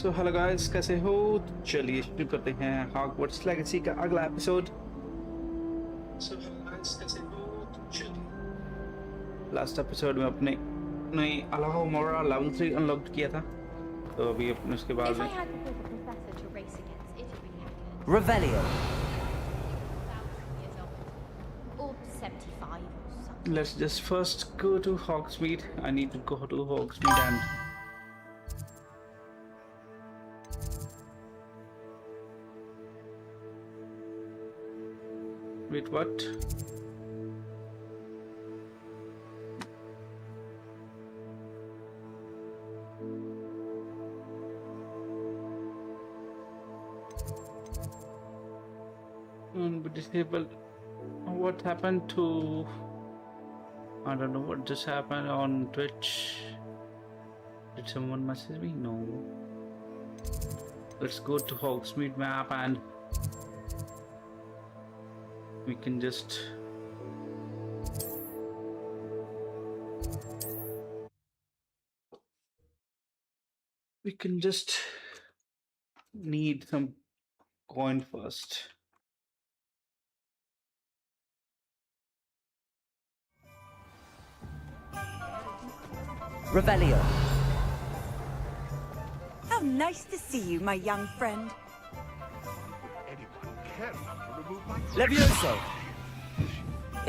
So hello guys, कैसे हो? चलिए शुरू करते हैं हॉगवर्ट्स लेगेसी का अगला एपिसोड। सो हेलो गाइस, कैसे हो? चलिए लास्ट एपिसोड में अपने नई अलाहोमोरा लेवल 3 अनलॉक किया था, तो अभी अपने उसके बाद में Revelio. let's just first go to Hogsmeade. I need to go to Hogsmeade and wait, what? Be disabled. What happened to? I don't know what just happened on Twitch. Did someone message me? No. Let's go to Hogsmeade map and we can just need some coin first. Revelio. How nice to see you, my young friend. Levioso.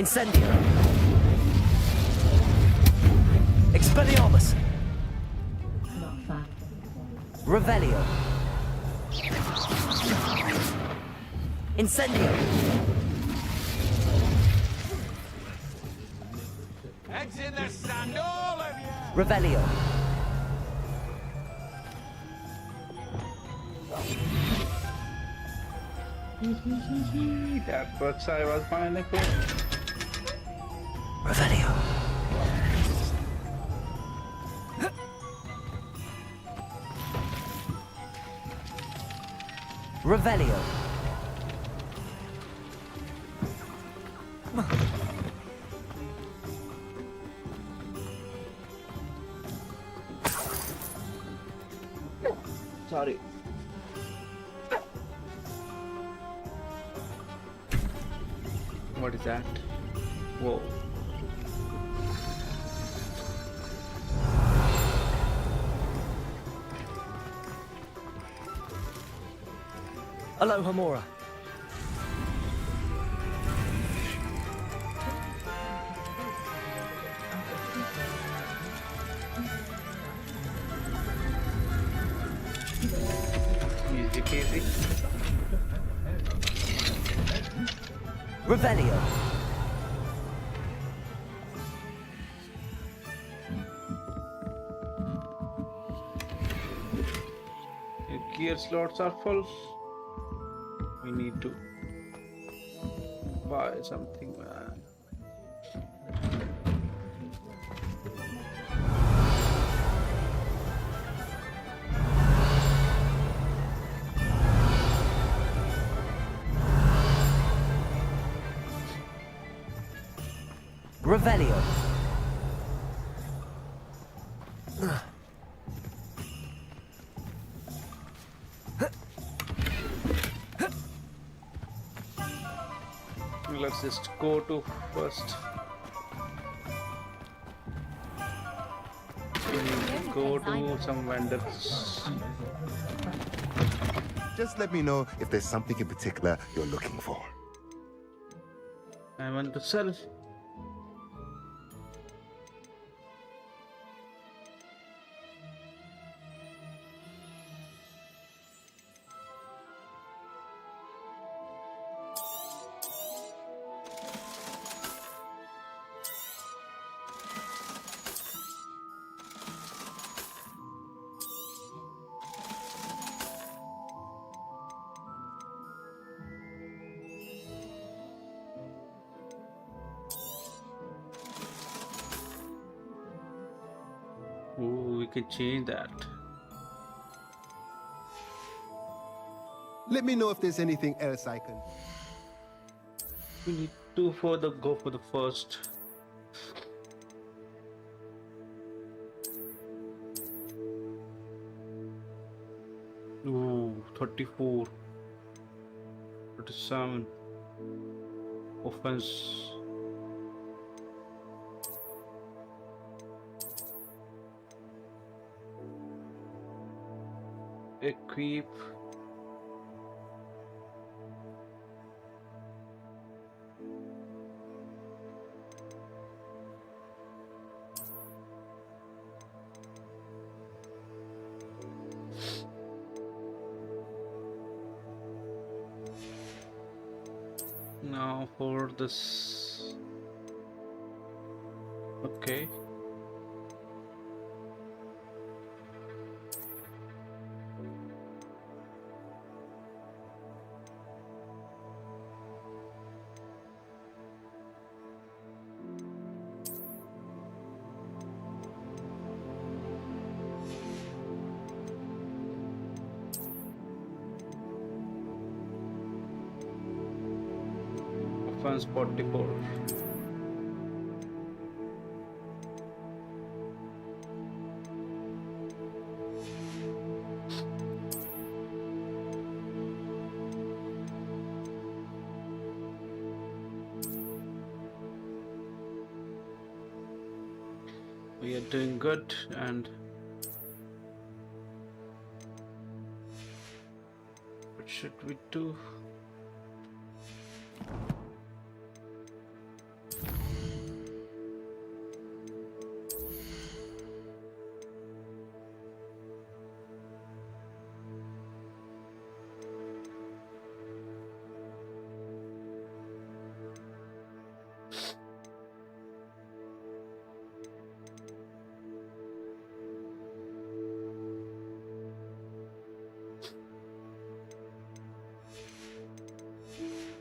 Incendio. Expelliarmus. Revelio. Incendio. Heads in the sand, all of you! Revelio. That what I was finding for. Revelio. Revelio. Sorry. What is that? Whoa. Alohomora. Easy peasy. Revelio. Your gear slots are full. We need to buy something, man. Revelio. Let's just go to first. We need to go to some vendors. Just let me know if there's something in particular you're looking for. I want to sell. Ooh, we can change that. Let me know if there's anything else I can. We need to go for the first. 34, 37 offense. Equip. Now for this. Okay. Offense 44. We are doing good, and what should we do?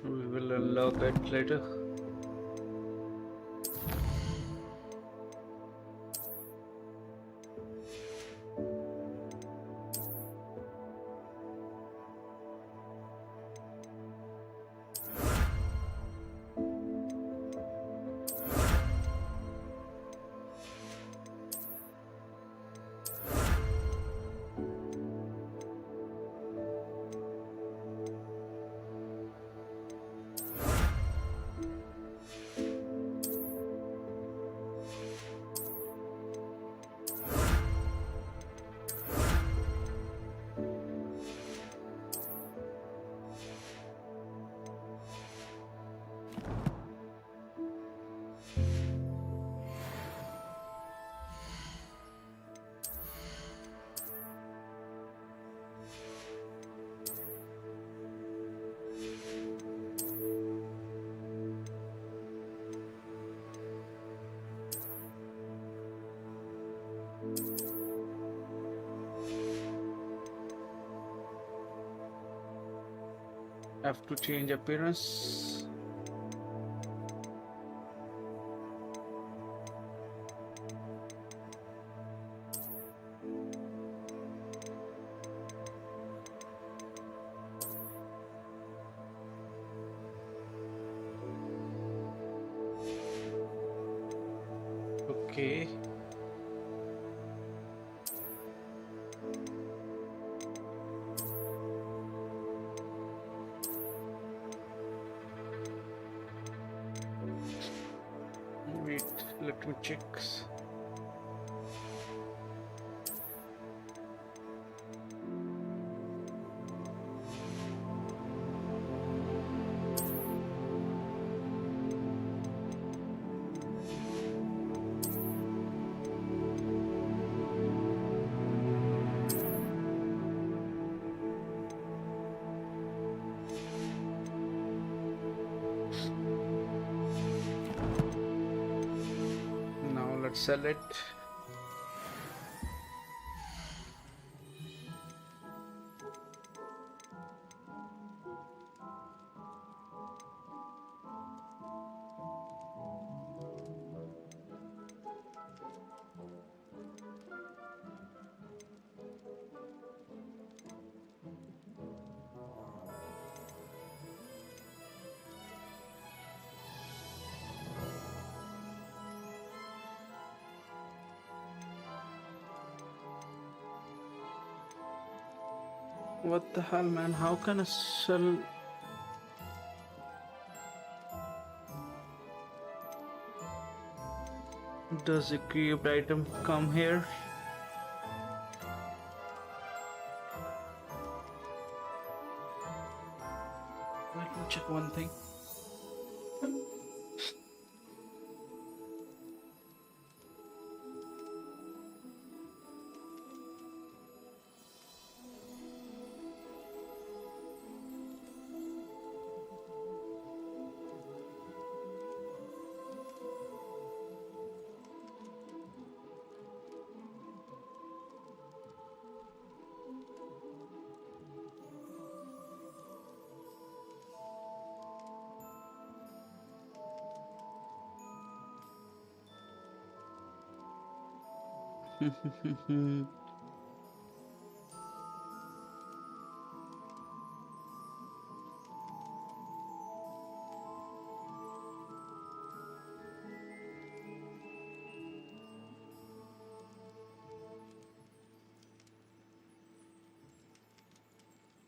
We will unlock it later. Have to change appearance. Okay. Wait, let me check. Now let's sell it. What the hell, man? How can I sell? Does a cubed item come here? Let me check one thing.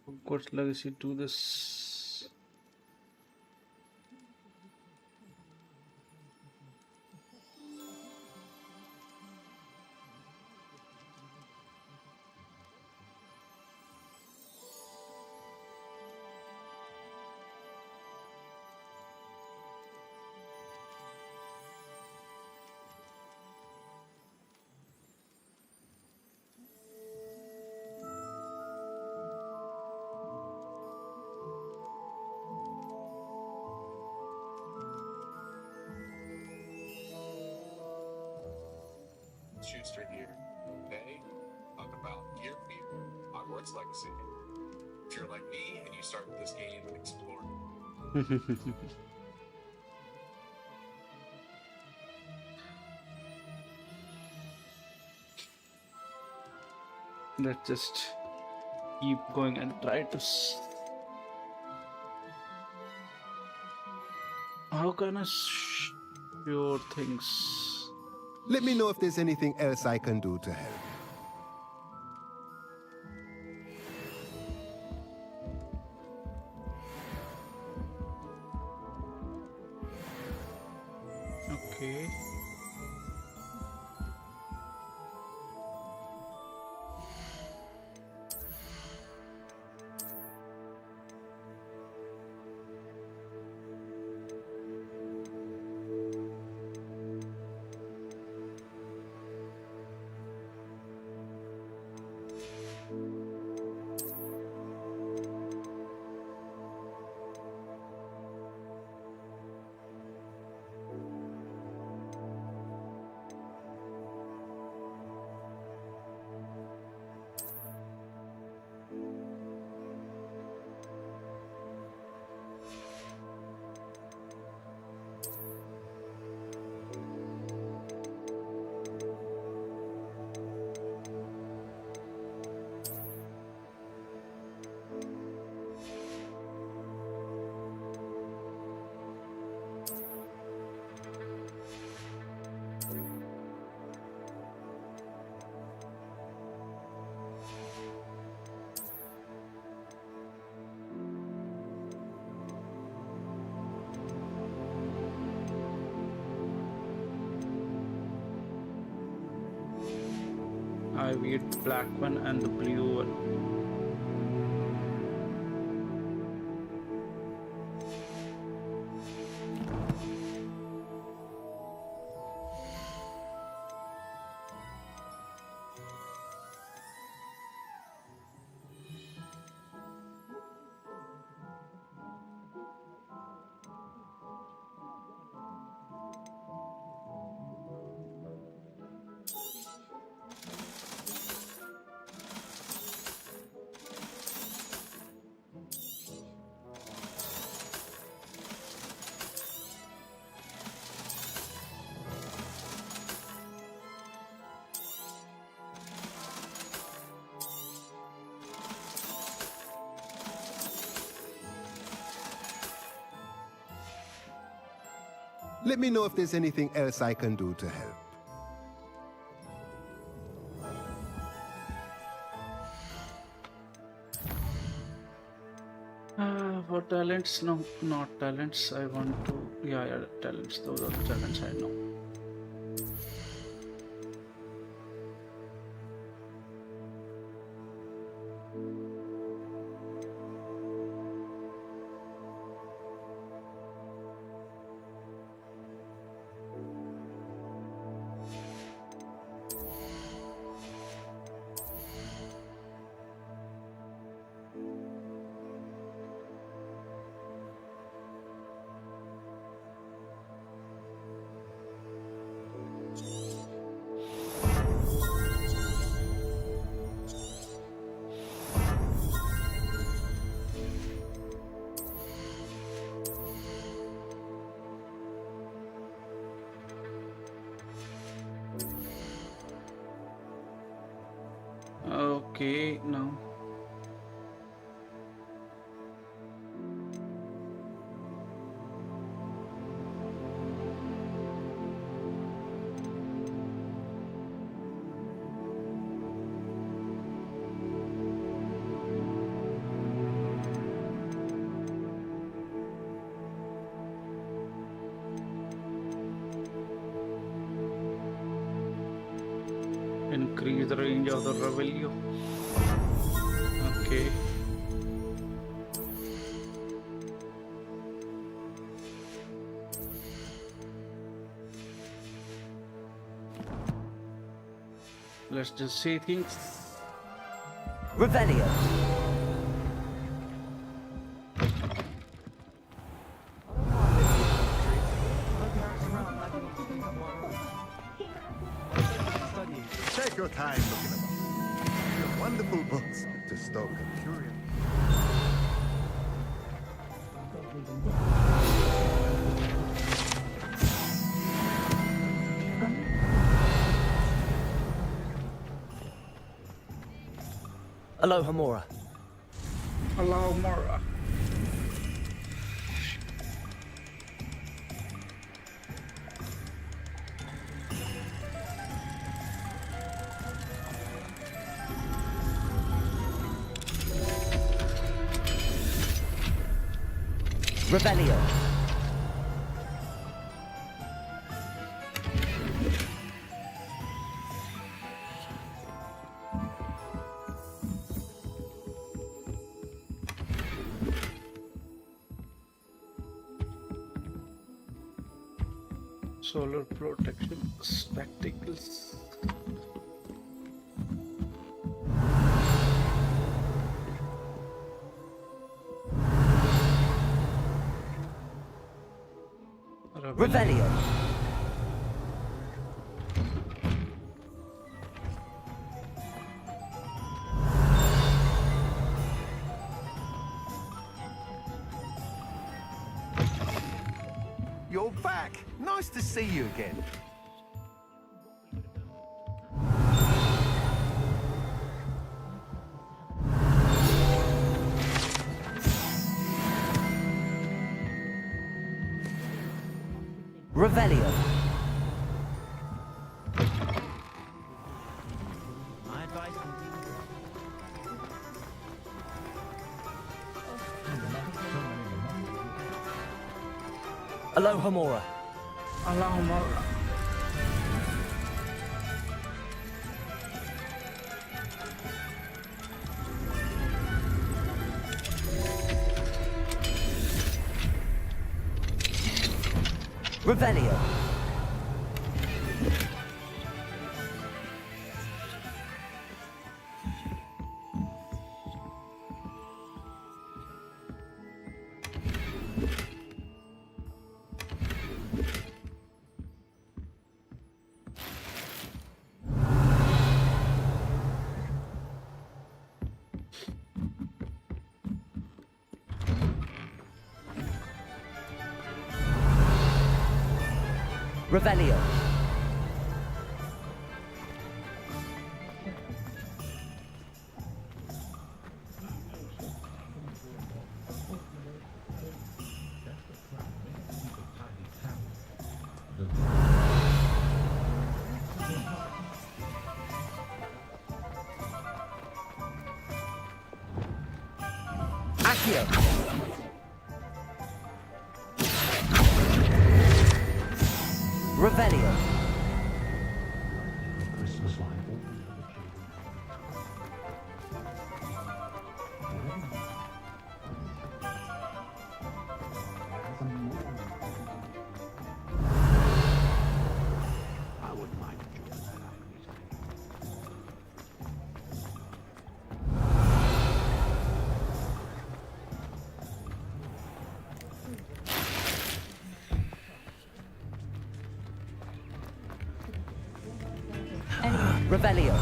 Hogwarts Legacy do this. Shoot straight here. Today, talk about Gear Fear, Hogwarts Legacy. If you're like me and you start this game exploring. Let's just keep going and try to. How can I show things? Let me know if there's anything else I can do to help. Okay. I wear the black one and the blue one. Let me know if there's anything else I can do to help. For talents, no, not talents. I want to, yeah, talents. Those are the talents I know. Okay, now. Increase the range of the revenue. Okay. Let's just say things. Revelio. Take your time looking about. Your wonderful books to stoke a curious. Aloha Mora. Allow more. Revelio. Solar protection spectacles. Revelio. You're back. Nice to see you again. Revelio. Aloha Mora. Allow more. Revelio. Revelio. Accio. Revelio. Revelio.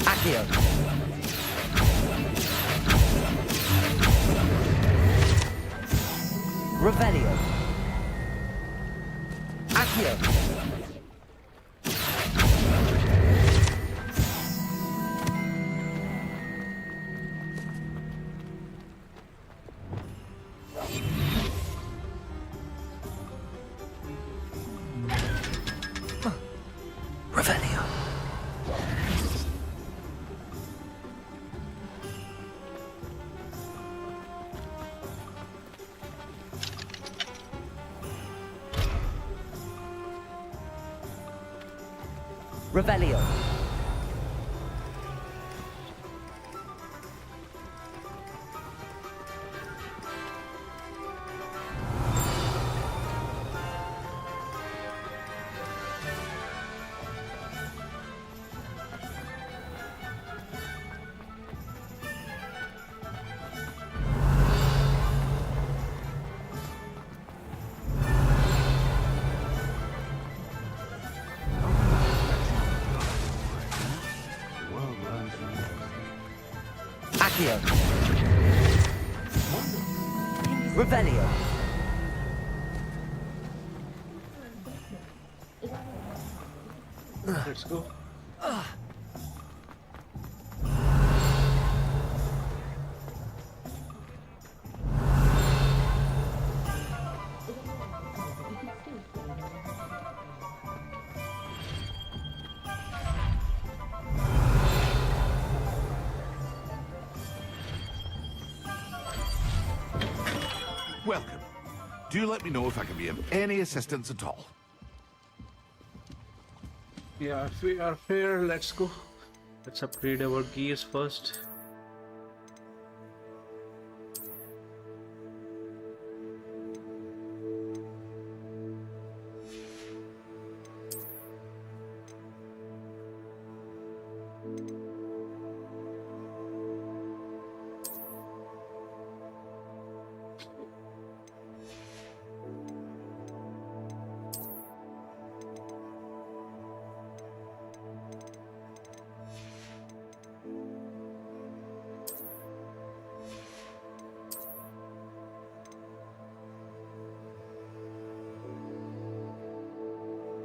Accio. Revelio. Accio. Revelio. Revelio. Accio. Revelio. Let's go. Welcome. Do let me know if I can be of any assistance at all. Yeah, if we are fair, let's go. Let's upgrade our gears first.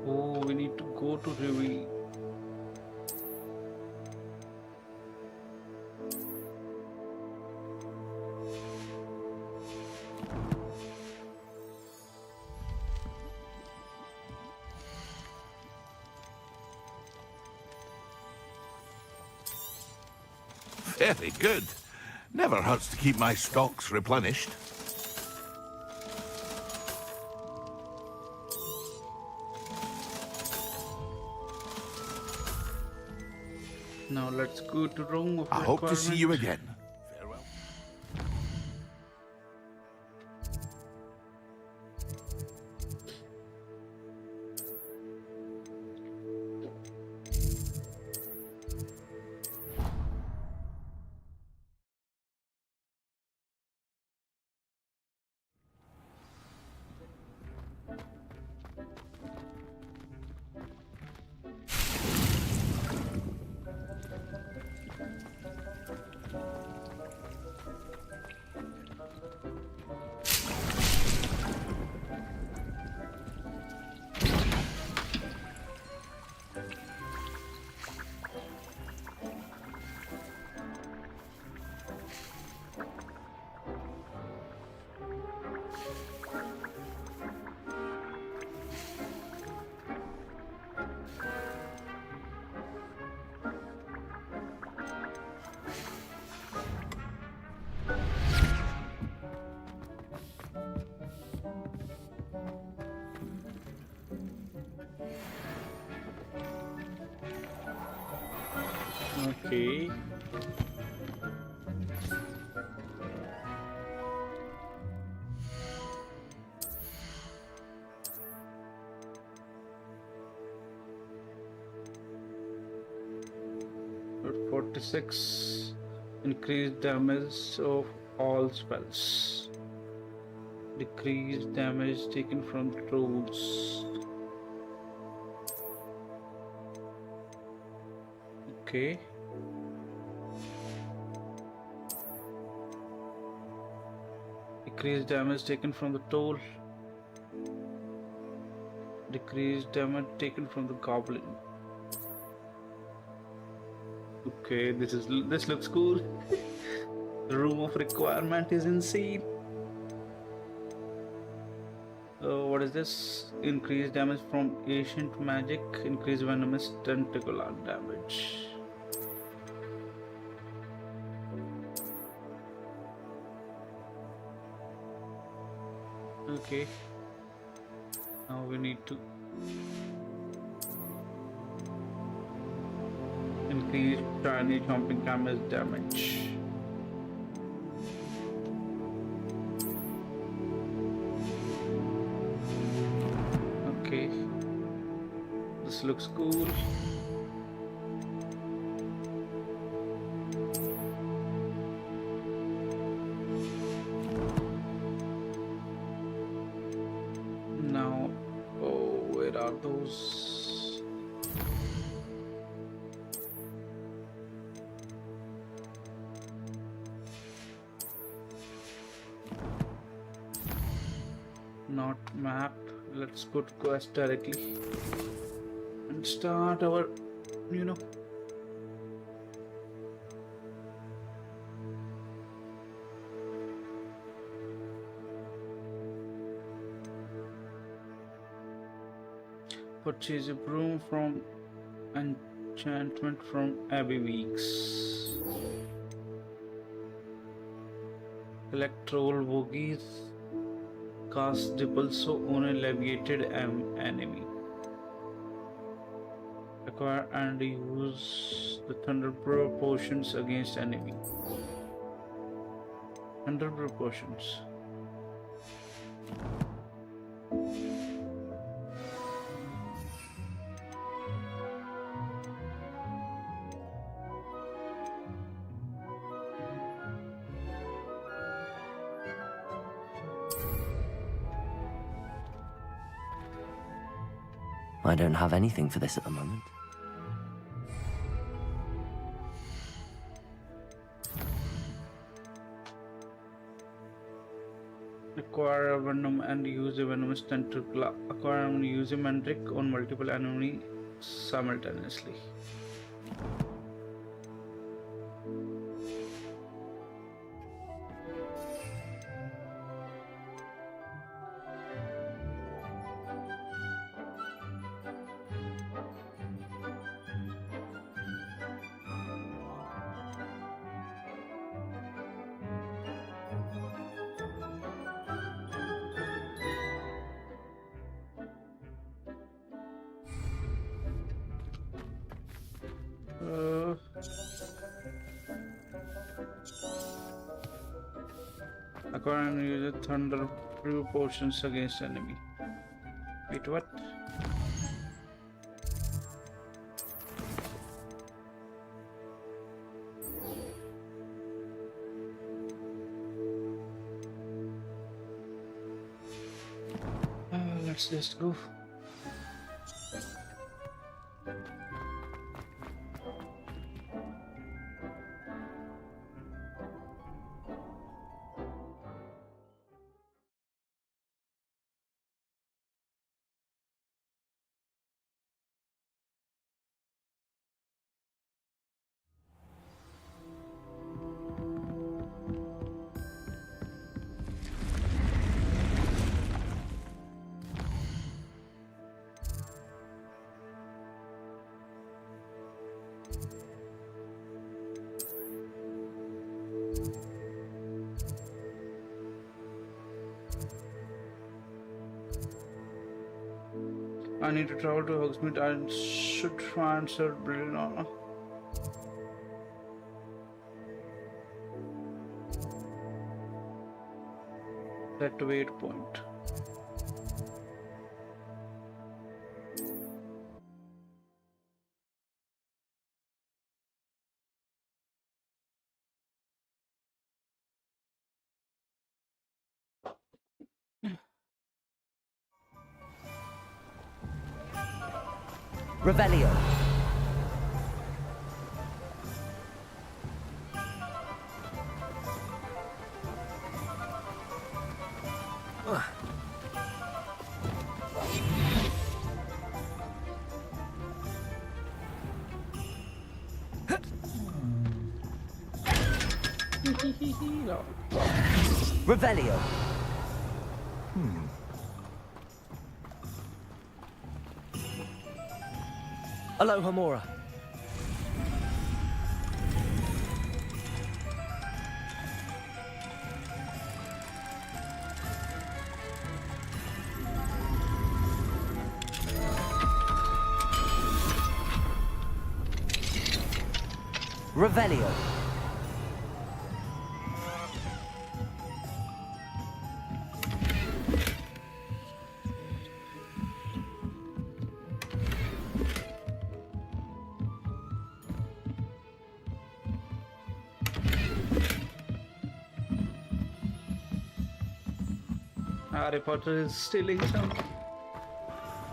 Oh, we need to go to reveal. Very good. Never hurts to keep my stocks replenished. Now let's go to room of I hope to see you requirement. again. Farewell. Okay. At 46, increased damage of all spells. Decrease damage taken from trolls. Okay. Decrease damage taken from the troll. Decrease damage taken from the goblin. Okay, this looks cool. The room of requirement is insane. What is this? Increased damage from ancient magic. Increased venomous tentacular damage. Okay. Now we need to increase tiny jumping damage. Okay. This looks cool. Now, oh, where are those? Not map. Let's go to quest directly and start our, purchase a broom from enchantment from Abbey Weeks. Collect troll bogies. Cast Dipulso on a leviated enemy. Acquire and use the Thunderbrew potions against enemy. Thunderbrew potions. I don't have anything for this at the moment. Acquire a venom and use a venomous tentacle. Acquire and use a enrich on multiple enemies simultaneously. Acquire and use a thunder brew potions against enemy. Wait, what? Let's just go. I need to travel to Hogsmeade. I should try and serve brilliant armor. Set wait point. Revelio. Revelio. Aloha Mora. Revelio. Harry Potter is stealing some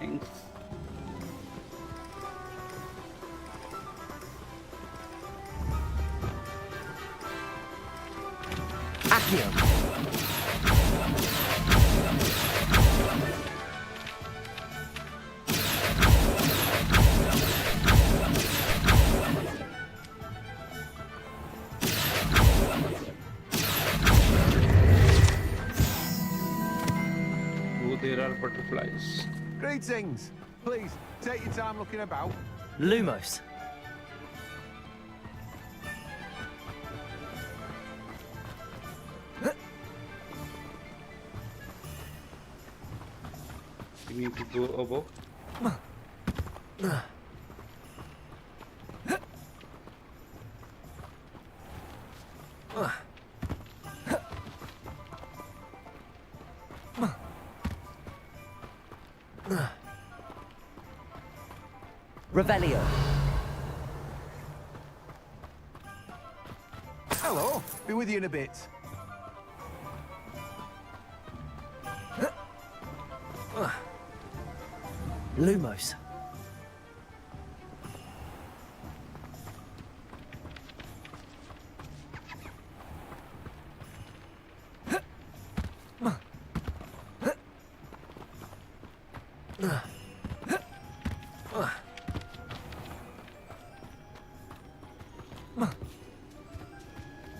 things. Accio. Oh, there are butterflies. Greetings. Please, take your time looking about. Lumos. You need to go above. Revelio. Hello. Be with you in a bit. Lumos.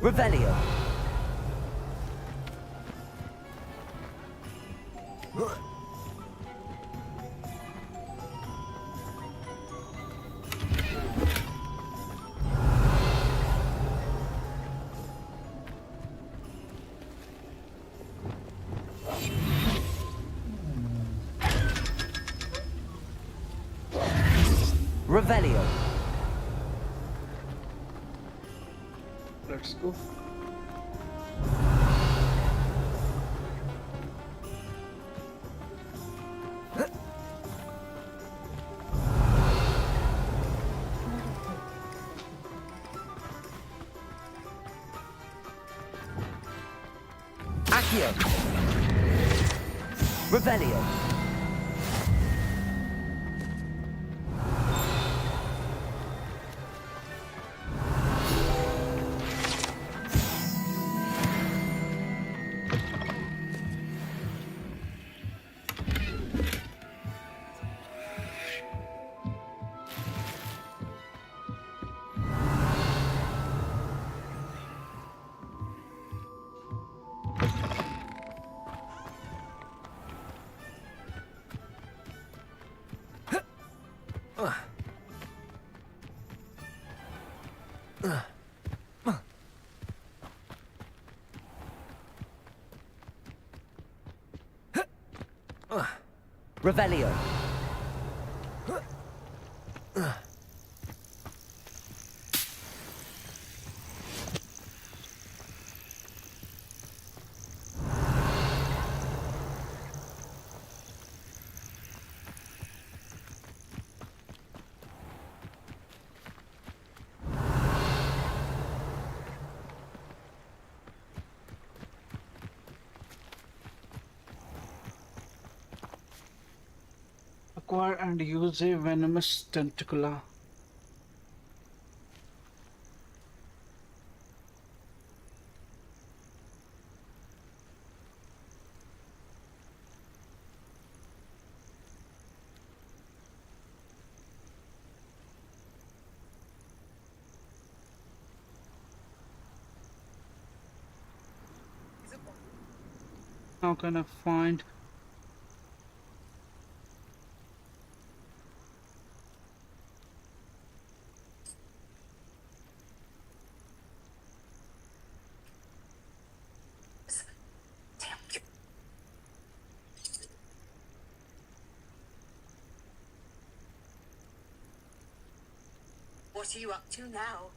Revelio. Revelio. Let's go. Accio. Revelio. Revelio. acquire and use a venomous tentacula. How can I find? What are you up to now?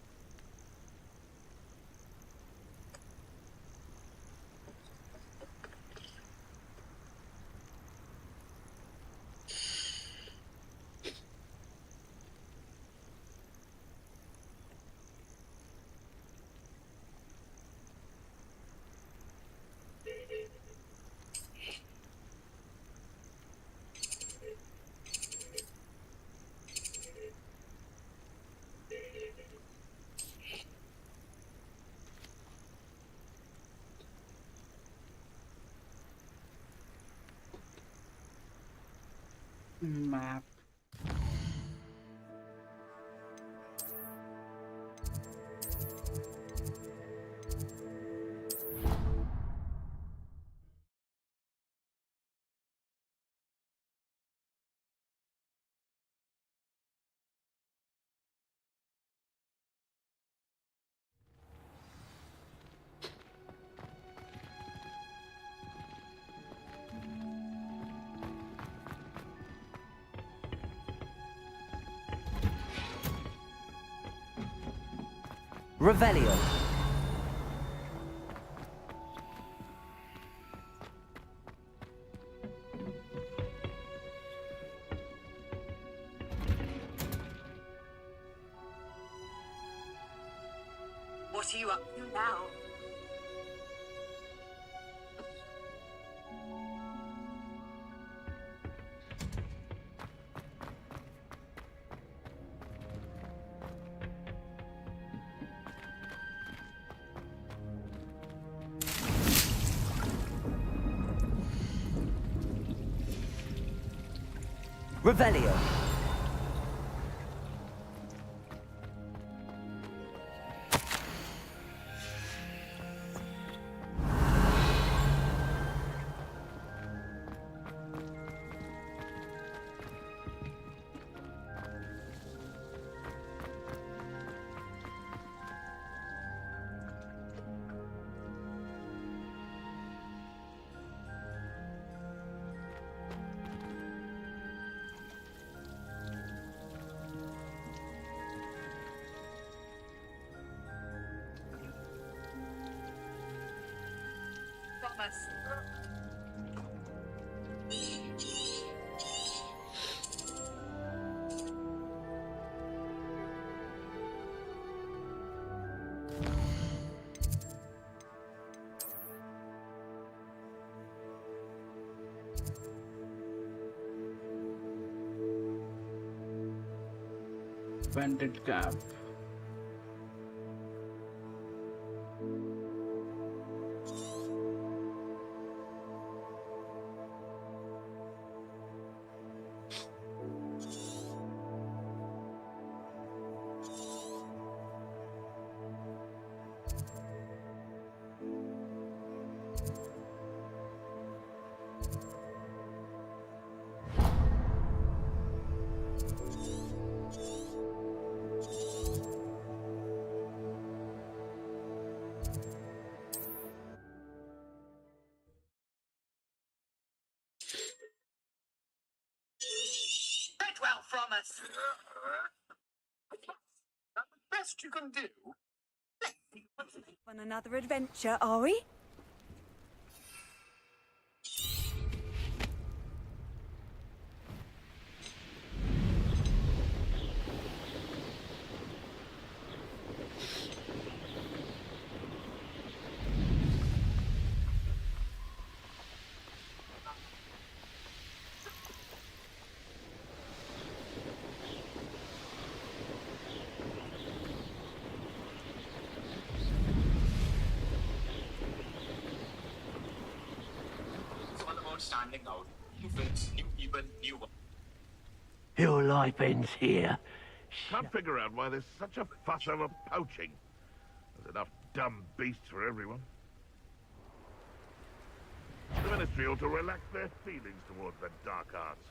Map. Revelio. What are you up to now? Revelio. Thomas. Bandit Gap. Get well from us. That's the best you can do. On another adventure, are we? standing out. New face, new people, new. Your life ends here. Can't figure out why there's such a fuss over poaching. There's enough dumb beasts for everyone. The Ministry ought to relax their feelings towards the dark arts.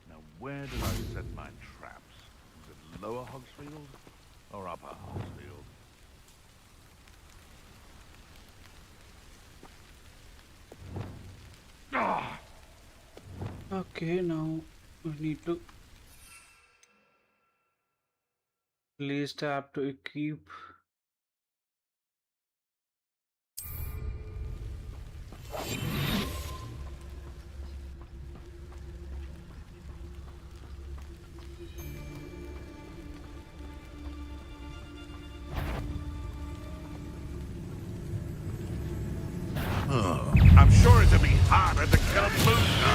Now, where did I set my traps? Was it Lower Hogsfield or Upper Hogsfield? Ah! Okay, now we need to release tab to equip. I'm sure it'd be harder to kill a moon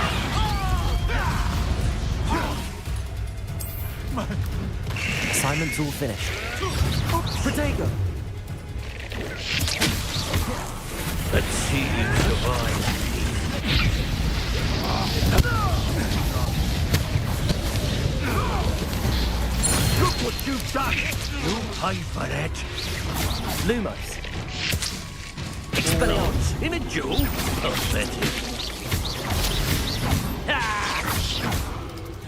Assignment's all finished. Protego! Let's see you survive. Look what you've done! You'll pay for that. Lumos. Expelliarmus in a duel? Pathetic. Ah!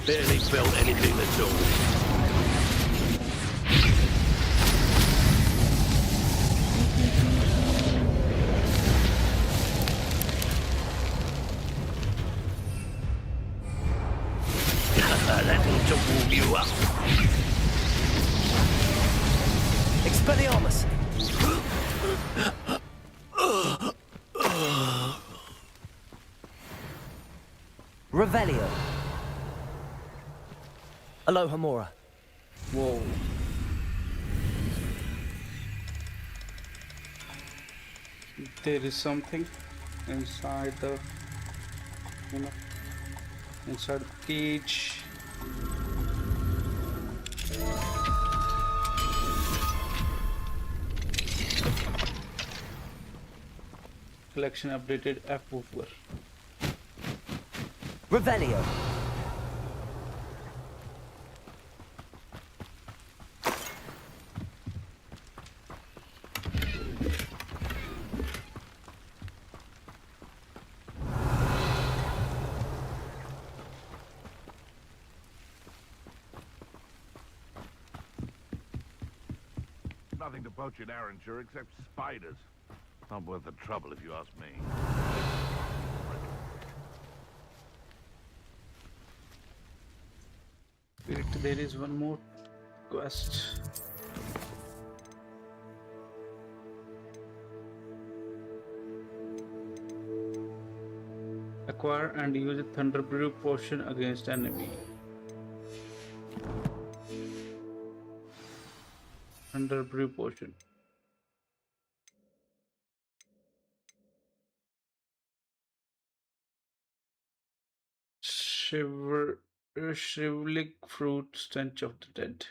Barely felt anything at all. That ought to warm you up. Expelliarmus. Revelio. Aloha Mora. Whoa. There is something inside the, inside the cage. Collection updated F-Woofer. Revelio. Nothing to poach in Arranger except spiders. Not worth the trouble if you ask me. Wait, there is one more quest. Acquire and use a thunder brew potion against enemy. Thunder brew potion. Shriveling fruit, stench of the dead.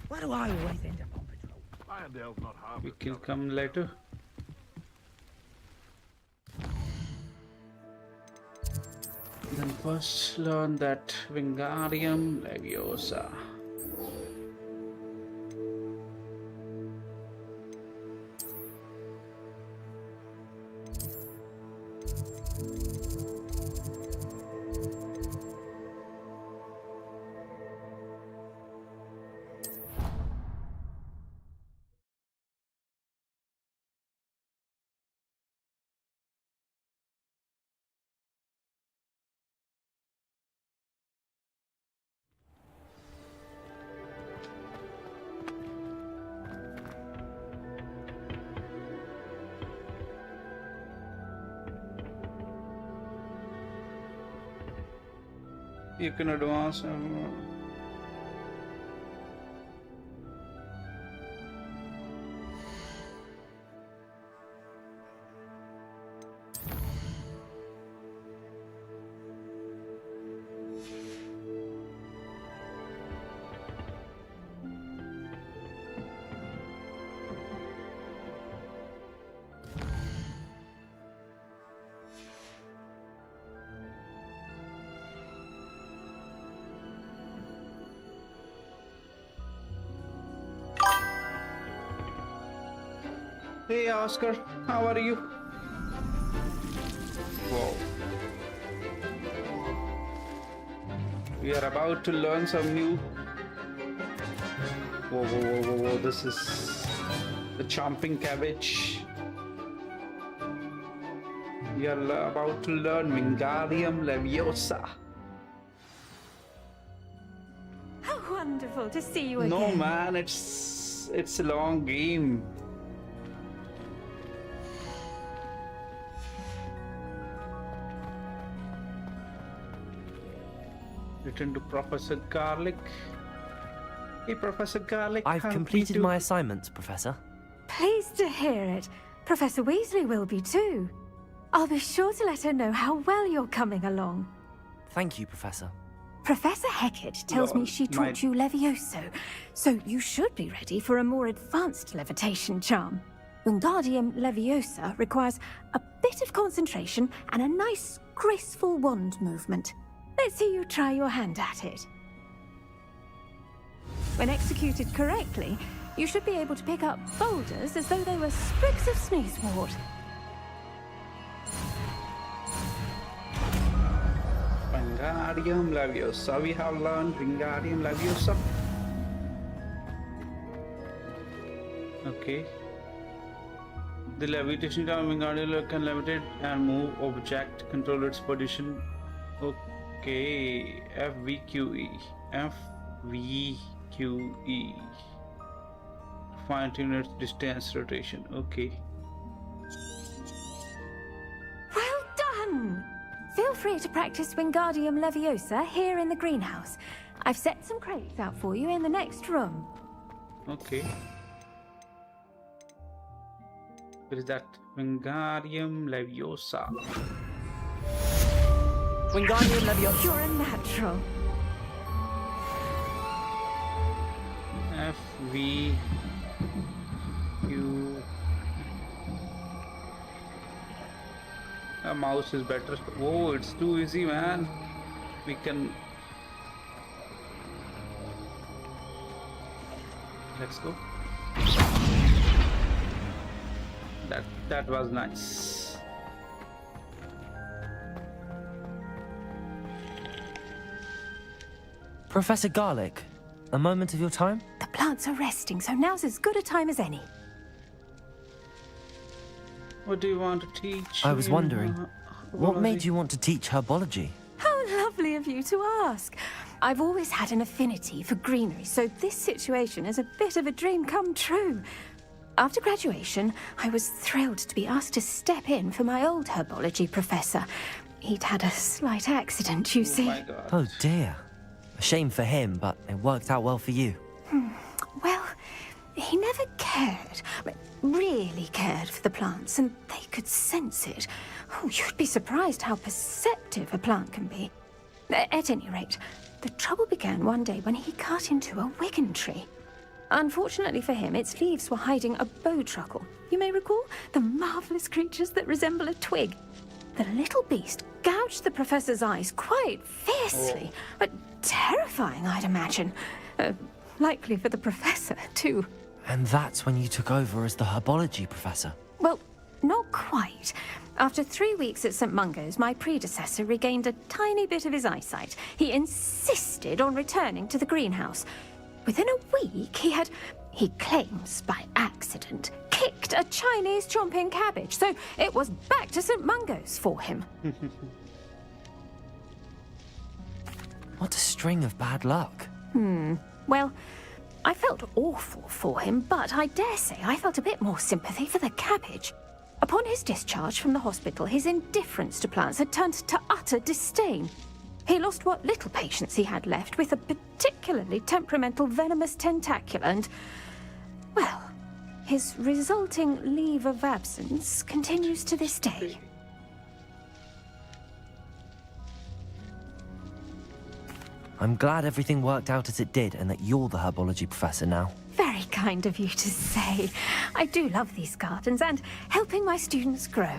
Why do I always end up on patrol? Irondale's not half We as can tough as come the later. Then first learn that Wingardium Leviosa. You can advance. Hey Oscar, how are you? Whoa. We are about to learn some new. Whoa. This is the chomping cabbage. We are about to learn Wingardium Leviosa. How wonderful to see you again. No man, it's a long game. Written to Professor Garlic. Hey, Professor Garlic. I've help me completed to- my assignments, Professor. Pleased to hear it. Professor Weasley will be too. I'll be sure to let her know how well you're coming along. Thank you, Professor. Professor Hecat tells me she taught you Levioso, so you should be ready for a more advanced levitation charm. Wingardium Leviosa requires a bit of concentration and a nice, graceful wand movement. Let's see you try your hand at it. When executed correctly, you should be able to pick up boulders as though they were sprigs of sneezewort. Wingardium Leviosa. We have learned Wingardium Leviosa. Okay. The levitation charm Wingardium can levitate and move object, control its position. Okay. FVQE. FVQE. Fine-tune its distance rotation. Okay. Well done! Feel free to practice Wingardium Leviosa here in the greenhouse. I've set some crates out for you in the next room. Okay. What is that? Wingardium Leviosa. Wingardium Leviosa. You're a natural. F V Q. A mouse is better. Oh, it's too easy, man. We can. Let's go. That was nice. Professor Garlic, a moment of your time? The plants are resting, so now's as good a time as any. What do you want to teach? I was me? wondering, what was made it? you want to teach herbology? How lovely of you to ask. I've always had an affinity for greenery, so this situation is a bit of a dream come true. After graduation, I was thrilled to be asked to step in for my old herbology professor. He'd had a slight accident, you Oh see. my God. Oh dear. A shame for him, but it worked out well for you. Well, he never cared, but really cared for the plants, and they could sense it. Oh, you'd be surprised how perceptive a plant can be. At any rate, the trouble began one day when he cut into a wigan tree. Unfortunately for him, its leaves were hiding a bowtruckle. You may recall the marvelous creatures that resemble a twig. The little beast gouged the professor's eyes quite fiercely, but terrifying, I'd imagine. Likely for the professor, too. And that's when you took over as the herbology professor. Well, not quite. After 3 weeks at St. Mungo's, my predecessor regained a tiny bit of his eyesight. He insisted on returning to the greenhouse. Within a week, he claims by accident, kicked a Chinese chomping cabbage, so it was back to St. Mungo's for him. What a string of bad luck. Well, I felt awful for him, but I dare say I felt a bit more sympathy for the cabbage. Upon his discharge from the hospital, his indifference to plants had turned to utter disdain. He lost what little patience he had left with a particularly temperamental venomous tentacula and, well, his resulting leave of absence continues to this day. I'm glad everything worked out as it did and that you're the herbology professor now. Very kind of you to say. I do love these gardens and helping my students grow.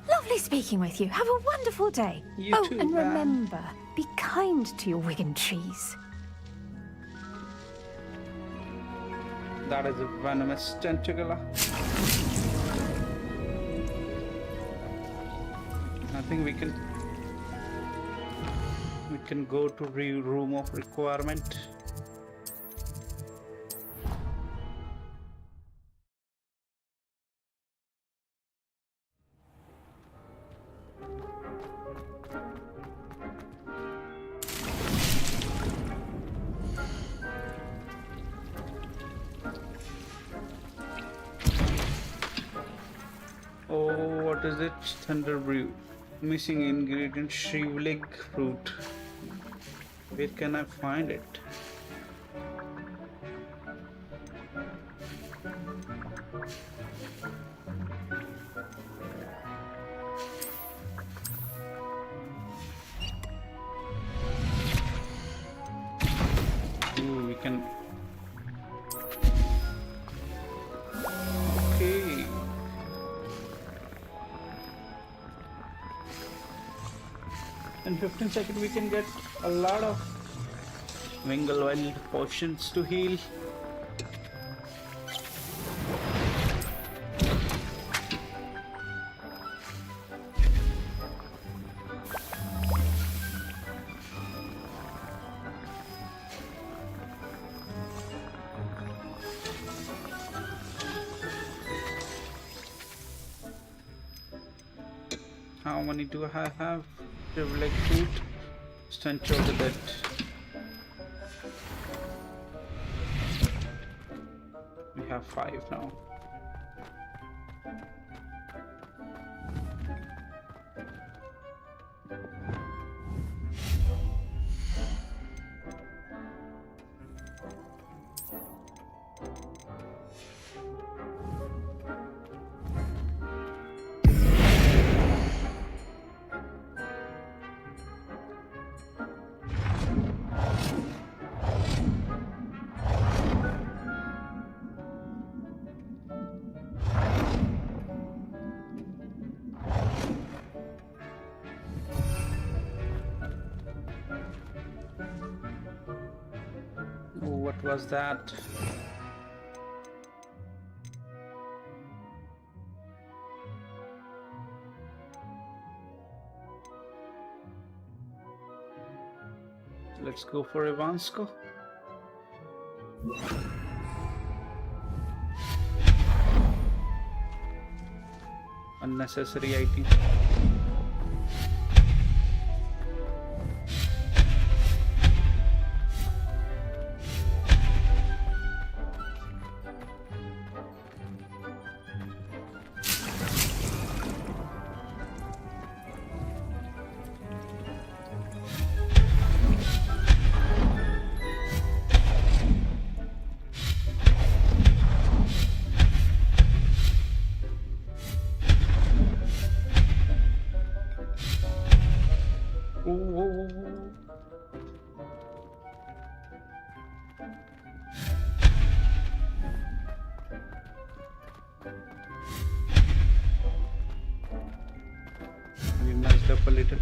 Lovely speaking with you. Have a wonderful day. You too, and Van. remember, be kind to your wigan trees. That is a venomous tentacle. I think we can go to room of requirement. Oh, what is it? Thunder brew. Missing ingredient, shriveling fruit. Where can I find it? Ooh, we can. Okay. In 15 seconds we can get a lot of Wingle potions to heal. How many do I have? Like fruit, stench of the dead. We have 5 now. What was that? Let's go for Ivansko. Unnecessary item. We messed up a little.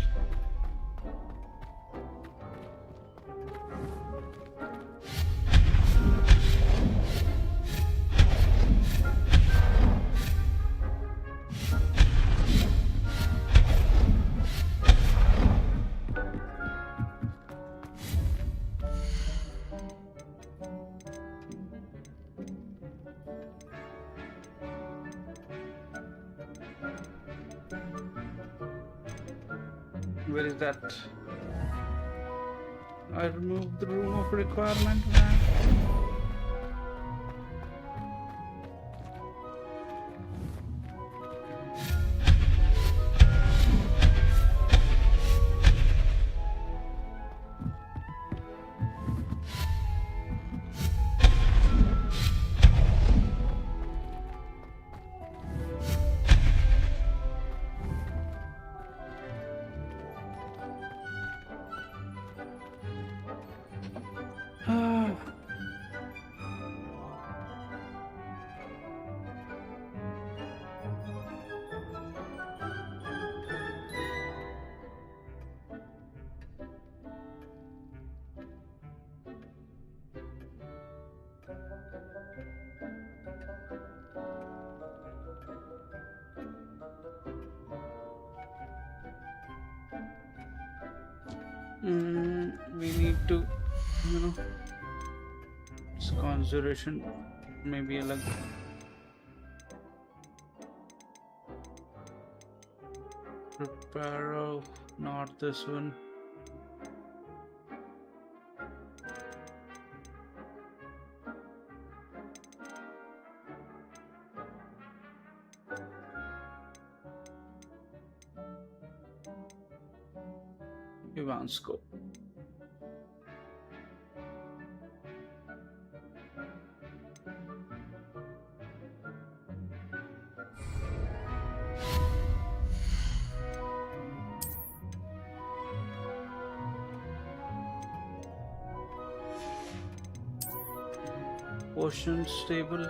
Where is that? I removed the room of requirement, man. We need to, you know, it's conservation, maybe like prepare, not this one. Ivansko. Ocean stable.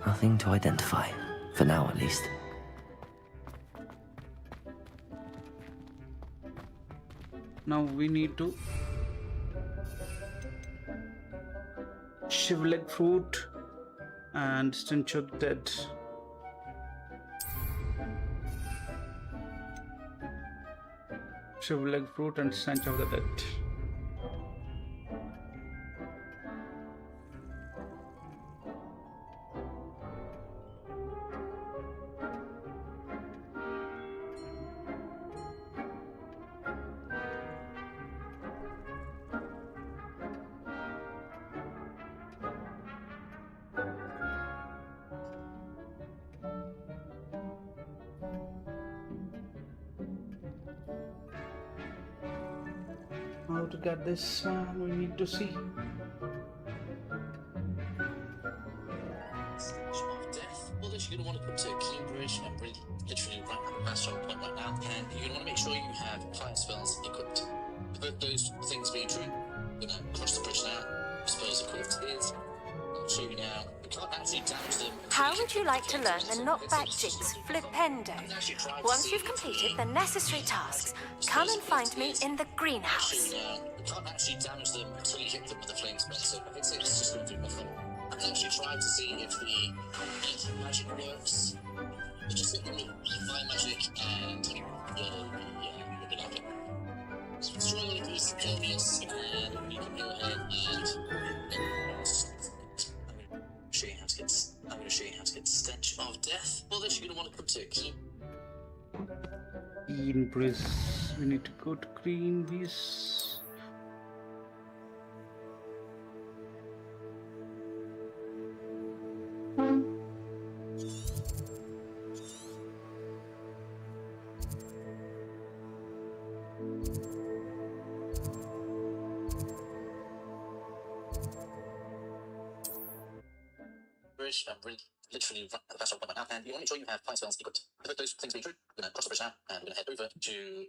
Nothing to identify, for now at least. Now we need to shivleg fruit and stench of dead. Shivleg fruit and stench of the dead. How to get this one, we need to see. Of death. Well, this you're going to want to come to Cambridge. I'm really literally right at the pass point right now, and you're going to want to make sure you have fire spells equipped. With those things being true, we're going to cross the bridge now. Spells equipped is. I'll show you now. We can't actually damage them. How would you like to learn the knockback jigs Flipendo? Once you've completed the necessary tasks, come and find me in the greenhouse. We can't actually damage them until you hit them with the flame spell, so I think it's just going to do nothing. I can actually try to see if the magic works. You just hit them with fire magic and you'll be laughing. So destroy all of these Corvinus, and you can go ahead and I'm going to show you how to get stench of death. Well, this you're going to want to come to key. In place, we need to go to Greenpeace. I'm really literally right at the pass point right now, and you want to make sure you have fire spells equipped. With those things being true, we're going to cross the bridge now, and we're going to head over to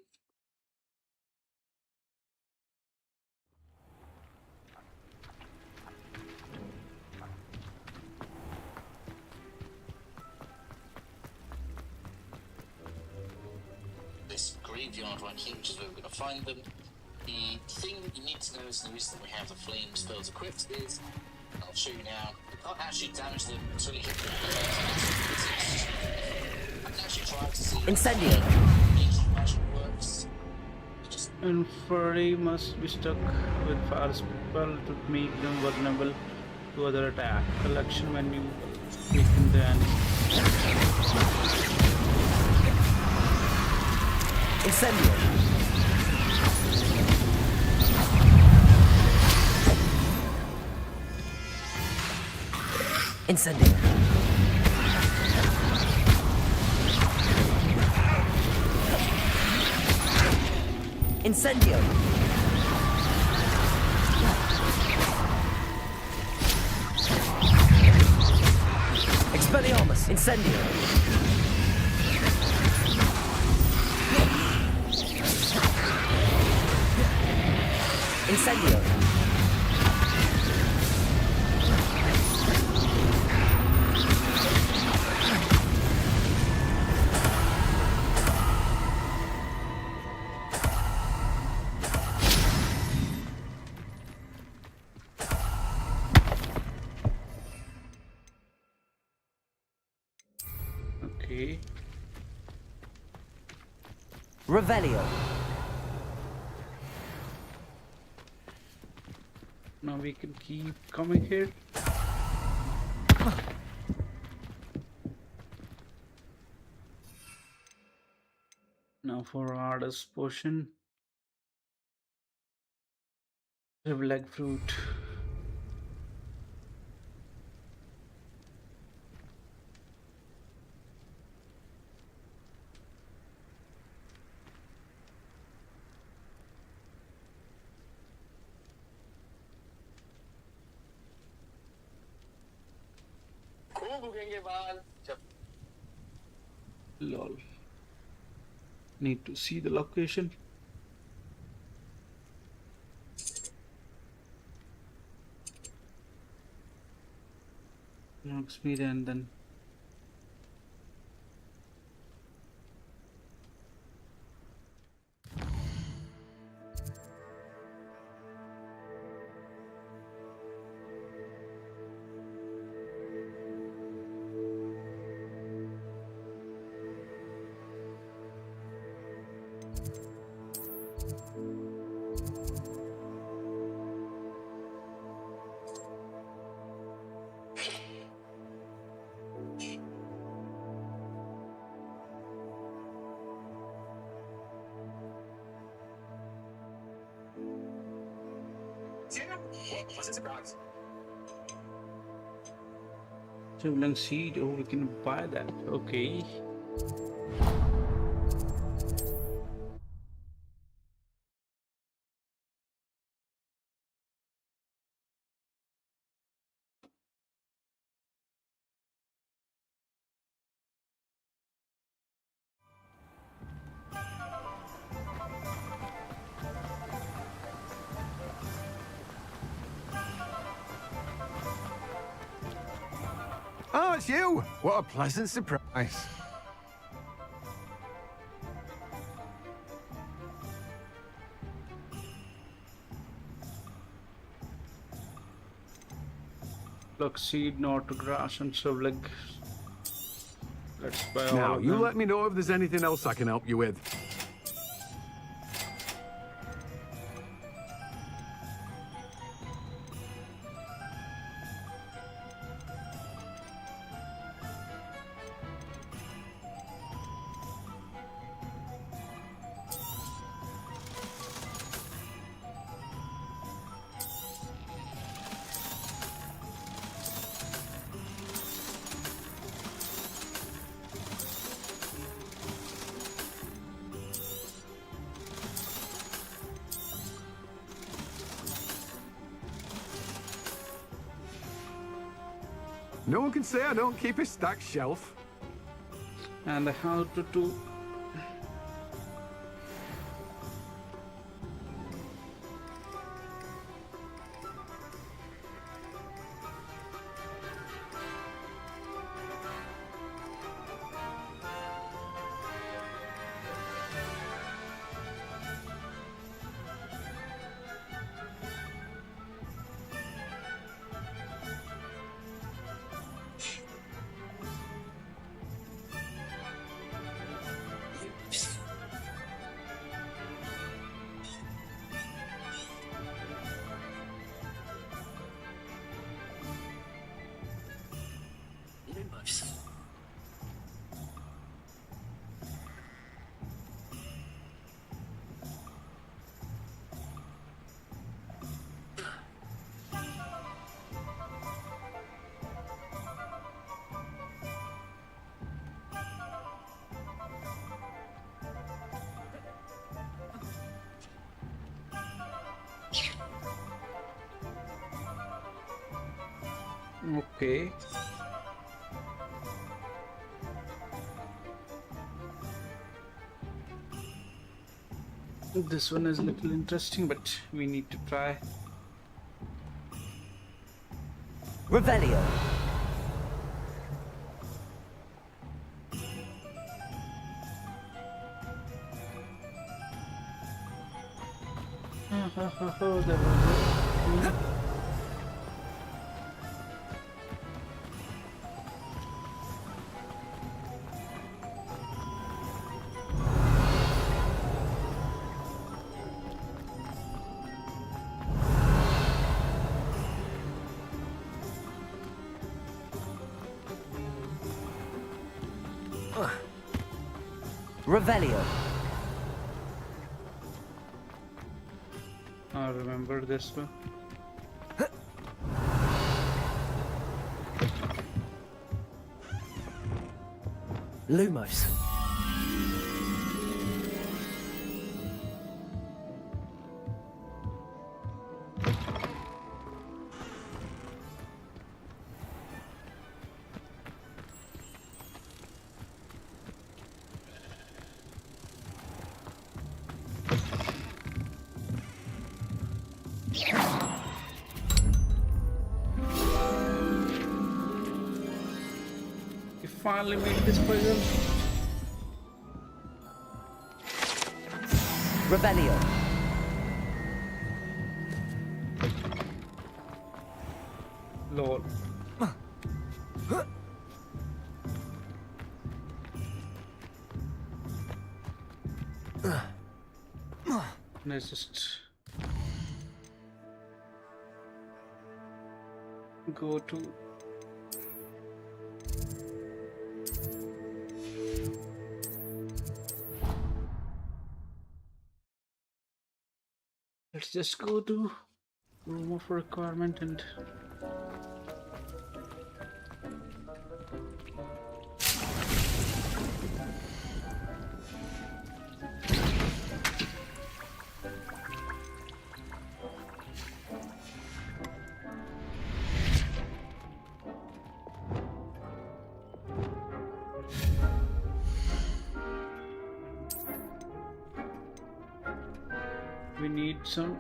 this graveyard right here, which is where we're going to find them. The thing that you need to know is the reason that we have the flame spells equipped is, I'll show you now, you can't actually damage them until you hit them. I can actually try to see Incendio. if magic works. Inferi must be stuck with fire spell to make them vulnerable to other attack. Collection when you weaken the enemy. Incendio. Incendio. Incendio. Expelliarmus. Incendio. Incendio. Okay. Revelio. Now we can keep coming here. Now for hardest portion. Leg fruit. Lol. Need to see the location. Knocks me and then Sibling seed. Oh, we can buy that. Okay. Oh, it's you! What a pleasant surprise. Look, seed, not grass, and sibling. Let's buy all Now, of you them. let me know if there's anything else I can help you with. No one can say I don't keep a stacked shelf. And how to do. Okay. This one is a little interesting, but we need to try. Revelio. Revelio. I remember this one. Lumos. You finally made this puzzle. Revelio. Lol. Let's just go to let's just go to room of requirement and we need some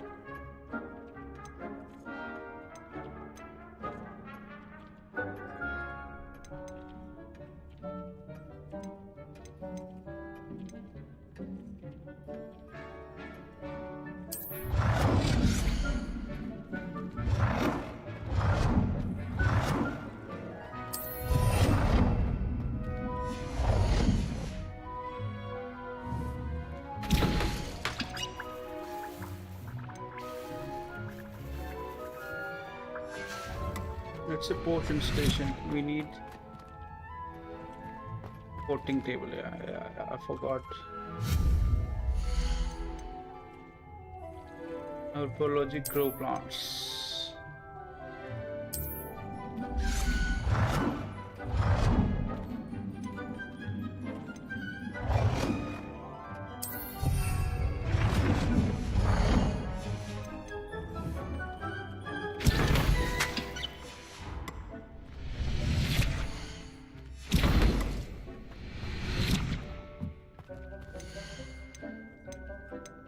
it's a potion station. We need porting table. Yeah, I forgot. Herbology grow plants.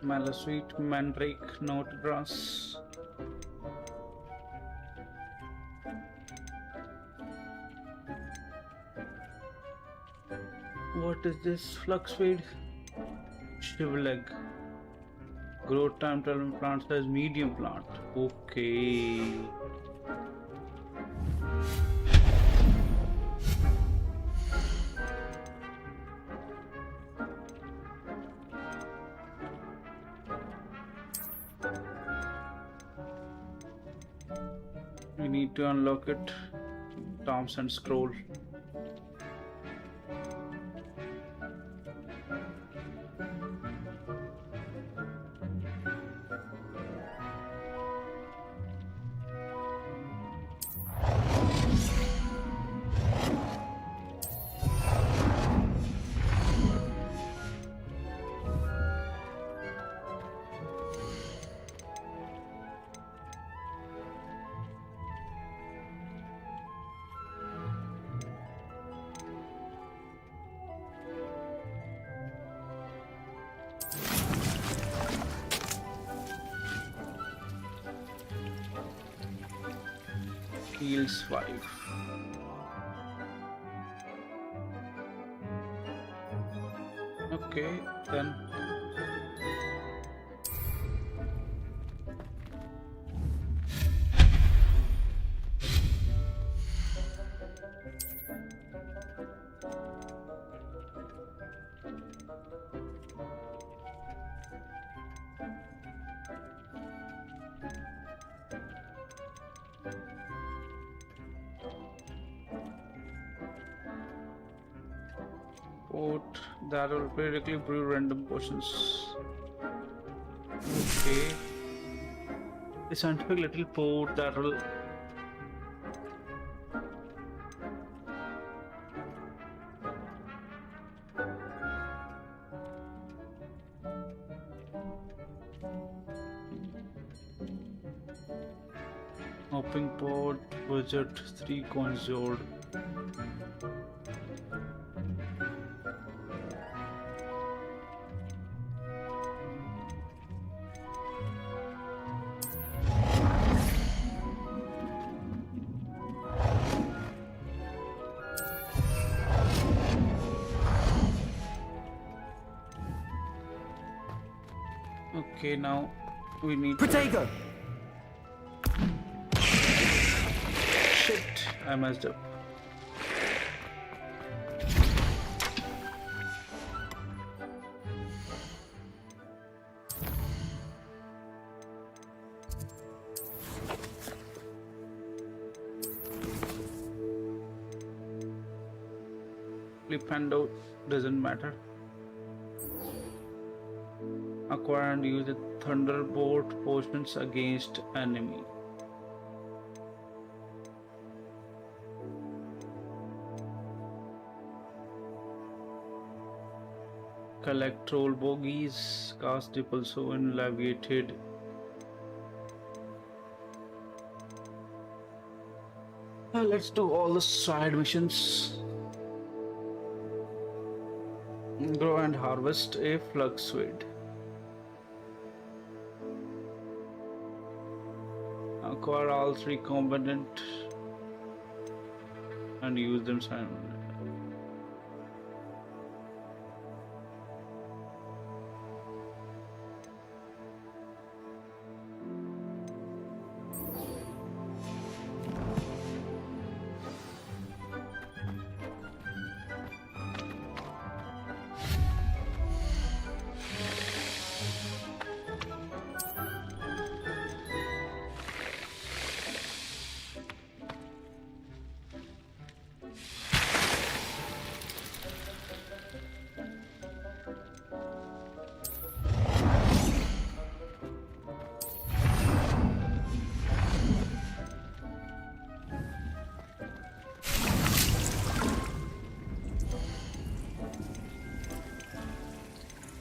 Mallow-sweet, mandrake, note grass. What is this? Fluxweed, shivleg. Growth time 12 plant size medium plant. Okay. We need to unlock it. Thompson scroll. Heals 5. Okay, then. port that will periodically brew random potions. Okay. A scientific little port that will hopping port budget 3 coins gold. Okay, now we need Protego! shit. I messed up. Flipendo doesn't matter. Acquire and use the thunderbolt potions against enemy. Collect troll bogies, cast repulso and leviated. Let's do all the side missions. Grow and harvest a fluxweed. Acquire all 3 components and use them silently.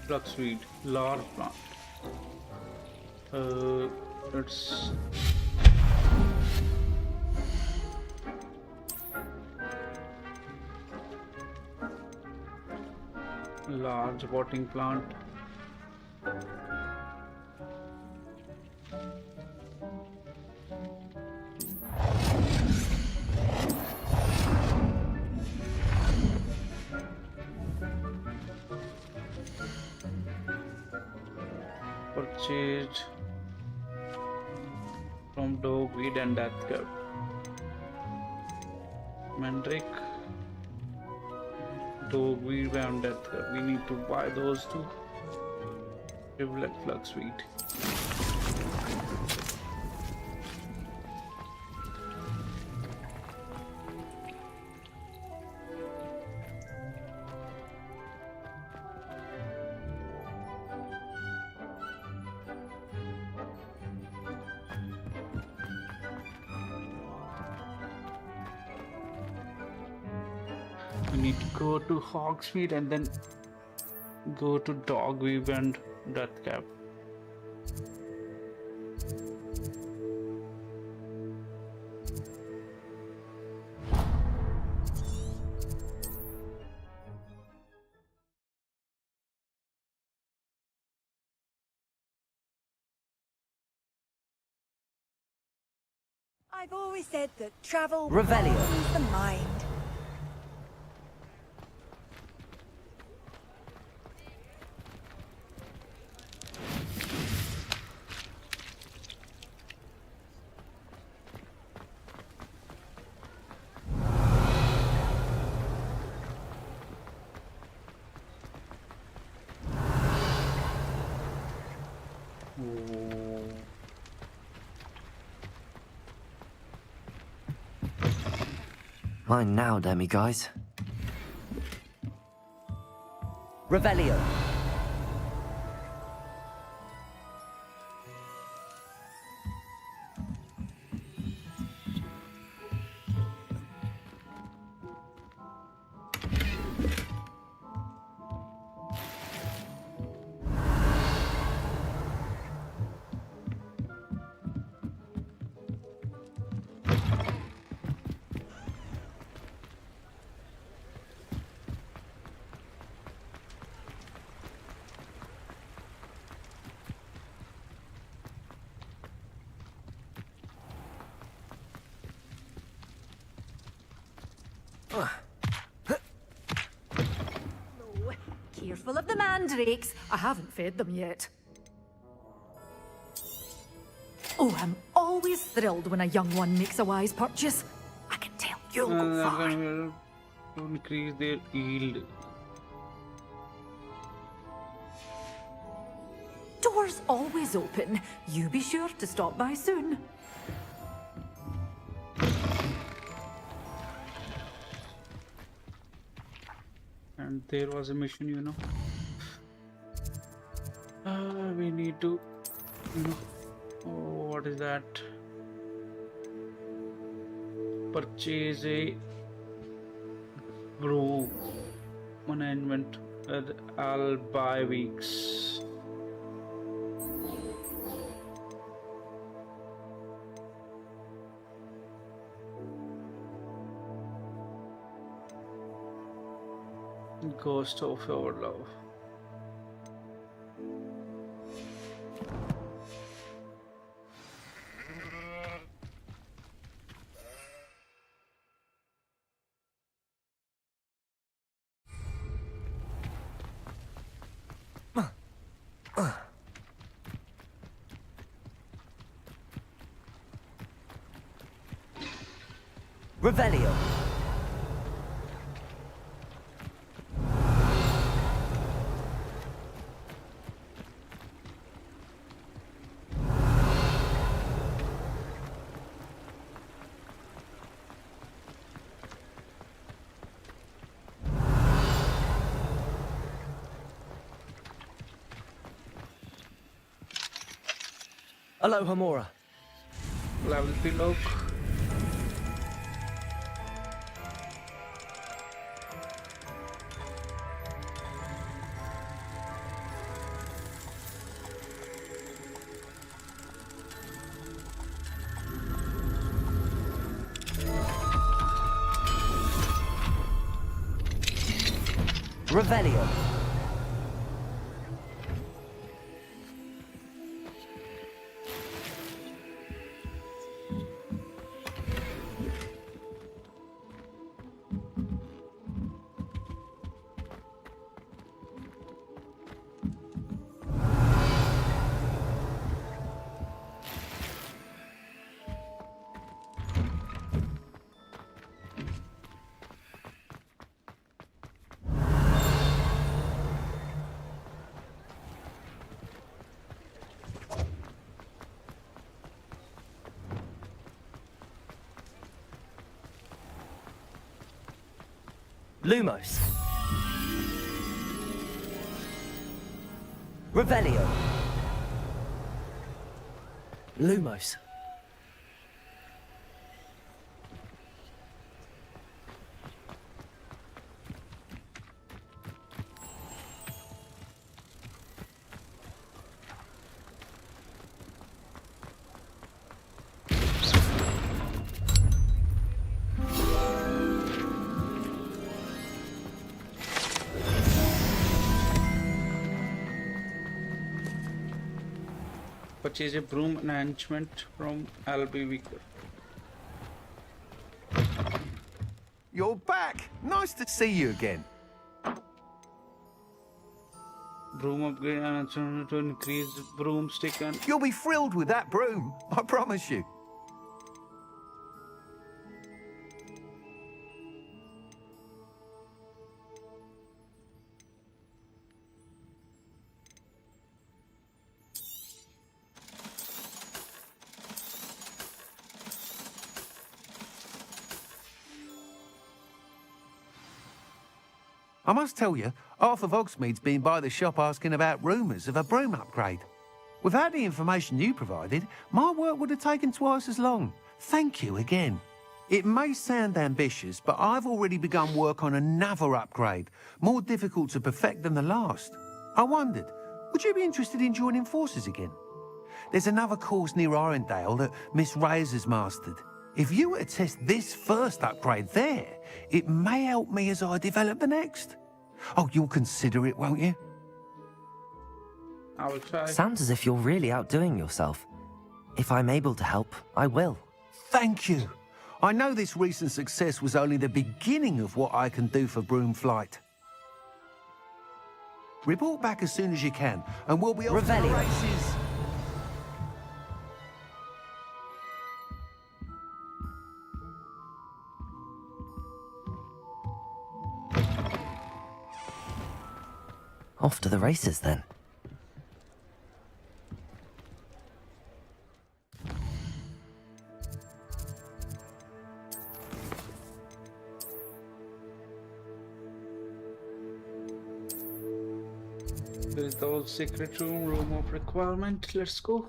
Fluxweed, large plant. It's large potting plant. Purchased from dogweed and death cup. Mandrake, dogweed and death cup. We need to buy those two. Rivulet fluxweed. We need to go to Hogsmeade and then go to Dogweave and Deathcap. I've always said that travel Revelio. broadens the mind. Mine now, demi guys. Revelio. No, careful of the mandrakes. I haven't fed them yet. Oh, I'm always thrilled when a young one makes a wise purchase. I can tell you'll go far. To increase their yield. Doors always open. You be sure to stop by soon. And there was a mission, you know. We need to, you know, what is that? Purchase a broom management with all by weeks. Ghost of your love. Revelio. Aloha Mora. Level below. Revelio. Lumos. Revelio. Lumos. Purchase a broom enhancement from LB Weaker. You're back. Nice to see you again. Broom upgrade enhancement to increase broomstick and You'll be thrilled with that broom, I promise you. I must tell you, half of Hogsmeade's been by the shop asking about rumours of a broom upgrade. Without the information you provided, my work would have taken twice as long. Thank you again. It may sound ambitious, but I've already begun work on another upgrade, more difficult to perfect than the last. I wondered, would you be interested in joining forces again? There's another course near Arendelle that Miss Reyes has mastered. If you were to test this first upgrade there, it may help me as I develop the next. Oh, you'll consider it, won't you? I will try. Sounds as if you're really outdoing yourself. If I'm able to help, I will. Thank you. I know this recent success was only the beginning of what I can do for Broomflight. Report back as soon as you can, and we'll be off to the Revelio. races. Off to the races, then. There is the old secret room of requirement. Let's go.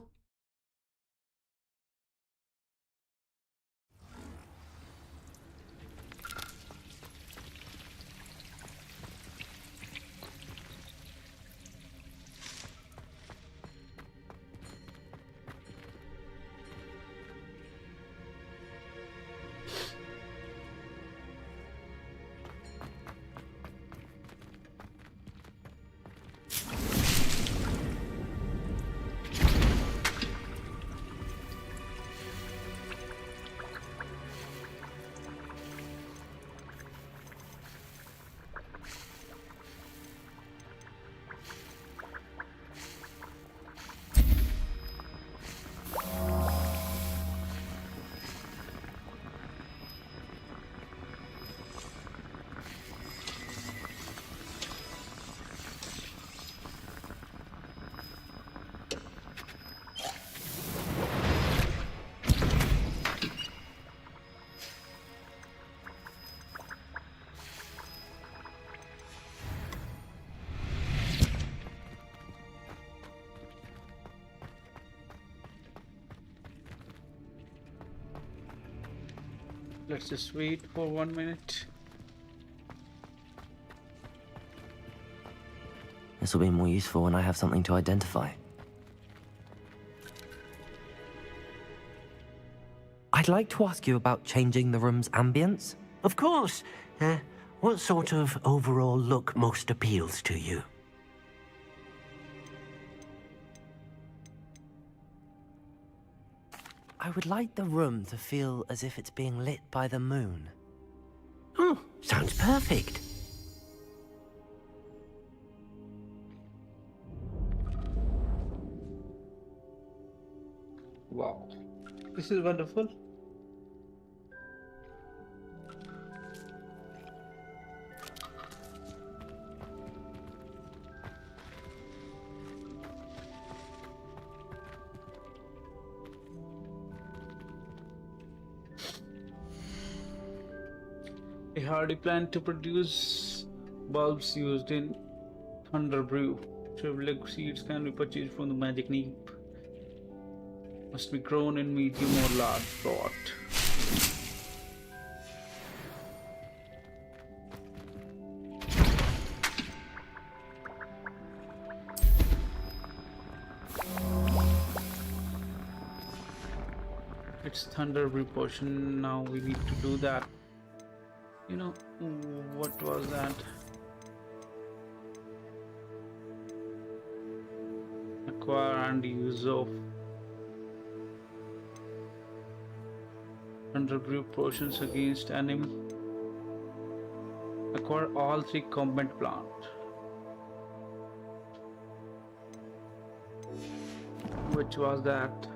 Let's just wait for 1 minute. This will be more useful when I have something to identify. I'd like to ask you about changing the room's ambience. Of course. What sort of overall look most appeals to you? I would like the room to feel as if it's being lit by the moon. Oh, sounds perfect. Wow, this is wonderful. I already plan to produce bulbs used in Thunder Brew. Traveler seeds can be purchased from the magic neep. Must be grown in medium or large plot. It's Thunder Brew potion. Now we need to do that. You know, what was that? Acquire and use of Brew potions against enemy. Acquire all 3 combat plant. Which was that?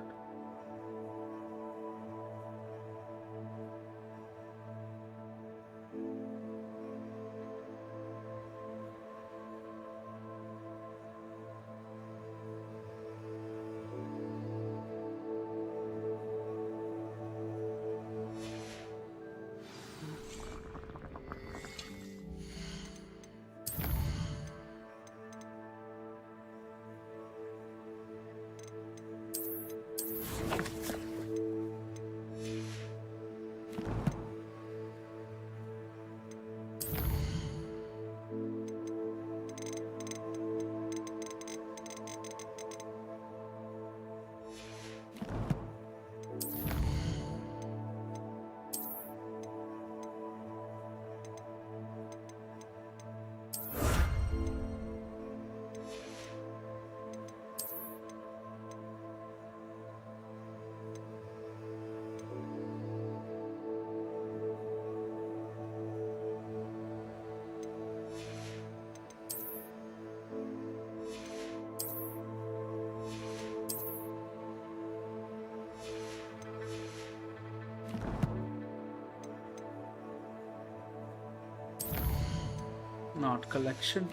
Not collection,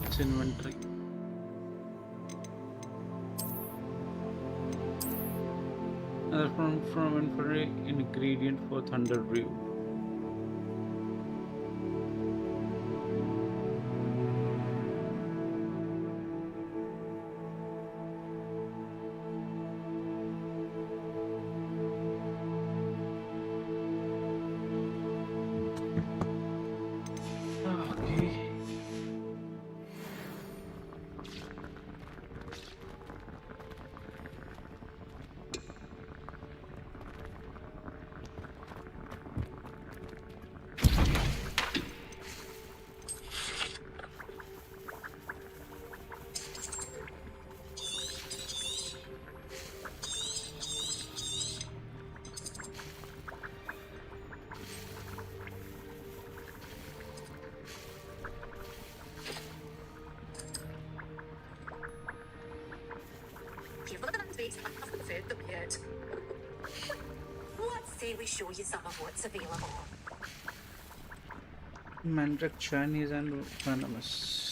it's inventory. Another from inventory ingredient for thunder brew. Okay. Let's say we show you some of what's available. Mandrake, Chinese, and venomous.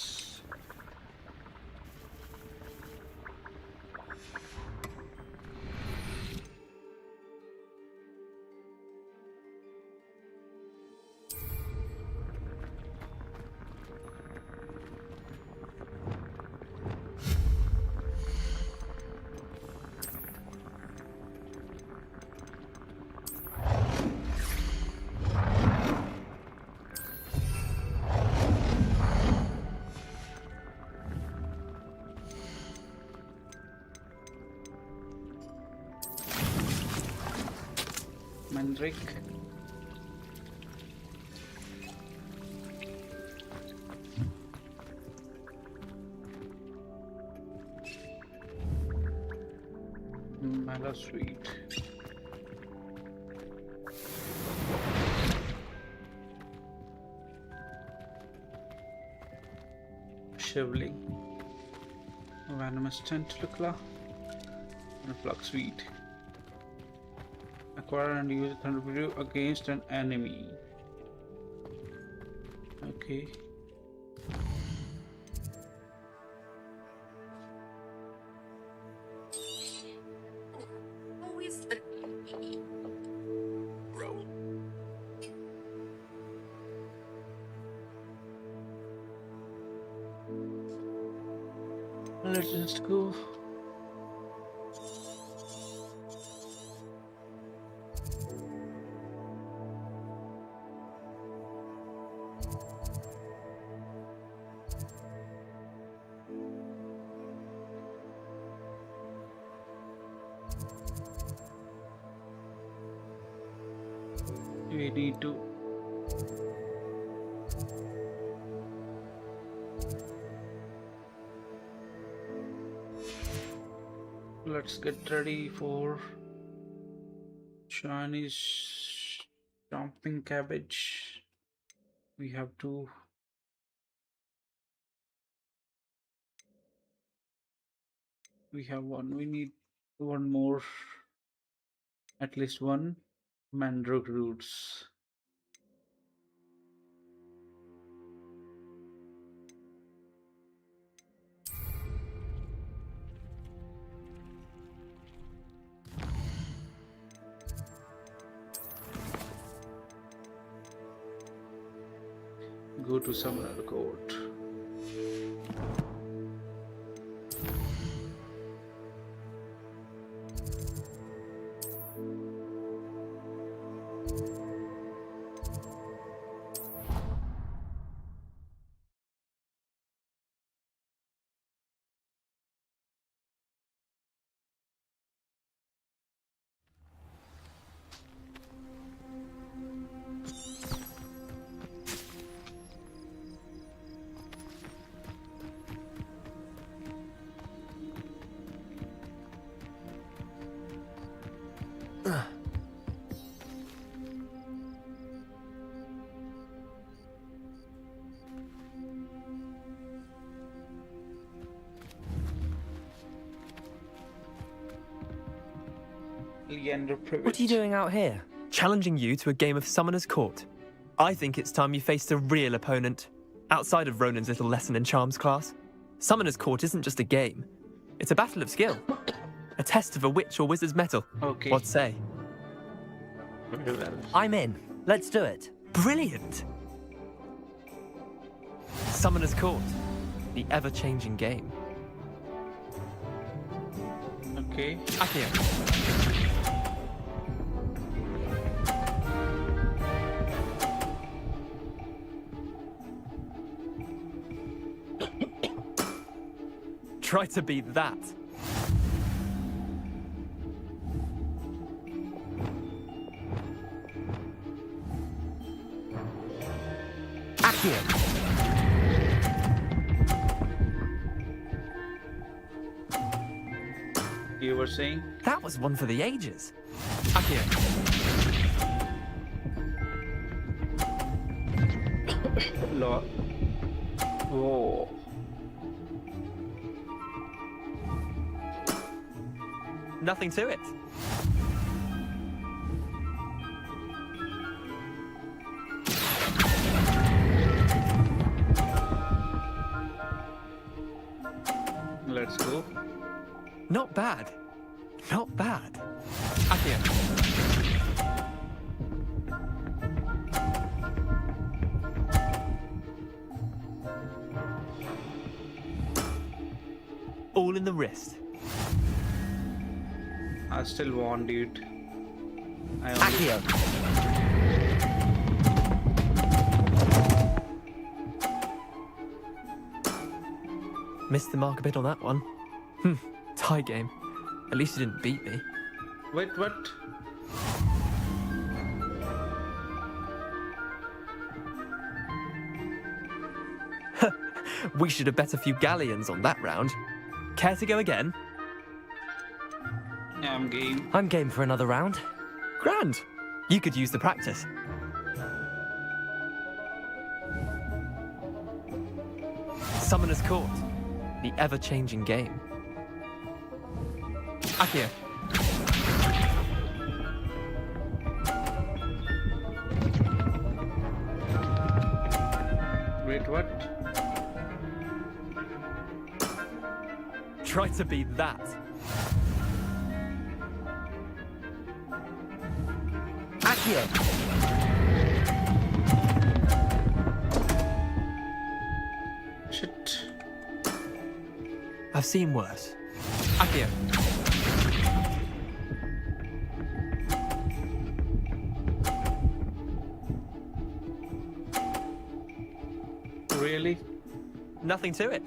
Mandrake. Mallow sweet. Shivling. Venomous tentacula. And flux sweet. Acquire and use thunder brew against an enemy. Okay. Let's just go. We need to let's get ready for Chinese chomping cabbage. We have to one. We need one more, at least one mandrake roots. Go to Summoner Court. the underprivileged. What are you doing out here? Challenging you to a game of Summoner's Court. I think it's time you faced a real opponent, outside of Ronan's little lesson in charms class. Summoner's Court isn't just a game. It's a battle of skill. A test of a witch or wizard's mettle. Okay. What say? Very well. I'm in. Let's do it. Brilliant! Summoner's Court. The ever-changing game. Okay. Accio. Try to beat that. Accio. You were saying? That was one for the ages. Accio. Lord. Whoa. Nothing to it. Let's go. Not bad. Not bad. Accio. All in the wrist. I still won, dude. I only... Accio. Missed the mark a bit on that one. Tie game. At least you didn't beat me. Wait, what? We should have bet a few galleons on that round. Care to go again? Yeah, I'm game. I'm game for another round. Grand. You could use the practice. Summoner's Court. The ever-changing game. Accio. Wait, what? Try to beat that. Accio. Shit. I've seen worse. Accio. Really? Nothing to it.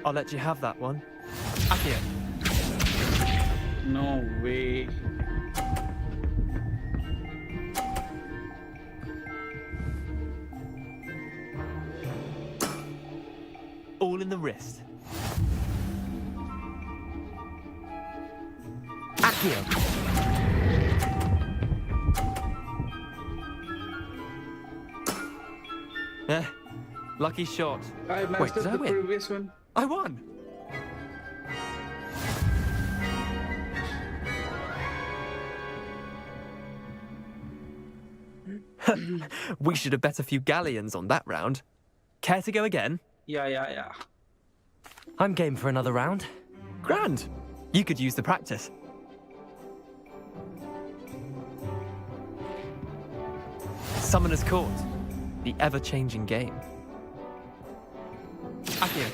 I'll let you have that one. Accio. No way. All in the wrist. Accio. Lucky shot. I Wait, messed did up I the win? previous one. I won. We should have bet a few galleons on that round. Care to go again? Yeah. I'm game for another round. Grand. You could use the practice. Summoner's Court. The ever-changing game. Accio.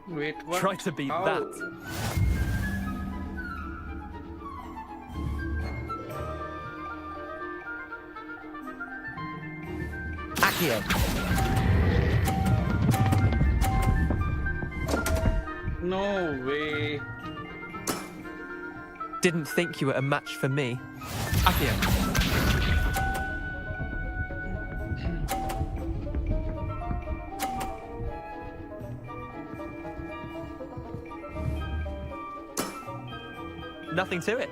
Wait, what? Try to beat How? that. Accio. No way. Didn't think you were a match for me. Accio. Nothing to it.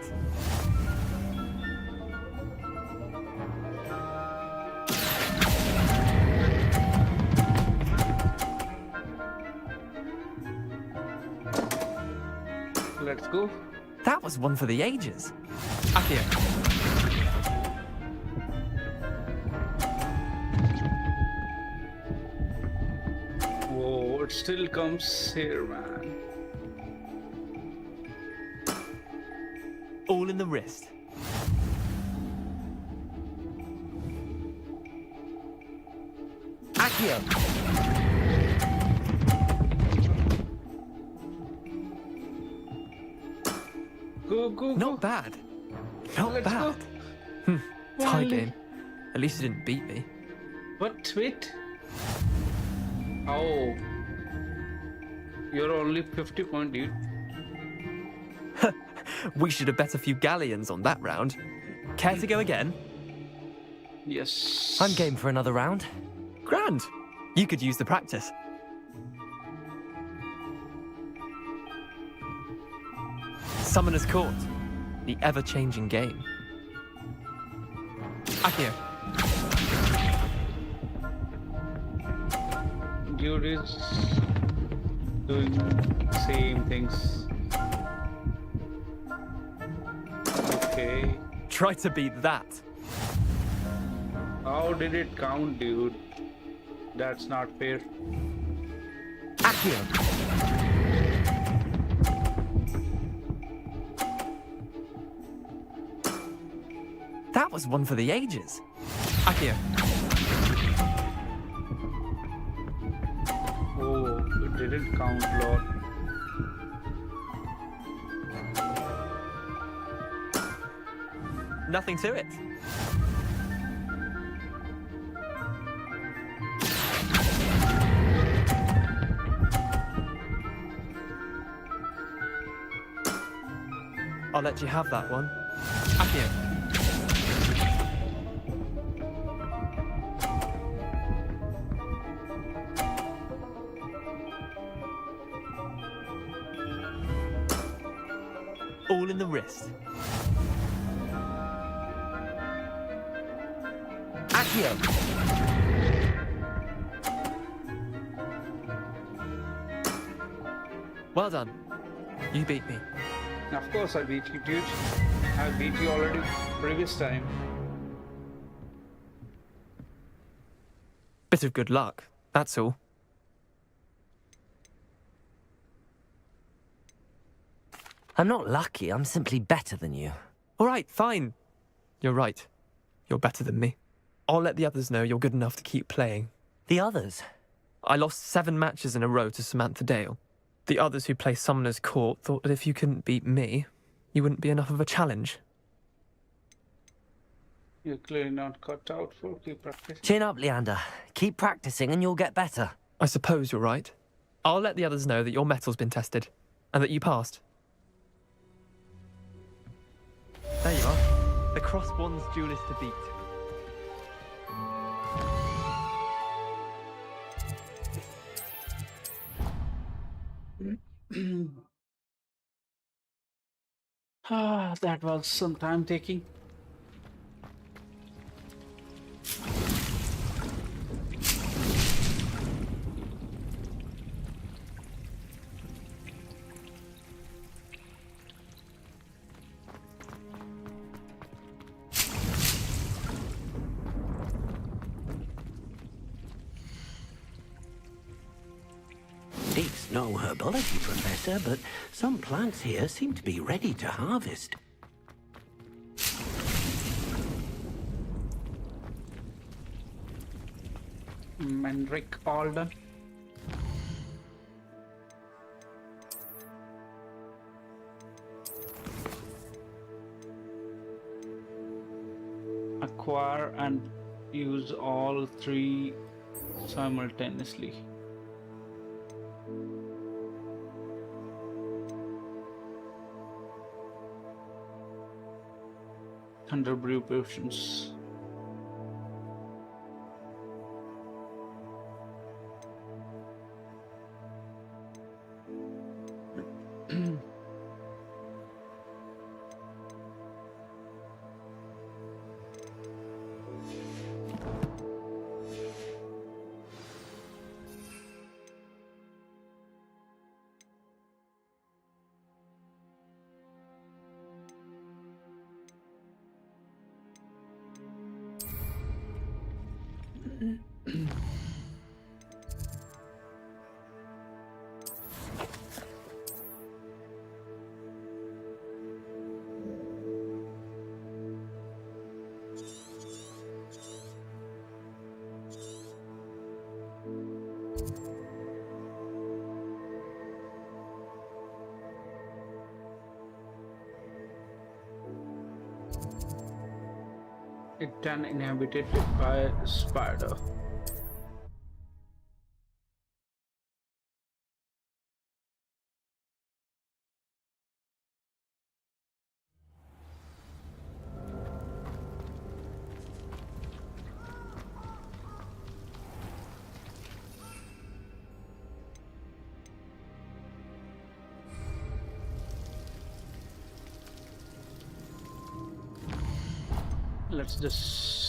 Let's go. That was one for the ages. Accio. Whoa, it still comes here, man. All in the wrist. Accio. Go. Not bad. Not Let's bad. go. Tie Finally. game. At least you didn't beat me. What? Wait. Oh. You're only 50 point, dude. We should have bet a few galleons on that round. Care to go again? Yes. I'm game for another round. Grand. You could use the practice. Summoner's Court. The ever-changing game. Accio. Dude is doing same things. Okay. Try to beat that. How did it count, dude? That's not fair. Accio. That was one for the ages. Accio. Oh, it didn't count, Lord. Nothing to it. I'll let you have that one. Accio. All in the wrist. Accio. Well done. You beat me. Of course I beat you, dude. I beat you already previous time. Bit of good luck, that's all. I'm not lucky, I'm simply better than you. All right, fine. You're right. You're better than me. I'll let the others know you're good enough to keep playing. The others? I lost 7 matches in a row to Samantha Dale. The others who play Summoner's Court thought that if you couldn't beat me, you wouldn't be enough of a challenge. You're clearly not cut out for keep practicing. Chin up, Leander. Keep practicing and you'll get better. I suppose you're right. I'll let the others know that your metal's been tested, and that you passed. There you are. The Crosswands duelist to beat. That was some time taking. It's no herbology professor, but some plants here seem to be ready to harvest. Enrich all done. Acquire and use all 3 simultaneously. Thunder brew potions. It uninhabited by a spider. Let's just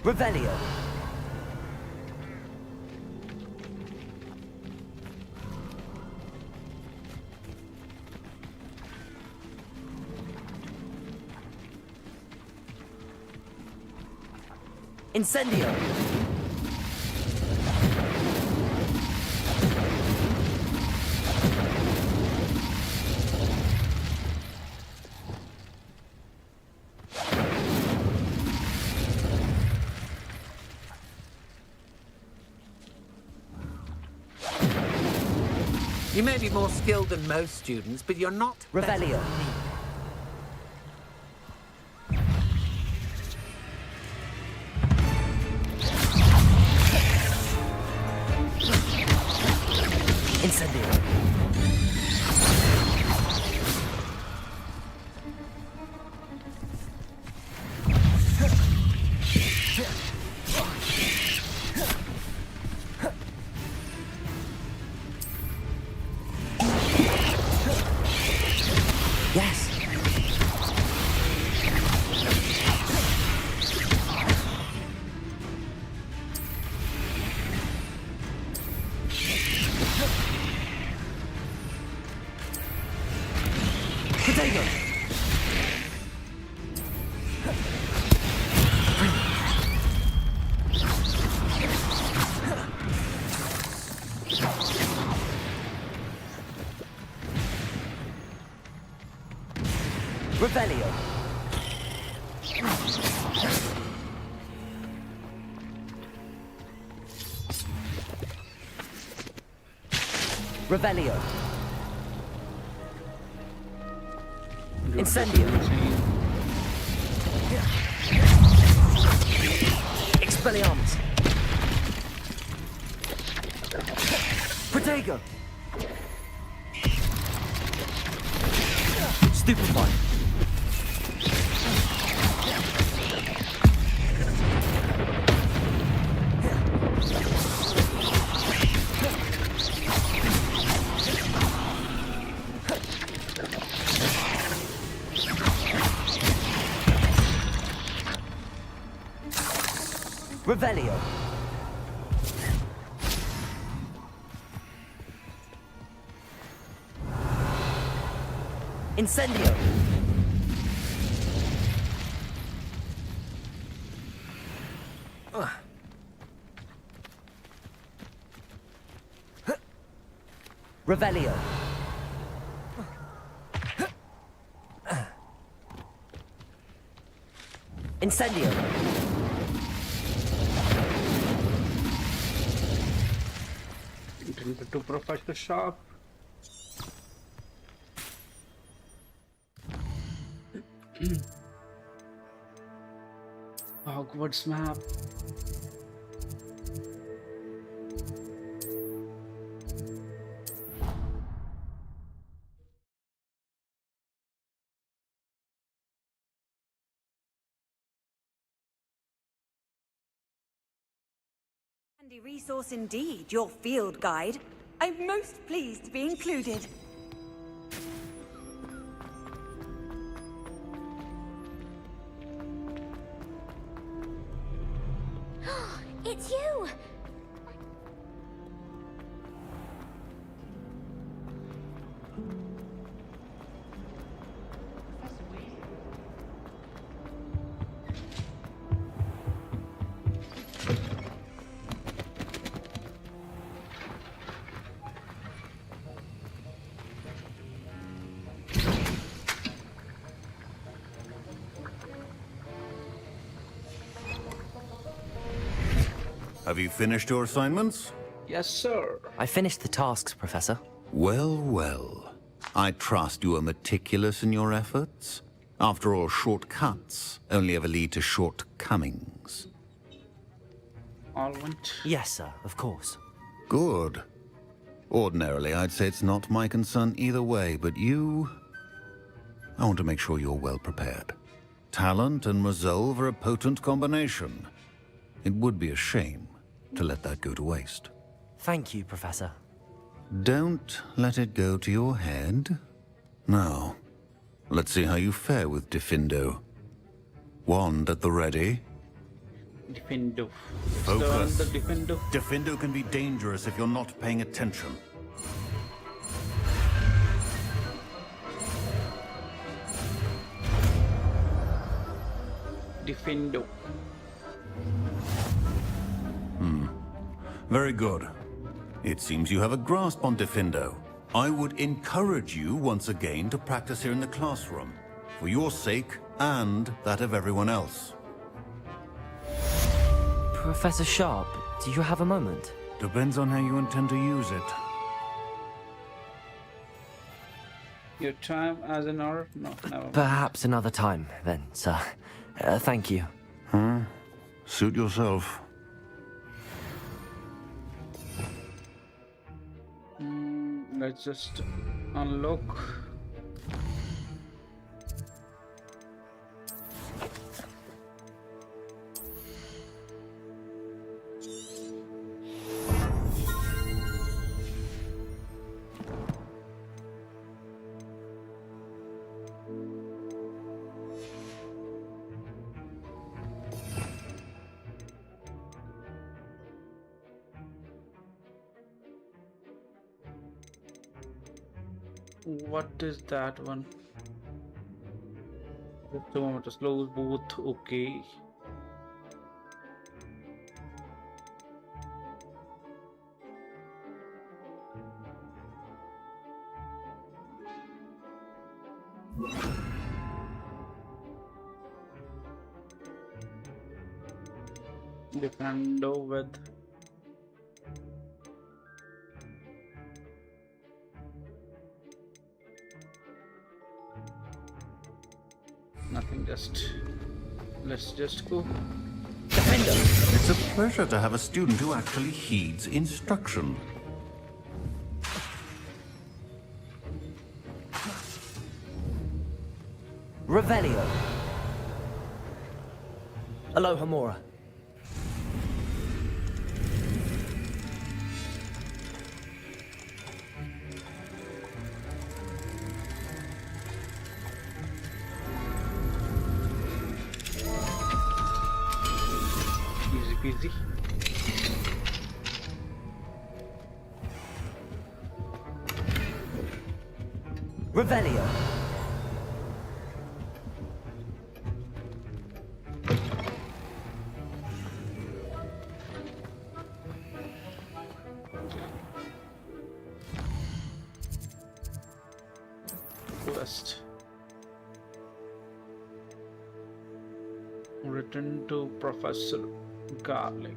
Revelio. Incendio. You may be more skilled than most students, but you're not Revelio. Incendio. Yes. Potato. Revelio. Revelio. Incendio. Expelliarmus. Protego. Stupefy. Revelio. Incendio. Revelio. Incendio. Return to Professor Shop. Hogwarts map. Handy resource indeed, your field guide. I'm most pleased to be included. It's you! Have you finished your assignments? Yes, sir. I finished the tasks, Professor. Well, well. I trust you are meticulous in your efforts. After all, shortcuts only ever lead to shortcomings. All went. Yes, sir, of course. Good. Ordinarily, I'd say it's not my concern either way, but you... I want to make sure you're well prepared. Talent and resolve are a potent combination. It would be a shame to let that go to waste. Thank you, Professor. Don't let it go to your head. Now, let's see how you fare with Diffindo. Wand at the ready. Diffindo. Focus. The Diffindo. Diffindo can be dangerous if you're not paying attention. Diffindo. Very good. It seems you have a grasp on Diffindo. I would encourage you once again to practice here in the classroom, for your sake and that of everyone else. Professor Sharp, do you have a moment? Depends on how you intend to use it. Your time as an hour? No, never. Perhaps another time, then, sir. Thank you. Suit yourself. Let's just unlock. What is that one? The thermometer slows both. Okay. Defendo with nothing, just let's just go. It's a pleasure to have a student who actually heeds instruction. Revelio. Aloha Mora. Easy peasy. Revelio. Quest. Return to Professor Garlic.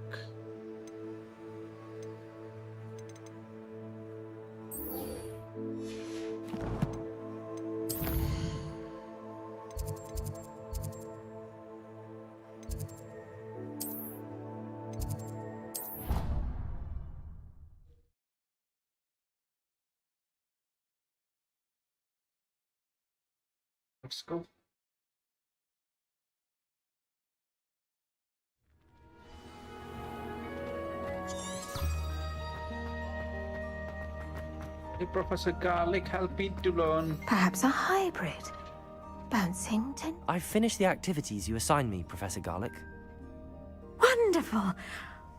Let's go. Hey, Professor Garlic, help me to learn. Perhaps a hybrid. Bouncing tin. I've finished the activities you assigned me, Professor Garlic. Wonderful.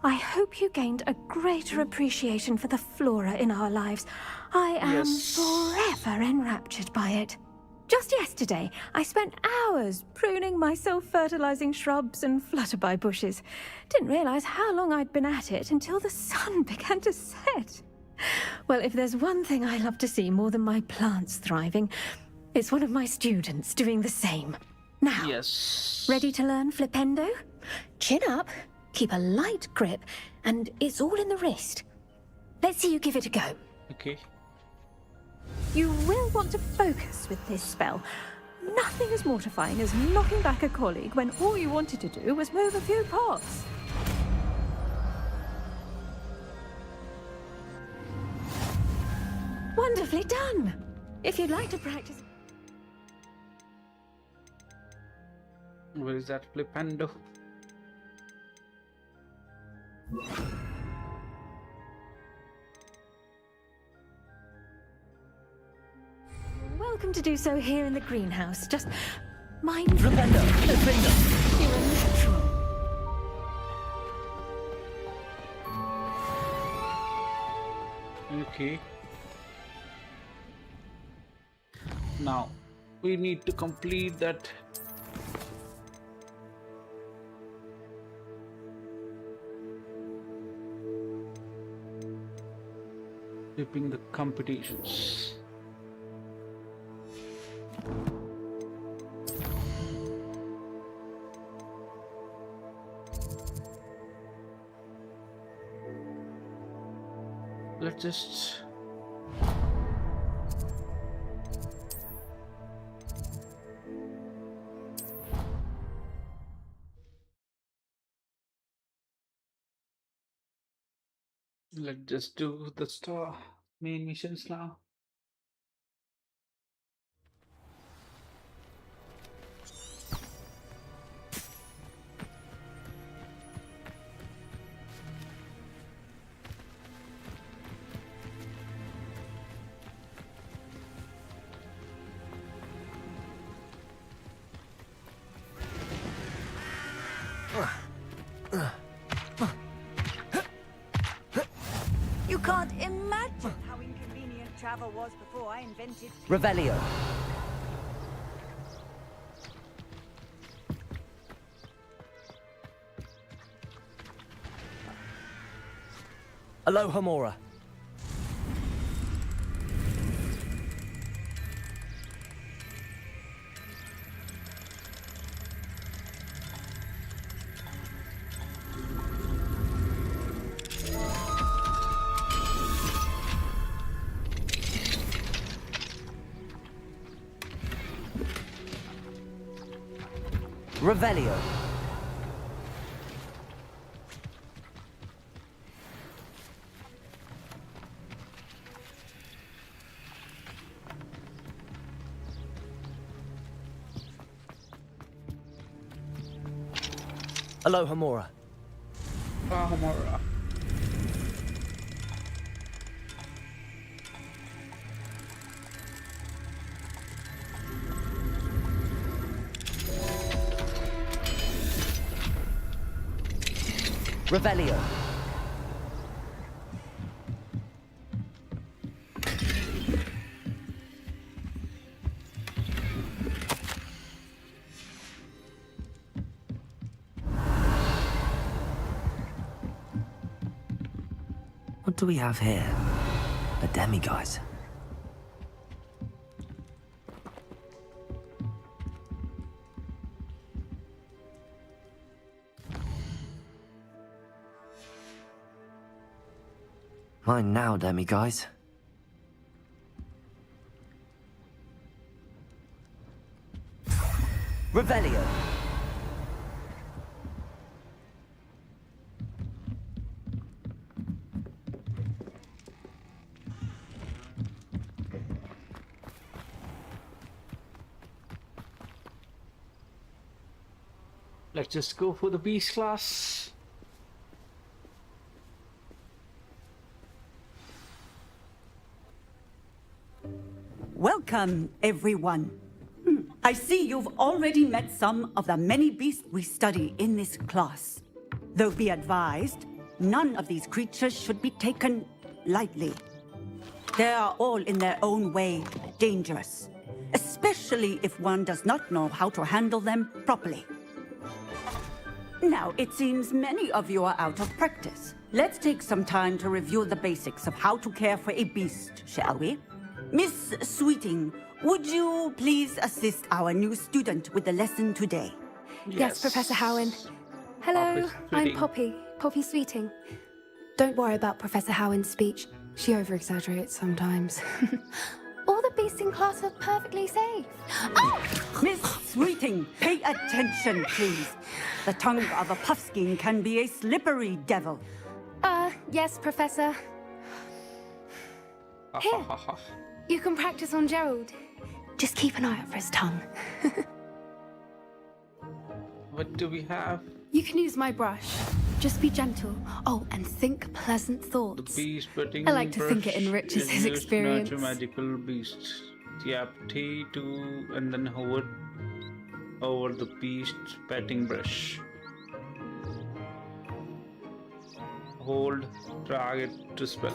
I hope you gained a greater appreciation for the flora in our lives. I am forever enraptured by it. Just yesterday, I spent hours pruning my self-fertilizing shrubs and flutterby bushes. Didn't realize how long I'd been at it until the sun began to set. Well, if there's one thing I love to see more than my plants thriving, it's one of my students doing the same. Now, ready to learn Flipendo? Chin up, keep a light grip, and it's all in the wrist. Let's see you give it a go. Okay. You will want to focus with this spell. Nothing as mortifying as knocking back a colleague when all you wanted to do was move a few pots. Wonderfully done. If you'd like to practice... Where is that Flipendo? Welcome to do so here in the greenhouse. Just mind... Flipendo! Flipendo! You are natural. Okay. Now, we need to complete that. Flipping the competitions. Let's just do the main missions now. You can't imagine how inconvenient travel was before I invented... Revelio. Aloha Mora. Revelio. Aloha Mora. Aloha Mora. Revelio. What do we have here? A demiguise. Mine now, demiguise. Revelio. Let's just go for the beast class. Welcome, everyone. I see you've already met some of the many beasts we study in this class. Though be advised, none of these creatures should be taken lightly. They are all in their own way dangerous, especially if one does not know how to handle them properly. Now, it seems many of you are out of practice. Let's take some time to review the basics of how to care for a beast, shall we? Miss Sweeting, would you please assist our new student with the lesson today? Yes, Professor Howin. Hello, I'm Poppy Sweeting. Don't worry about Professor Howin's speech. She over-exaggerates sometimes. All the beasts in class are perfectly safe. Oh! Miss Sweeting, pay attention, please. The tongue of a puffskein can be a slippery devil. Yes, Professor. Here, you can practice on Gerald. Just keep an eye out for his tongue. What do we have? You can use my brush. Just be gentle. Oh, and think pleasant thoughts. The beast petting I like to think it brush enriches is his used to experience. nurture magical beasts. Tap T2 and then hover over the beast petting brush. Hold, drag it to spell.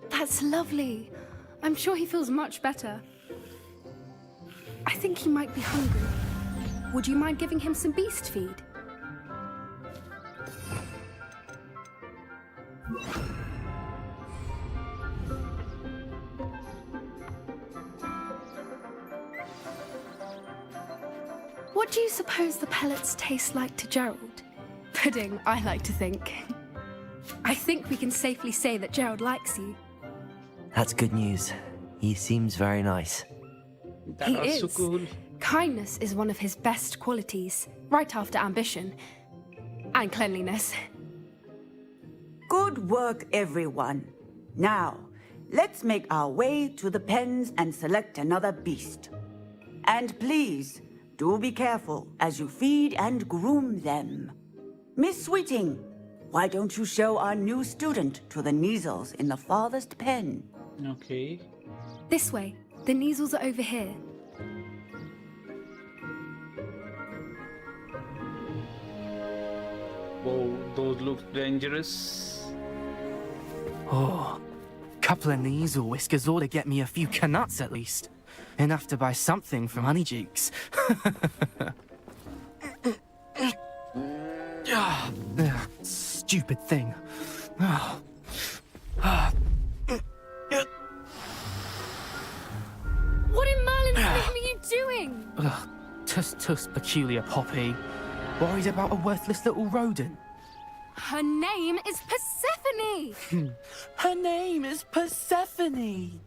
That's lovely. I'm sure he feels much better. I think he might be hungry. Would you mind giving him some beast feed? What do you suppose the pellets taste like to Gerald? Pudding, I like to think. I think we can safely say that Gerald likes you. That's good news. He seems very nice. He is. So cool. Kindness is one of his best qualities, right after ambition. And cleanliness. Good work, everyone. Now, let's make our way to the pens and select another beast. And please, do be careful as you feed and groom them. Miss Sweeting, why don't you show our new student to the Neasels in the farthest pen? Okay. This way. The Neasels are over here. Whoa, those look dangerous. Oh, couple of Neasel whiskers ought to get me a few canuts at least. Enough to buy something from Honeydukes. Stupid thing. What in Merlin's name are you doing? Tuss, peculiar Poppy. Worried about a worthless little rodent? Her name is Persephone! Her name is Persephone!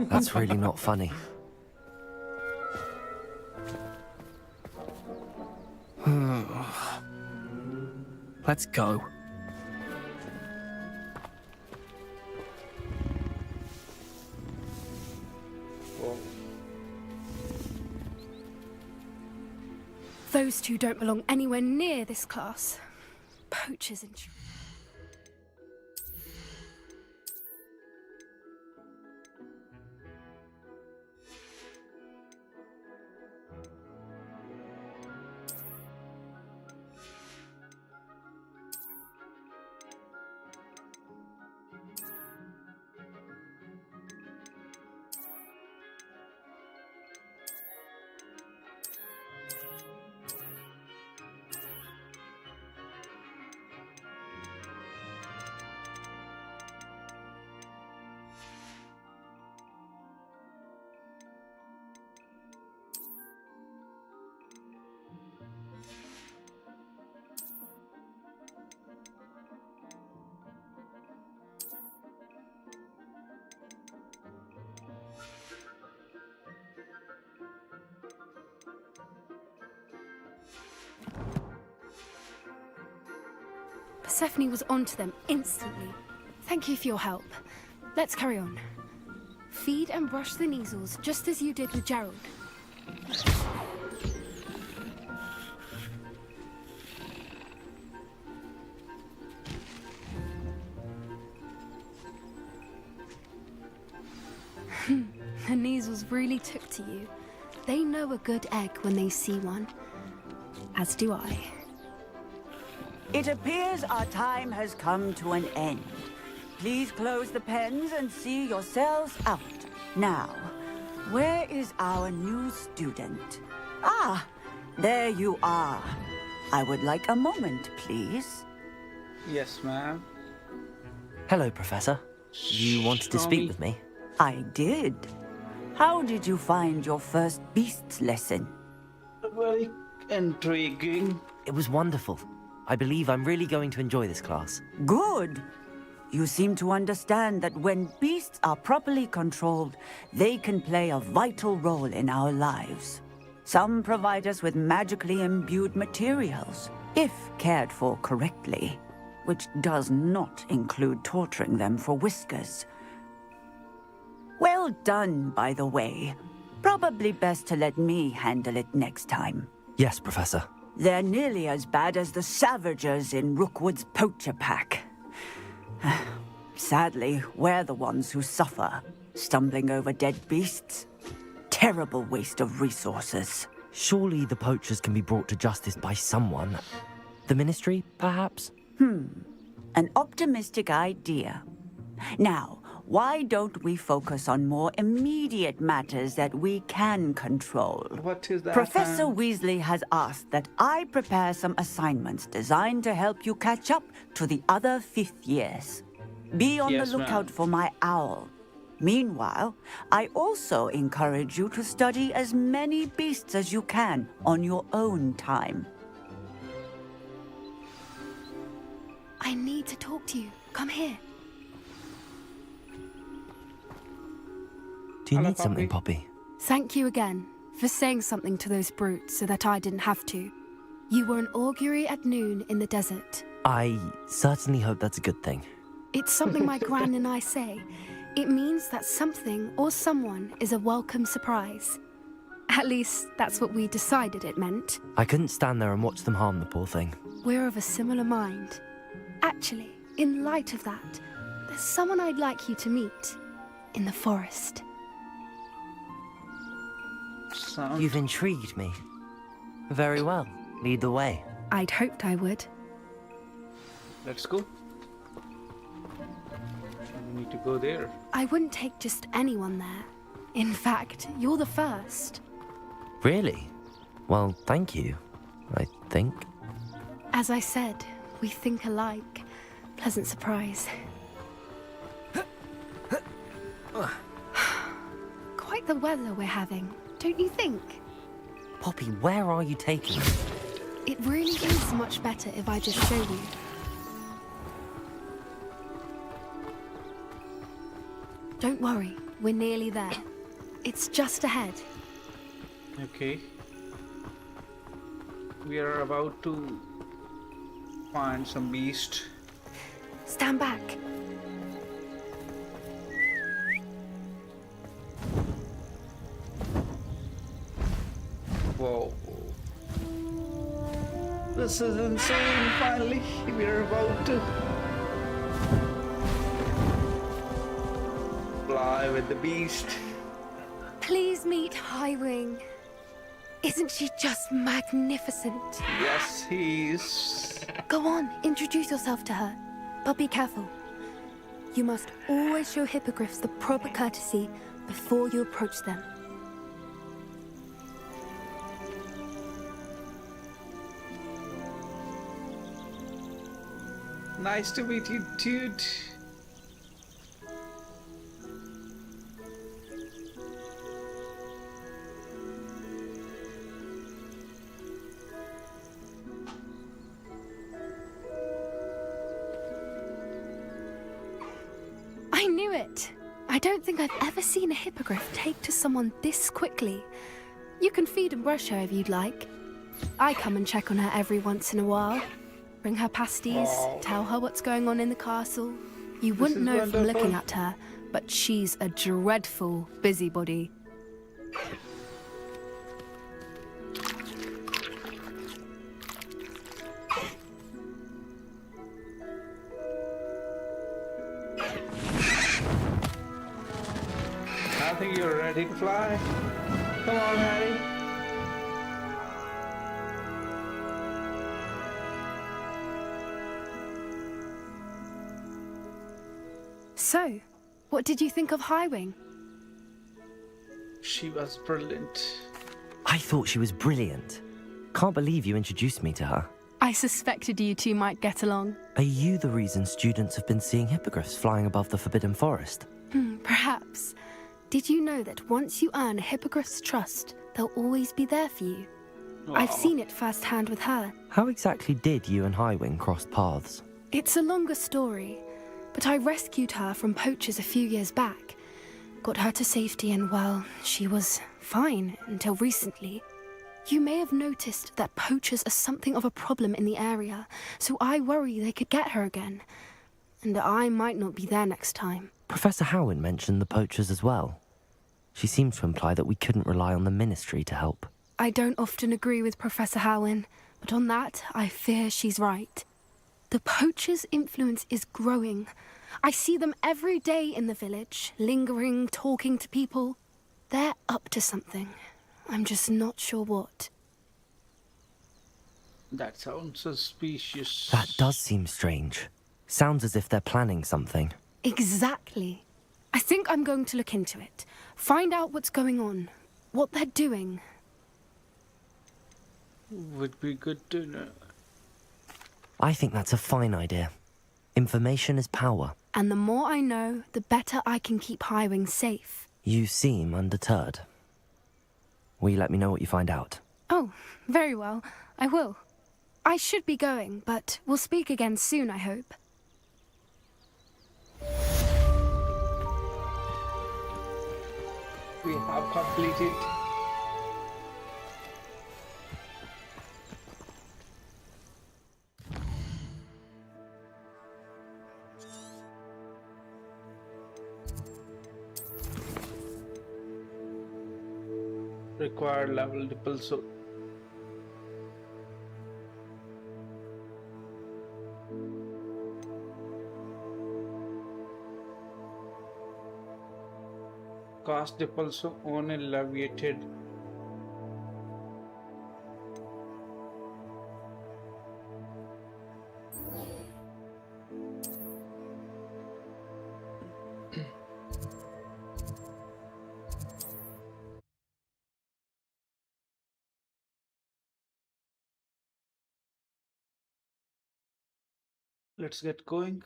That's really not funny. Let's go. Those two don't belong anywhere near this class. Poachers and... Persephone was onto them instantly. Thank you for your help. Let's carry on. Feed and brush the Neasels just as you did with Gerald. The Neasels really took to you. They know a good egg when they see one. As do I. It appears our time has come to an end. Please close the pens and see yourselves out. Now, where is our new student? Ah, there you are. I would like a moment, please. Yes, ma'am. Hello, Professor. You wanted to speak with me? I did. How did you find your first beasts lesson? Very intriguing. It was wonderful. I believe I'm really going to enjoy this class. Good. You seem to understand that when beasts are properly controlled, they can play a vital role in our lives. Some provide us with magically imbued materials, if cared for correctly, which does not include torturing them for whiskers. Well done, by the way. Probably best to let me handle it next time. Yes, Professor. They're nearly as bad as the Savagers in Rookwood's poacher pack. Sadly, we're the ones who suffer, stumbling over dead beasts. Terrible waste of resources. Surely the poachers can be brought to justice by someone. The Ministry, perhaps? An optimistic idea. Now, why don't we focus on more immediate matters that we can control? What is that? Professor Weasley has asked that I prepare some assignments designed to help you catch up to the other fifth years. Be on the lookout for my owl. Meanwhile, I also encourage you to study as many beasts as you can on your own time. I need to talk to you. Come here. Do you need something, Poppy? Thank you again for saying something to those brutes so that I didn't have to. You were an augury at noon in the desert. I certainly hope that's a good thing. It's something my gran and I say. It means that something or someone is a welcome surprise. At least, that's what we decided it meant. I couldn't stand there and watch them harm the poor thing. We're of a similar mind. Actually, in light of that, there's someone I'd like you to meet. In the forest. You've intrigued me. Very well. Lead the way. I'd hoped I would. Let's go. We need to go there. I wouldn't take just anyone there. In fact, you're the first. Really? Well, thank you, I think. As I said, we think alike. Pleasant surprise. Quite the weather we're having, don't you think? Poppy, where are you taking me? It really is much better if I just show you. Don't worry, we're nearly there. It's just ahead. Okay. We are about to find some beast. Stand back. Whoa. This is insane, finally. We are about to fly with the beast. Please meet Highwing. Isn't she just magnificent? Yes, he's... Go on, introduce yourself to her. But be careful. You must always show hippogriffs the proper courtesy before you approach them. Nice to meet you, dude. I knew it. I don't think I've ever seen a hippogriff take to someone this quickly. You can feed and brush her if you'd like. I come and check on her every once in a while. Bring her pasties, tell her what's going on in the castle. You wouldn't is know from looking wonderful. at her, but she's a dreadful busybody. I think you're ready to fly. Come on, Harry. So, what did you think of Highwing? She was brilliant. I thought she was brilliant. Can't believe you introduced me to her. I suspected you two might get along. Are you the reason students have been seeing hippogriffs flying above the Forbidden Forest? Perhaps. Did you know that once you earn a hippogriff's trust, they'll always be there for you? I've seen it firsthand with her. How exactly did you and Highwing cross paths? It's a longer story, but I rescued her from poachers a few years back. Got her to safety and, well, she was fine until recently. You may have noticed that poachers are something of a problem in the area, so I worry they could get her again. And I might not be there next time. Professor Howin mentioned the poachers as well. She seemed to imply that we couldn't rely on the Ministry to help. I don't often agree with Professor Howin, but on that, I fear she's right. The poachers' influence is growing. I see them every day in the village, lingering, talking to people. They're up to something. I'm just not sure what. That sounds suspicious. That does seem strange. Sounds as if they're planning something. Exactly. I think I'm going to look into it. Find out what's going on, what they're doing. Would be good to know. I think that's a fine idea. Information is power. And the more I know, the better I can keep Highwing safe. You seem undeterred. Will you let me know what you find out? Oh, very well. I will. I should be going, but we'll speak again soon, I hope. We have completed. Required level also. Cast also on a leviated. Let's get going.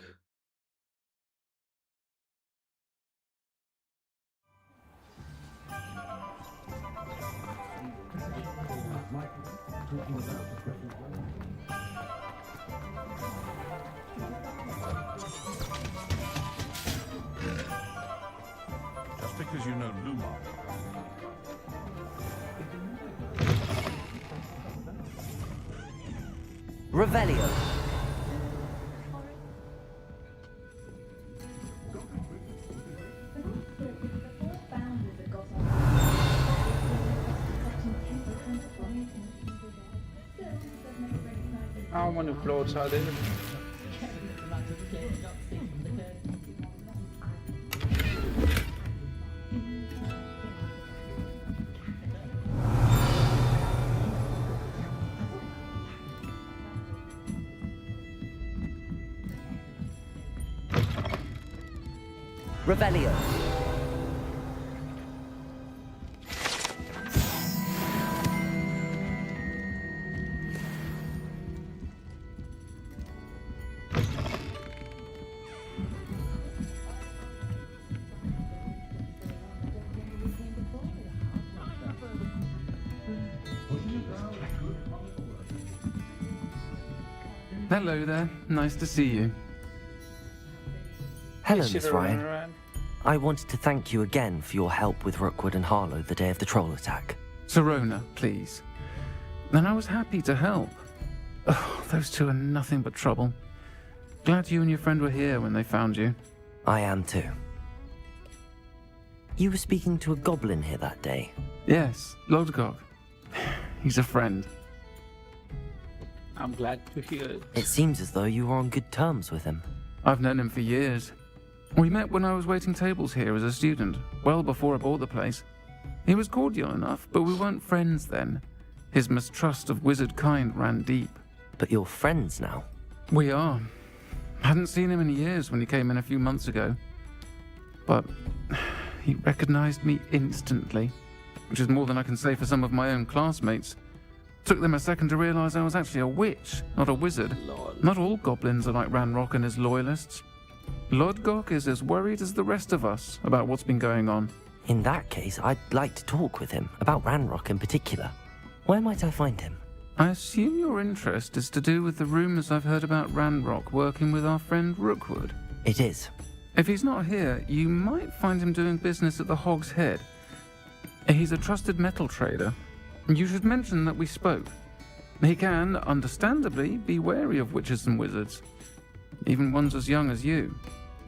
Just because you know Lumar. Revelio. How many floors are there? Revelio. Hello there. Nice to see you. Hello, Miss Ryan. I wanted to thank you again for your help with Rookwood and Harlow the day of the troll attack. Sirona, please. And I was happy to help. Oh, those two are nothing but trouble. Glad you and your friend were here when they found you. I am too. You were speaking to a goblin here that day? Yes, Lodgok. He's a friend. I'm glad to hear it. It seems as though you were on good terms with him. I've known him for years. We met when I was waiting tables here as a student, well before I bought the place. He was cordial enough, but we weren't friends then. His mistrust of wizard kind ran deep. But you're friends now? We are. Hadn't seen him in years when he came in a few months ago. But he recognized me instantly, which is more than I can say for some of my own classmates. Took them a second to realize I was actually a witch, not a wizard. Lol. Not all goblins are like Ranrock and his loyalists. Lodgok is as worried as the rest of us about what's been going on. In that case, I'd like to talk with him, about Ranrock in particular. Where might I find him? I assume your interest is to do with the rumors I've heard about Ranrock working with our friend Rookwood. It is. If he's not here, you might find him doing business at the Hog's Head. He's a trusted metal trader. You should mention that we spoke. He can, understandably, be wary of witches and wizards, even ones as young as you.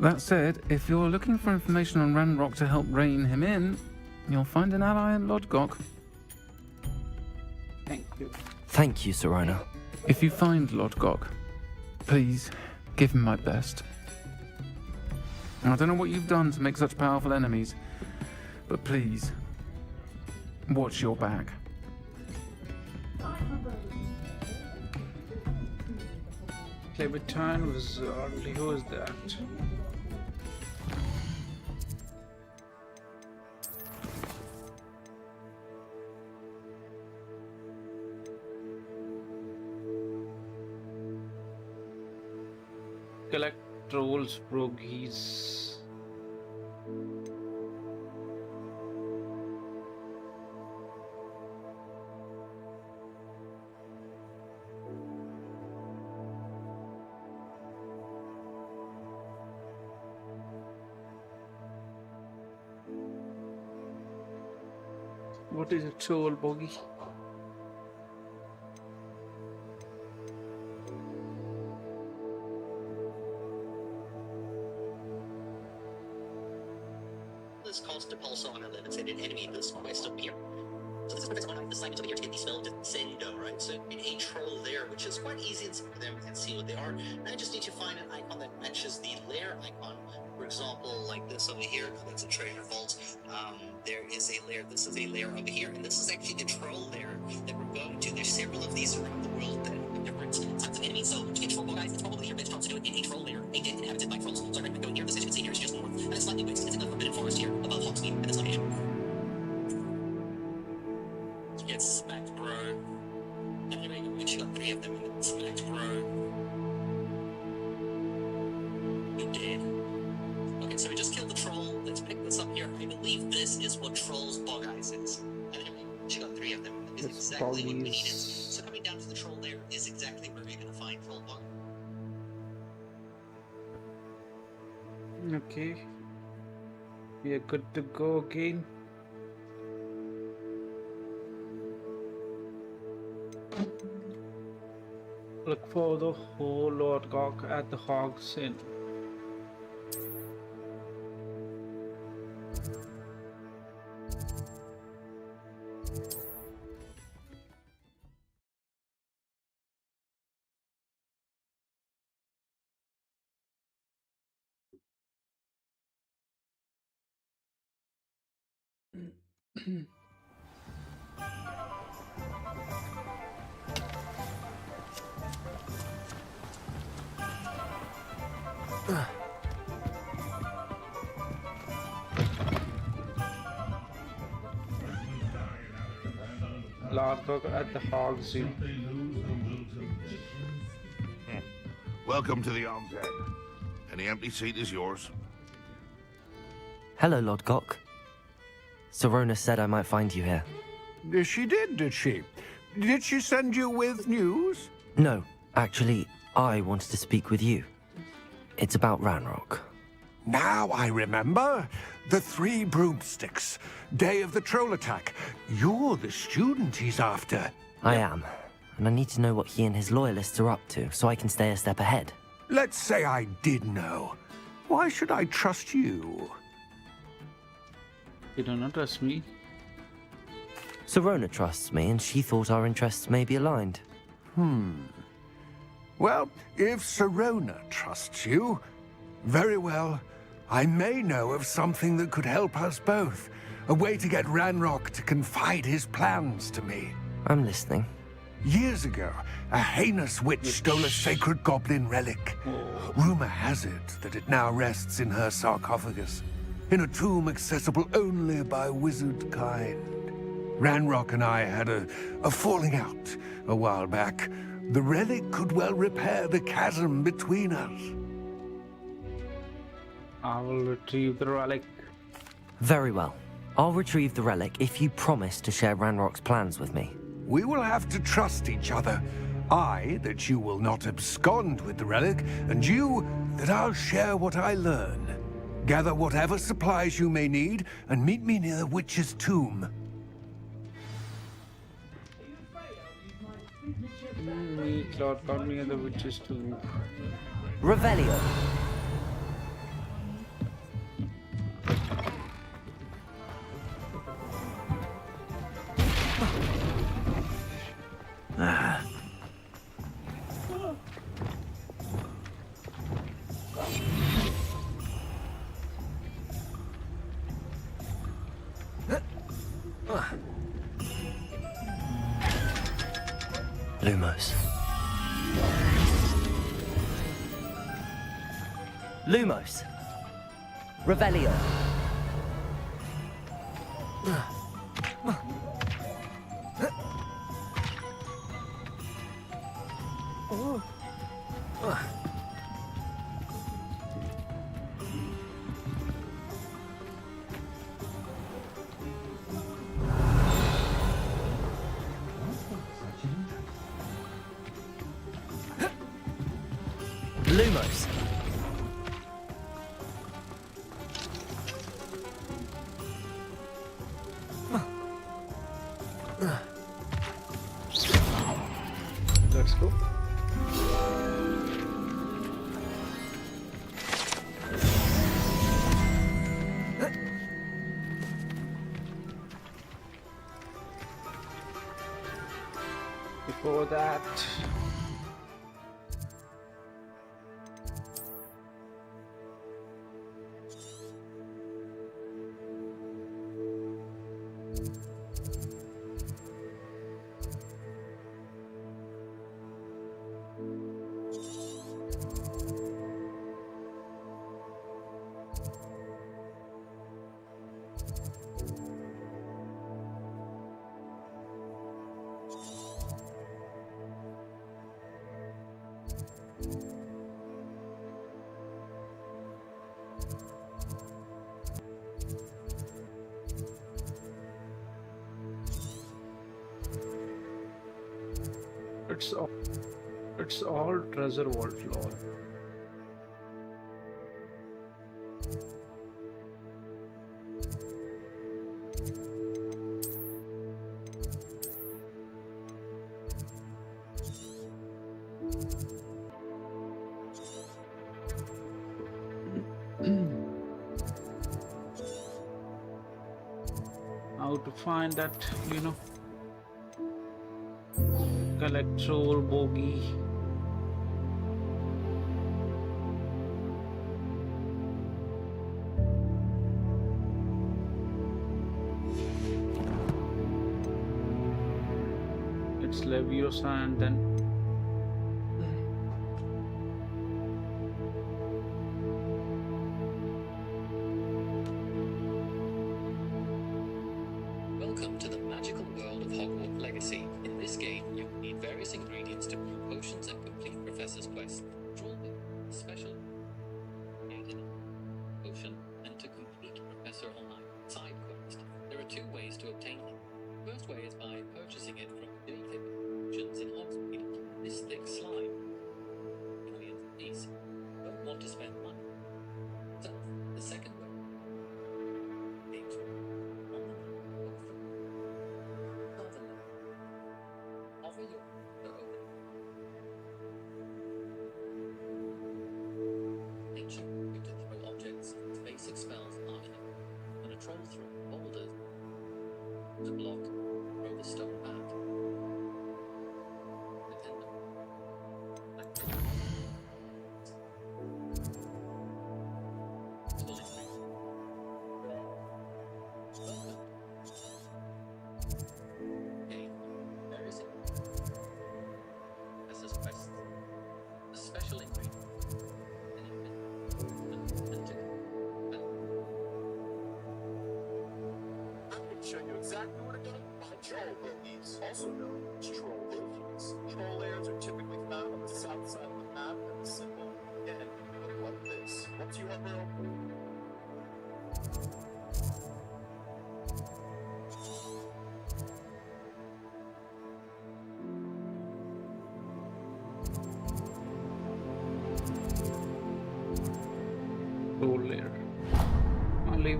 That said, if you're looking for information on Ranrock to help rein him in, you'll find an ally in Lodgok. Thank you. Thank you, Serona. If you find Lodgok, please give him my best. I don't know what you've done to make such powerful enemies, but please, watch your back. Clementine was Wizardry. Who is that? Collect trolls, brogies. What is a troll, Boggy? This cost to pulse on unlimited an enemy this quest appear. So this is because one assignment over here to get these spells to sendo, right? So a troll there, which is quite easy for them and see what they are. And I just need to find an icon that matches the lair icon. For example, like this over here, that's a treasure vault. There is a lair, this is a lair over here, and this is actually the troll lair that we're going to. There's several of these around the world that have different types of enemies. So to get troll guys, it's probably your best chance to do it in a troll lair, a den inhabited by trolls. So I recommend going here. This, as you can see here, is just north, and it's slightly west. It's in the forbidden forest here, above Hogsmeade, at this location. Get smacked, bro. Anyway, we actually got 3 of them and smacked, bro. You're dead. Okay, so we just killed the troll. Let's pick this up here. I believe this is what Troll's Bog Eyes is. And anyway, she got 3 of them. That is exactly what we needed. So coming down to the troll there is exactly where you're going to find Troll Bog. Okay. We are good to go again. Look for the whole Lodgok at the Hog's Inn. Lodgok at the Hog's Inn. Welcome to the Hog's Head. Any empty seat is yours. Hello, Lodgok. Serona said I might find you here. She did she? Did she send you with news? No, actually, I wanted to speak with you. It's about Ranrock. Now I remember. The 3 broomsticks. Day of the troll attack. You're the student he's after. I am. and I need to know what he and his loyalists are up to so I can stay a step ahead. Let's say I did know. Why should I trust you? You do not trust me. Sirona trusts me, and she thought our interests may be aligned. Well, if Sirona trusts you, very well. I may know of something that could help us both. A way to get Ranrock to confide his plans to me. I'm listening. Years ago, a heinous witch stole a sacred goblin relic. Rumor has it that it now rests in her sarcophagus, in a tomb accessible only by wizard kind. Ranrock and I had a falling out a while back. The relic could well repair the chasm between us. I will retrieve the relic. Very well. I'll retrieve the relic if you promise to share Ranrock's plans with me. We will have to trust each other. I, that you will not abscond with the relic, and you, that I'll share what I learn. Gather whatever supplies you may need, and meet me near the witch's tomb. Meet Lord God near the witch's tomb. Revelio. Lumos. Lumos. Revelio. Lumos. Let's go. Before that, it's all treasure vault lore. How to find that, collect soul bogey. It's Leviosa and then Welcome to the magical world of Hogwarts Legacy. In this game, you need various ingredients to brew potions and complete Professor's Quest. Draw the special potion and to complete Professor Online side quest. There are two ways to obtain them. The first way is by purchasing it from David Potions in Hogsmeade. This thick slime. Millions of these. Don't want to spend money. So, the second way. Games on the offer your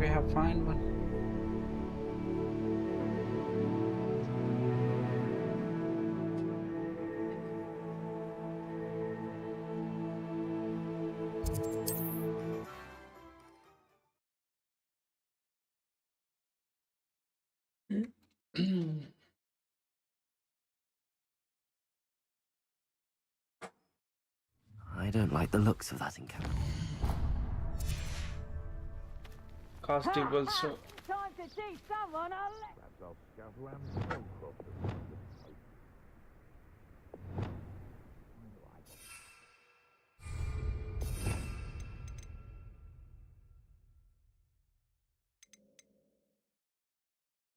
we have found one. I don't like the looks of that encounter. Castable, so Time to teach someone a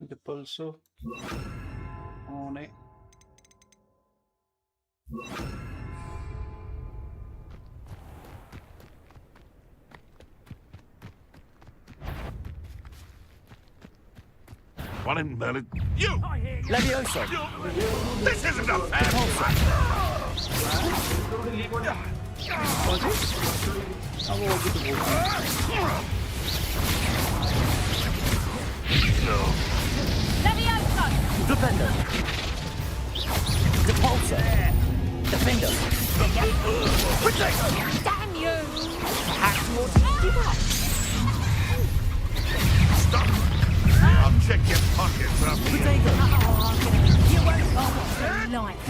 the pulso on it. One in Merlin. You! Levioso! This isn't a fair fight! Levioso! Flipendo! Depulso! Defender! Damn you! Perhaps more to give up! Stop! I'll check your pockets up here. Potato! You won't bother like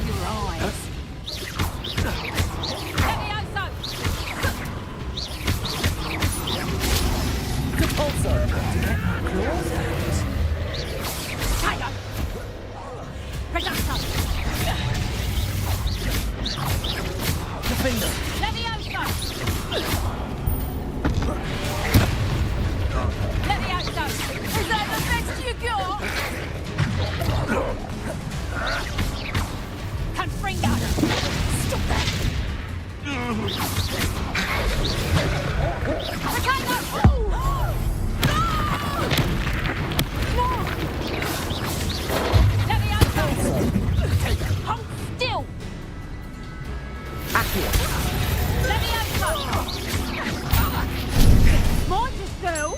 your eyes. Levioso! Depulso! Claws out! Tiger! Producto! Defender! Levioso! Levioso! Is that the best you got? Confringo! Stop that! Potato! No! Levioso! Hold still! Accio! Levioso! Mind yourself!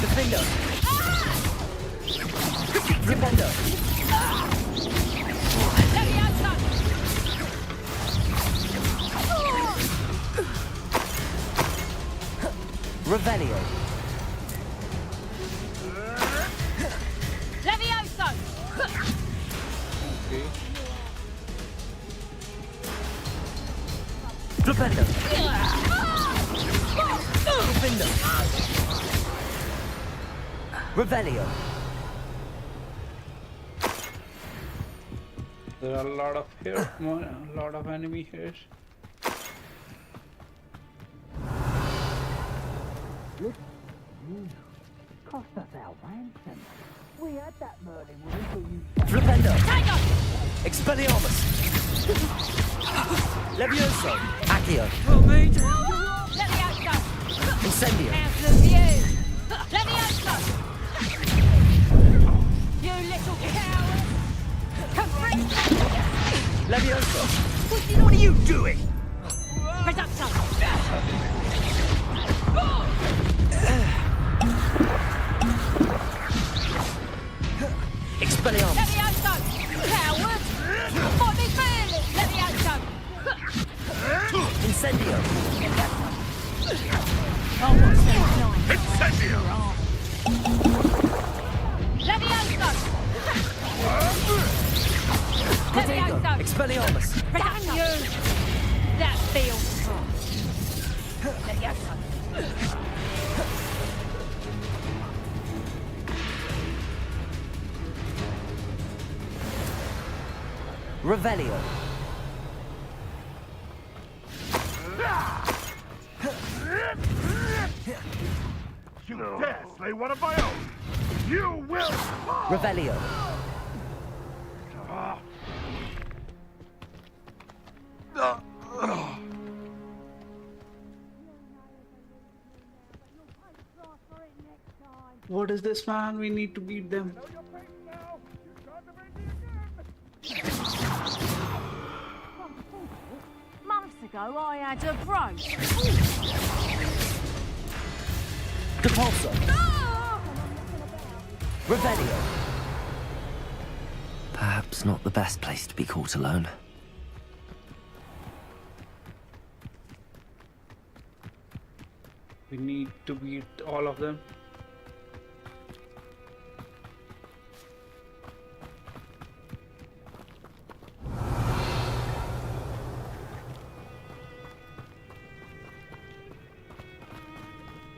Defender! Defender! Levioso! Revelio! Levioso! Okay. Defender! Defender! Revelio! There are a lot of here, a lot of enemy here. Cost us our ransom. We had that Merlin until you... Flipendo! Tiger! Expelliarmus! Levioso! Accio! Levioso! Incendio! Out of view! Levioso! You little coward! Confringo! Levioso! What are you doing? Producto! Expelliarmus! Levioso! Coward! What is feeling? Levioso! Incendio! Oh, what's that line? Incendio! Levioso! Potato! Levioso! Expelliarmus! Damn you! That feels wrong. Levioso! Revelio! You dare slay one of my own! You will fall! Revelio! What is this, man? We need to beat them. Months ago, ago I had a broke. Depulso. Revelio. Perhaps not the best place to be caught alone. We need to beat all of them.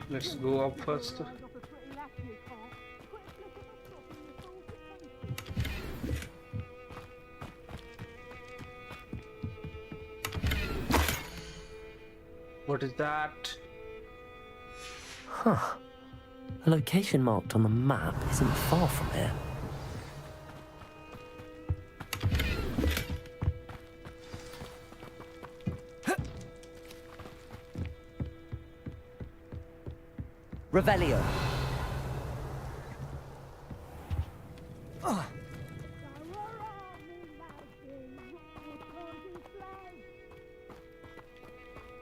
Let's go up first. What is that? Huh. A location marked on the map isn't far from here. Revelio.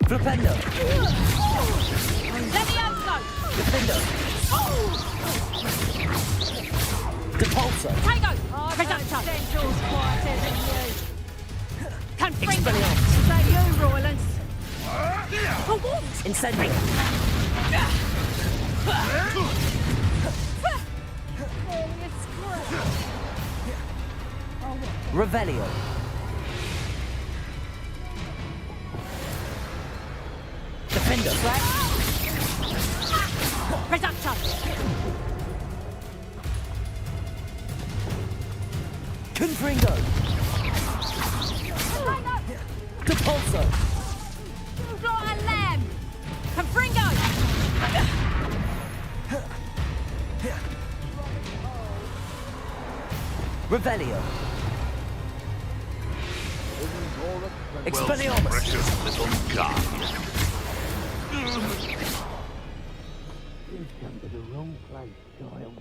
Flipendo. Levioso! Defendo. Depulso. Tego! Reducto! Central's quieter than you. Confringo! Expelliarmus. Is that you, Roylance? For what? Incendio. Revelio. Defendo. Reducto! Confringo. Depulso. Got a lamb! Confringo! Revelio. Expelliarmus. Precious little guardian. You've come to the wrong place, child.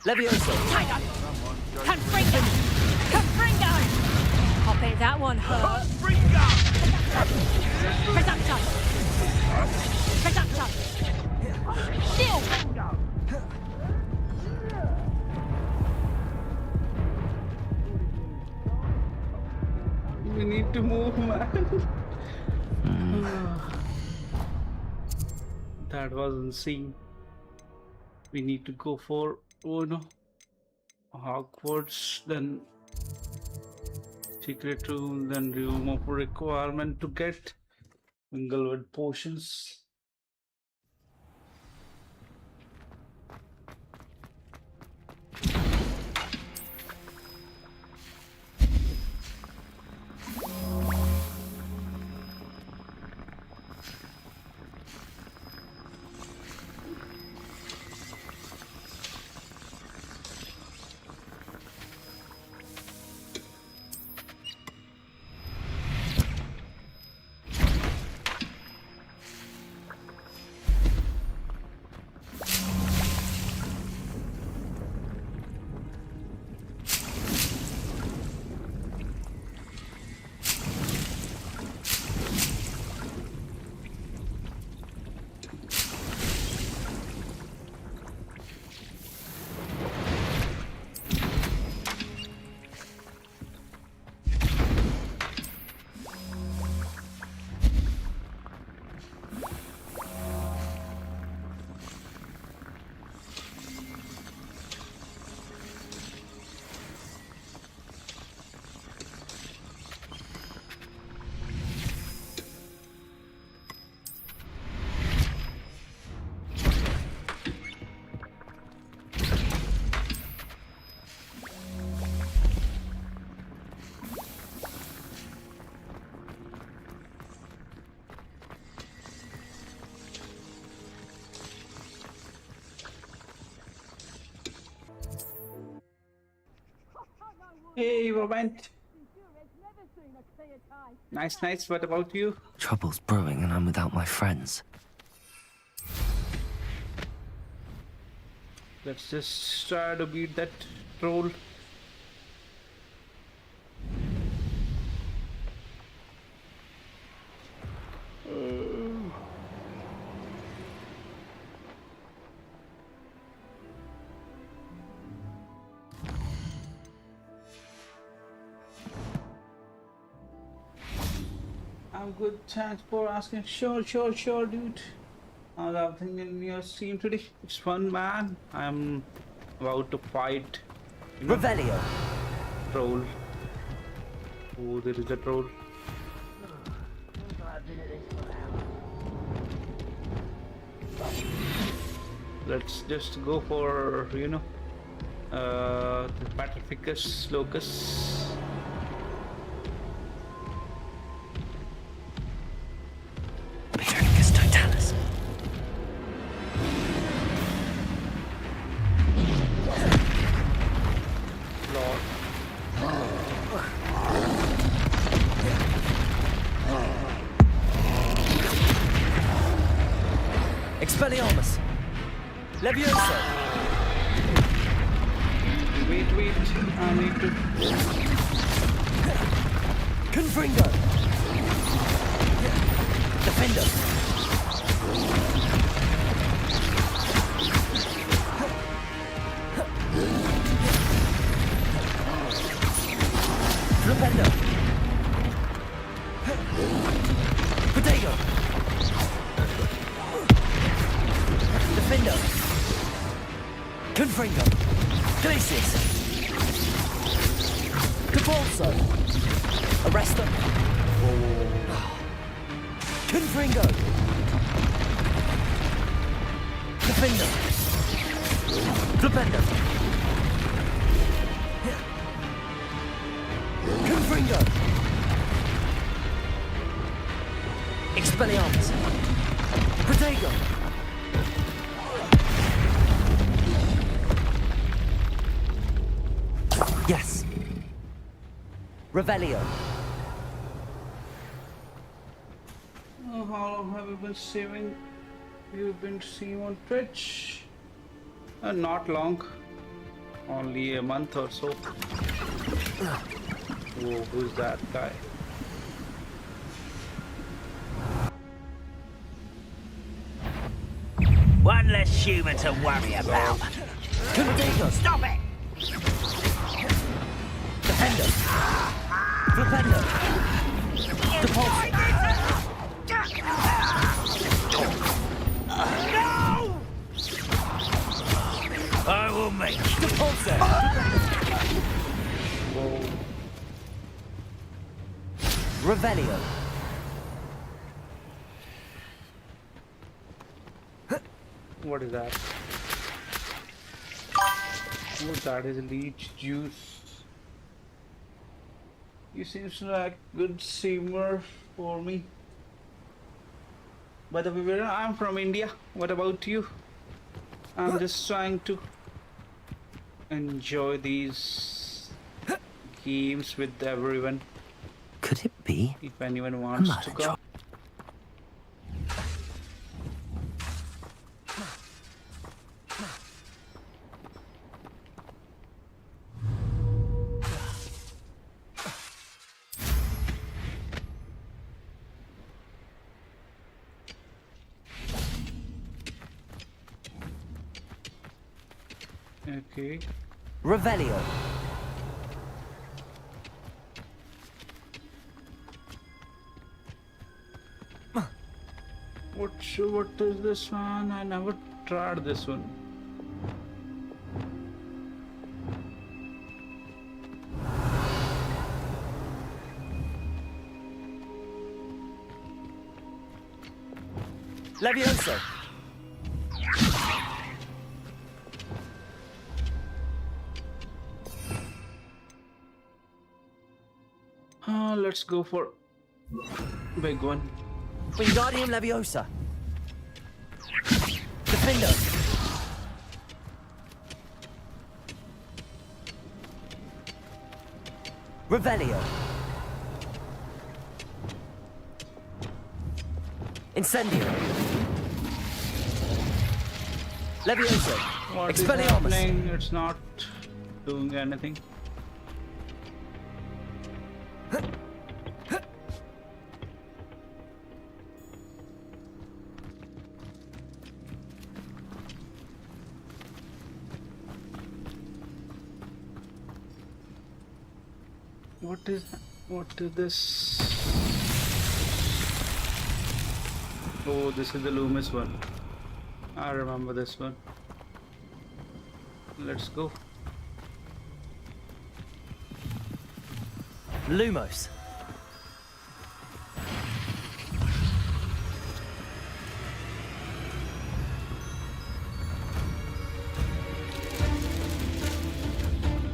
Levioso. Tego! Confringo! Confringo! I bet that one hurt. Reducto! Reducto! Still! We need to move, man. That was insane. We need to go for, oh no, Hogwarts, then secret room, then room of requirement to get Inglewood potions. Hey, we went. Nice, nice. What about you? Trouble's brewing and I'm without my friends. Let's just try to beat that troll. I'm good. Thanks for asking. Sure, dude. How's everything in your stream today? It's fun, man. I'm about to fight. Revelio. Troll. Oh, there is a troll. Let's just go for, the Patrificus Locus. Patrificus Totalis. Lord. Expelliarmus. Levioso. Wait, I need to... Confringo. Defender. Flipendo. Protego. Defender. Confringo. Glacius. Capolso. Arresto. Confringo. Defender. Flipendo. Confringo. Expelliarmus. Protego. Yes. Revelio. Oh, how long have you been streaming? You've been streaming on Twitch? Not long. Only a month or so. Whoa, who's that guy? One less human to worry about. Stop it! Defender. Flipendo. Depulso. No! I will make you. Depulso. Revelio. What is that? Oh, that is leech juice. You seems like good streamer for me. By the way, I'm from India. What about you? I'm just trying to enjoy these games with everyone. Could it be? If anyone wants to go. Okay. Revelio. What is this one? I never tried this one. Levioso. Let's go for big one. Wingardium Leviosa. Defender. Revelio. Incendio. Levioso. What is Expelliarmus. happening? It's not doing anything. What is this? Oh, this is the Loomis one. I remember this one. Let's go. Lumos.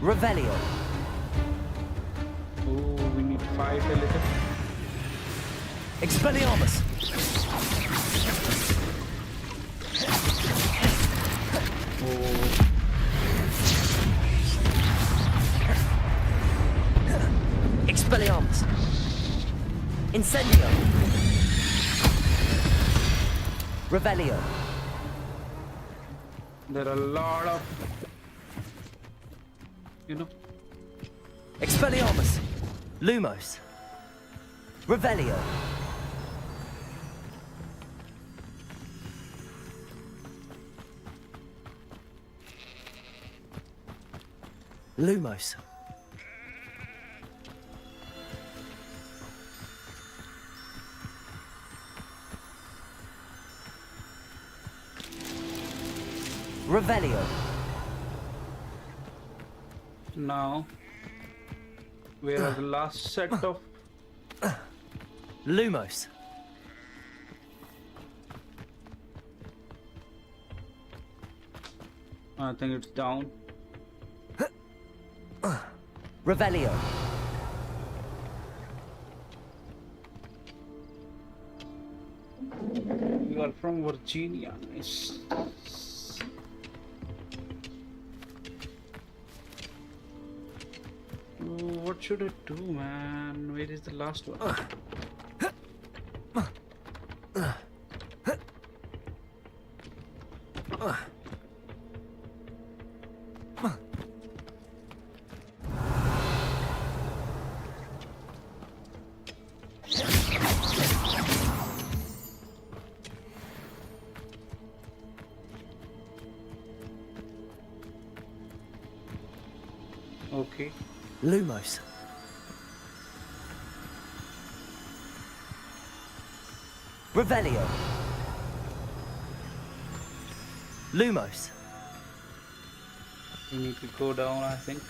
Revelio. Oh, we need to fight a little. Expelliarmus. Oh. Expelliarmus. Incendio. Revelio. There are a lot of, Expelliarmus. Lumos. Revelio. Lumos. Revelio. Now, where are the last set of Lumos. I think it's down. Revelio. You are from Virginia. Nice. Oh, what should I do, man? Where is the last one? Okay. Lumos. Revelio. Lumos. We need to go down, I think.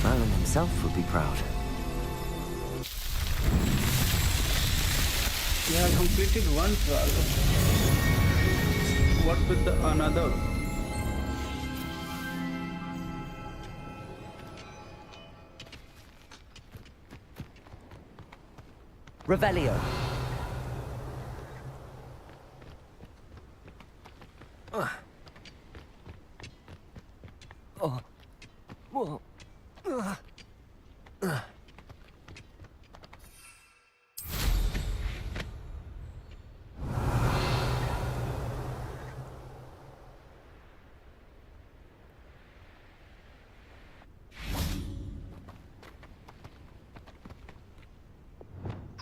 Alan himself would be proud. We have completed one trial. What with the another? Revelio.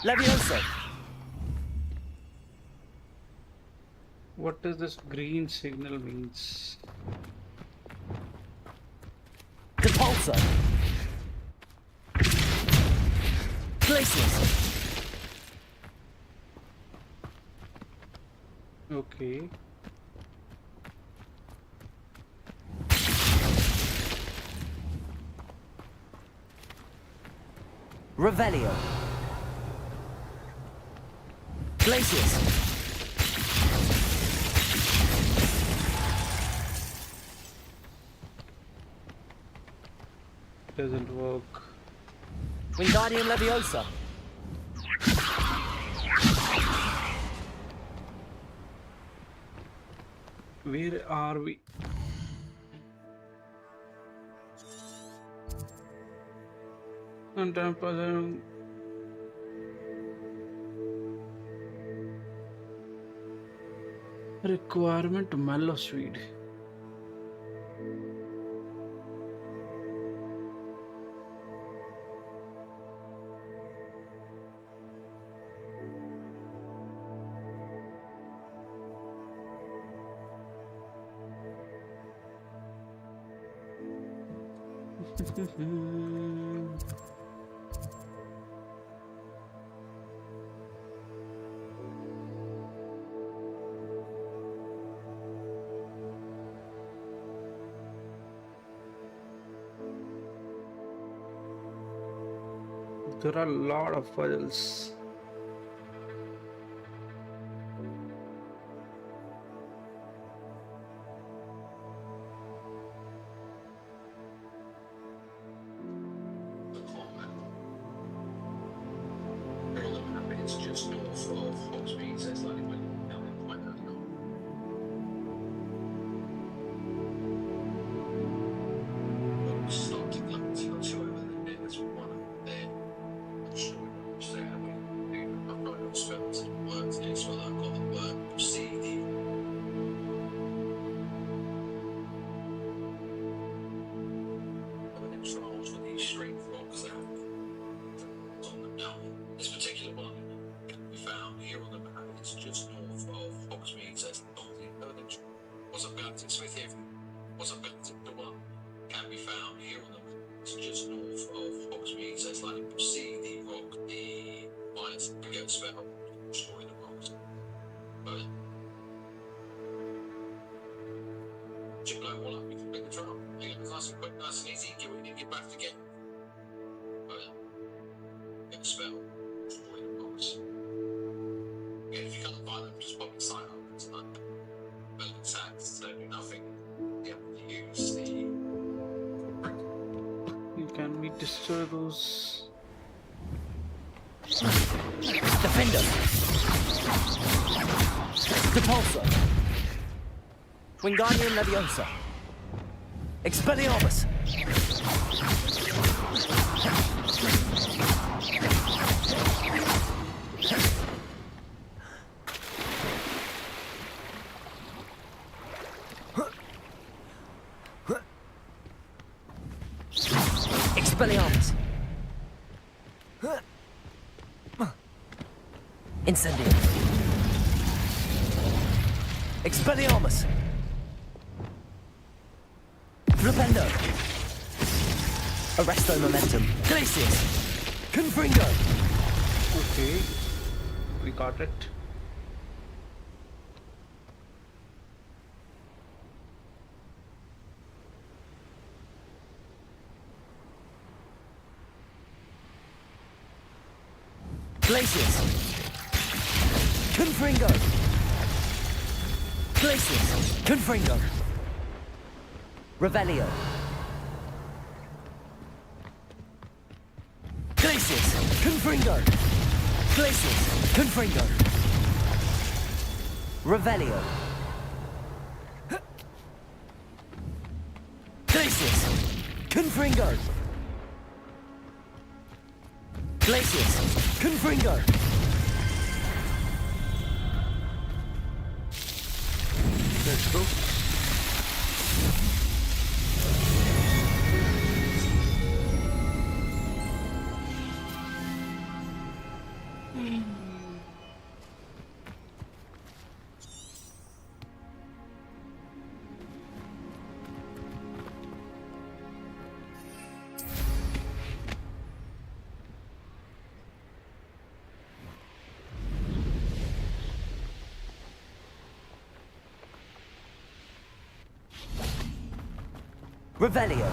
Levioso. What does this green signal means? Depulso. Glacius. Okay. Revelio. Glacius. Doesn't work. Wingardium Leviosa. Where are we? Requirement mellow sweet. There are a lot of puzzles. It's just north of Hogsmeade, so it's like it went down in quite early on. Books start to come to over there. There's one up there. I'm sure we won't say how we do. I've got no spells and words here, so I've got the word CD. I'm in trials with these straight rocks out on them now. This particular one we found here on the map. It's just north of Hogsmeade, so it's not the Avalanche. Was I've got Smith here. Was I've got the one can be found here on the map. It's just north of Hogsmeade, so it's like you see the rock, the minus go spell, destroy the rocks. But chip blow all up, we can pick the trial. Make it nice and quick, nice and easy. Get what you need, get back again. But get the spell, destroy the rocks. Again, if you can't find them, just pop the sign up. It's like building attacks, don't do nothing. You have to use the. Can we destroy those? Defender! Depulso! Wingardium Leviosa! Expelliarmus! Expelliarmus! Incendio! Expelliarmus! Flipendo! Arresto Momentum! Glacius! Confringo! Okay, we got it. Glacius! Confringo! Glacius! Confringo! Revelio! Glacius! Confringo! Glacius! Confringo! Revelio! Glacius! Confringo! Glacius! Confringo! Let's go. Revelio!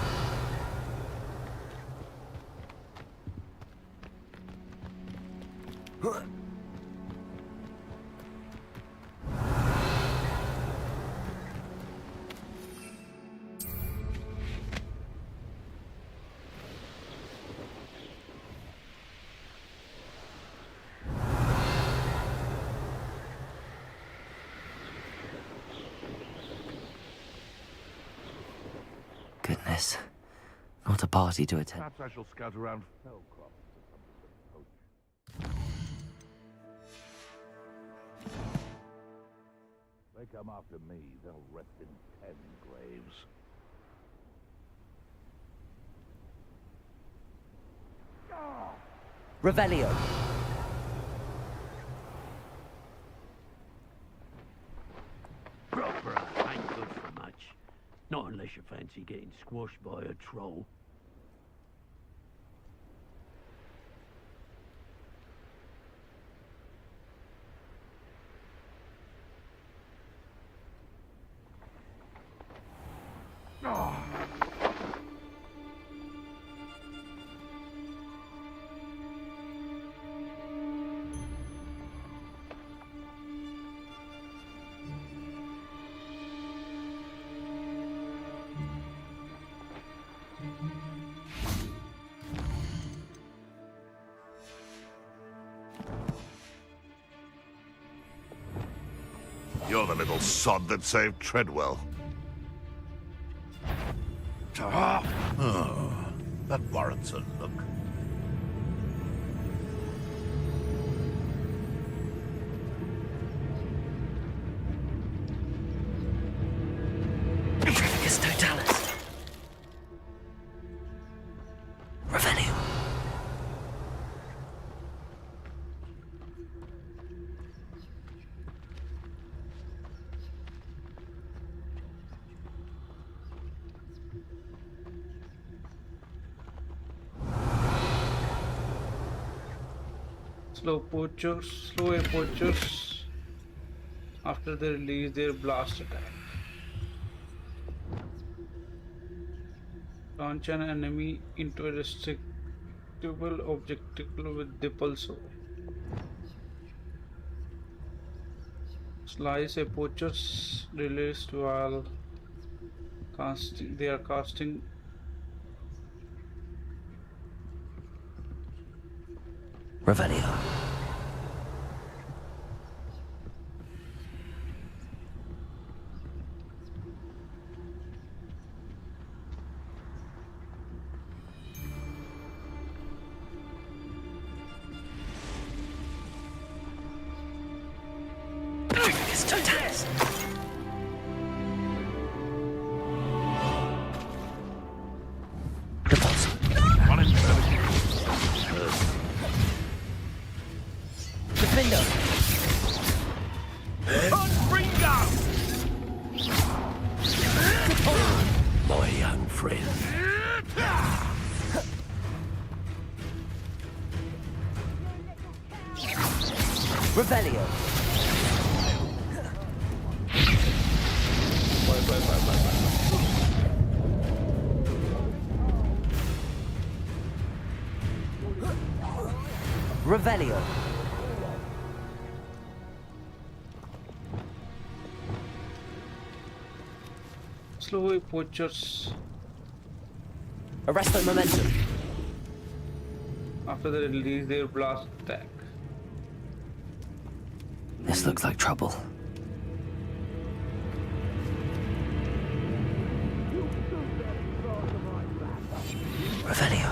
Goodness. Not a party to attend. Perhaps I shall scout around Fellcroft for something. They come after me, they'll rest in 10 graves. Revelio! Proper ain't good for much. Not unless you fancy getting squashed by a troll. You're the little sod that saved Treadwell. Oh, that warrants a look. It's Totalis. Revenue. Slow air poachers after they release their blast attack. Launch an enemy into a restrictable objective with the pulsar. Slice a poacher's released while casting. They are casting Revelio. It's Totalis. Defender. My young friend. Revelio. Revelio. slow poachers. Arrest their momentum. After they release their blast attack. This looks like trouble. Revelio.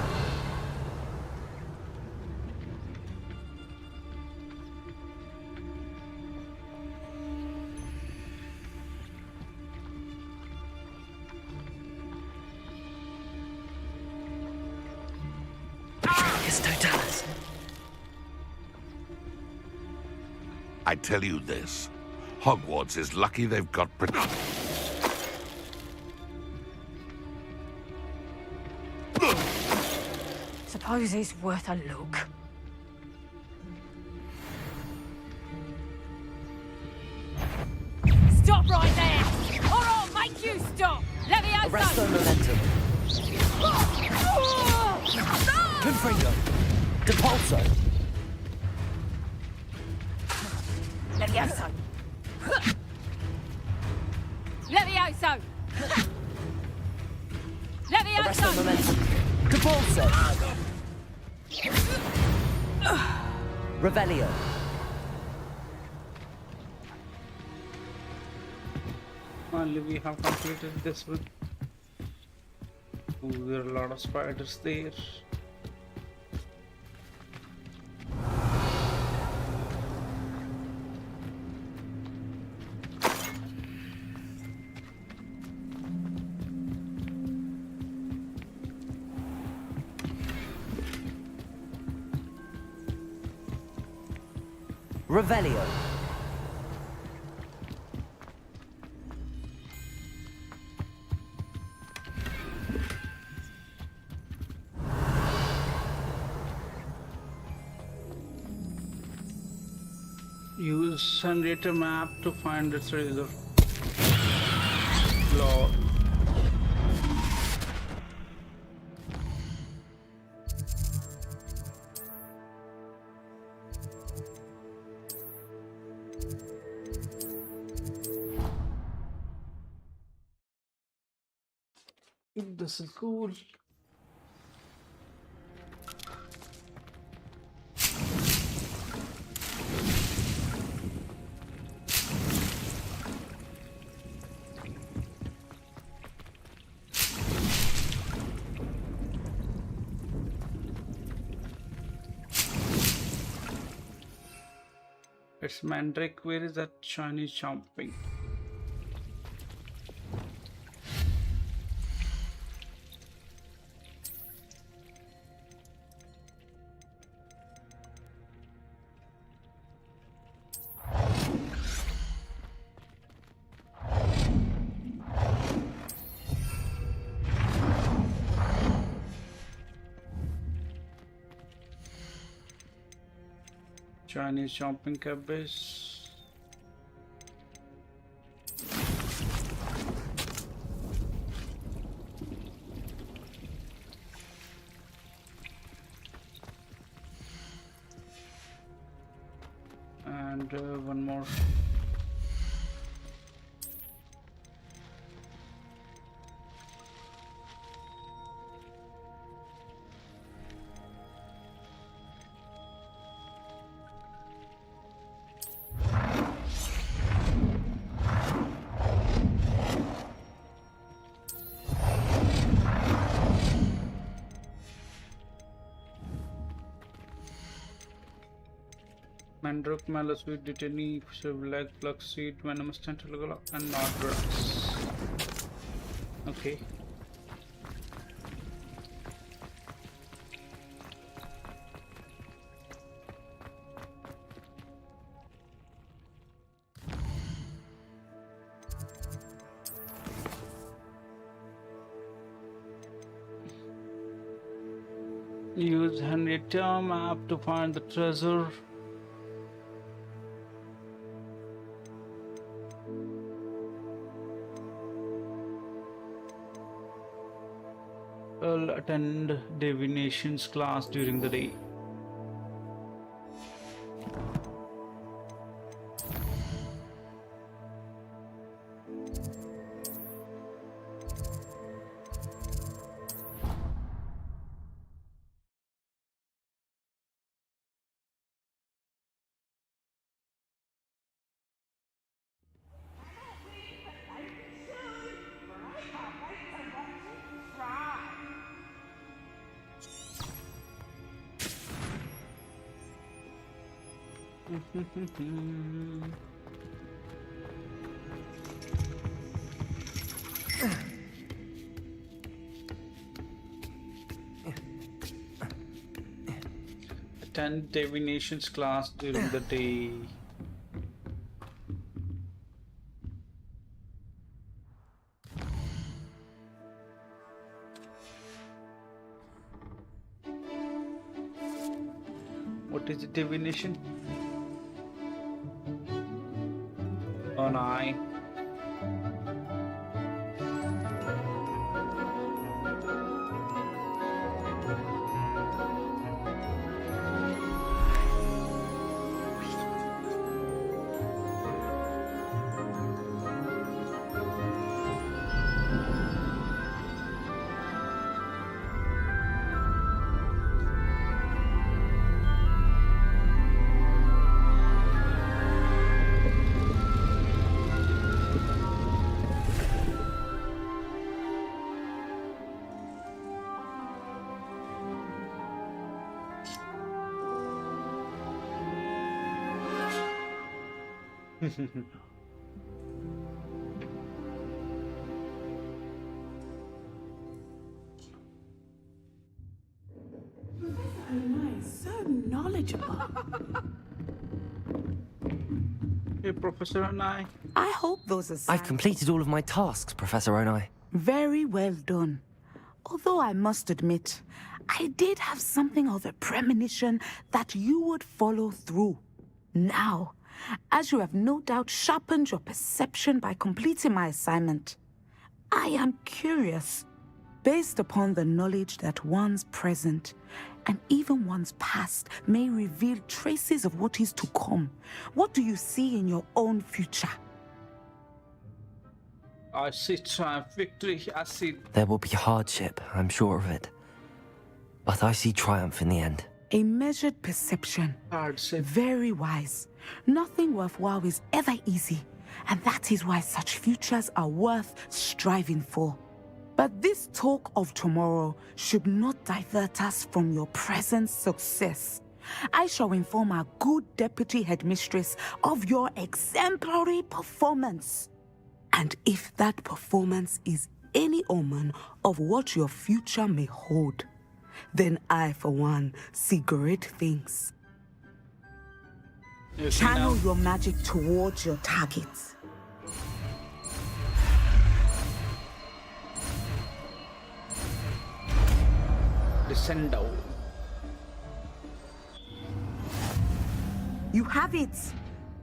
It's Totalis. I tell you this, Hogwarts is lucky they've got Suppose it's worth a look. Stop right there! Or I'll make you stop! Levioso! Arrest their momentum. Confringo. Depulso. Levioso! Levioso! Arrest their Levioso! momentum. Depulso. Revelio. Finally, we have completed this one. Ooh, there are a lot of spiders there. Revelio. Use generator map to find its razor. Lord. This is cool. It's Mandrake. Where is that Chinese jumping? Chinese jumping cabbage. And one more. Mandrake, Malosweet, Detany, Leg, Flux Seed, Venomous Tentacle, and Nodbrax. Okay. Use Henrietta map to find the treasure. I'll attend divinations class during the day. Attend divinations class during the day. What is the divination? Oh no. So knowledgeable. Hey, Professor Onai. I hope those are I've completed all of my tasks, Professor Onai. very well done. Although I must admit, I did have something of a premonition that you would follow through. Now, as you have no doubt sharpened your perception by completing my assignment, I am curious, based upon the knowledge that one's present and even one's past may reveal traces of what is to come. What do you see in your own future? I see triumph, victory. I see. There will be hardship, I'm sure of it. But I see triumph in the end. A measured perception. Very wise. Nothing worthwhile is ever easy, and that is why such futures are worth striving for. But this talk of tomorrow should not divert us from your present success. I shall inform our good deputy headmistress of your exemplary performance. And if that performance is any omen of what your future may hold, then I, for one, see great things. Channel your magic towards your targets. Descendo. You have it!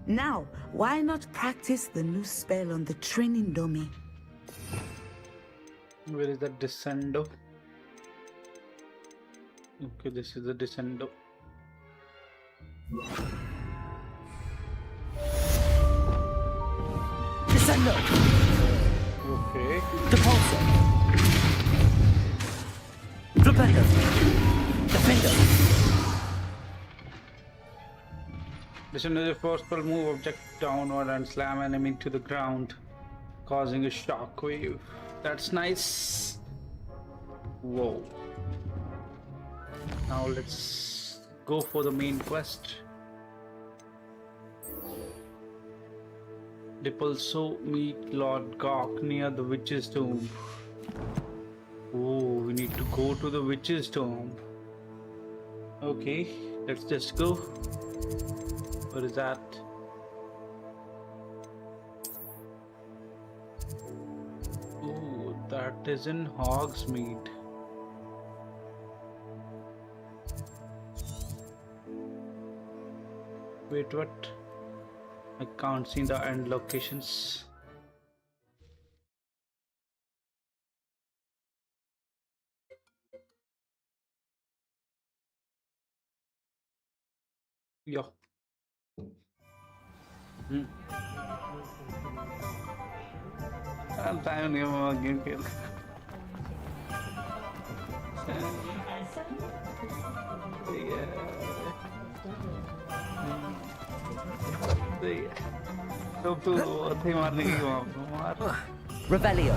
Now, why not practice the new spell on the training dummy? Where is that Descendo? Okay, this is the Descendo. Descendo! Okay. Depulso! Flipendo! Defendo! Descendo is a forceful move object downward and slam enemy to the ground, causing a shockwave. That's nice. Whoa. Now let's go for the main quest. Depulso meet Lord Gawk near the Witch's Tomb. Oh, we need to go to the Witch's Tomb. Okay, let's just go. What is that? Oh, that is in Hogsmeade. Wait, what? I can't see the end locations. Yeah. I'm tired of game kill. Revelio.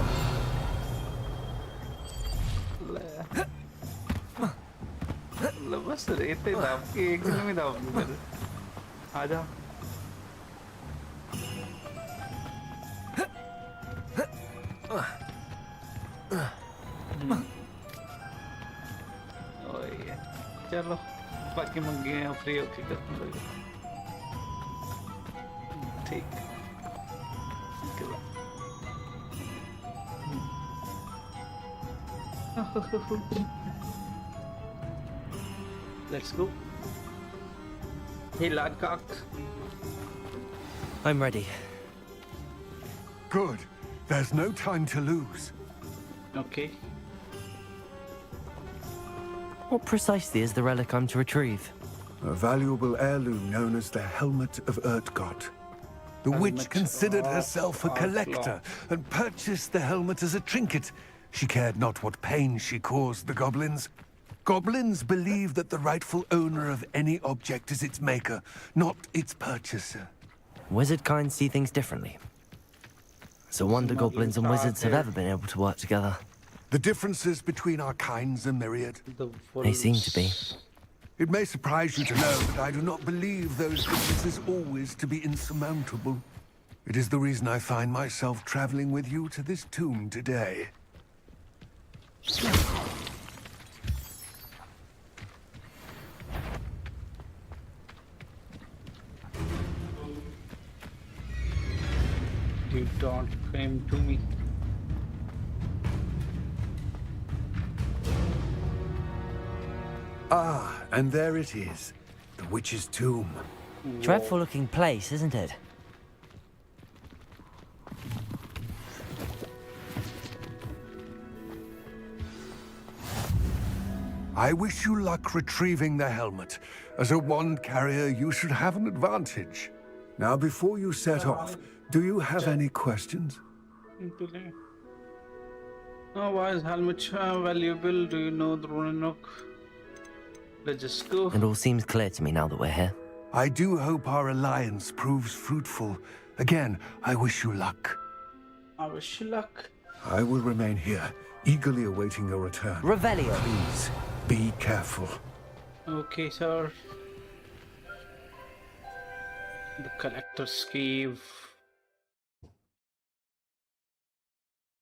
बस रहते दाब के एक दिन में दाब दे कर आजा ओए चलो बाकी मंगे हैं फ्री होके करने लगे ठीक Let's go. Hey, Ladcock. I'm ready. Good. There's no time to lose. Okay. What precisely is the relic I'm to retrieve? A valuable heirloom known as the Helmet of Urtgott. The witch considered herself a collector and purchased the helmet as a trinket. She cared not what pain she caused the goblins. Goblins believe that the rightful owner of any object is its maker, not its purchaser. Wizard kind see things differently. It's a wonder goblins and wizards have ever been able to work together. The differences between our kinds are myriad. They seem to be. It may surprise you to know, but I do not believe those differences always to be insurmountable. It is the reason I find myself traveling with you to this tomb today. You don't claim to me. Ah, and there it is. The witch's tomb. Dreadful looking place, isn't it? I wish you luck retrieving the helmet. As a wand carrier, you should have an advantage. Now, before you set off, do you have any questions? Oh, why is helmet valuable? Do you know the Roanoke? Let's just go. It all seems clear to me now that we're here. I do hope our alliance proves fruitful. Again, I wish you luck. I wish you luck. I will remain here, eagerly awaiting your return. Revelio. Please, be careful. Okay, sir. The collector's cave.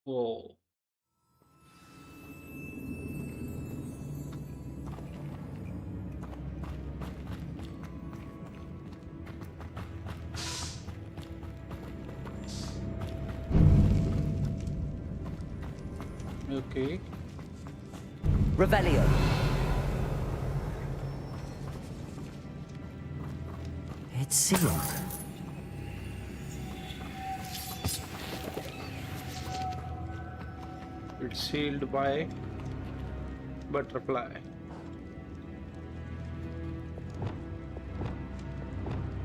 Whoa. Okay. Revelio. It's sealed. It's sealed by butterfly.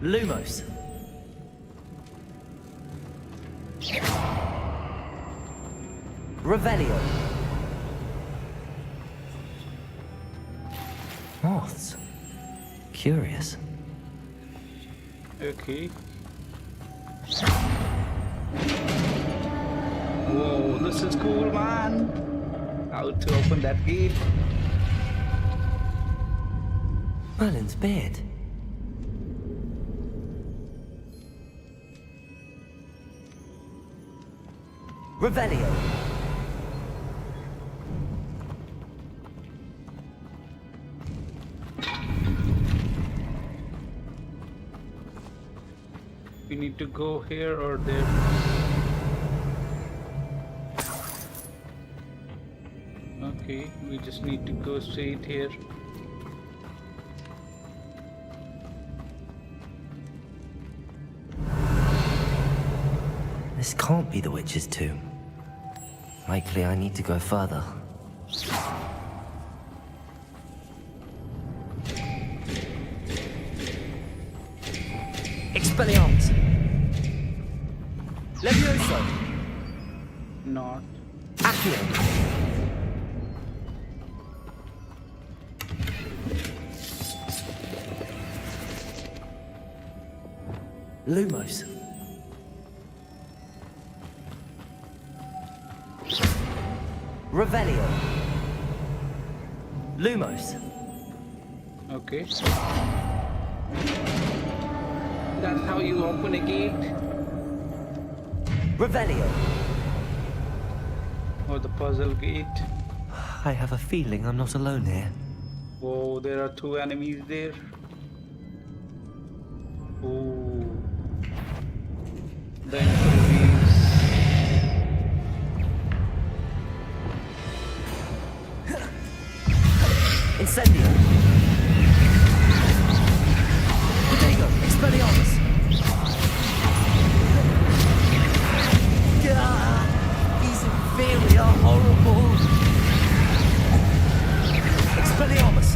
Lumos. Revelio. Moths. Curious. Okay. Whoa, this is cool, man. How to open that gate? Merlin's beard. Revelio. We need to go here or there. Okay, we just need to go straight here. This can't be the witch's tomb. Likely I need to go further. Expelliarmus! Levioso! Not. Accio! Lumos. Revelio. Lumos. Okay. That's how you open a gate? Revelio. Or the puzzle gate? I have a feeling I'm not alone here. Whoa, there are two enemies there. Ooh. The enemies. Incendio. Protego. Expelliarmus. These inferi are horrible. Expelliarmus.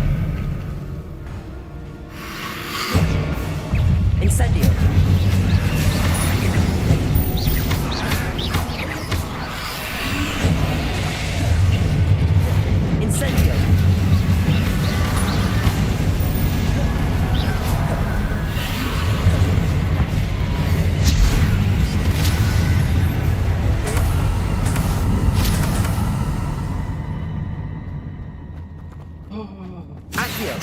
Incendio. Incendio. Accio.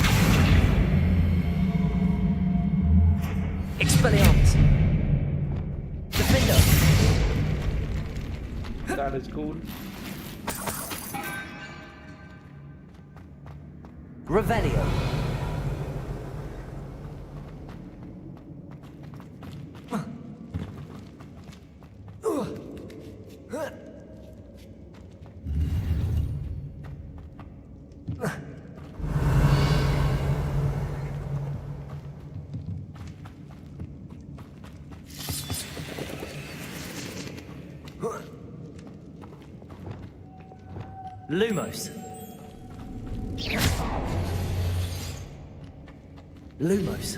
Expelliarmus. Defender. That is cool. Revelio. Lumos. Lumos.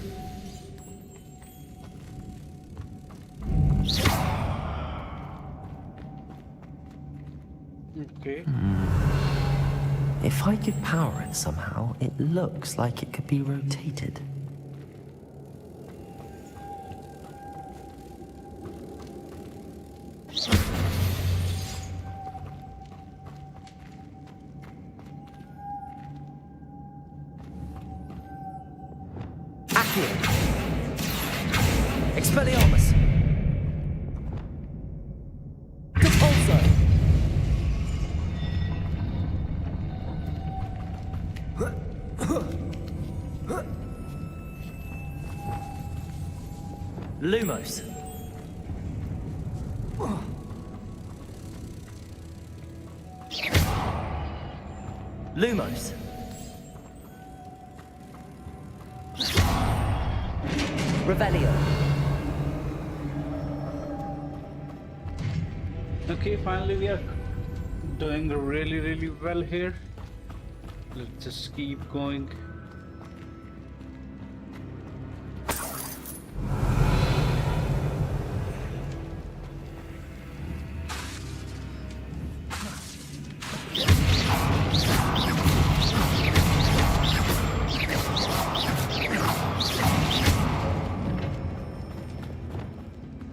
Okay. If I could power it somehow, it looks like it could be rotated. Accio. Expelliarmus! Depulso! Lumos! Lumos! Revelio! Okay, finally we are doing really well here. Let's just keep going.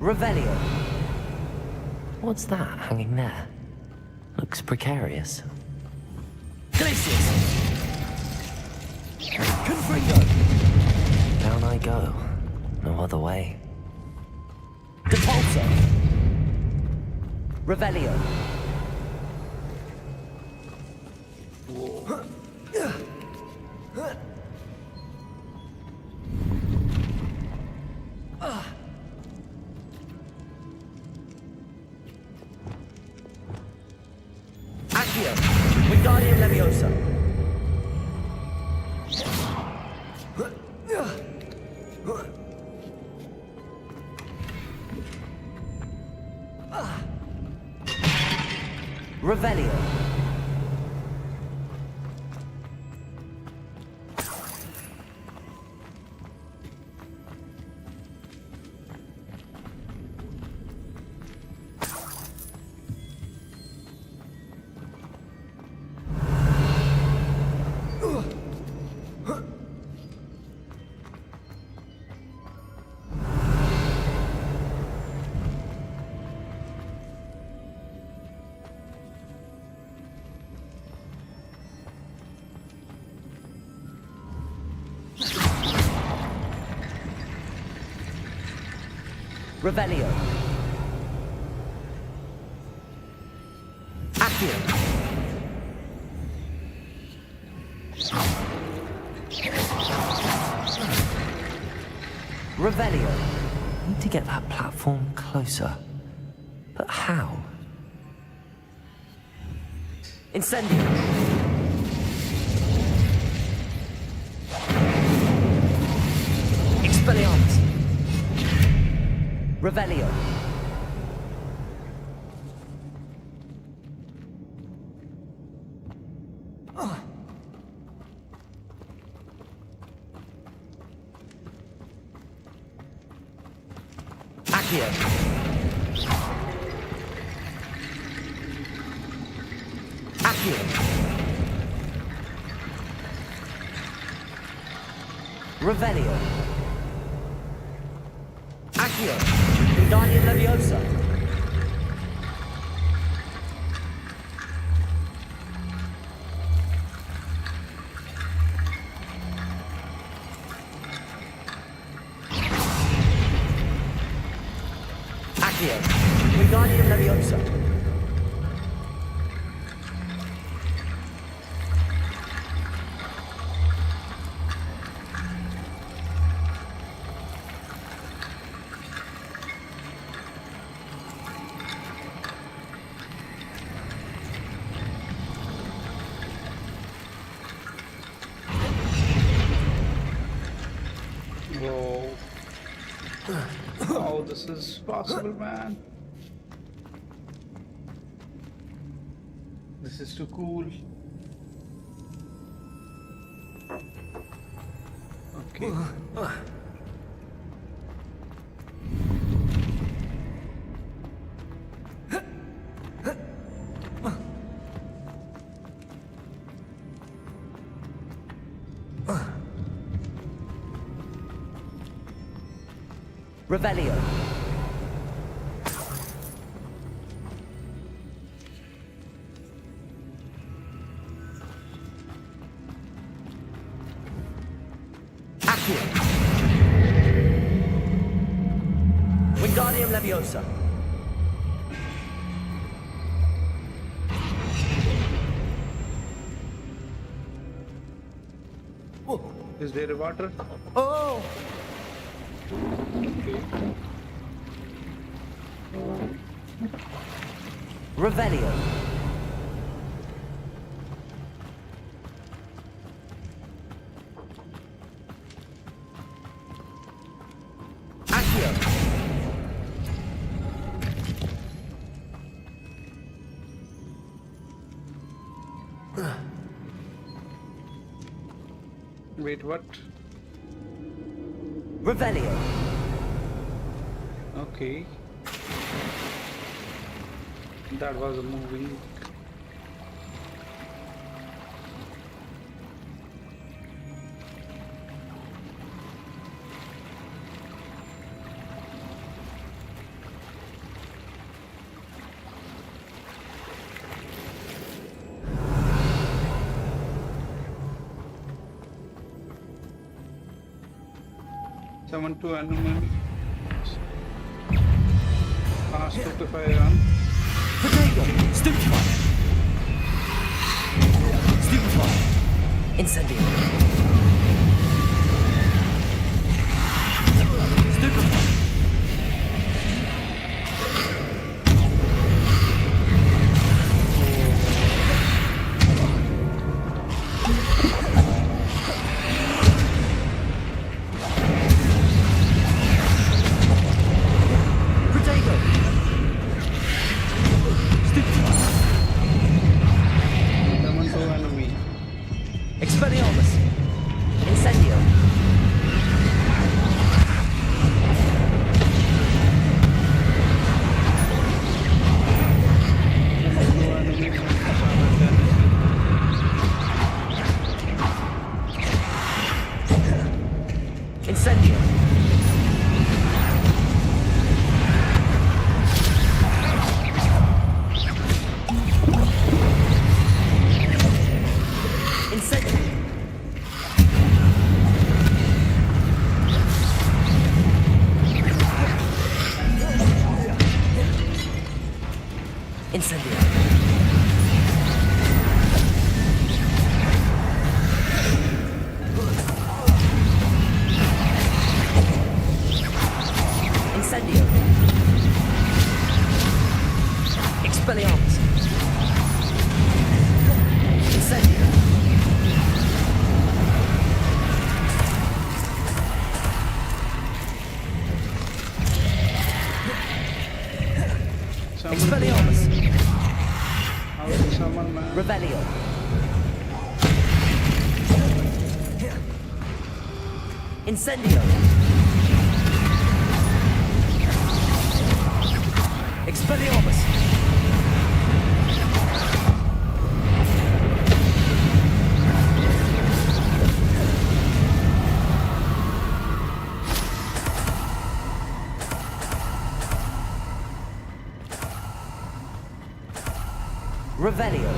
Revelio. What's that hanging there? Looks precarious. Glacius! Confringo! Down I go. No other way. Depulso! Revelio. Accio! Wingardium Leviosa! Revelio. Revelio. Accio. Revelio. Need to get that platform closer. But how? Incendio. Expelliarmus. Revelio. Accio. Accio. Revelio. Accio. Wingardium Leviosa. Accio. Wingardium Leviosa. Whoa. Oh, this is possible, man. This is too cool. Okay. Revelio. Accio. Leviosa. Is there a water? Oh! Okay. Revelio. Accio. Wait, what? Revelio. Okay. That was a moving. Summon two animals. Pass stupefy run. Potato. Stupefy. Stupefy. Incendio. Stupefy. Summon two enemy. Expelliarmus. Incendio. Incendio. Incendio. Incendio. Incendio. Expelliarmus. Incendio. Expelliarmus. How to summon man? Revelio. Incendio. Expelliarmus. Revelio.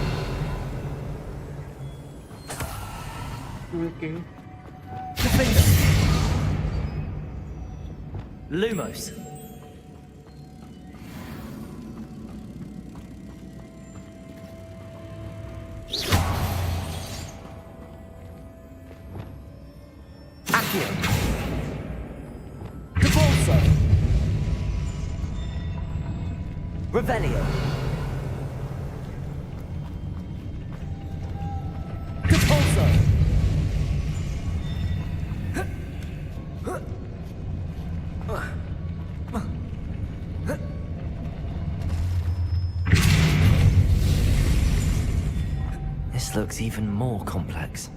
Okay. Defender. Lumos. Accio. Devolso. Revelio. Devolso. This looks even more complex.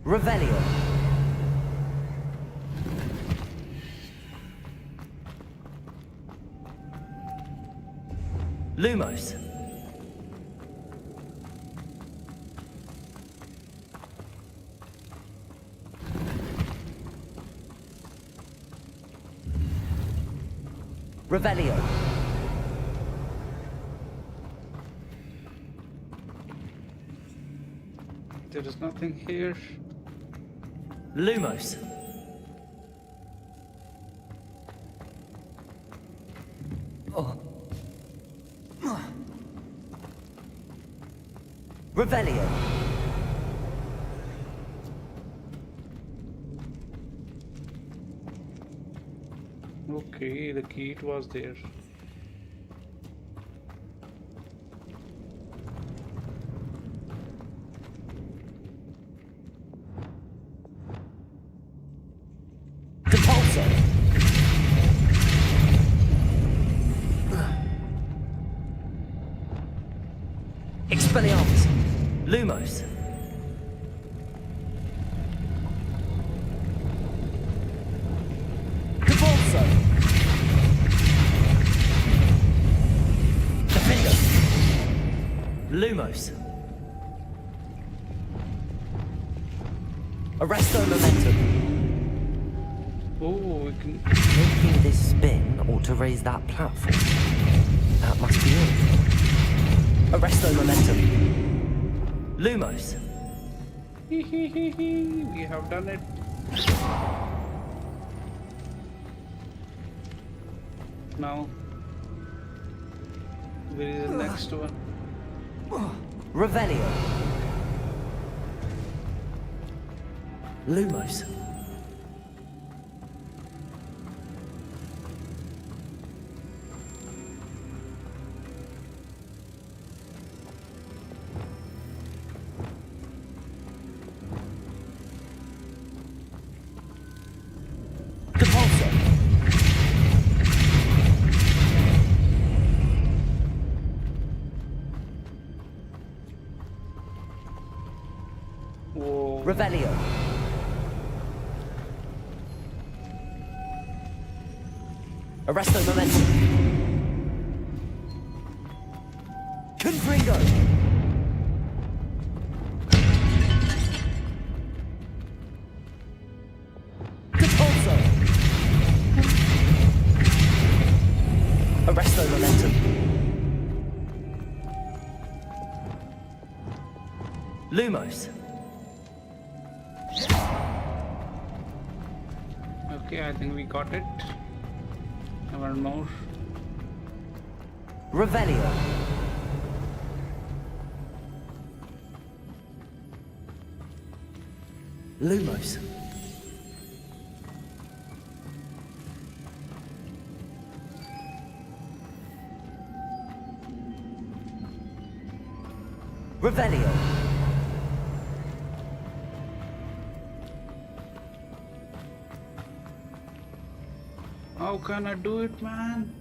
Revelio. Lumos. Revelio. There is nothing here. Lumos. Oh. Revelio. Okay, the key it was there. Depulso. Expelliarmus. Lumos. Depulso. Defender. Lumos. Arresto momentum. Oh, we can... Making this spin ought to raise that platform. That must be it. Arresto momentum. Lumos. We have done it. Now, where is the next one? Revelio. Lumos. Depulso. Whoa. Revelio. Arresto momentum. Confringo. Depulso. Arresto momentum. Lumos. Okay, I think we got it. One more. Revelio. Lumos. Revelio. How can I do it, man?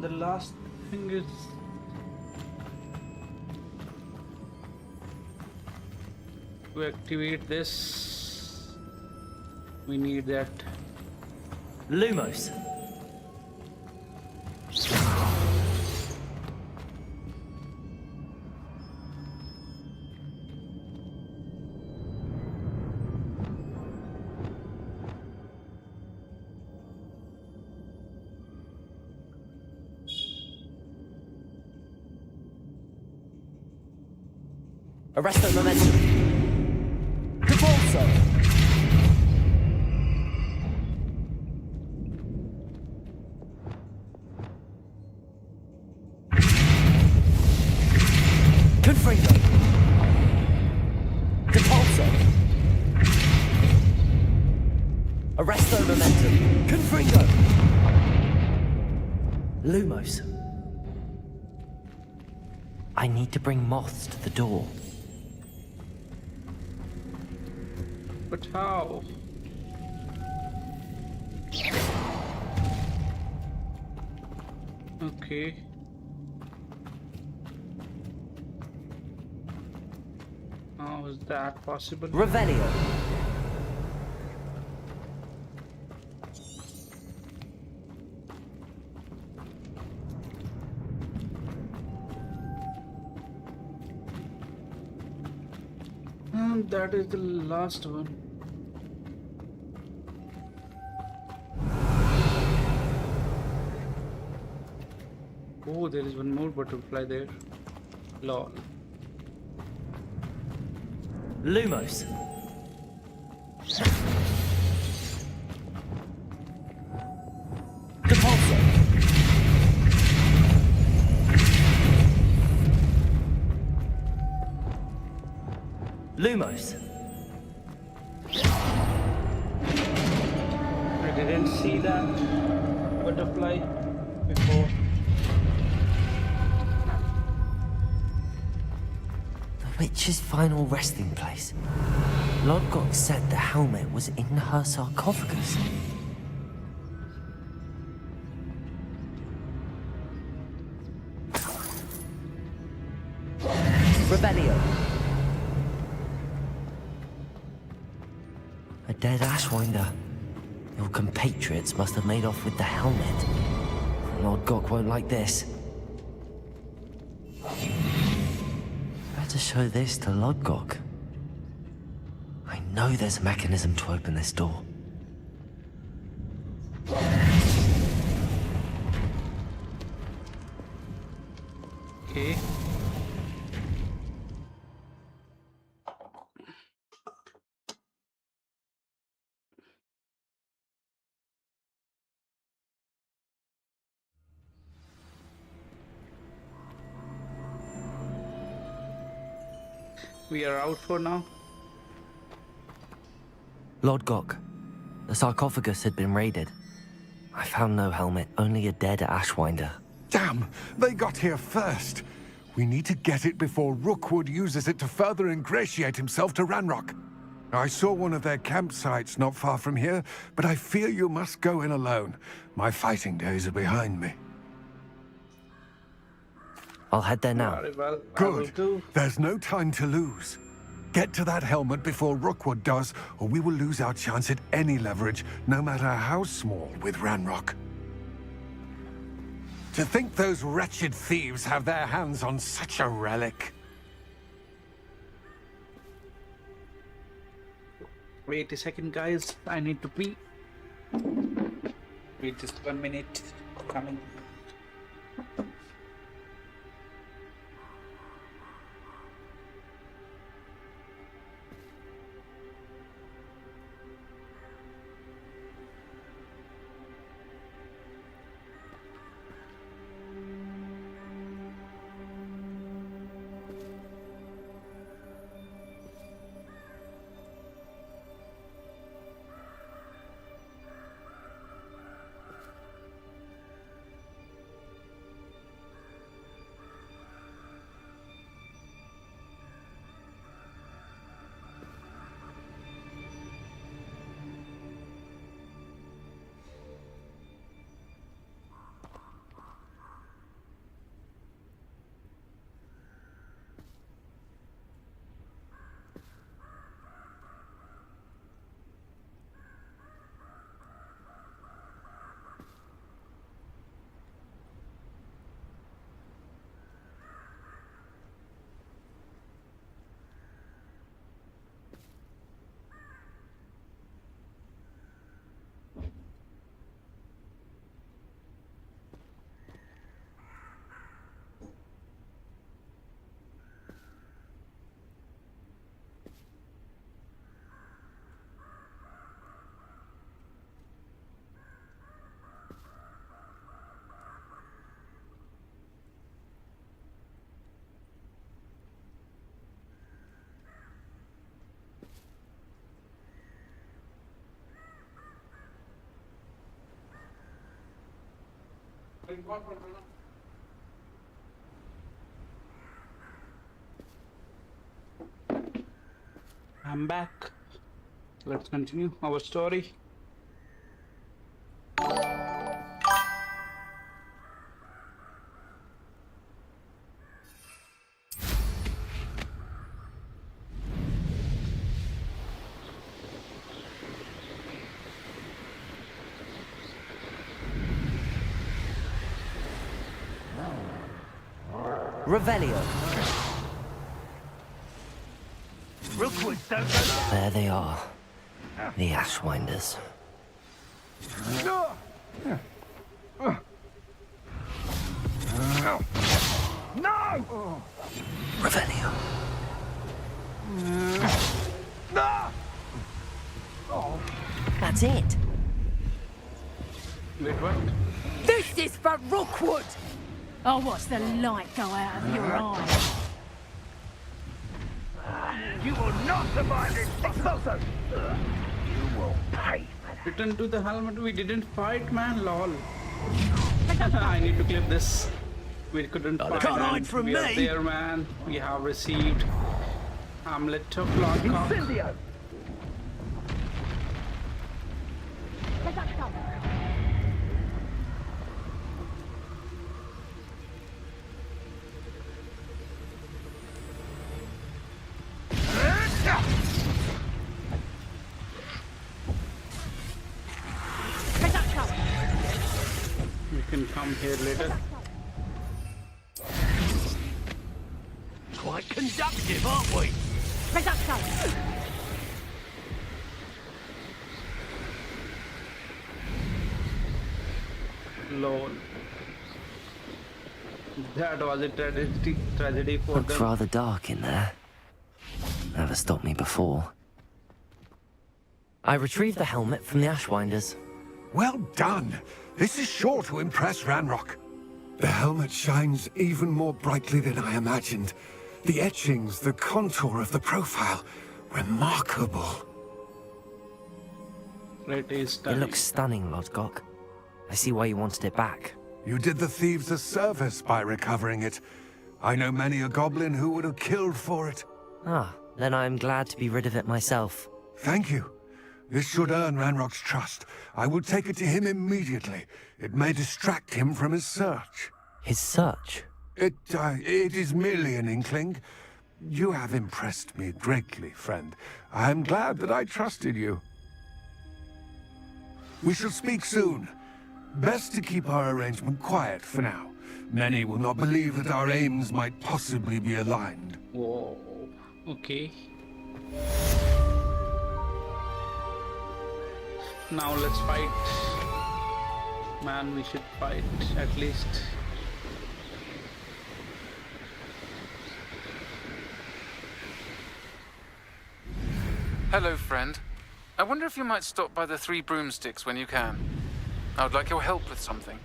The last thing is... to activate this, we need that. Lumos. Arresto momentum. Depulso. Confringo. Depulso. Arresto momentum. Confringo. Lumos. I need to bring moths to the door. But how? Okay. How is that possible? Revelio. And that is the last one. Oh, there is one more butterfly there. Lol. Lumos. Depulso. Lumos. I didn't see that butterfly before. The witch's final resting place. Lodgok said the helmet was in her sarcophagus. Rebellion. A dead Ashwinder. Your compatriots must have made off with the helmet. Lodgok won't like this. Better show this to Lodgok. I know there's a mechanism to open this door. Okay. We are out for now. Lodgok, the sarcophagus had been raided. I found no helmet, only a dead Ashwinder. Damn! They got here first. We need to get it before Rookwood uses it to further ingratiate himself to Ranrock. I saw one of their campsites not far from here, but I fear you must go in alone. My fighting days are behind me. I'll head there now. Good. There's no time to lose. Get to that helmet before Rookwood does, or we will lose our chance at any leverage, no matter how small, with Ranrock. To think those wretched thieves have their hands on such a relic. Wait a second, guys. I need to pee. Wait just 1 minute. Coming. I'm back. Let's continue our story. Revelio. Rookwood, don't go. There they are. The Ashwinders. No! Revelio. Wait, what? This is for Rookwood! I'll watch the light go out of your eye. You will not survive this, Bosso! You will pay. Return to the helmet. We didn't fight, man. Lol. I need to clip this. We couldn't fight. Can't hide and from we are me. there, man. We have received Hamlet of Lodcock. Incendio! We can come here later. Quite conductive, aren't we? Lol. That was a tragedy for Looked them. rather dark in there. Never stopped me before. I retrieved the helmet from the Ashwinders. Well done. This is sure to impress Ranrock. The helmet shines even more brightly than I imagined. The etchings, the contour of the profile, remarkable. It is It stunning. looks stunning, Lodgok. I see why you wanted it back. You did the thieves a service by recovering it. I know many a goblin who would have killed for it. Ah, then I'm glad to be rid of it myself. Thank you. This should earn Ranrock's trust. I will take it to him immediately. It may distract him from his search. His search? It is merely an inkling. You have impressed me greatly, friend. I am glad that I trusted you. We shall speak soon. Best to keep our arrangement quiet for now. Many will not believe that our aims might possibly be aligned. Whoa. Okay. Now let's fight. Man, we should fight at least. Hello, friend. I wonder if you might stop by the Three Broomsticks when you can. I would like your help with something.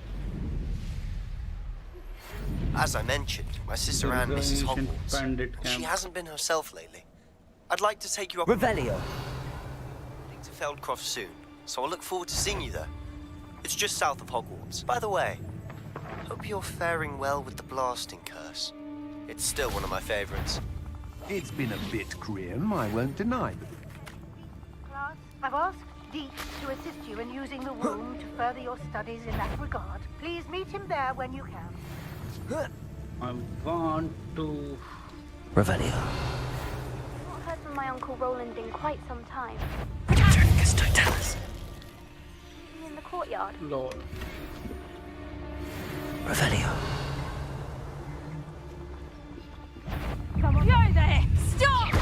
As I mentioned, my sister Anne misses Hogwarts, and she hasn't been herself lately. I'd like to take you up Revelio. to Feldcroft soon, so I'll look forward to seeing you there. It's just south of Hogwarts. By the way, hope you're faring well with the blasting curse. It's still one of my favorites. It's been a bit grim, I won't deny. Class, I've asked Deek to assist you in using the room to further your studies in that regard. Please meet him there when you can. I want to... Revelio. Not heard from my Uncle Roland in quite some time. Protagonist, don't tell us. In the courtyard. Lol. Revelio. Come on. Yo there! Stop!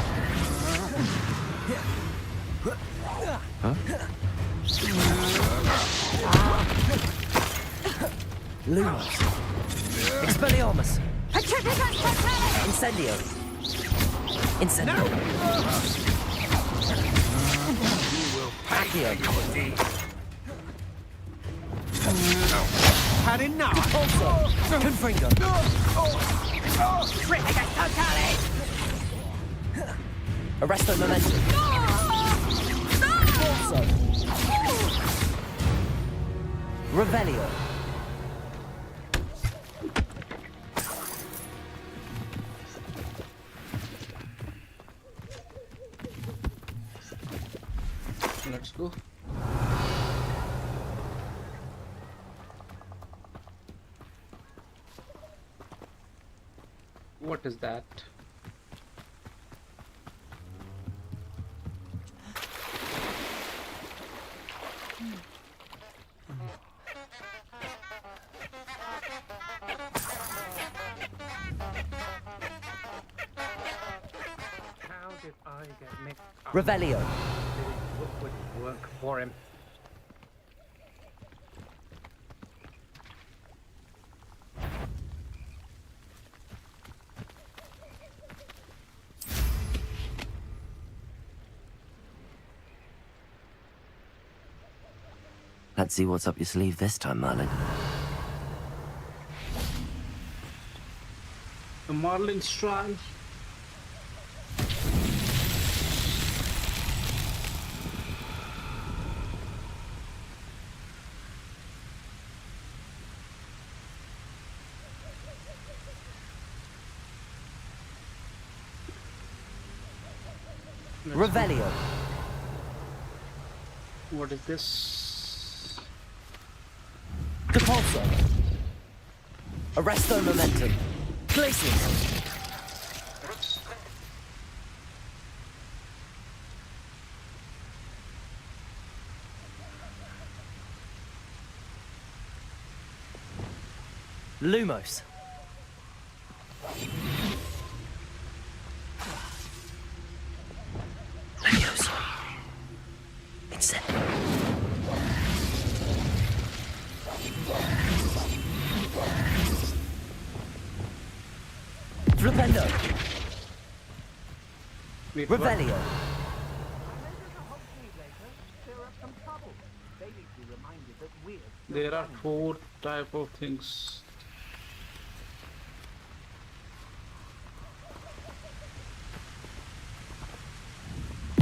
Huh? Lumos. Expelliarmus. Incendio. Incendio. Accio. Had enough. Also. Confringo. Arresto momentum. Also. Revelio. Let's go. What is that? How did I get mixed up? Revelio. Rookwood work for him. Let's see what's up your sleeve this time, Merlin. The Marlin's try. Revelio. What is this? Depulso. Arresto momentum. Glacius. Lumos. Leviosa. Incendio. Flipendo. Revelio. There are 4 type of things.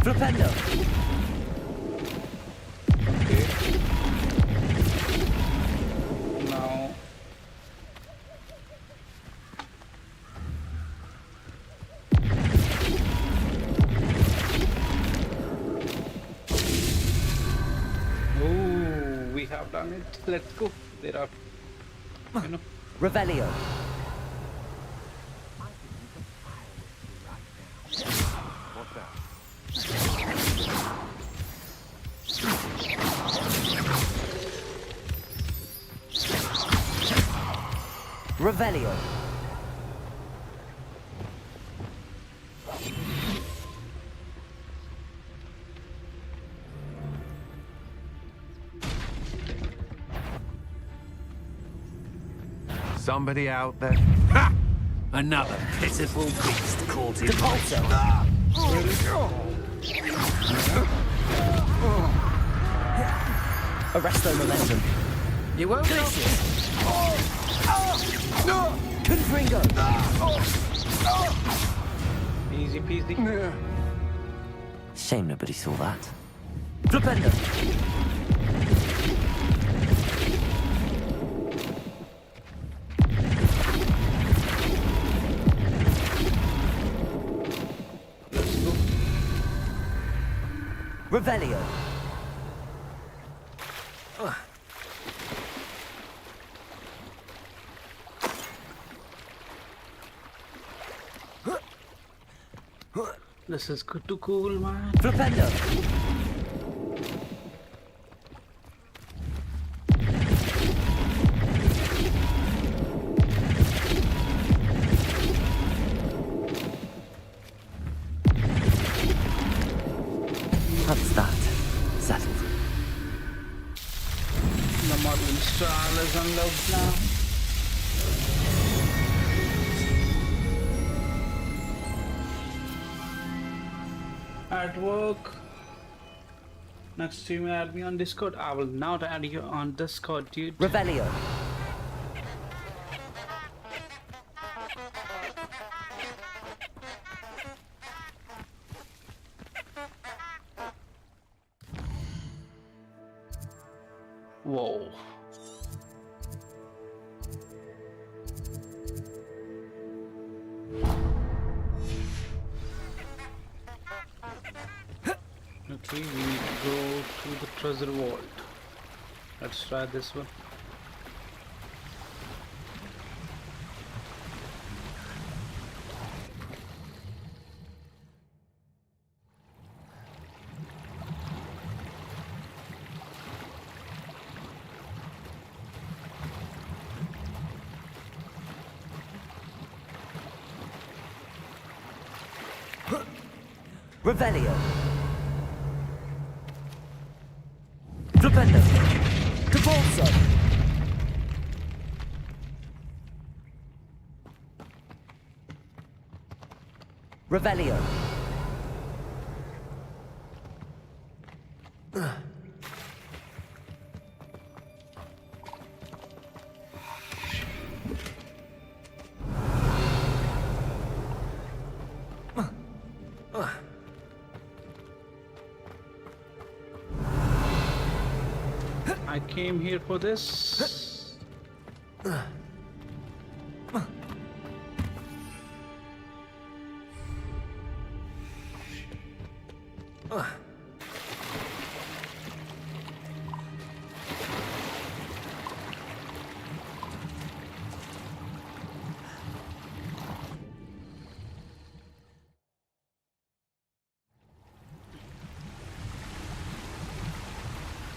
Flipendo. Okay. Now oh, we have done it. Let's go. There are, you know. Revelio. What's that? Revelio. Somebody out there? Ha! Another pitiful beast caught in my Arresto momentum. You won't Confringo. Easy peasy. Shame nobody saw that. Flipendo. Let's go. Revelio. This is good to cool, man. Flipendo. That's that. Settled. The Marlin's trial is unlocked now. At work. Next time you add me on Discord. I will not add you on Discord, dude. Revelio. Whoa. Okay, we need to go to the treasure vault. Let's try this one. Revelio. Flipendo. Depulso. Revelio. I came here for this.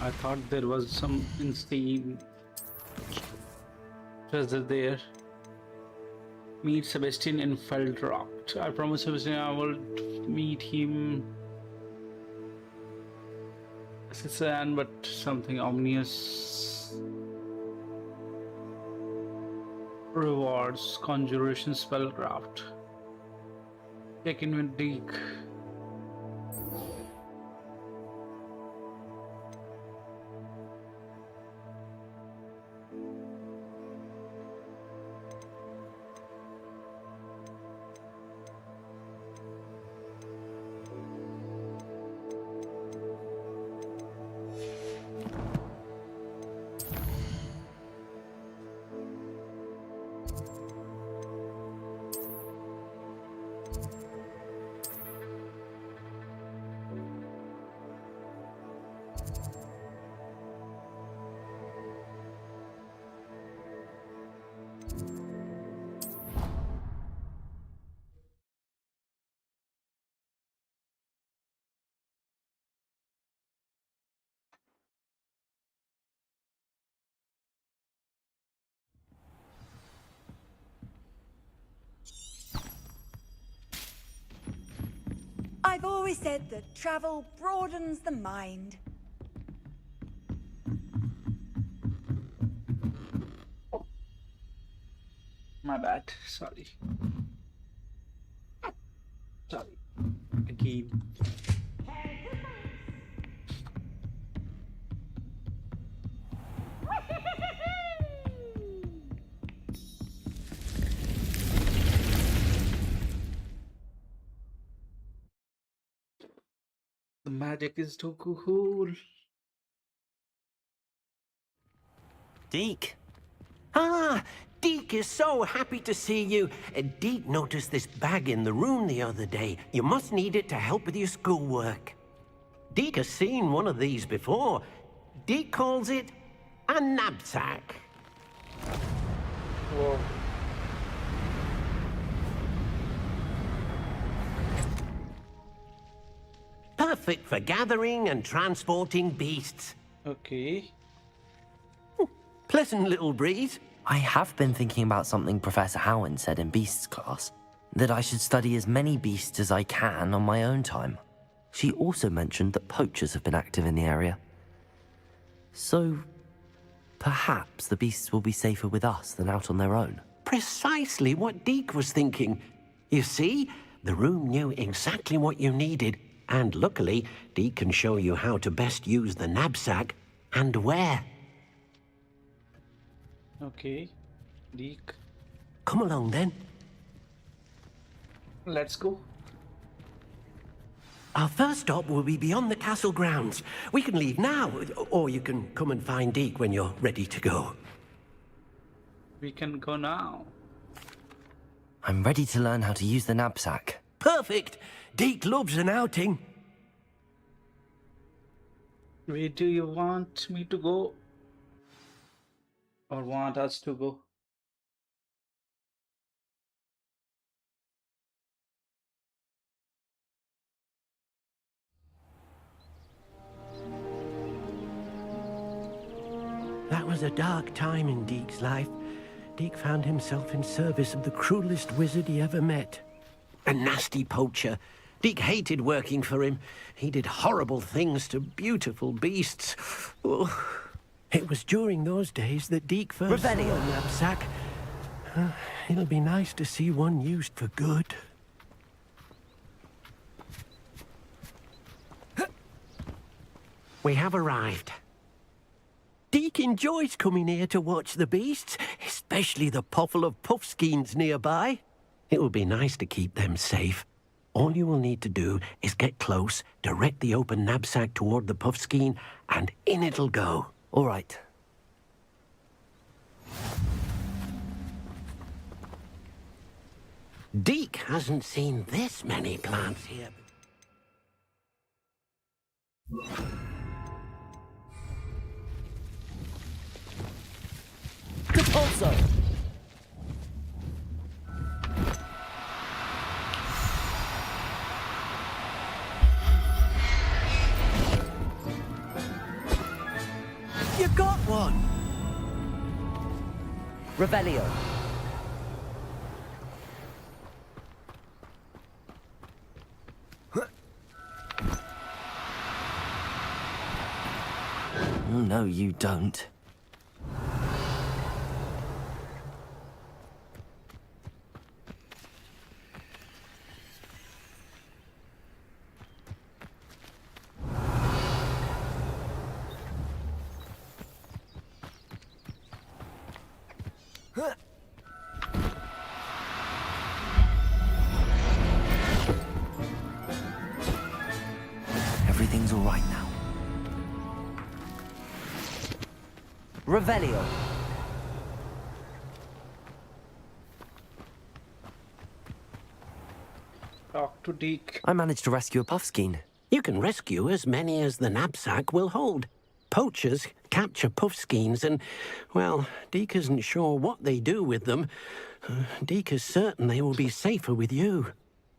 I thought there was some insane treasure there. Meet Sebastian in Feldrock. I promised Sebastian I will meet him. Cyan, but something ominous. Rewards, conjuration, spellcraft. Check in with Deke. I've always said that travel broadens the mind. My bad. Sorry. Sorry. Again. The magic is too cool. Deke. Ah, Deke is so happy to see you. Deke noticed this bag in the room the other day. You must need it to help with your schoolwork. Deke has seen one of these before. Deke calls it a knapsack. Whoa. Perfect for gathering and transporting beasts. Okay. Pleasant little breeze. I have been thinking about something Professor Howin said in Beasts class, that I should study as many beasts as I can on my own time. She also mentioned that poachers have been active in the area. So, perhaps the beasts will be safer with us than out on their own. Precisely what Deke was thinking. You see, the room knew exactly what you needed, and luckily, Deke can show you how to best use the knapsack and where. Okay. Deke. Come along then. Let's go. Our first stop will be beyond the castle grounds. We can leave now, or you can come and find Deke when you're ready to go. We can go now. I'm ready to learn how to use the knapsack. Perfect! Deke loves an outing. Where do you want me to go? Or want us to go? That was a dark time in Deke's life. Deke found himself in service of the cruelest wizard he ever met. A nasty poacher. Deke hated working for him. He did horrible things to beautiful beasts. Oh. It was during those days that Deke first saw a knapsack. It'll be nice to see one used for good. We have arrived. Deke enjoys coming here to watch the beasts, especially the poffle of puffskeins nearby. It will be nice to keep them safe. All you will need to do is get close, direct the open knapsack toward the puffskein, and in it'll go. All right. Deke hasn't seen this many plants here. Repulso! You got one! Revelio. Oh, no, you don't. Everything's all right now. Revelio. Talk to Deke. I managed to rescue a puffskein. You can rescue as many as the knapsack will hold. Poachers capture puffskeins and, well, Deke isn't sure what they do with them. Deke is certain they will be safer with you.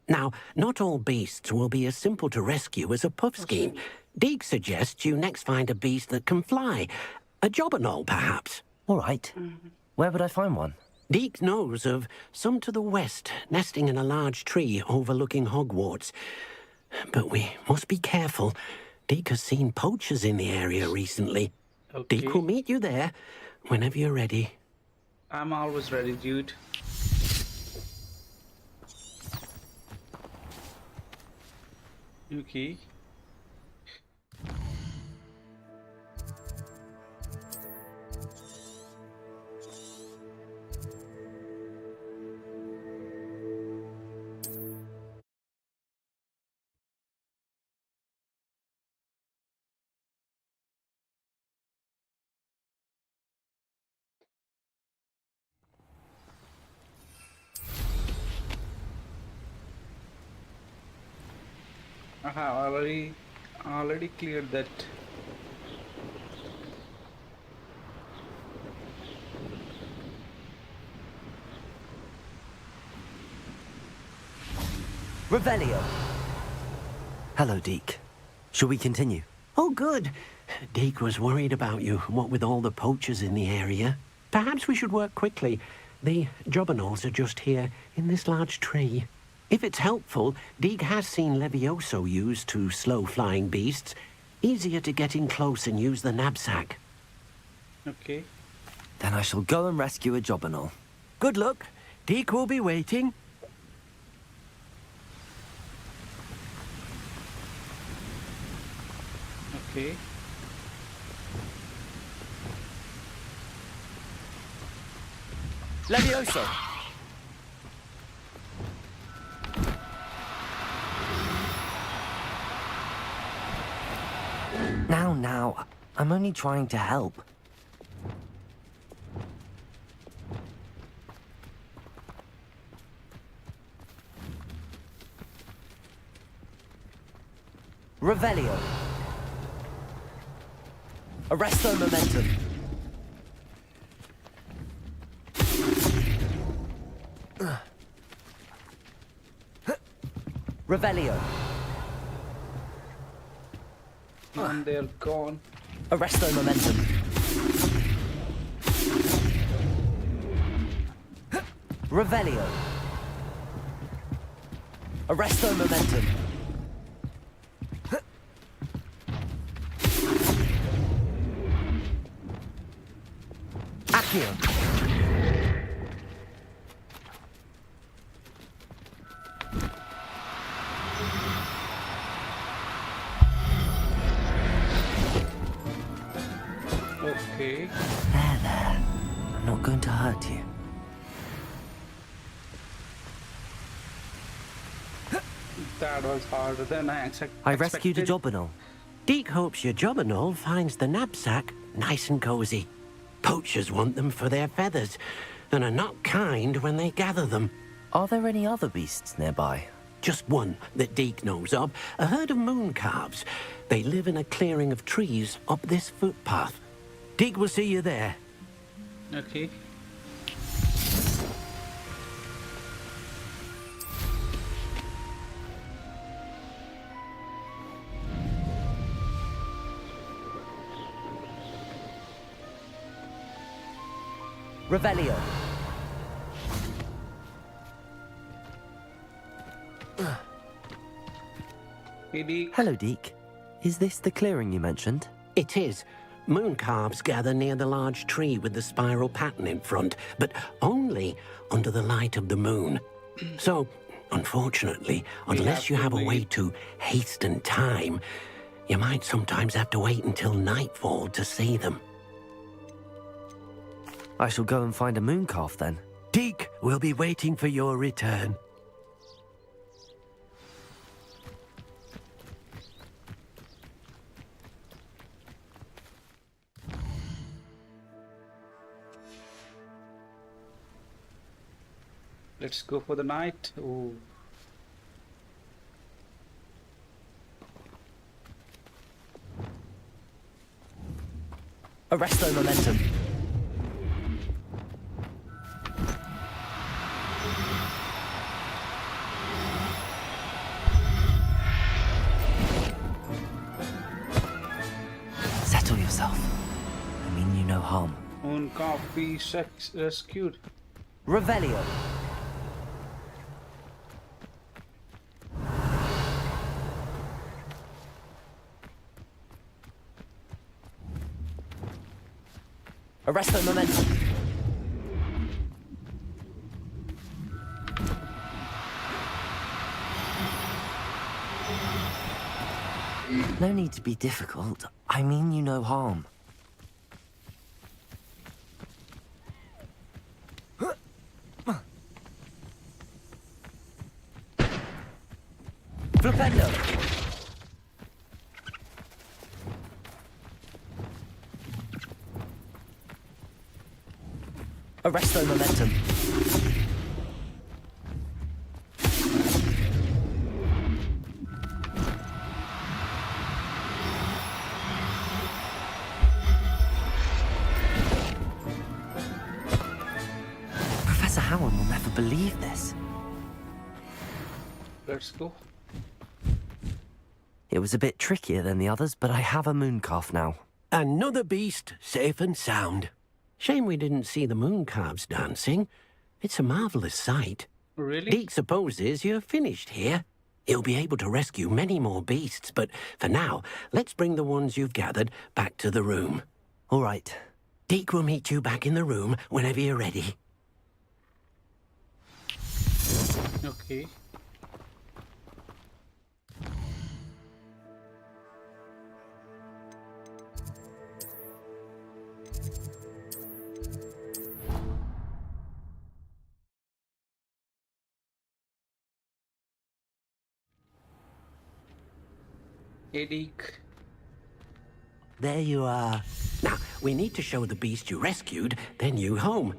Now, not all beasts will be as simple to rescue as a puffskein. Deke suggests you next find a beast that can fly. A jobberknoll, perhaps. All right. Where would I find one? Deke knows of some to the west, nesting in a large tree overlooking Hogwarts. But we must be careful. Deke has seen poachers in the area recently. Okay. Deke will meet you there whenever you're ready. I'm always ready, dude. Okay. I have already cleared that. Revelio. Hello, Deke. Shall we continue? Oh, good. Deke was worried about you, what with all the poachers in the area. Perhaps we should work quickly. The jobberknolls are just here, in this large tree. If it's helpful, Deke has seen Levioso used to slow flying beasts. Easier to get in close and use the knapsack. Okay. Then I shall go and rescue a jobberknoll. Good luck. Deke will be waiting. Okay. Levioso! Now, I'm only trying to help. Revelio. Arresto momentum. Revelio. And they're gone. Arresto momentum. Revelio. Arresto momentum. Accio. Okay. There. I'm not going to hurt you. That was harder than I expected. I rescued a jobberknoll. Deke hopes your jobberknoll finds the knapsack nice and cozy. Poachers want them for their feathers, and are not kind when they gather them. Are there any other beasts nearby? Just one that Deke knows of, a herd of moon calves. They live in a clearing of trees up this footpath. Deke will see you there. Okay. Revelio. Hey, Deke. Hello, Deke. Is this the clearing you mentioned? It is. Moon calves gather near the large tree with the spiral pattern in front, but only under the light of the moon. So, unfortunately, unless you have a way to hasten time, you might sometimes have to wait until nightfall to see them. I shall go and find a moon calf then. Deke will be waiting for your return. Let's go for the night. Ooh. Arresto momentum. Settle yourself. I mean you no harm. Moon calf be rescued. Revelio. Arresto momentum. No need to be difficult. I mean you no harm. Flipendo. Arresto momentum. Professor Howard will never believe this. Let's go. It was a bit trickier than the others, but I have a moon calf now. Another beast, safe and sound. Shame we didn't see the moon calves dancing. It's a marvelous sight. Really? Deke supposes you're finished here. He'll be able to rescue many more beasts, but for now, let's bring the ones you've gathered back to the room. All right. Deke will meet you back in the room whenever you're ready. Okay. Deke. There you are. Now, we need to show the beast you rescued, then you home.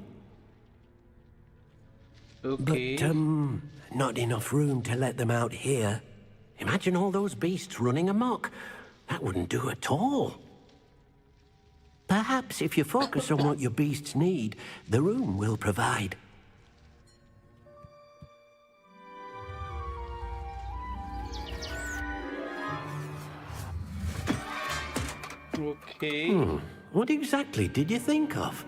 Okay. But, not enough room to let them out here. Imagine all those beasts running amok. That wouldn't do at all. Perhaps if you focus on what your beasts need, the room will provide. Okay. What exactly did you think of?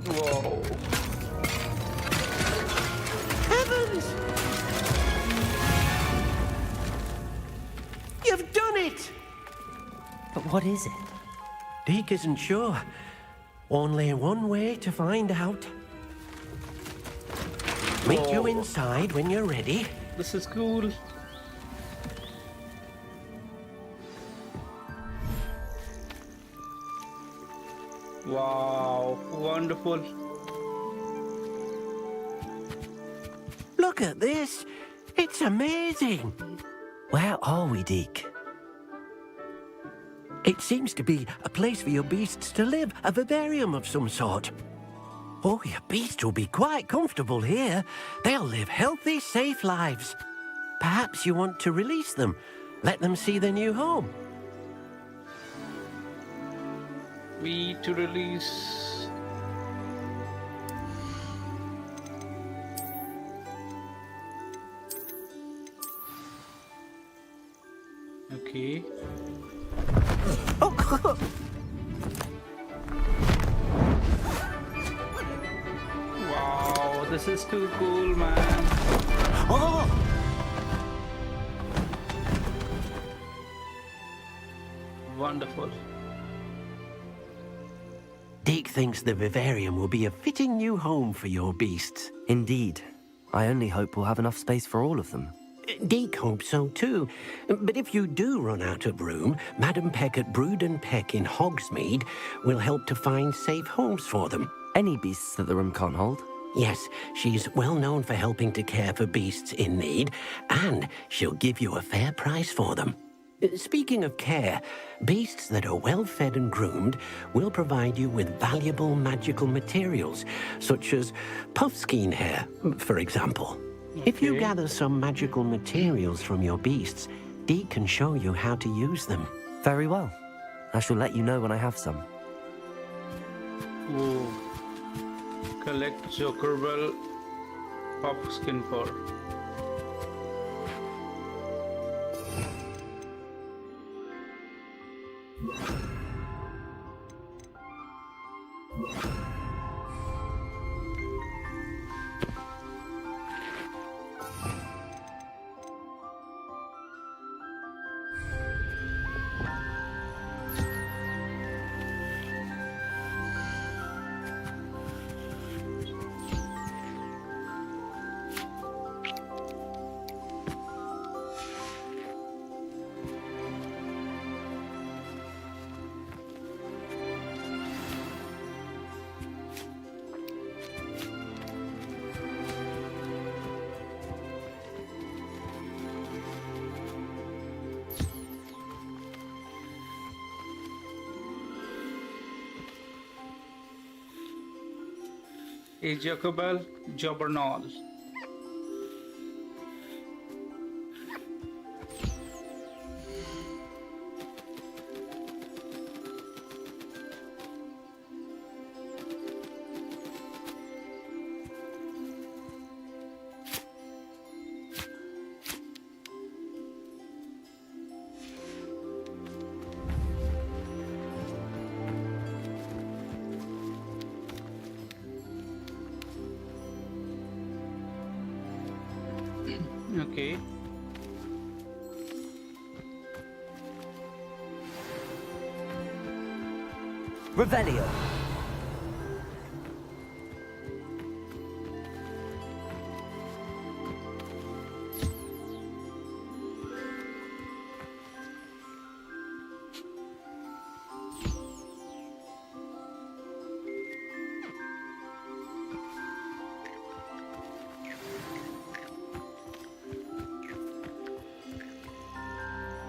Whoa. Heavens! You've done it! But what is it? Deke isn't sure. Only one way to find out. Meet you inside when you're ready. This is cool. Wow, wonderful. Look at this. It's amazing. Where are we, Deke? It seems to be a place for your beasts to live, a vivarium of some sort. Oh, your beasts will be quite comfortable here. They'll live healthy, safe lives. Perhaps you want to release them, let them see their new home. We to release. Okay. Wow, this is too cool, man. Oh! Wonderful. Deke thinks the vivarium will be a fitting new home for your beasts. Indeed. I only hope we'll have enough space for all of them. Deke hopes so too. But if you do run out of room, Madam Peck at Brood and Peck in Hogsmeade will help to find safe homes for them. Any beasts that the room can't hold? Yes, she's well known for helping to care for beasts in need, and she'll give you a fair price for them. Speaking of care, beasts that are well fed and groomed will provide you with valuable magical materials, such as puffskein hair, for example. If you gather some magical materials from your beasts, Deke can show you how to use them. Very well. I shall let you know when I have some. Ooh. Collect Jokerbell puffskin fur. A Jokerbell Jobbernoll. Okay. Revelio.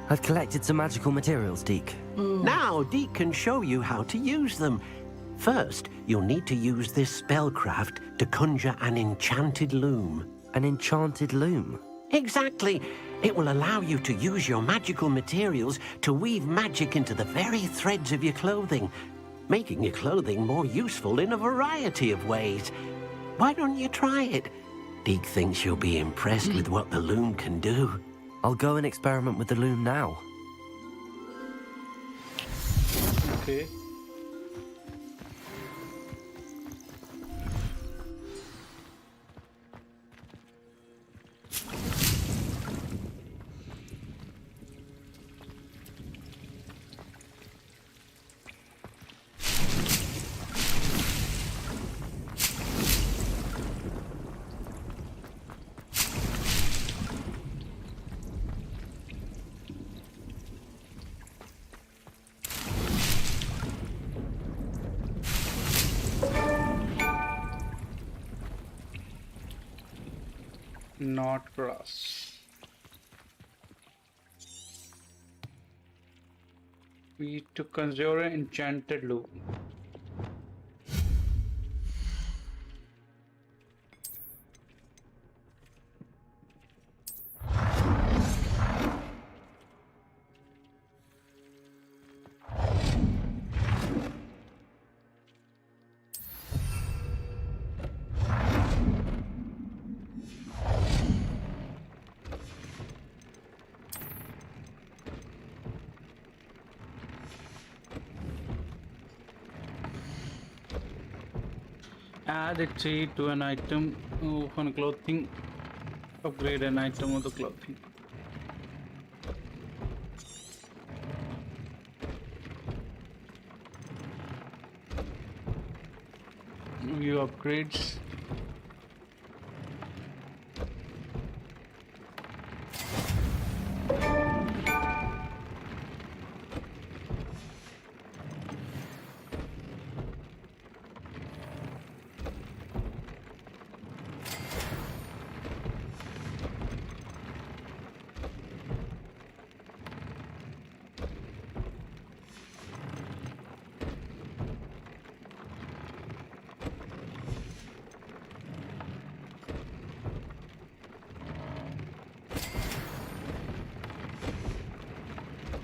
I've collected some magical materials, Deke. Now Deke can show you how to use them. First, you'll need to use this spellcraft to conjure an enchanted loom. An enchanted loom? Exactly. It will allow you to use your magical materials to weave magic into the very threads of your clothing, making your clothing more useful in a variety of ways. Why don't you try it? Deke thinks you'll be impressed with what the loom can do. I'll go and experiment with the loom now. Okay. Not grass. We to conjure an enchanted loop. Add a tree to an item on clothing. Upgrade an item of the clothing. View upgrades.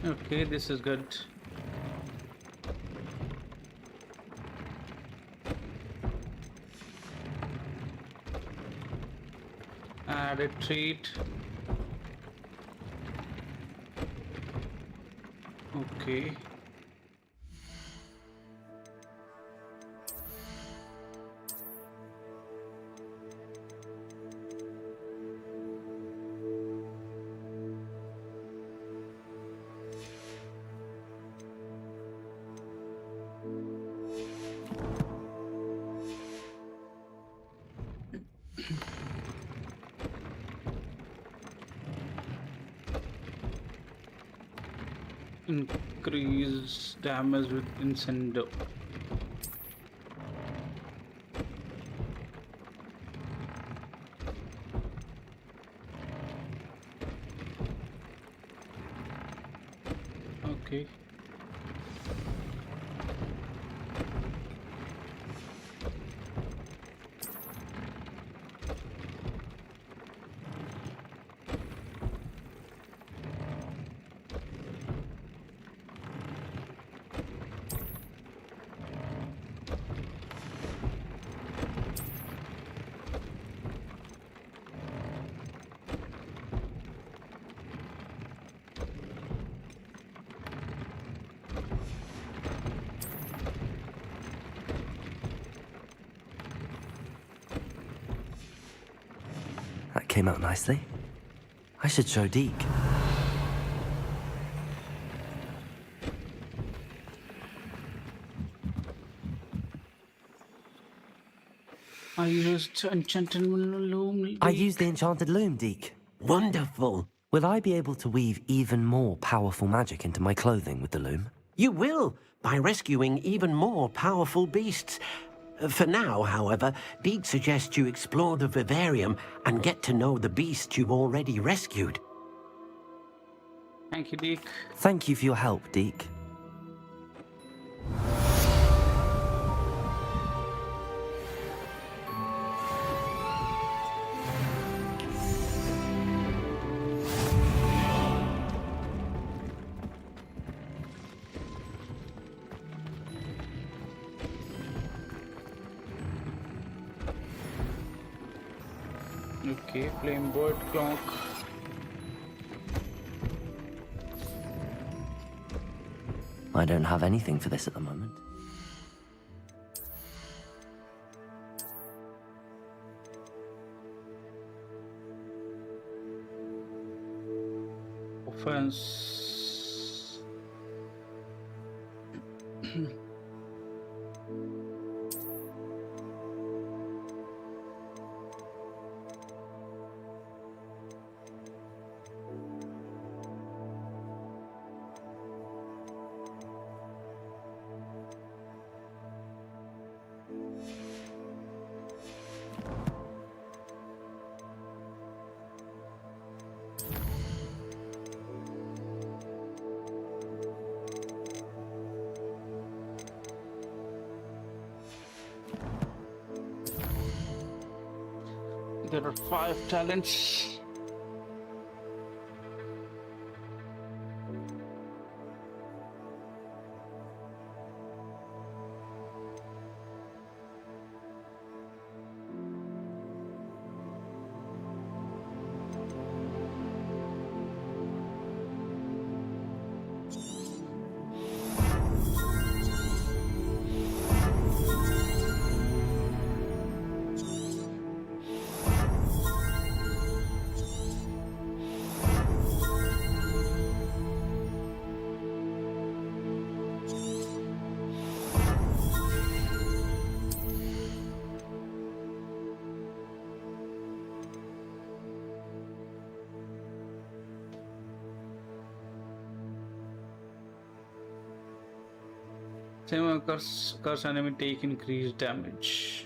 Okay, this is good. Add a treat. Okay. Increase damage with incendio. Okay. That came out nicely. I should show Deke. I used enchanted loom. I used the enchanted loom, Deke. Wonderful. Will I be able to weave even more powerful magic into my clothing with the loom? You will, by rescuing even more powerful beasts. For now, however, Deke suggests you explore the vivarium and get to know the beasts you've already rescued. Thank you, Deke. Thank you for your help, Deke. Okay, flame bird clock. I don't have anything for this at the moment. Offense. There are 5 talents. Same curse enemy take increased damage.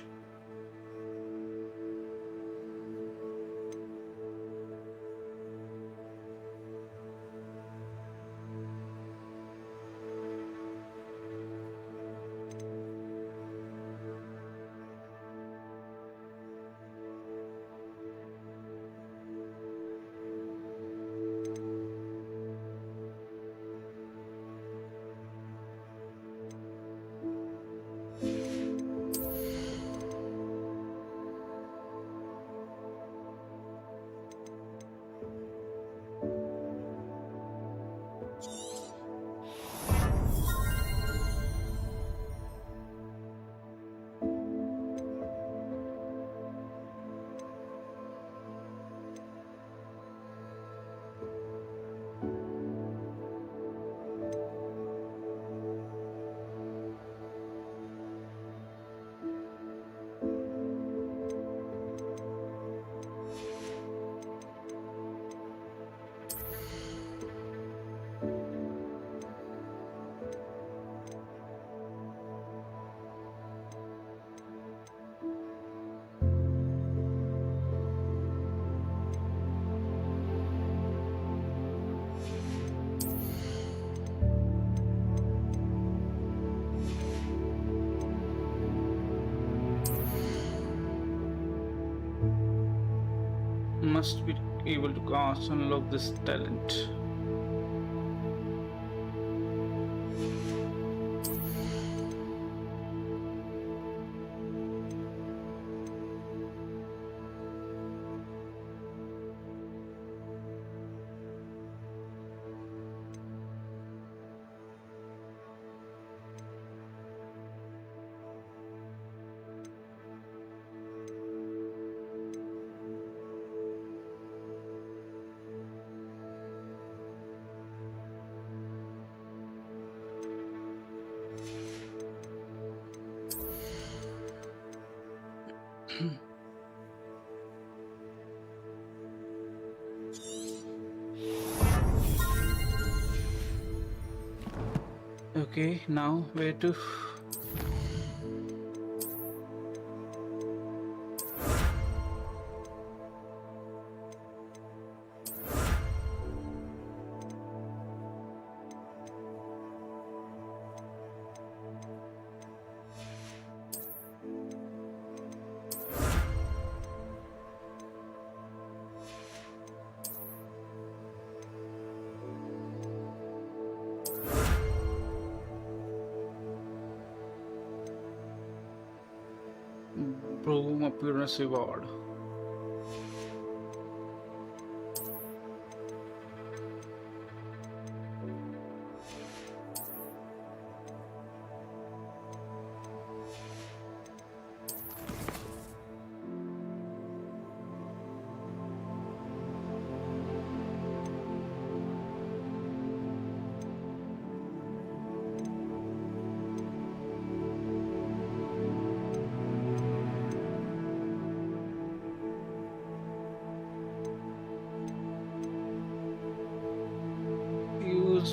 Must be able to cast and unlock this talent. Okay, now where to? Broom appearance reward.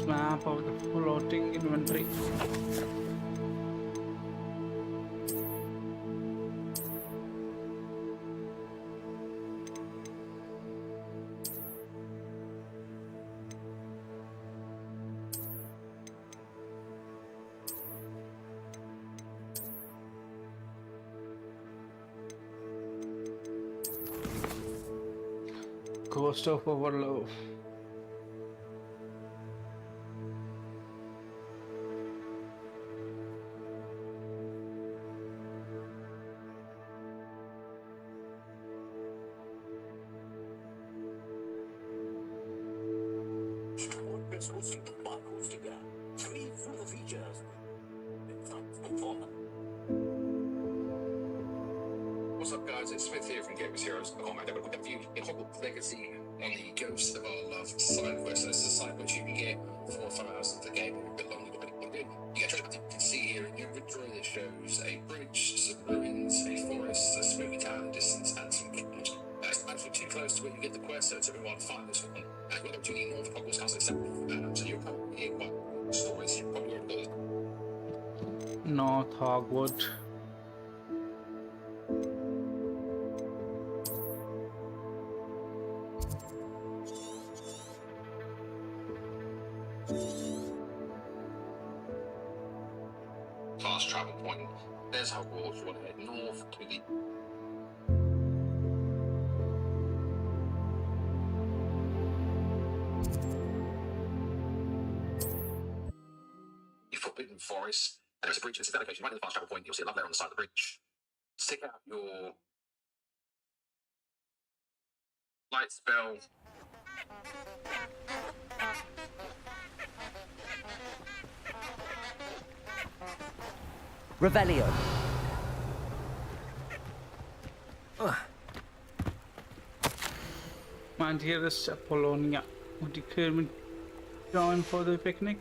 Map of the floating inventory. Cost of our love. What's up, guys? It's Smith here from Games Heroes. Oh my, we've got you in Hogwarts Legacy on the Ghost of Our Love side quest. So this is a side which you can get 4 or 5 hours of the game, a bit longer, but you get a treasure hunt. You can see here in your inventory that shows a bridge, some ruins, a forest, a spooky town in the distance, and some cottage. It's actually too close to where you get the quest, so it's everyone to find this one. We're going to the north of Hogwarts Castle itself, so you'll probably hear quite stories. You probably already got it. North Hogwarts. Fast travel point. There's Hogwarts. You want to head north to the. Forbidden Forest. And there's a bridge. It's a location right in the fast travel point. You'll see a love letter on the side of the bridge. Stick out your light spell. Revelio. My dearest Apollonia, would you care me join for the picnic?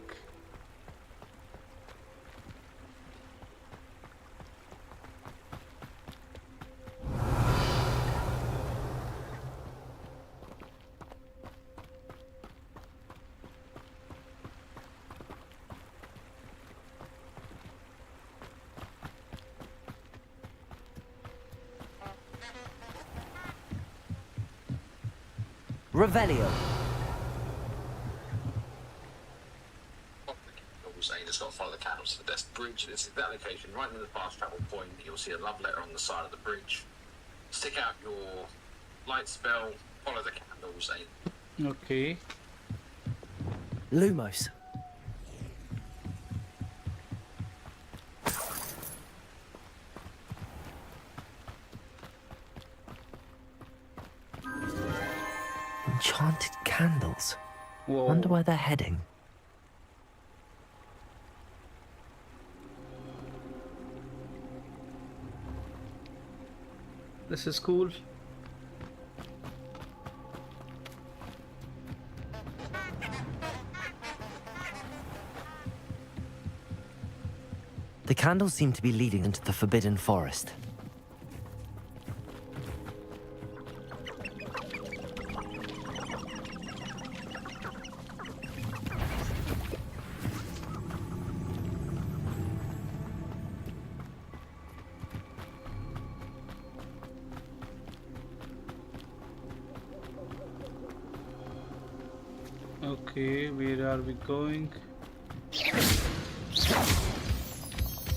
Revelio. And you just got to follow the candles to the desk bridge. This is that location right in the fast travel point. You'll see a love letter on the side of the bridge. Stick out your light spell, follow the candles. And Okay. Lumos. Enchanted candles. Whoa. Wonder where they're heading. This is cool. The candles seem to be leading into the Forbidden Forest. Okay, where are we going?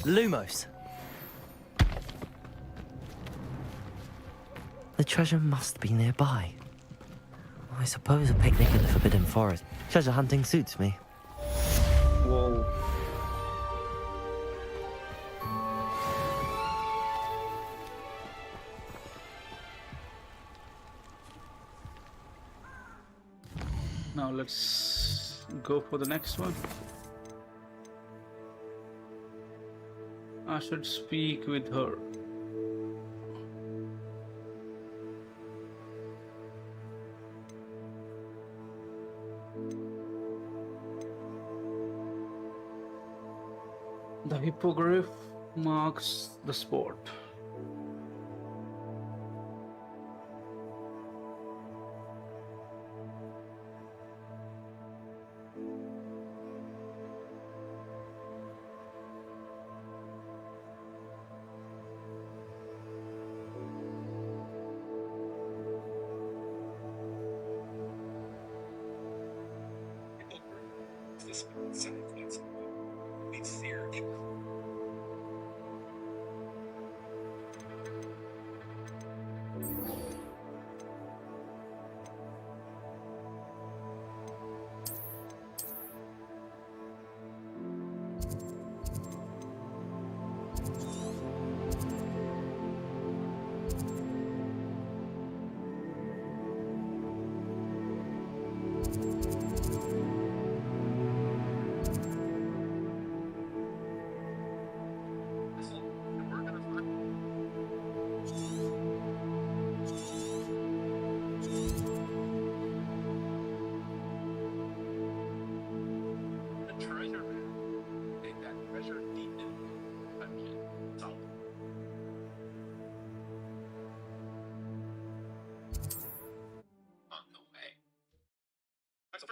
Lumos. The treasure must be nearby. I suppose a picnic in the Forbidden Forest. Treasure hunting suits me. Whoa. Now let's go for the next one. I should speak with her. The hippogriff marks the spot.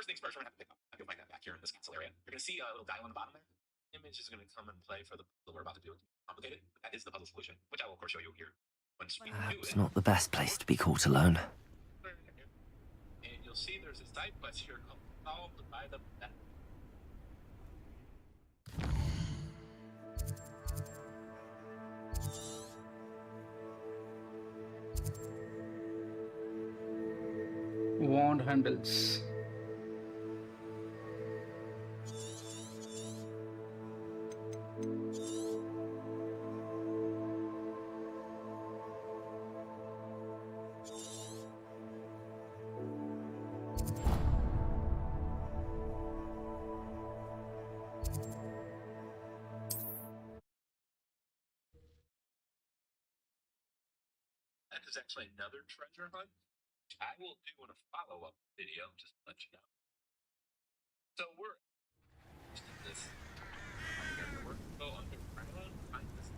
things first, we're gonna have to pick up. You'll find that back here in this castle area. You're gonna see a little dial on the bottom there. Image is gonna come and play for the puzzle we're about to do. It's complicated, but that is the puzzle solution, which I will of course show you here once we do Perhaps it. not the best place to be caught alone. And you'll see there's a side quest here called Solved by the Bat. Wand handles. That is actually another treasure hunt. I will do in a follow-up video, just to let you know. So we're just in this area. We're gonna go underground, find this.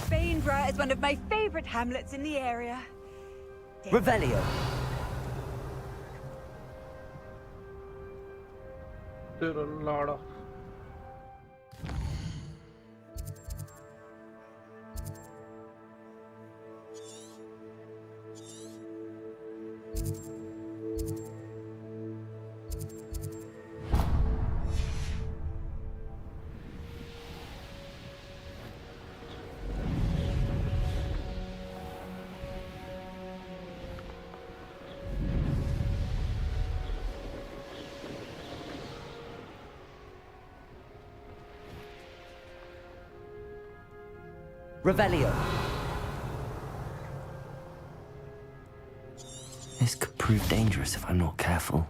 Bainborough is one of my favorite hamlets in the area. Revelio. There are a lot of Revelio. This could prove dangerous if I'm not careful.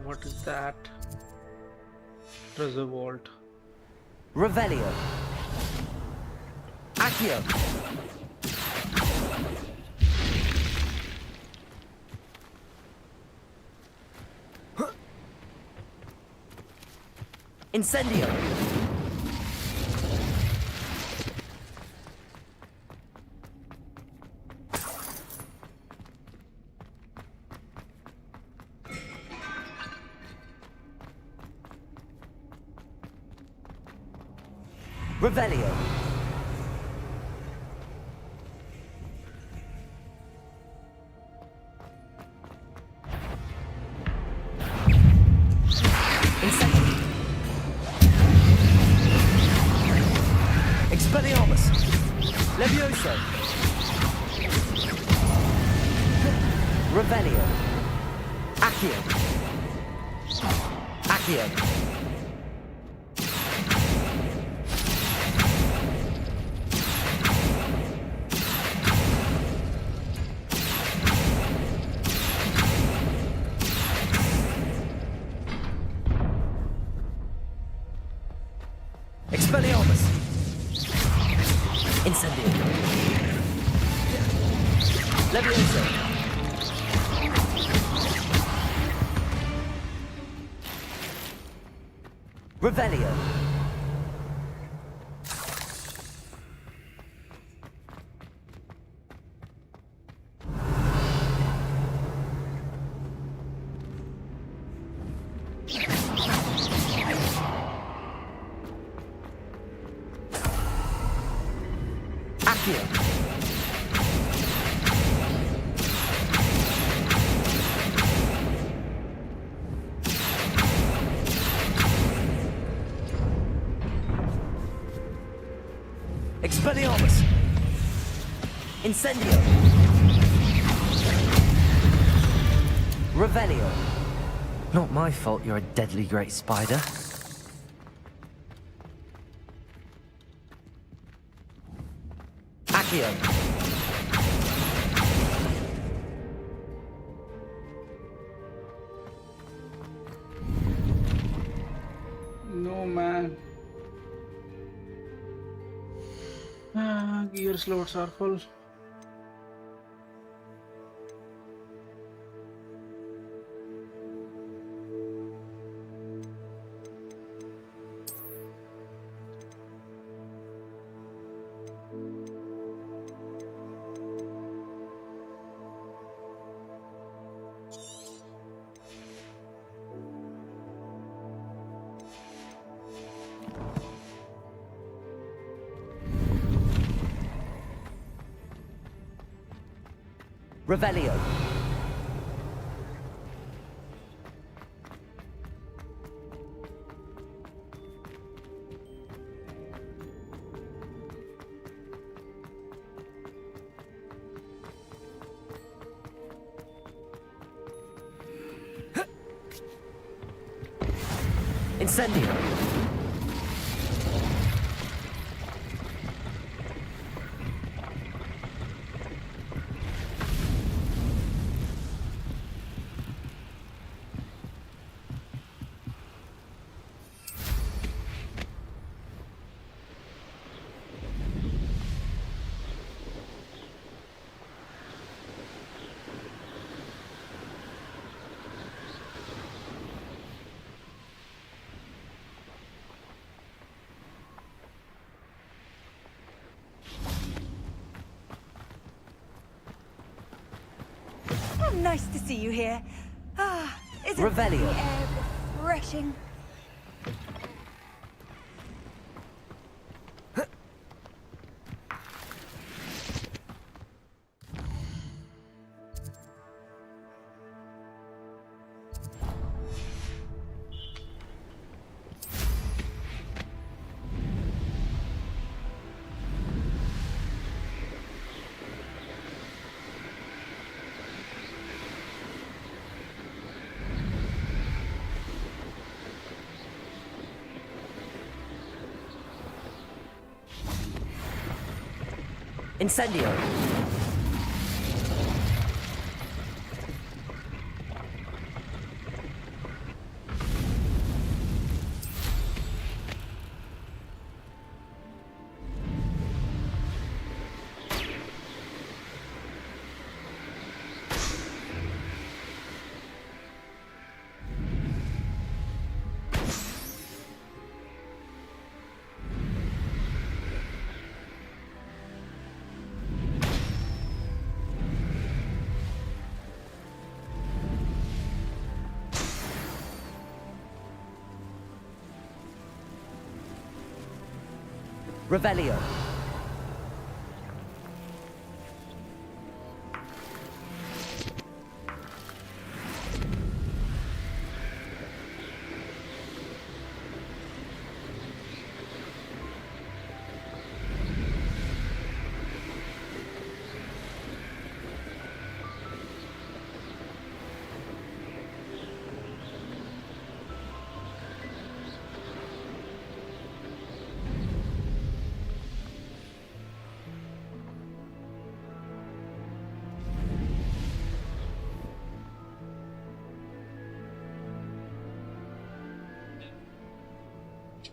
what is that? Treasure vault. Revelio. Accio. Incendio. Revelio. Incendio. Expelliarmus. Levioso. Revelio. Accio. Accio. Expelliarmus. Incendio. Levioso. Revelio. Accio. Expelliarmus. Incendio. Revelio. Not my fault you're a deadly great spider. Accio. No, man. Gear slots are full. Revelio. Incendio. Nice to see you here. Ah, isn't Revelio. the air refreshing? Incendio. Revelio.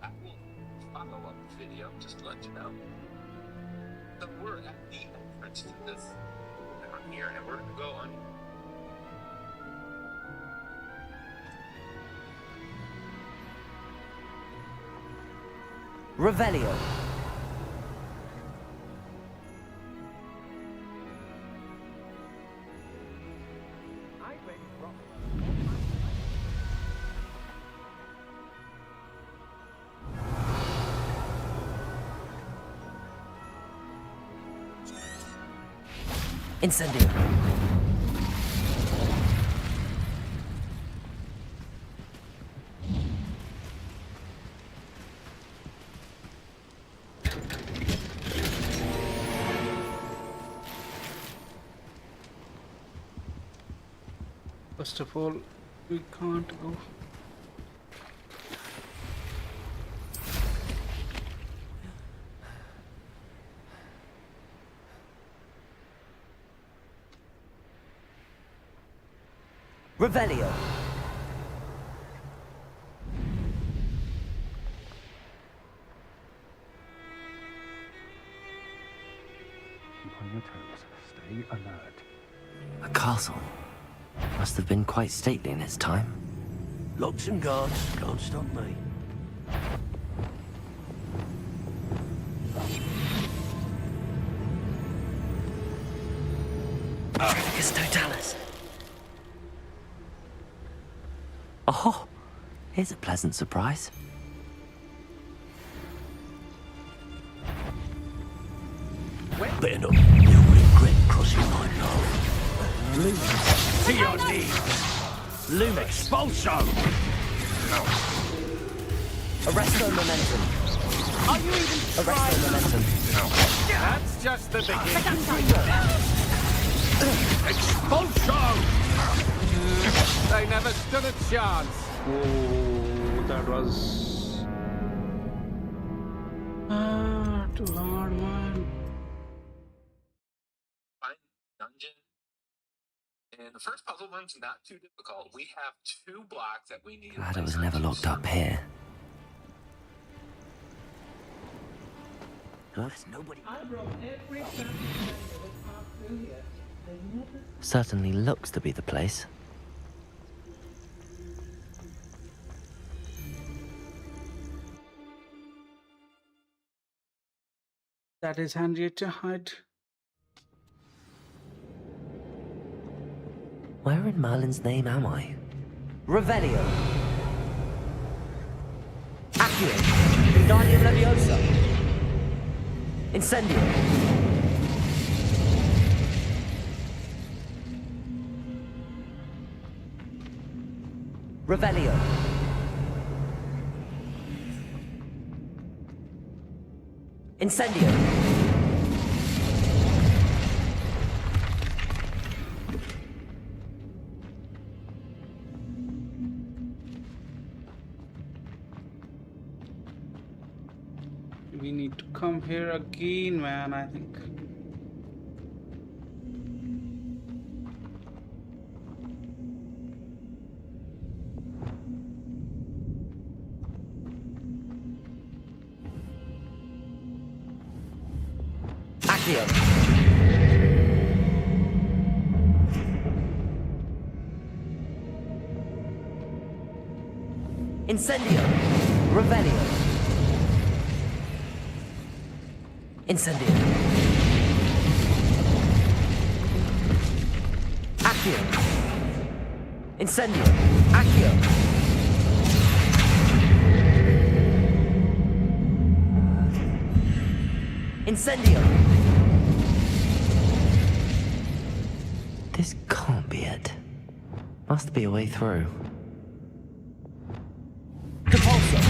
I will follow up video just to let you know. So we're at the entrance to this down here, and we're going to go on. Revelio. Incendio. First of all, we can't go. Revelio. Keep on your toes. Stay alert. A castle. Must have been quite stately in its time. Locks and guards can't stop me. It's Totalis. Oh, here's a pleasant surprise. Better not. You'll regret crossing my path. Lose to your knees. Loom expulso. Arresto momentum. Are you even Arresto momentum. That's just the beginning. Expulso! They never stood a chance. Oh, that was too hard, man. Find dungeon. And the first puzzle one's not too difficult. We have 2 blocks that we need. Glad I was never locked up here. There's nobody. I brought every family member that passed through here. They never Certainly looks to be the place. That is Henrietta Hyde. Where in Merlin's name am I? Revelio. Accio. Wingardium Leviosa. Incendio. Revelio. Incendio. We need to come here again, man, I think. Accio. Incendio. Revelio. Incendio. Accio. Incendio. Accio. Incendio! This can't be it. Must be a way through. Compulsor!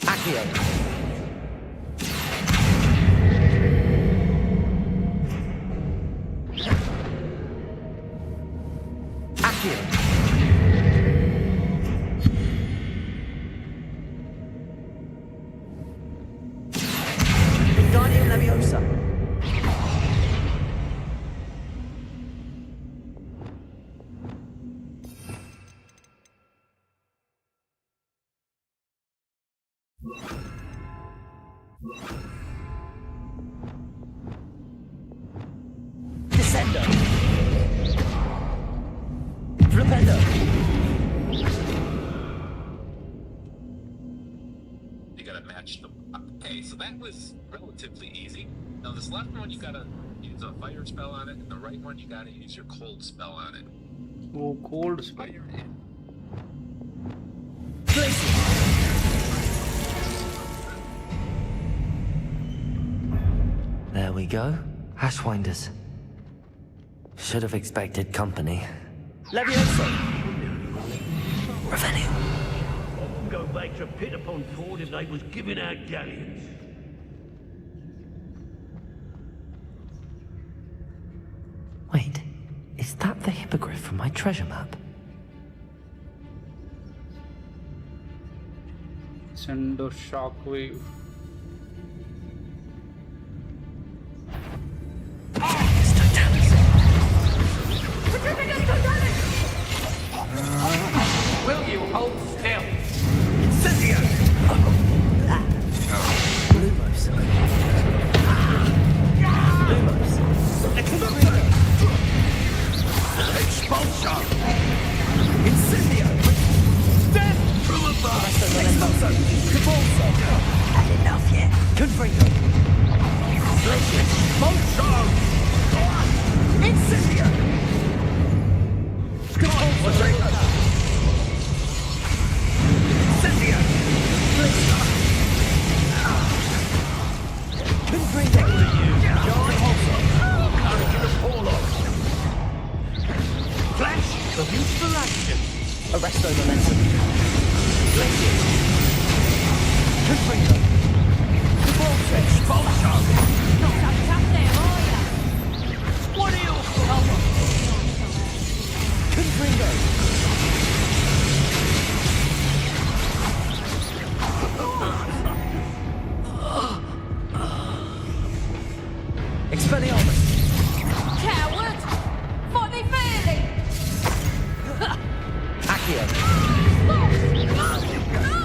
Accio! Accio! Wingardium Leviosa! Descendo! Flipendo! You gotta match them. Okay, so that was relatively easy. Now this left one you gotta use a fire spell on it, and the right one you gotta use your cold spell on it. Oh, cold spell. Fire in. There we go. Ashwinders. Should have expected company. Leviosa! Revenue. I wouldn't go back to Pit upon Ford if they was giving out galleons. Wait, is that the hippogriff from my treasure map? Send a shockwave. Will you hold still? Incendio! Lumos. Lumos. Expulsion! Incendio! Death from above! Expulso! Compulso! Had enough yet. Confringo. Expulsion! Incendio! Compulso! Incendio! Confringo. Flash of useful action. Arresto momentum. Confringo. Expulsion! Not so tough there, are ya? What are you? Confringo. Expelliarmus. Coward! Fight me fairly! Accio.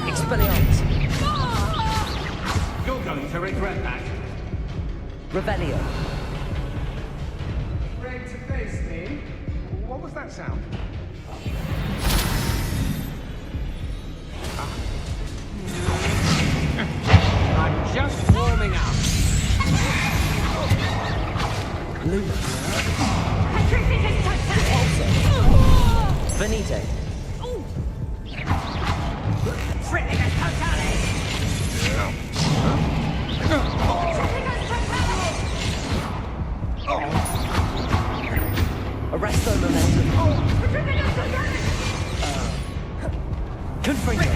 Expelliarmus. You're going to regret that. Revelio. Ready to face me? What was that sound? I'm just warming up. Lumos. Venite. Tripping totally! Arresto momentum. Confringo.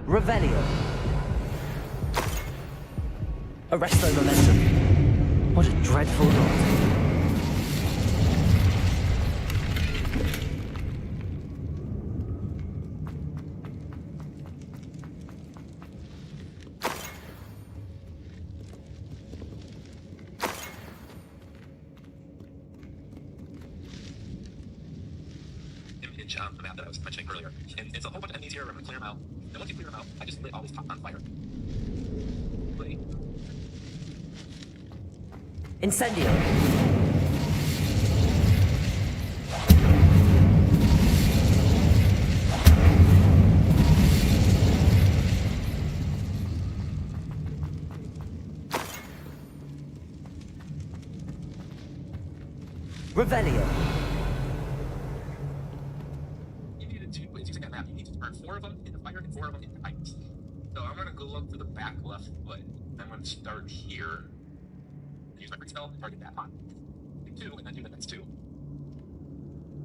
Revelio. Arresto momentum. What a dreadful lot. Image on the map that I was mentioning earlier. And it's a whole bunch of enemies here. I'm gonna clear them out. And once you clear them out, I just lit all this top on fire. Wait. Incendio. Revelio. You needed two ways using that map. You need to turn 4 of them into fire and 4 of them into ice. So I'm gonna go look for the back left foot. I'm gonna start here. Use my quick spell and target that pot. Do 2 and then do the next 2.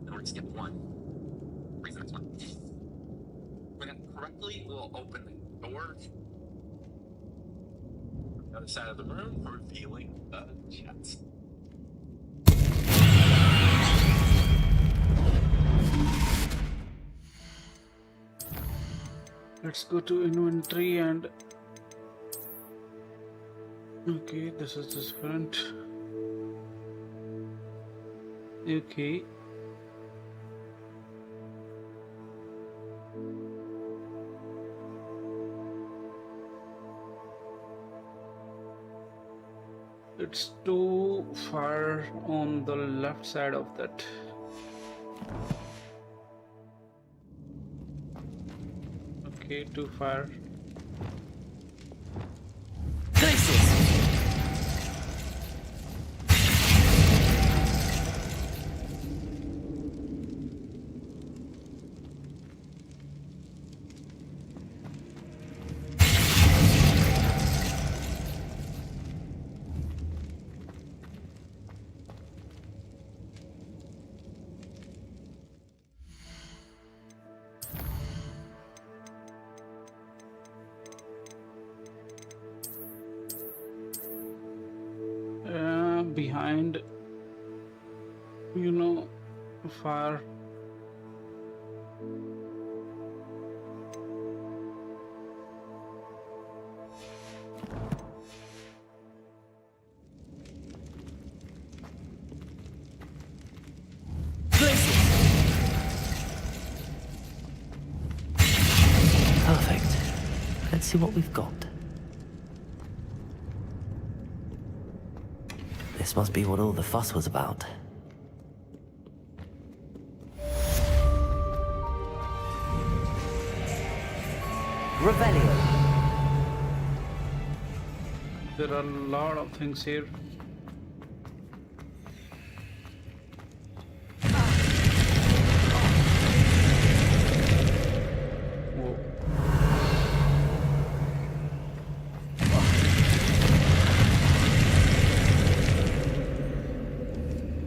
In order to skip 1. Raise the next one. When that correctly, we'll open the door. The other side of the room, revealing the chest. Let's go to inventory and okay, this is different. Okay. It's too far on the left side of that. Okay, too far. Behind, you know, far. Perfect. Let's see what we've got. This must be what all the fuss was about. Revelio. There are a lot of things here.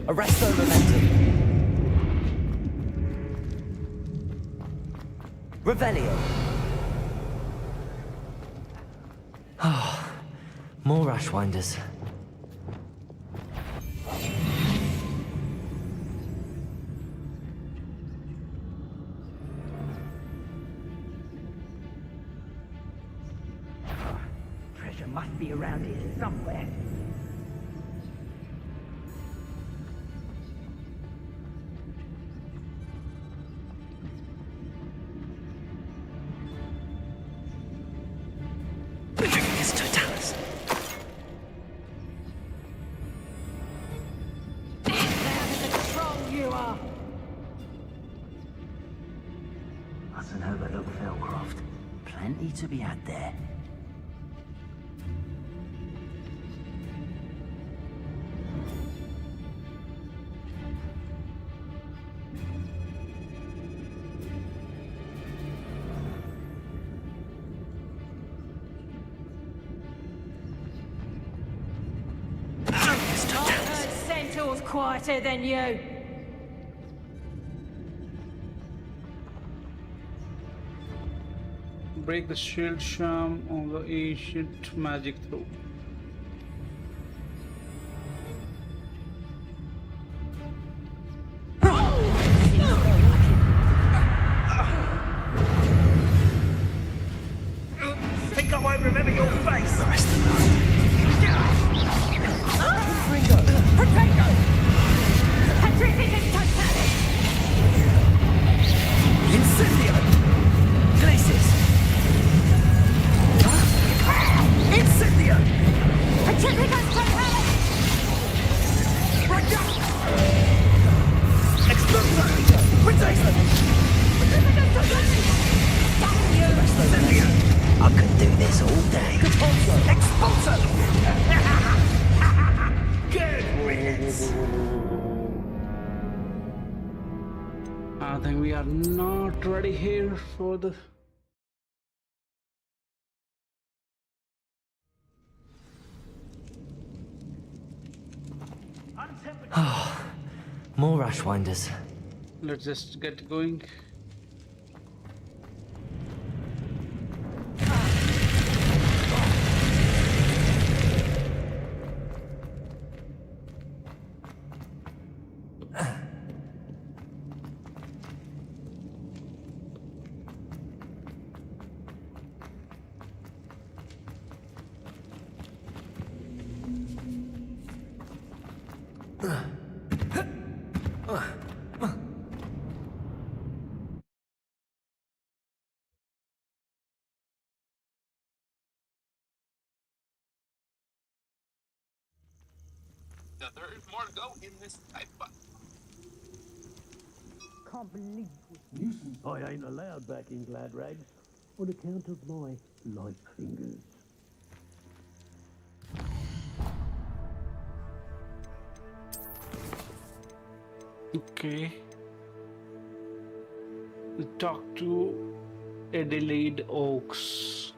Arresto momentum. Revelio. More Rushwinders. Treasure must be around here somewhere. To be had there. Centaur's quieter than you. Break the shield charm on the ancient magic throw. Think I won't remember your face. Potato! Patrick totality! Incendio! Glacis! Incendio! are not ready here for the... More Ashwinders. Let's just get going. Now, there is more to go in this type, but Can't believe this nuisance. I ain't allowed back in Glad Rags on account of my light fingers. Okay. Talk to Adelaide Oaks.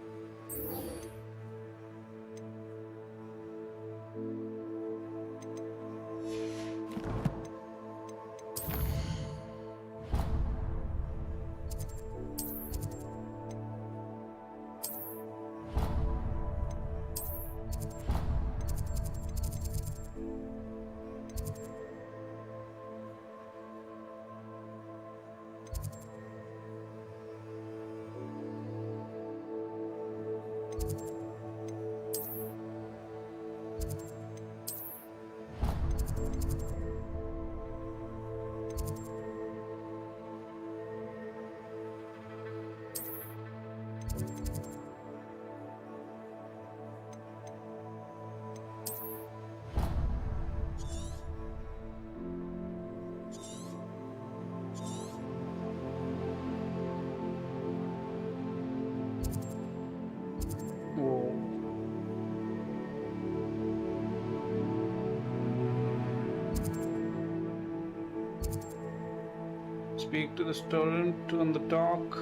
Speak to the student on the dock.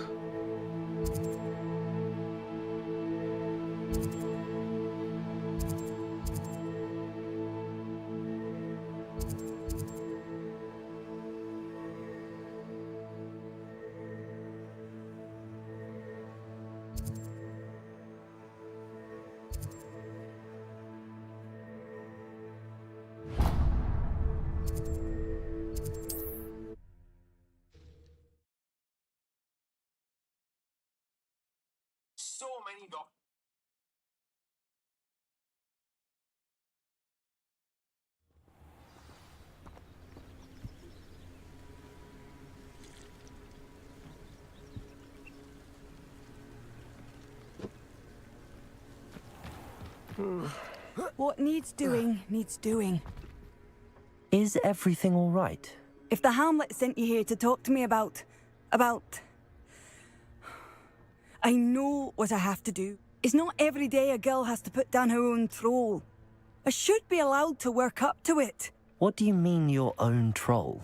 so many dogs. What needs doing, needs doing. Is everything all right? If the Hamlet sent you here to talk to me about... I know what I have to do. It's not every day a girl has to put down her own troll. I should be allowed to work up to it. What do you mean, your own troll?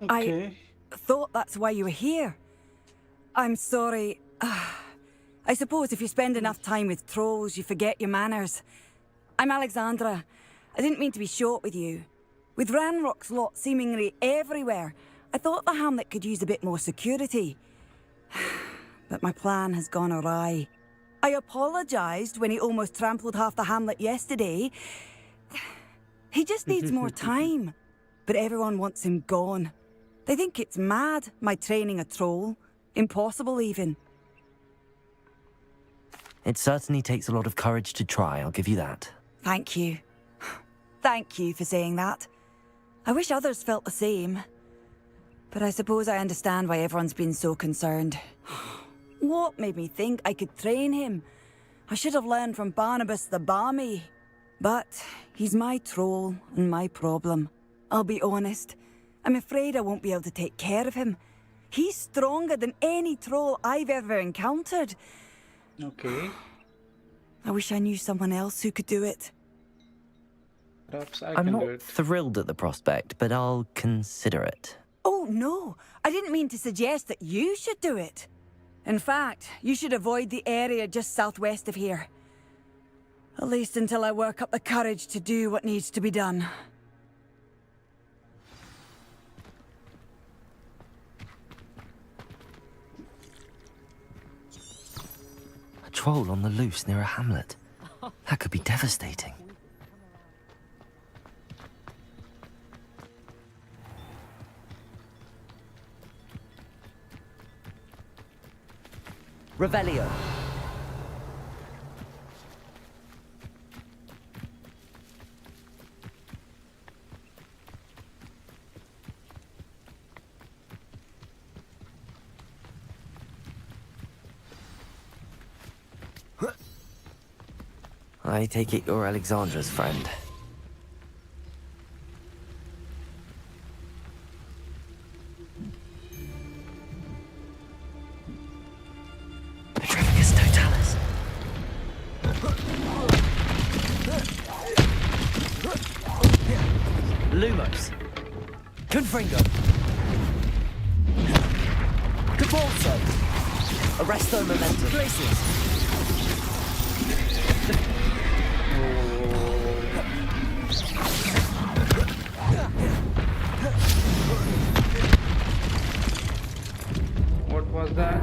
I thought that's why you were here. I'm sorry. I suppose if you spend enough time with trolls, you forget your manners. I'm Alexandra. I didn't mean to be short with you. With Ranrock's lot seemingly everywhere, I thought the Hamlet could use a bit more security. But my plan has gone awry. I apologised when he almost trampled half the Hamlet yesterday. He just needs more time. But everyone wants him gone. They think it's mad, my training a troll. Impossible, even. It certainly takes a lot of courage to try, I'll give you that. Thank you. Thank you for saying that. I wish others felt the same. But I suppose I understand why everyone's been so concerned. What made me think I could train him? I should have learned from Barnabas the Barmy. But he's my troll and my problem. I'll be honest. I'm afraid I won't be able to take care of him. He's stronger than any troll I've ever encountered. Okay. I wish I knew someone else who could do it. Perhaps I I'm can not do it. thrilled at the prospect, but I'll consider it. Oh, no. I didn't mean to suggest that you should do it. In fact, you should avoid the area just southwest of here. At least until I work up the courage to do what needs to be done. A troll on the loose near a hamlet. That could be devastating. Revelio. I take it you're Alexandra's friend. Petrificus totalis. Lumos. Confringo. Cabalso. Arresto momentum. Glacius. What was that?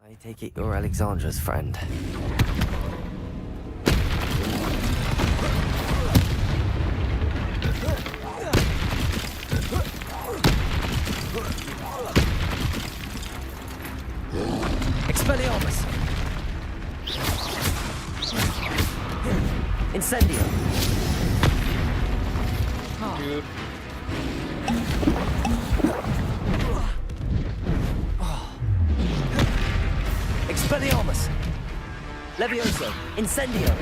I take it you're Alexandra's friend. Expelliarmus. Incendio. Dude. Expelliarmus. Levioso. Incendio.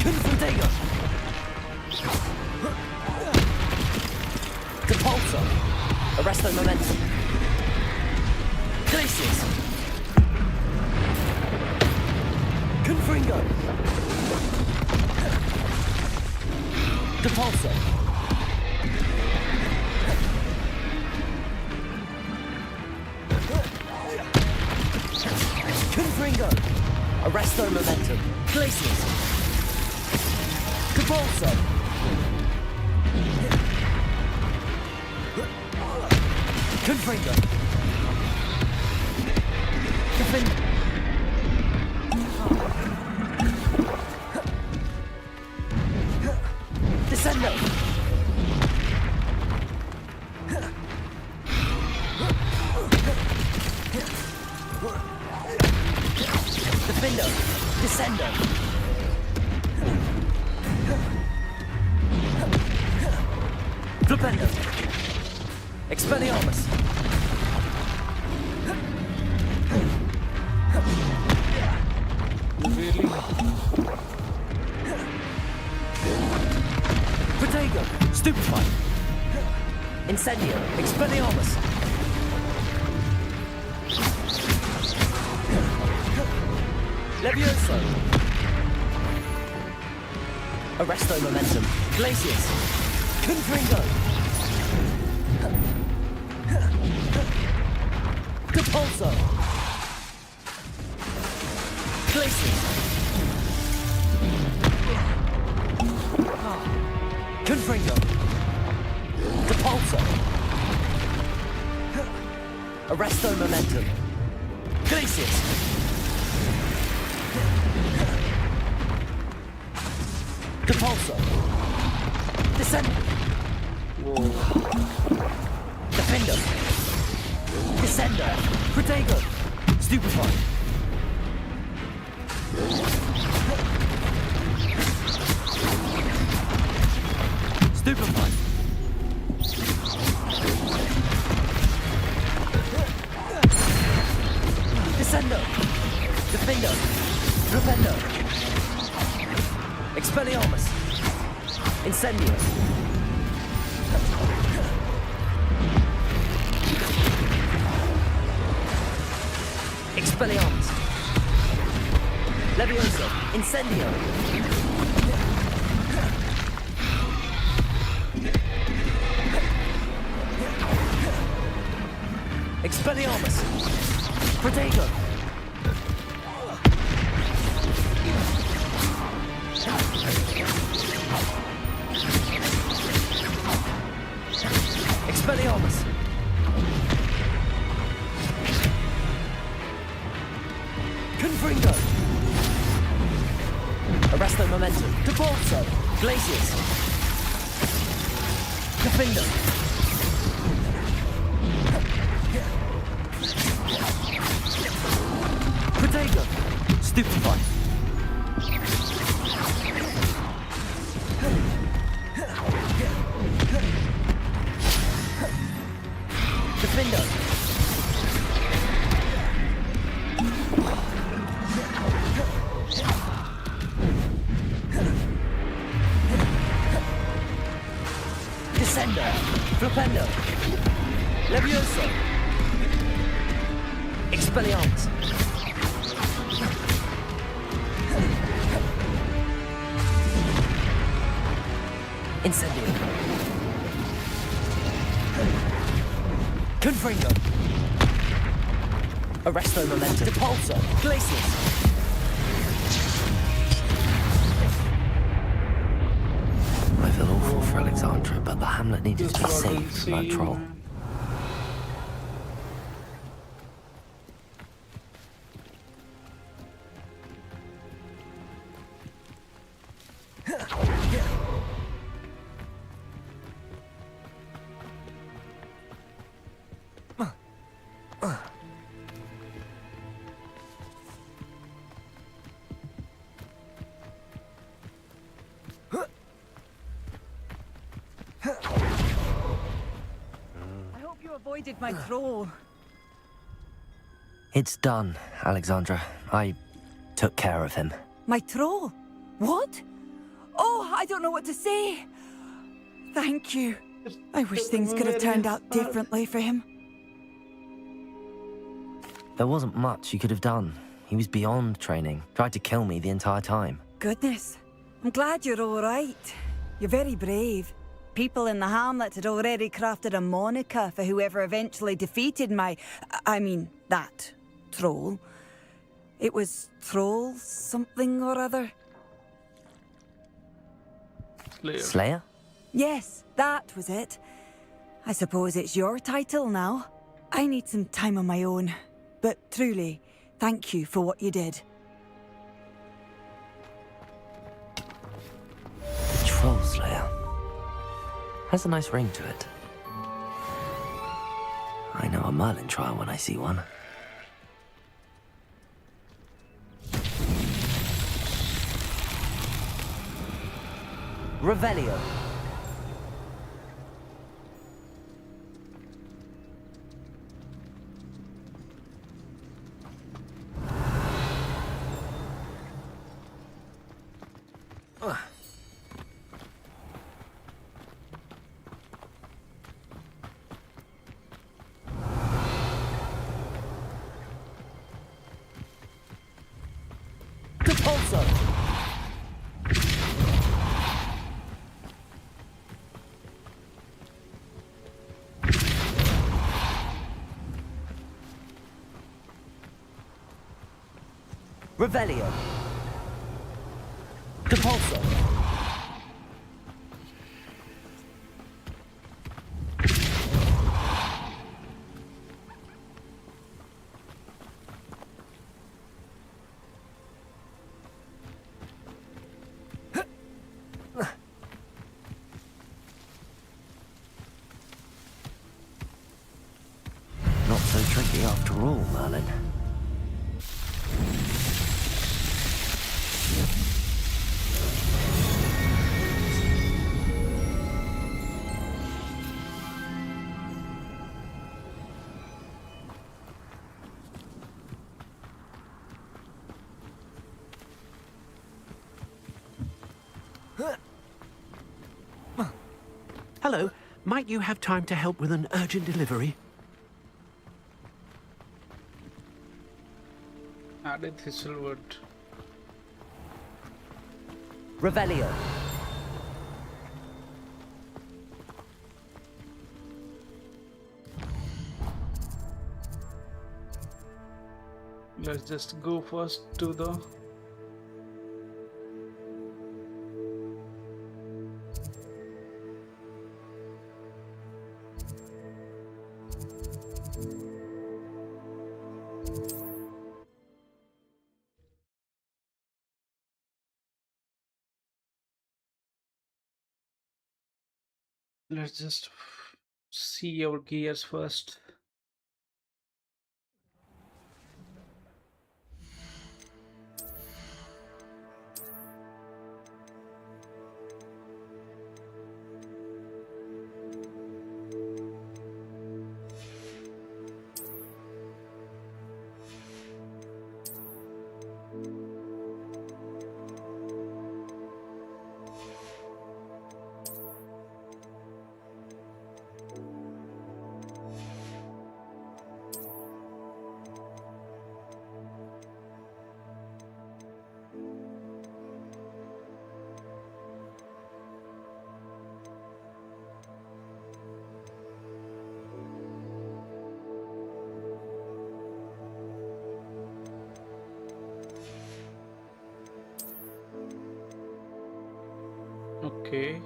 Confutego. Compulso. Arresto momentum. Glacius. Confringo. Compulso. Confringo. Arresto momentum. Glacius. Compulso. Confringo. Confringo. Descendo. Defendo. Descendo. Flipendo. Expelliarmus. Really? Protego. Stupefy. Incendio. Expelliarmus. Levioso. Arresto momentum. Glacius. Confringo. Compulso. Glacius. Confringo. Compulso. Arresto momentum. Glacius. Compulso. Descend. Defendo. Descendo. Protego. Stupefy. Stupefy. Descendo. Defendo. Rependo. Expelliarmus. Incendio. Expelliarmus. Levioso. Incendio. Expelliarmus. Protego. Expelliarmus. Confringo. Arresto Momentum. Deporto. Glacius. Defender. Protego. Stupefy. Defender. Descender. Flipendo. Levioso. Expelliarmus. Incendio. Confringo. Arresto Momentum. Depulso. Glacius. I feel awful for Alexandra, but the hamlet needed to be saved from that troll. Avoided my troll. It's done, Alexandra. I took care of him. My troll? What? Oh, I don't know what to say. Thank you. I wish things could have turned out differently for him. There wasn't much you could have done. He was beyond training. Tried to kill me the entire time. Goodness. I'm glad you're all right. You're very brave. People in the hamlet had already crafted a moniker for whoever eventually defeated that troll. It was Troll something or other. Slayer? Yes, that was it. I suppose it's your title now. I need some time on my own. But truly, thank you for what you did. Troll Slayer. Has a nice ring to it. I know a Merlin trial when I see one. Revelio. Revelio. Depulso. Not so tricky after all, Merlin. Hello, might you have time to help with an urgent delivery? Of course, Merlin. What can I do for you? Hello, might you have time to help with an urgent delivery? 'Cause I can. What can I do for you? 'Hello, might you have time to help with an urgent delivery? 'Hello, might you have time to help with an urgent delivery? Added Thistlewood. Revelio. Let's just go first to the let's just see our gears first. Okay.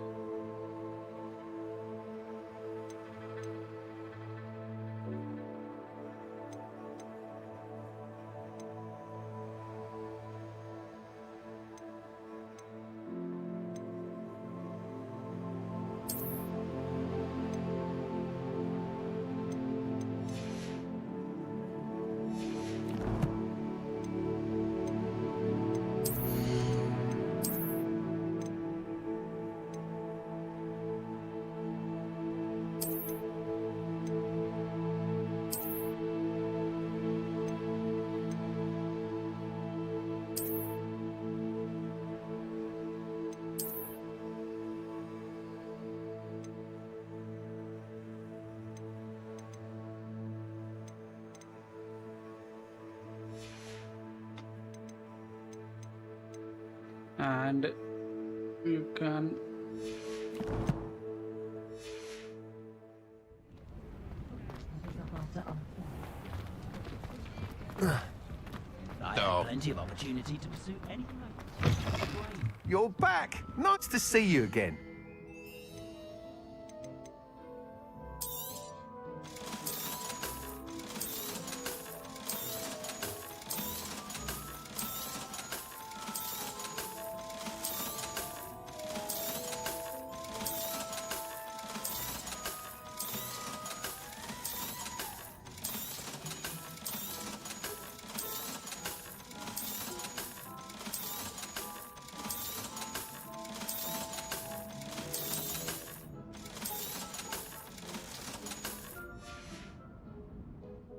And you can I have plenty of opportunity to pursue anything I... You're back! Nice to see you again.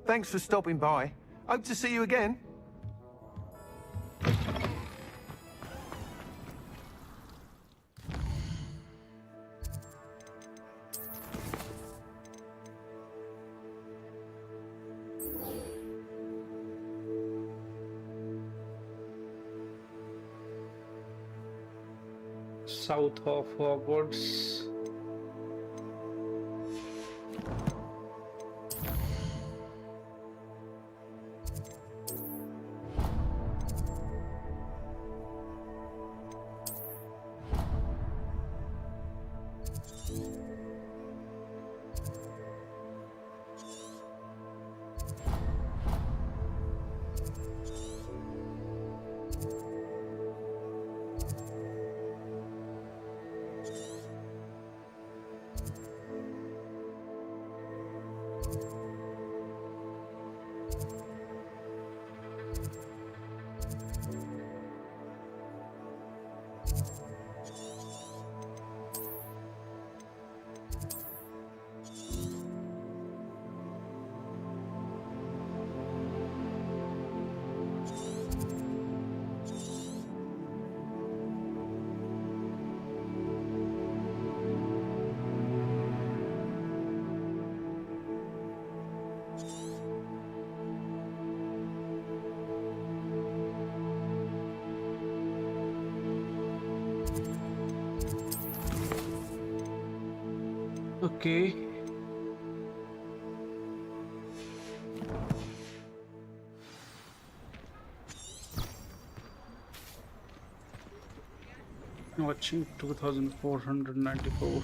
Thanks for stopping by. Hope to see you again. south of Hogwarts. Okay. Watching 2494.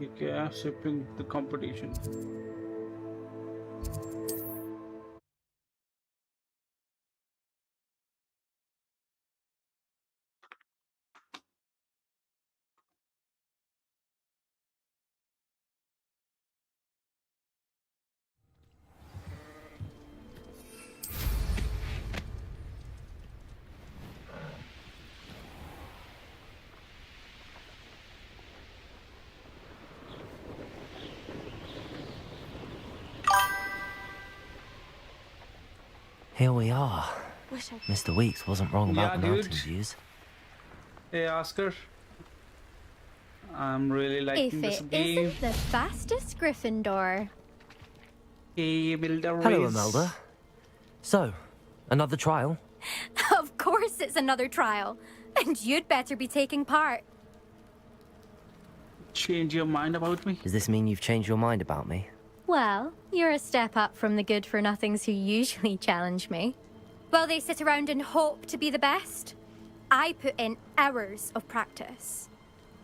Okay, shipping the competition. Here we are. Wish I- Mr. Weeks wasn't wrong about the mountain views. Hey, Oscar. I'm really liking If this it game. isn't the fastest Gryffindor. Hey, Imelda. Hello, Imelda. So, another trial? Of course it's another trial. And you'd better be taking part. Change your mind about me? Does this mean you've changed your mind about me? Well, you're a step up from the good-for-nothings who usually challenge me. While they sit around and hope to be the best, I put in hours of practice.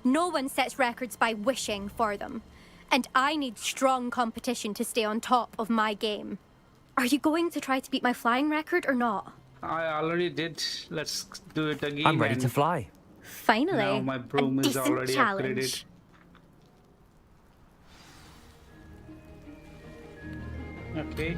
No one sets records by wishing for them, and I need strong competition to stay on top of my game. Are you going to try to beat my flying record or not? I already did. Let's do it again. I'm ready to fly. Finally, Now my broom a is decent already challenge. upgraded. Okay.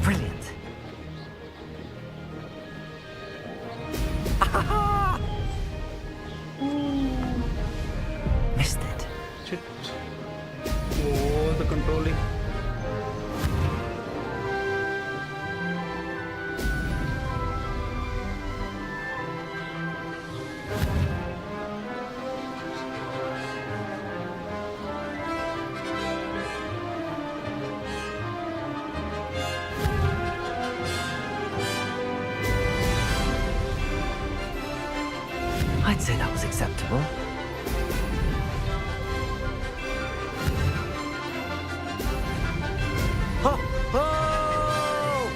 Brilliant. Missed it. Shit. Oh, the controlling. I'd say that was acceptable. Ho! Ho!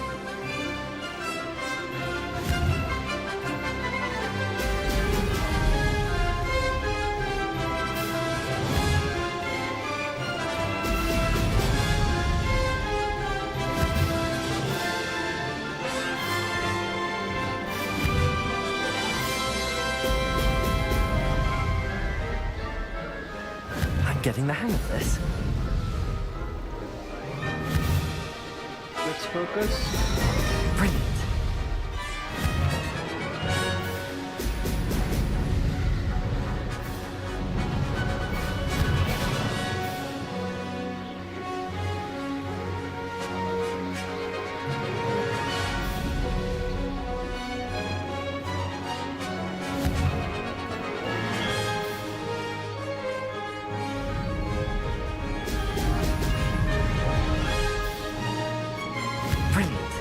I'm getting the hang of this. Let's focus. Brilliant. Brilliant.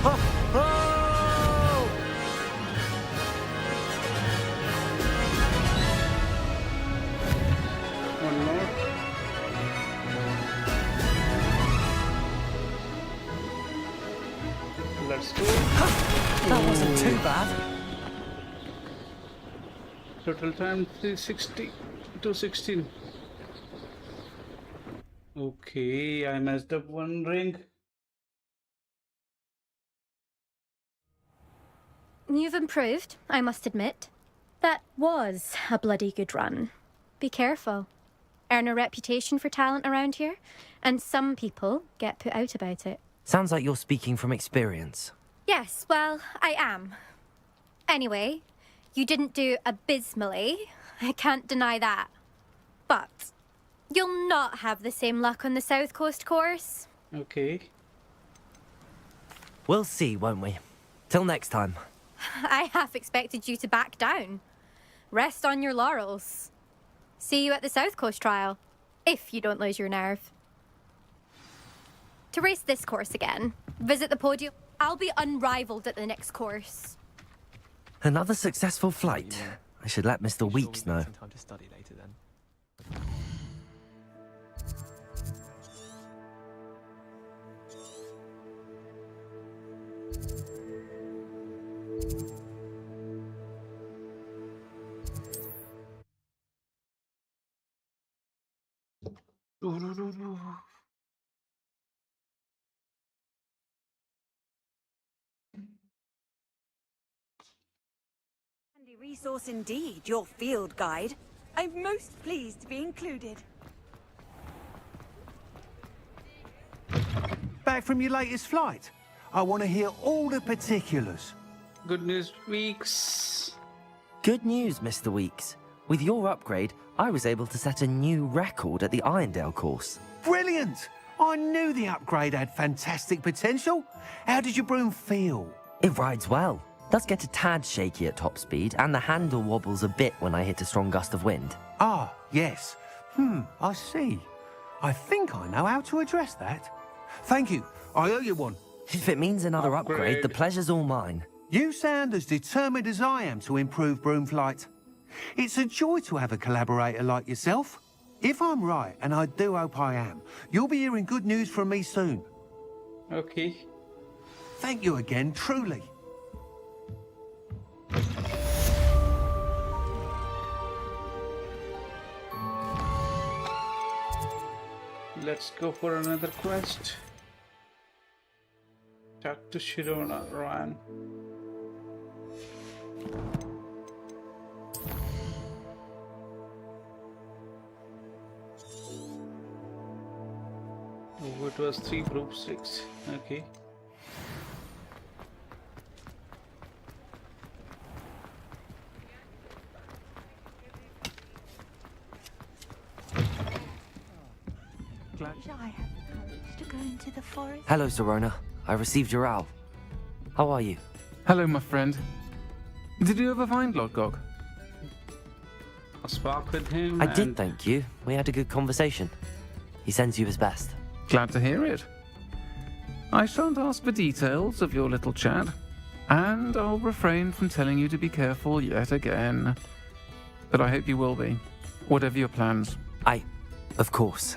Ho! Ho! One more. Let's go. That wasn't too bad. Total time 360 to 16. Okay, I messed up one ring. You've improved, I must admit. That was a bloody good run. Be careful. Earn a reputation for talent around here, and some people get put out about it. Sounds like you're speaking from experience. Yes, well, I am. Anyway, you didn't do abysmally. I can't deny that. But you'll not have the same luck on the South Coast course. Okay. We'll see, won't we? Till next time. I half expected you to back down. Rest on your laurels. See you at the South Coast trial, if you don't lose your nerve. To race this course again, visit the podium. I'll be unrivaled at the next course. Another successful flight. I should let Mr. Weeks know. Time to study later then. Handy resource indeed, your field guide. I'm most pleased to be included. Back from your latest flight? I want to hear all the particulars. Good news, Weeks. Good news, Mr. Weeks. With your upgrade, I was able to set a new record at the Irondale course. Brilliant! I knew the upgrade had fantastic potential. How did your broom feel? It rides well. Does get a tad shaky at top speed, and the handle wobbles a bit when I hit a strong gust of wind. Ah, yes. I see. I think I know how to address that. Thank you. I owe you one. If it means another upgrade, the pleasure's all mine. You sound as determined as I am to improve broom flight. It's a joy to have a collaborator like yourself. If I'm right, and I do hope I am, you'll be hearing good news from me soon. Okay. Thank you again, truly. Let's go for another quest. Talk to Sharona, Ryan. Oh, it was 3 group 6. Okay. I have the courage to go into the forest. Hello, Sharona. I received your owl. How are you? Hello, my friend. Did you ever find Lodgok? I spoke with him. I did, thank you. We had a good conversation. He sends you his best. Glad to hear it. I shan't ask for details of your little chat, and I'll refrain from telling you to be careful yet again. But I hope you will be, whatever your plans. Of course.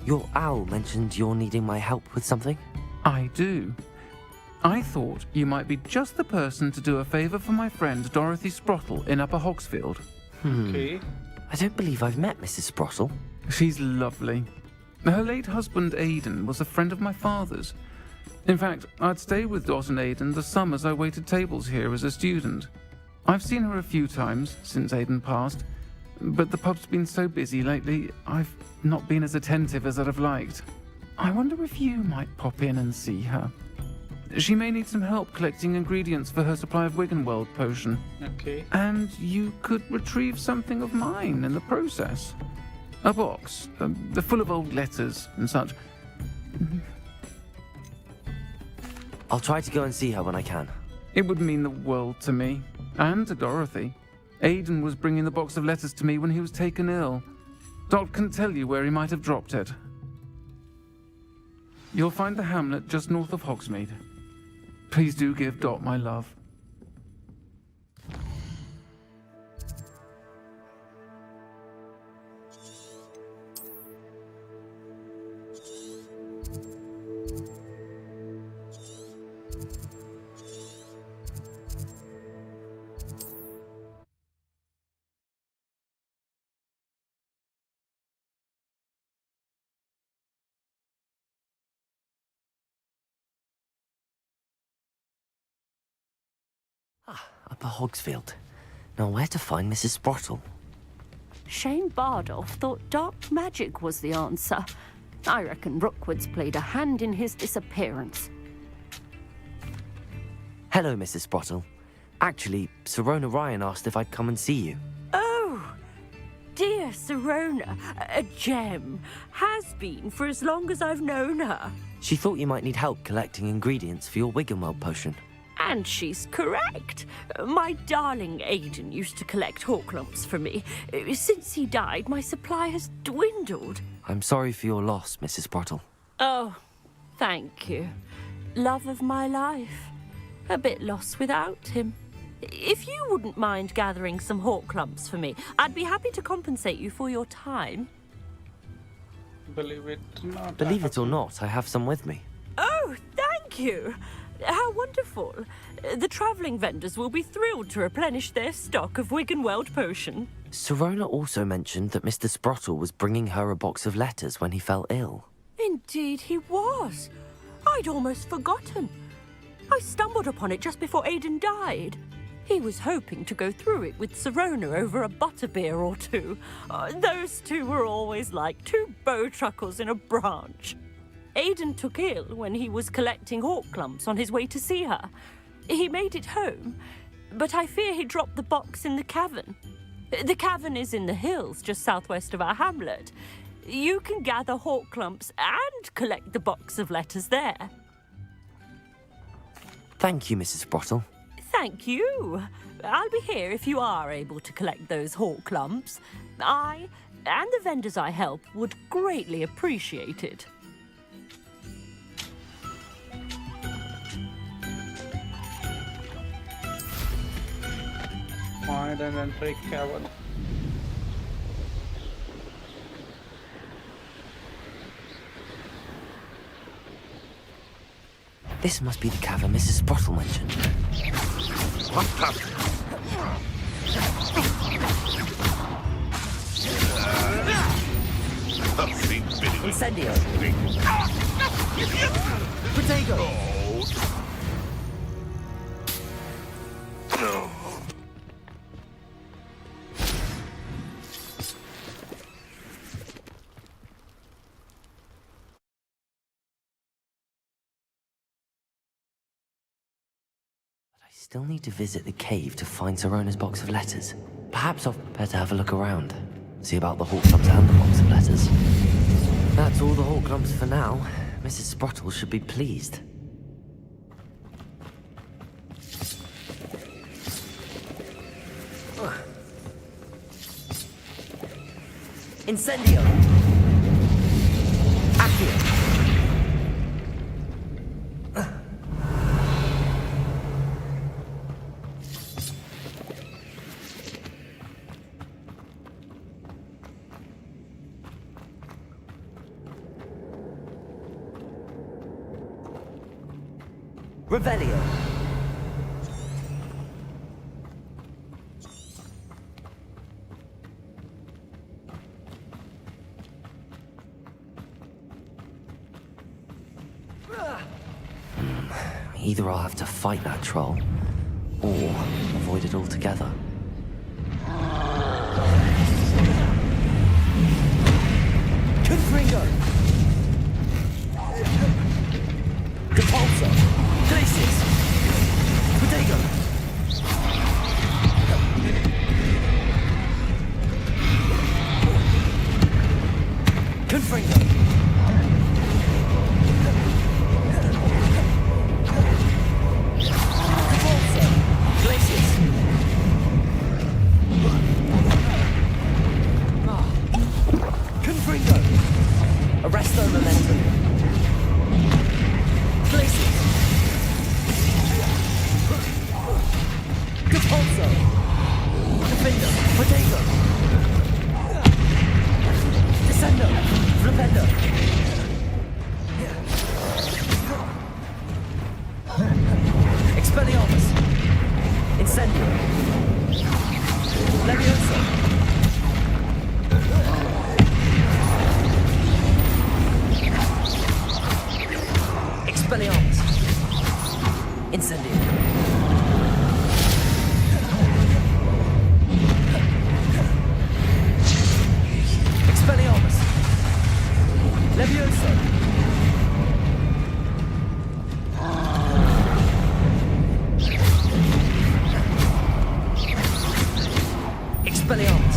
Your owl mentioned you're needing my help with something? I do. I thought you might be just the person to do a favour for my friend Dorothy Sprottle in Upper Hogsfield. Okay. I don't believe I've met Mrs. Sprottle. She's lovely. Her late husband Aidan was a friend of my father's. In fact, I'd stay with Dot and Aidan the summers I waited tables here as a student. I've seen her a few times since Aidan passed, but the pub's been so busy lately, I've not been as attentive as I'd have liked. I wonder if you might pop in and see her. She may need some help collecting ingredients for her supply of Wiggenweld potion. Okay. And you could retrieve something of mine in the process. A box, full of old letters and such. I'll try to go and see her when I can. It would mean the world to me, and to Dorothy. Aidan was bringing the box of letters to me when he was taken ill. Dot can tell you where he might have dropped it. You'll find the hamlet just north of Hogsmeade. Please do give Dot my love. Upper Hogsfield. Now where to find Mrs. Sprottle? Shane Bardolph thought dark magic was the answer. I reckon Rookwood's played a hand in his disappearance. Hello, Mrs. Sprottle. Actually, Sharona Ryan asked if I'd come and see you. Oh! dear Sirona, a gem, has been for as long as I've known her. She thought you might need help collecting ingredients for your Wiggenweld potion. And she's correct. My darling Aidan used to collect Horklumps for me. Since he died, my supply has dwindled. I'm sorry for your loss, Mrs. Sprottle. Oh, thank you. Love of my life. A bit lost without him. If you wouldn't mind gathering some Horklumps for me, I'd be happy to compensate you for your time. Believe it or not. Believe it or not, I have some with me. Oh, thank you. How wonderful. The travelling vendors will be thrilled to replenish their stock of Wiggenweld potion. Sirona also mentioned that Mr. Sprottle was bringing her a box of letters when he fell ill. Indeed he was. I'd almost forgotten. I stumbled upon it just before Aidan died. He was hoping to go through it with Sirona over a butterbeer or two. Those two were always like two bowtruckles in a branch. Aidan took ill when he was collecting Horklumps on his way to see her. He made it home, but I fear he dropped the box in the cavern. The cavern is in the hills just southwest of our hamlet. You can gather Horklumps and collect the box of letters there. Thank you, Mrs. Sprottle. Thank you. I'll be here if you are able to collect those Horklumps. I and the vendors I help would greatly appreciate it. Find and enter cavern. This must be the cavern Mrs. Sprottle mentioned. What Incendio. Protego. No. Still need to visit the cave to find Sirona's box of letters. Perhaps I'll better have a look around. See about the Horklumps and the box of letters. That's all the Horklumps for now. Mrs. Sprottle should be pleased. Incendio. Accio. Revelio. Either I'll have to fight that troll, or avoid it altogether. Confringo. Repulsor. Glacis. Protego. Confringo. Repulsor. Glacis. Confringo. Arresto momentum. Glacis. Repulsor. Defender. Protego. Descendo. Flipendo. Expelliarmus. Incendio. Leviosa. Expelliarmus. Incendio. Expelliarmus. Leviosa. Expelliarmus.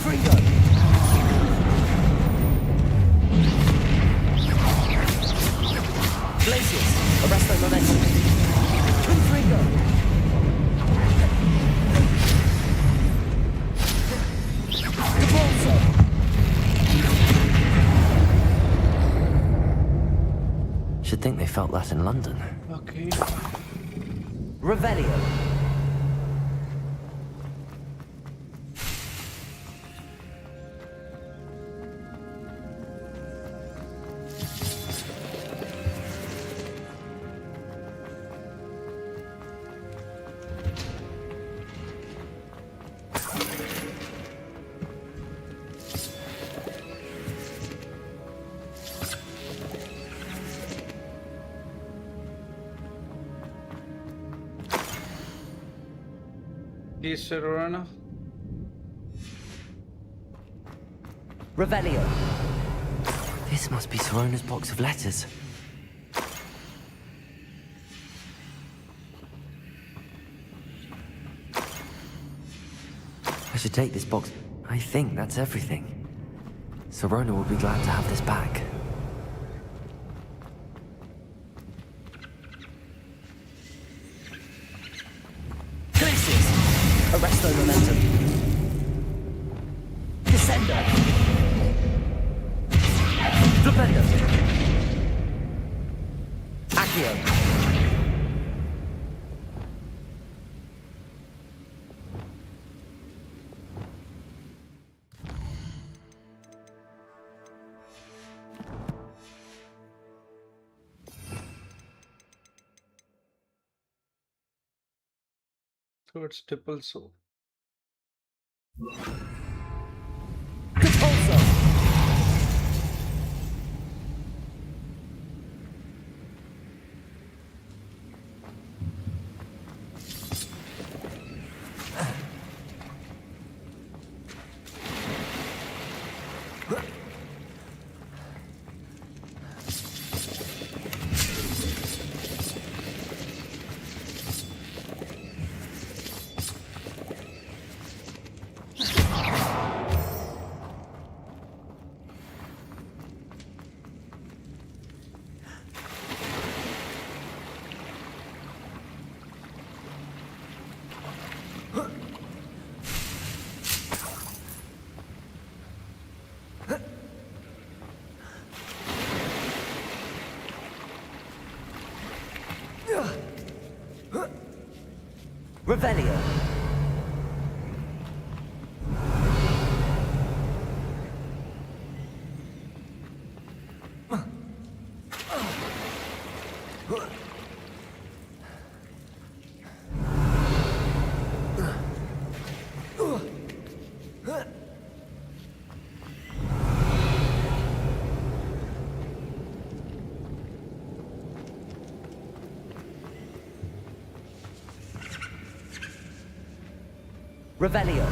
Confringo! Glacius! Arrest their momentum! Confringo! Devolso! Should think they felt that in London. Okay. Revelio! Is Serrana? Revelio! This must be Sorona's box of letters. I should take this box. I think that's everything. Serona will be glad to have this back. Arresto momentum. Descendo. Flipendo. Accio. So it's triple so. Revelio. Revelio.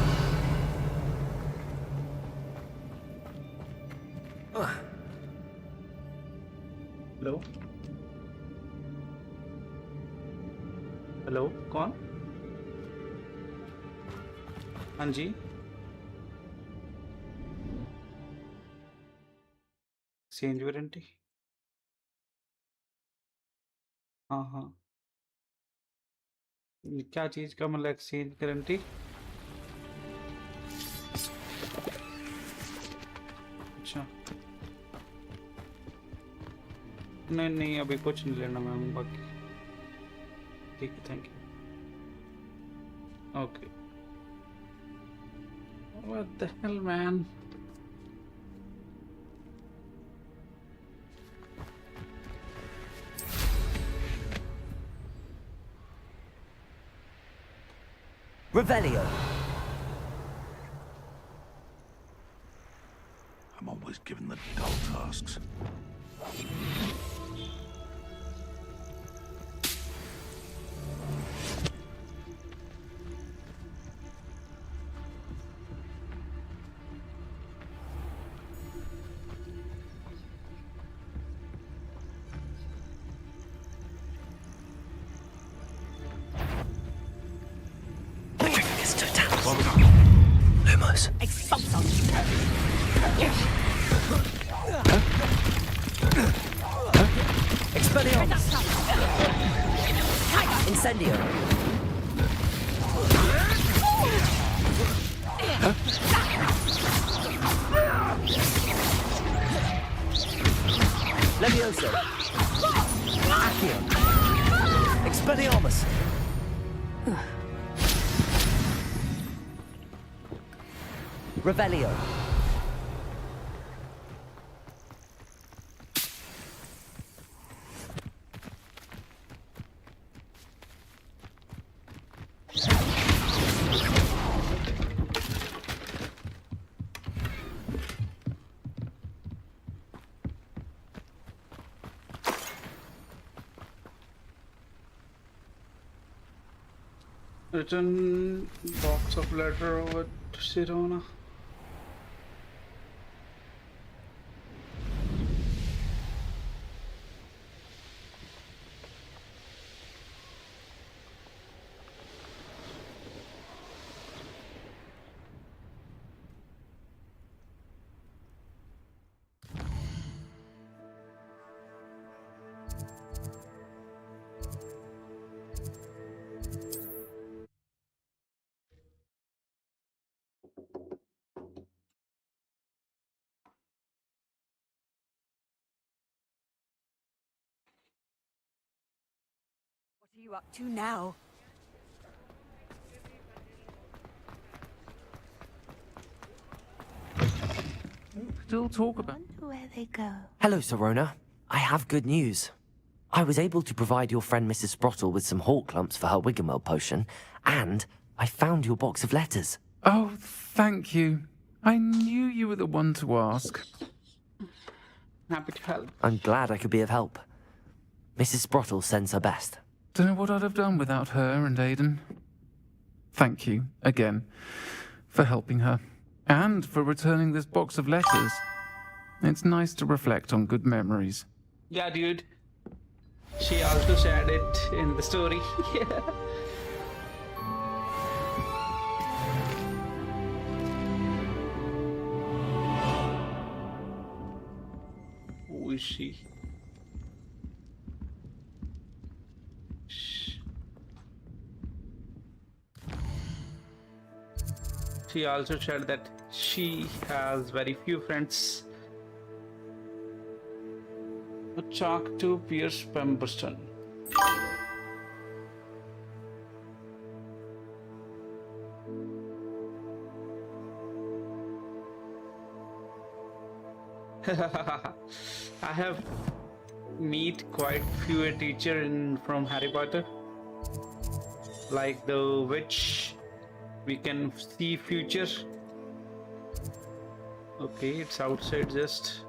Hello? Hello कौन? हाँ जी exchange warranty हाँ हाँ क्या चीज़ का मतलब exchange guarantee अच्छा नहीं नहीं अभी कुछ नहीं लेना मैम बाकी ठीक है thank you okay What the hell man Revelio. I'm always given the dull tasks. Lumos. Expulso. Expelliarmus! Incendio! Levioso! Accio! Expelliarmus! Revelio! Written box of letter over to Sirona. What are you up to now? Still talk about... Where they go? Hello, Sirona. I have good news. I was able to provide your friend Mrs. Sprottle with some hawk clumps for her Wiggenweld potion, and I found your box of letters. Oh, thank you. I knew you were the one to ask. Happy to help. I'm glad I could be of help. Mrs. Sprottle sends her best. Don't know what I'd have done without her and Aidan. Thank you, again, for helping her. And for returning this box of letters. It's nice to reflect on good memories. Yeah, dude. She also shared it in the story. Who is she? She also shared that she has very few friends. A chalk to Pierce Pemberton. I have meet quite few a teacher from Harry Potter, like the witch. We can see future. Okay, it's outside just.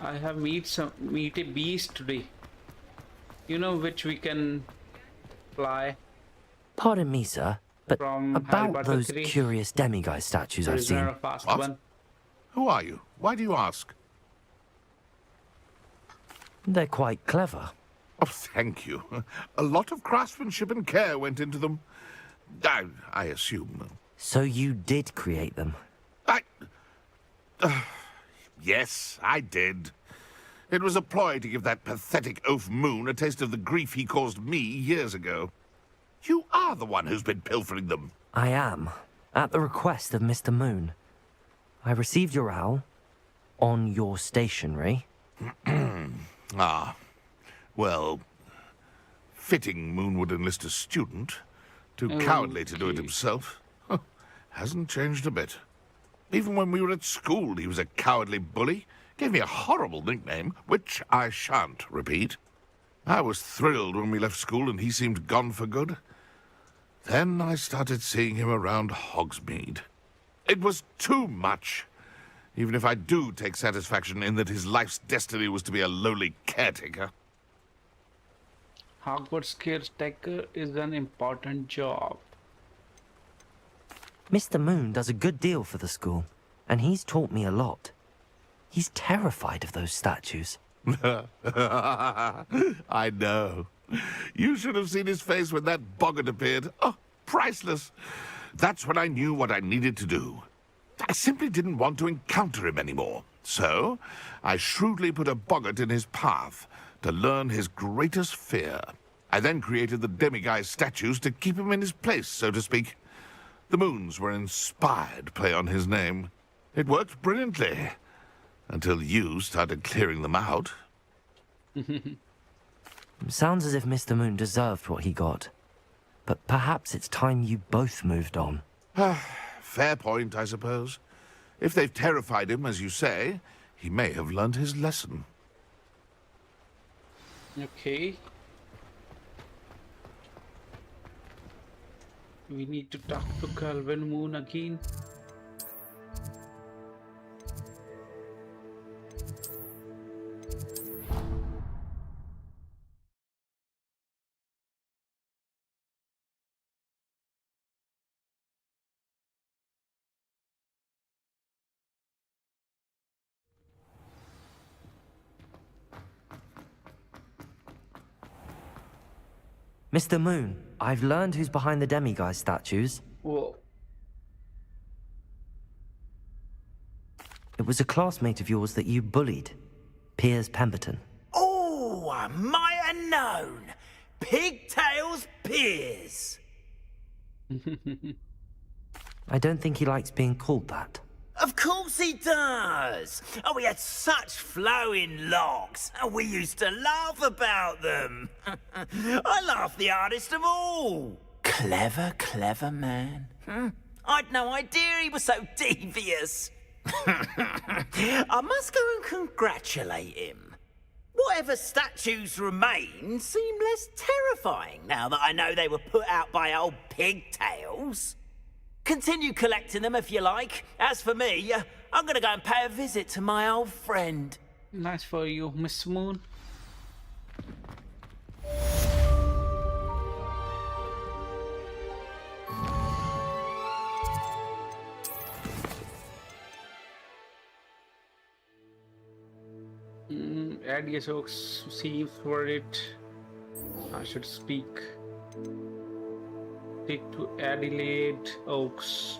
I have meet a beast today. You know which we can fly. Pardon me, sir, but From about those 3. curious demiguise statues I've seen. Prisoner of Fast What? One. Who are you? Why do you ask? They're quite clever. Oh, thank you. A lot of craftsmanship and care went into them. I assume. So you did create them? Yes, I did. It was a ploy to give that pathetic oaf Moon a taste of the grief he caused me years ago. You are the one who's been pilfering them. I am, at the request of Mr. Moon. I received your owl on your stationery. Ah, well, fitting Moon would enlist a student. Too cowardly to do it himself. Huh, hasn't changed a bit. Even when we were at school, he was a cowardly bully. Gave me a horrible nickname, which I shan't repeat. I was thrilled when we left school and he seemed gone for good. Then I started seeing him around Hogsmeade. It was too much. Even if I do take satisfaction in that his life's destiny was to be a lowly caretaker. Hogwarts caretaker is an important job. Mr. Moon does a good deal for the school, and he's taught me a lot. He's terrified of those statues. I know. You should have seen his face when that boggart appeared. Oh, priceless. That's when I knew what I needed to do. I simply didn't want to encounter him anymore. So, I shrewdly put a boggart in his path to learn his greatest fear. I then created the demiguise statues to keep him in his place, so to speak. The moons were an inspired play on his name. It worked brilliantly, until you started clearing them out. Sounds as if Mr. Moon deserved what he got. But perhaps it's time you both moved on. Fair point, I suppose. If they've terrified him, as you say, he may have learned his lesson. Okay. We need to talk to Calvin Moon again. Mr. Moon, I've learned who's behind the demiguise statues. Whoa. It was a classmate of yours that you bullied, Piers Pemberton. Oh, I might have known. Pigtails Piers. I don't think he likes being called that. Of course he does. Oh, we had such flowing locks, and we used to laugh about them. I laughed the hardest of all. Clever, clever man. I'd no idea he was so devious. I must go and congratulate him. Whatever statues remain seem less terrifying now that I know they were put out by old pigtails. Continue collecting them if you like. As for me, I'm gonna go and pay a visit to my old friend. Nice for you, Miss Moon. Aice Oaks seems worried. I should speak. Take to Adelaide Oaks.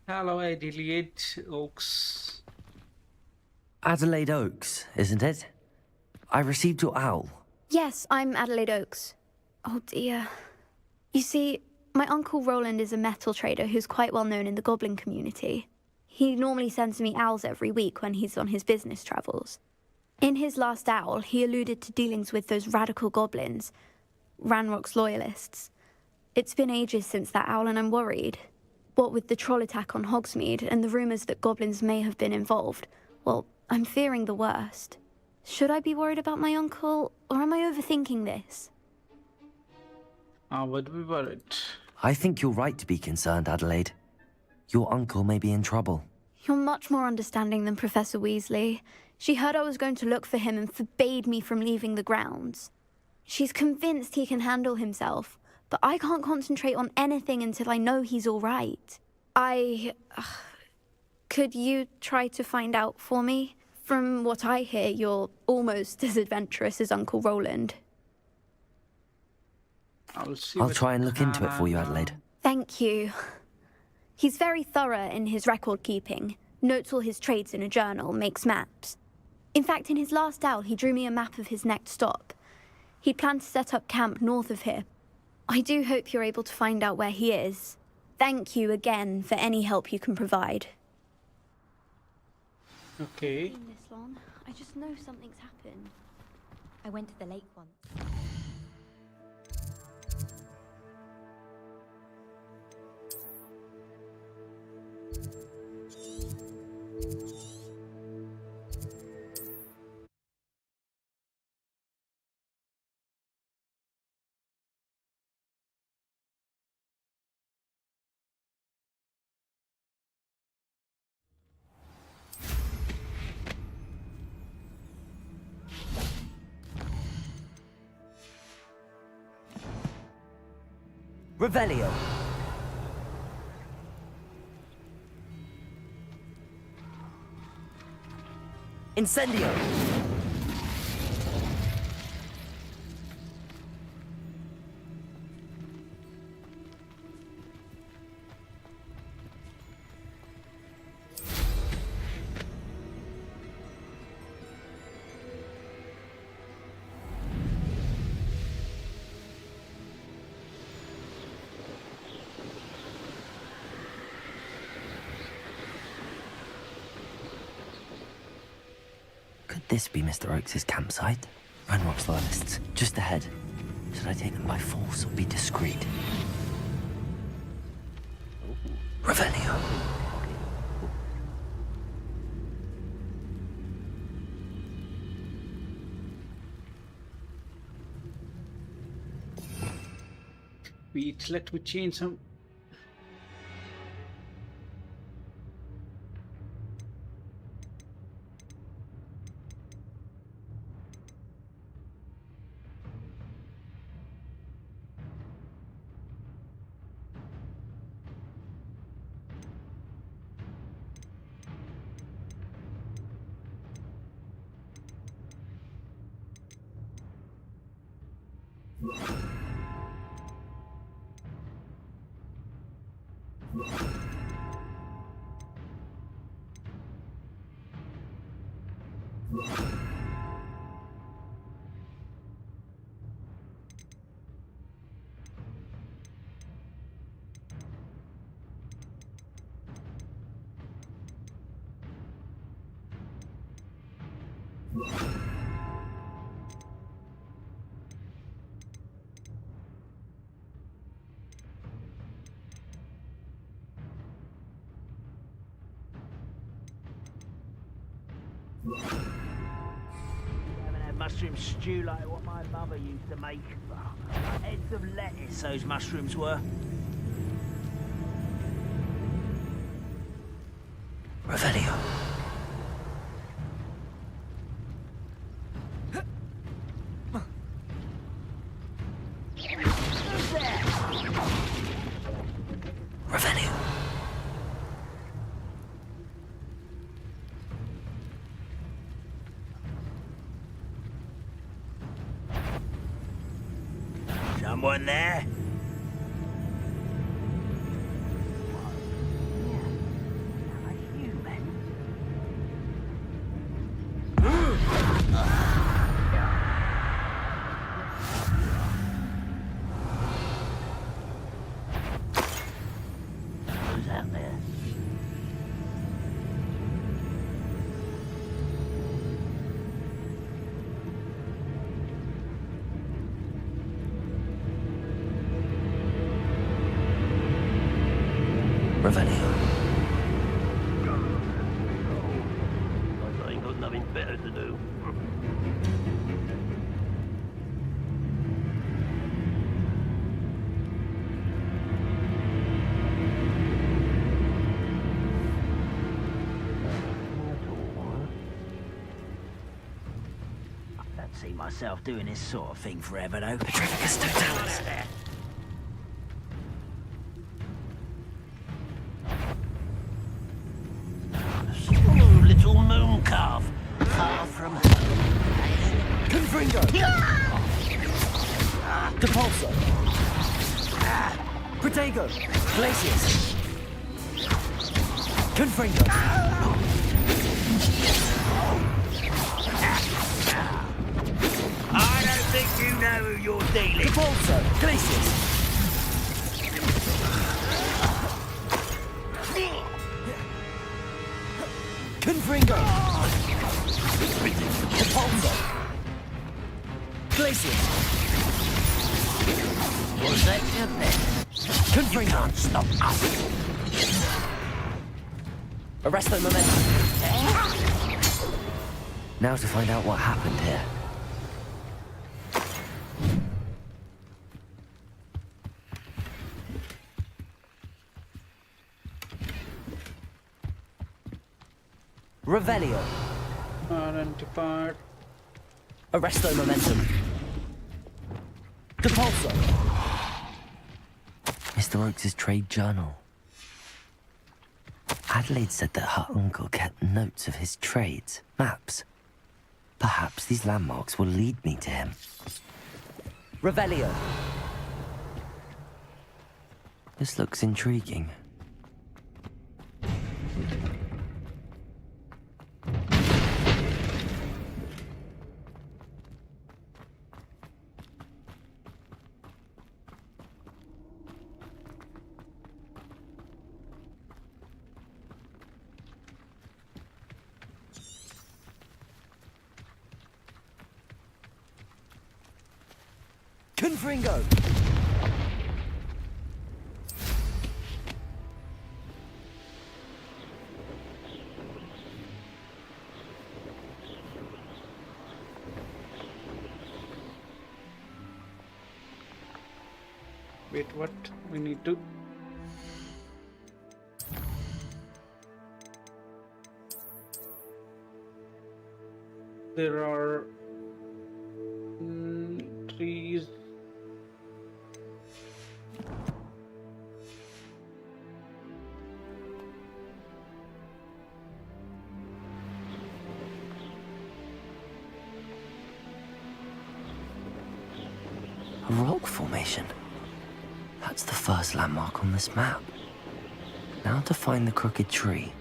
Hello, Adelaide Oaks. Adelaide Oaks, isn't it? I received your owl. Yes, I'm Adelaide Oaks. Oh dear. You see, my Uncle Roland is a metal trader who's quite well known in the goblin community. He normally sends me owls every week when he's on his business travels. In his last owl, he alluded to dealings with those radical goblins, Ranrock's loyalists. It's been ages since that owl and I'm worried. What with the troll attack on Hogsmeade and the rumours that goblins may have been involved, well, I'm fearing the worst. Should I be worried about my uncle, or am I overthinking this? I would be worried. I think you're right to be concerned, Adelaide. Your uncle may be in trouble. You're much more understanding than Professor Weasley. She heard I was going to look for him and forbade me from leaving the grounds. She's convinced he can handle himself, but I can't concentrate on anything until I know he's all right. Could you try to find out for me? From what I hear, you're almost as adventurous as Uncle Roland. I'll try and look into it for you, Adelaide. Thank you. He's very thorough in his record keeping, notes all his trades in a journal, makes maps. In fact, in his last owl, he drew me a map of his next stop. He planned to set up camp north of here. I do hope you're able to find out where he is. Thank you again for any help you can provide. Okay. This long, I just know something's happened. I went to the lake once. Revelio. Incendio. Could this be Mr. Oakes' campsite? Ranrock's loyalists, just ahead. Should I take them by force or be discreet? Revelio. Wait, let me change some. Haven't had mushroom stew like what my mother used to make. Heads of lettuce, those mushrooms were. Revelio. Revelio. Someone there? Who's out there? Revelio. I ain't got nothing better to do. I don't see myself doing this sort of thing forever, though. Petrificus totalis. Ooh, little moon calf, far from home. Confringo. Depulso. Protego. Glacius. Confringo. I don't think you know who you're dealing. Depulso. Glacius. Confringo. Depulso. Glacius. Was that your bet? Confringo. You can't stop us. Arresto momentum. Now to find out what happened here. Revelio. Identified. Arresto momentum. Depulso. Mr. Oakes' trade journal. Adelaide said that her uncle kept notes of his trades, maps. Perhaps these landmarks will lead me to him. Revelio. This looks intriguing. Confringo! Wait, what? We need to... There are... trees... A rock formation. That's the first landmark on this map. Now to find the crooked tree.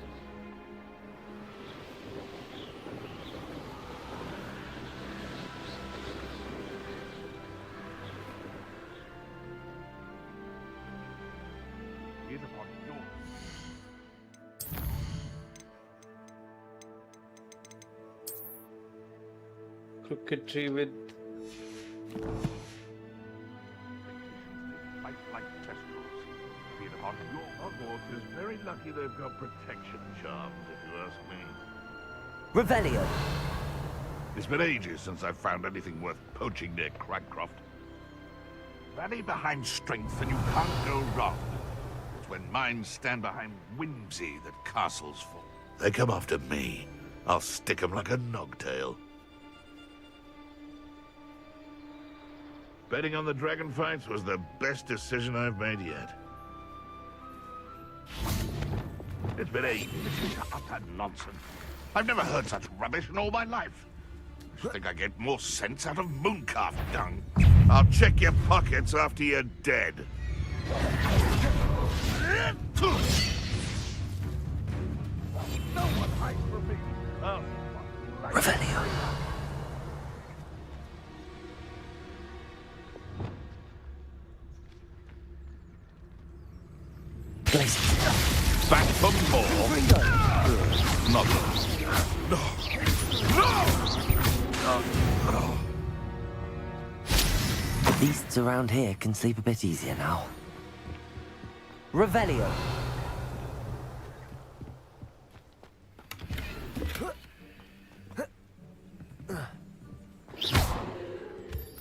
Crooked tree with... Hogwarts is very lucky they've got protection charms, if you ask me. Revelio. It's been ages since I've found anything worth poaching near Cragcroft. Rally behind strength and you can't go wrong. It's when minds stand behind whimsy that castles fall. They come after me. I'll stick 'em like a nogtail. Betting on the dragon fights was the best decision I've made yet. It's been ages. This is utter nonsense. I've never heard such rubbish in all my life. I think I get more sense out of mooncalf dung. I'll check your pockets after you're dead. No one hides from me. Revelio. Back for more. Not no. No. Beasts around here can sleep a bit easier now. Revelio.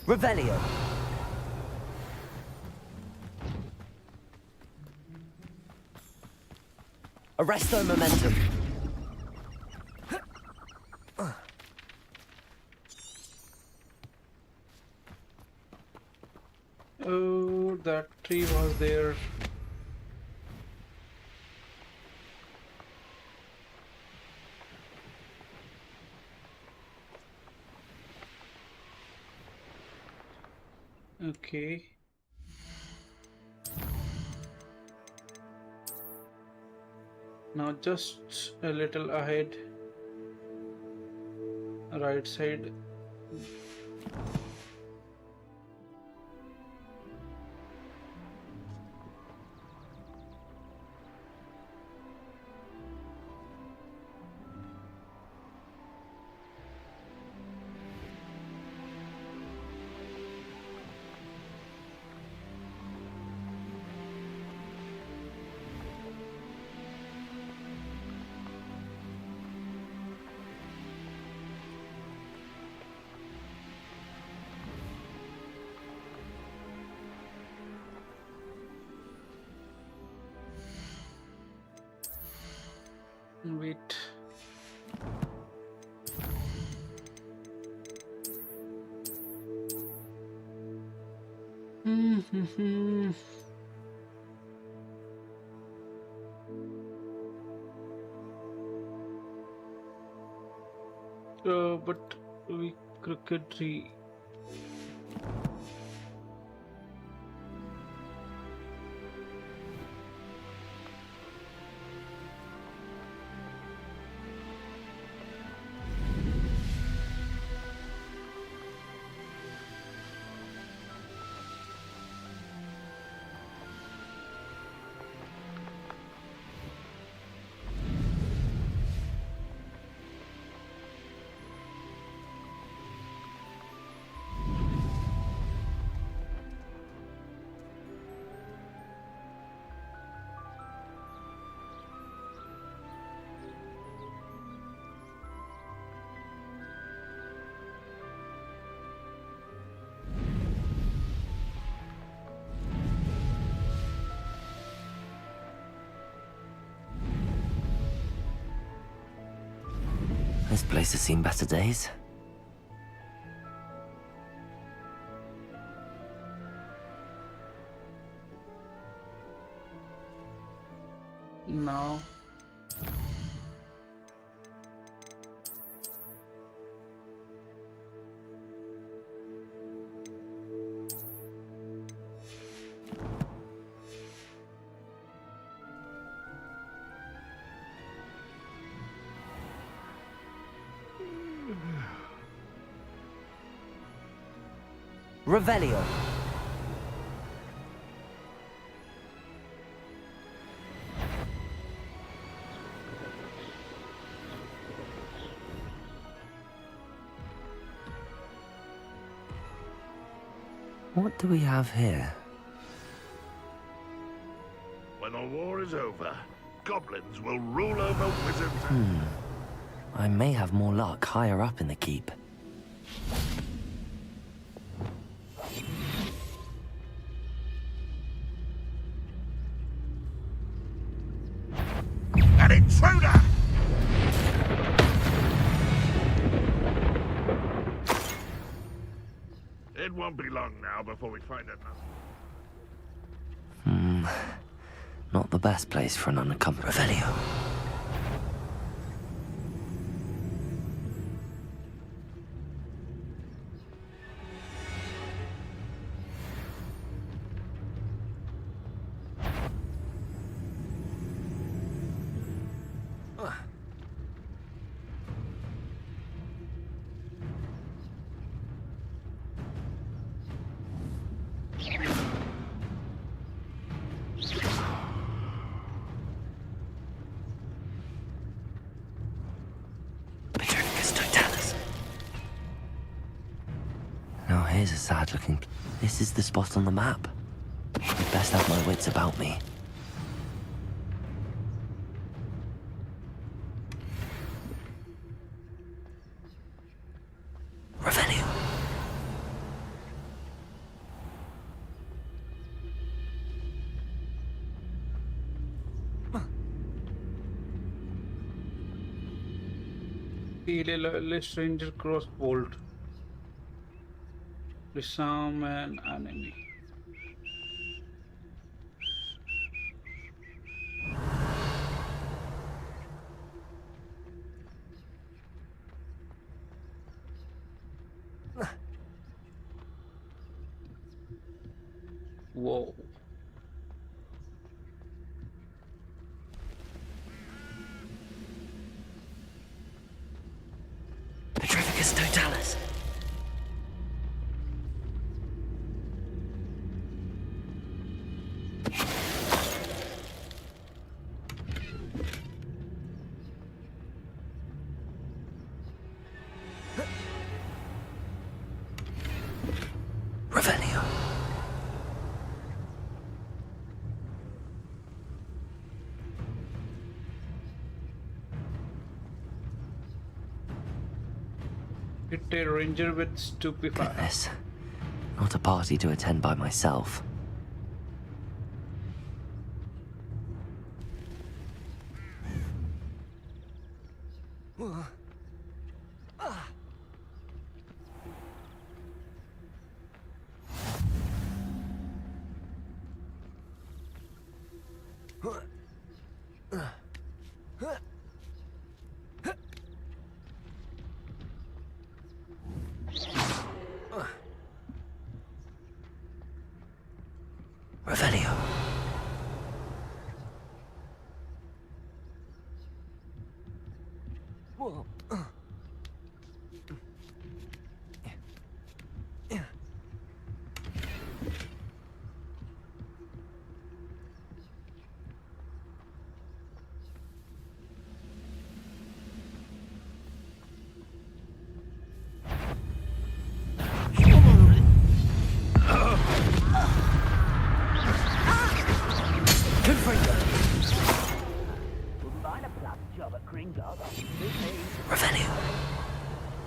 Revelio. Arresto momentum. Oh, that tree was there. Okay. Now just a little ahead, right side. Wait. But we cricketry. This place has seen better days. Now. Revelio. What do we have here? When the war is over, goblins will rule over wizards. I may have more luck higher up in the keep. An intruder! It won't be long now before we find another. Not the best place for an unaccompanied Revelio. Now here's a sad looking... This is the spot on the map. I'd best have my wits about me. Revelio. Let stranger cross bolt. Disarm an enemy. Whoa. Petrificus totalis. Revelio. Hit a ranger with stupefy. Goodness. Not a party to attend by myself. Good for you. Revelio.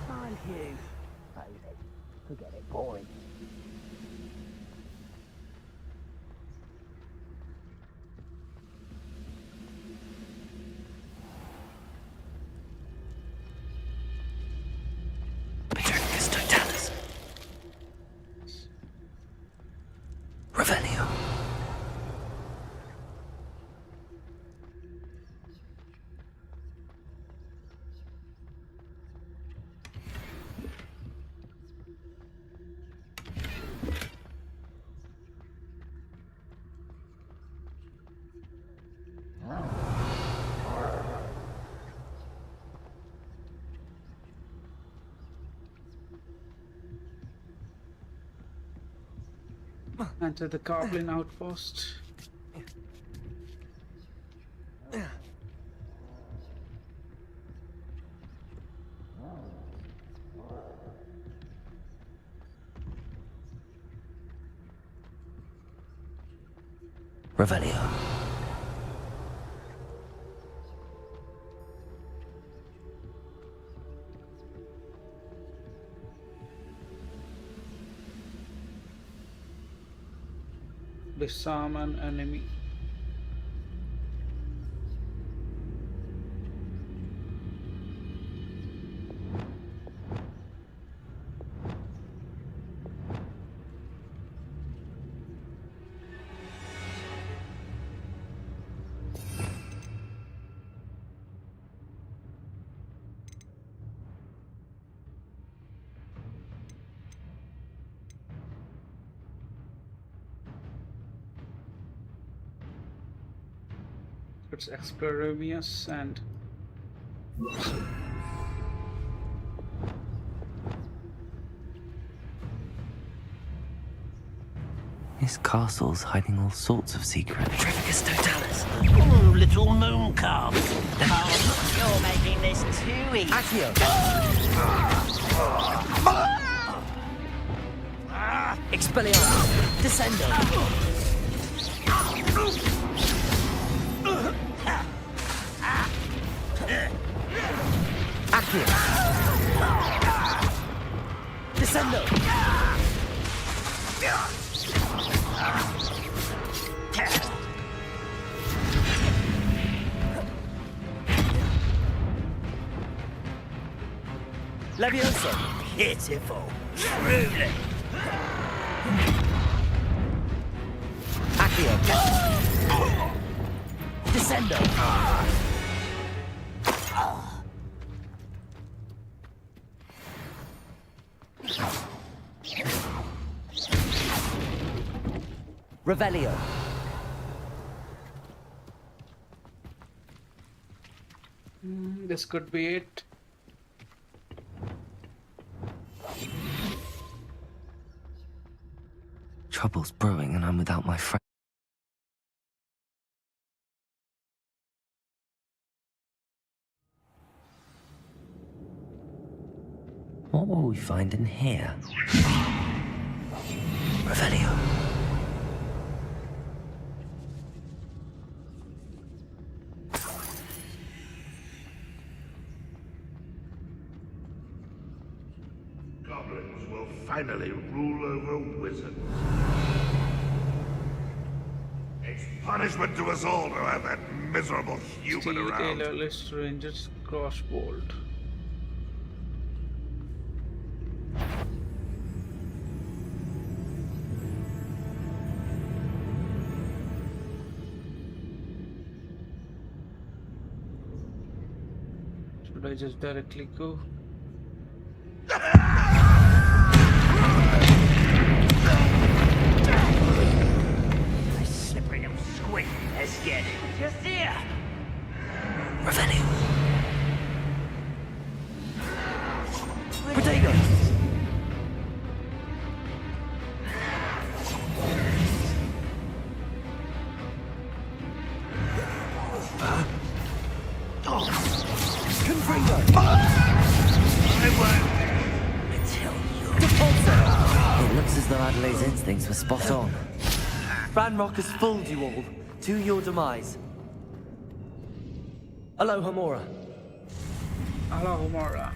Thank you. Forget it, boring. Paternicus totalis. Revelio. Enter the goblin outpost. Revelio. Disarm an enemy. Let's explore Revius and This castle's hiding all sorts of secrets. Paternicus totalis. Oh, little moon calves. Oh, you're making this too easy. Accio. Expelliarmus. Descendo. Accio. Descendo. Leviosa. Pitiful. Truly. Accio. Descendo. Revelio. This could be it. Trouble's brewing and I'm without my friend. What will we find in here? Revelio. Goblins will finally rule over wizards. It's punishment to us all to have that miserable human Steel around. tailorless ranger's crossbolt. Should I just directly go? Slippery and squeaky, let's get it. Just here. Revelio. Potato! It looks as though Adelaide's instincts were spot on. Ranrock has fooled you all, to your demise. Alohomora. Alohomora.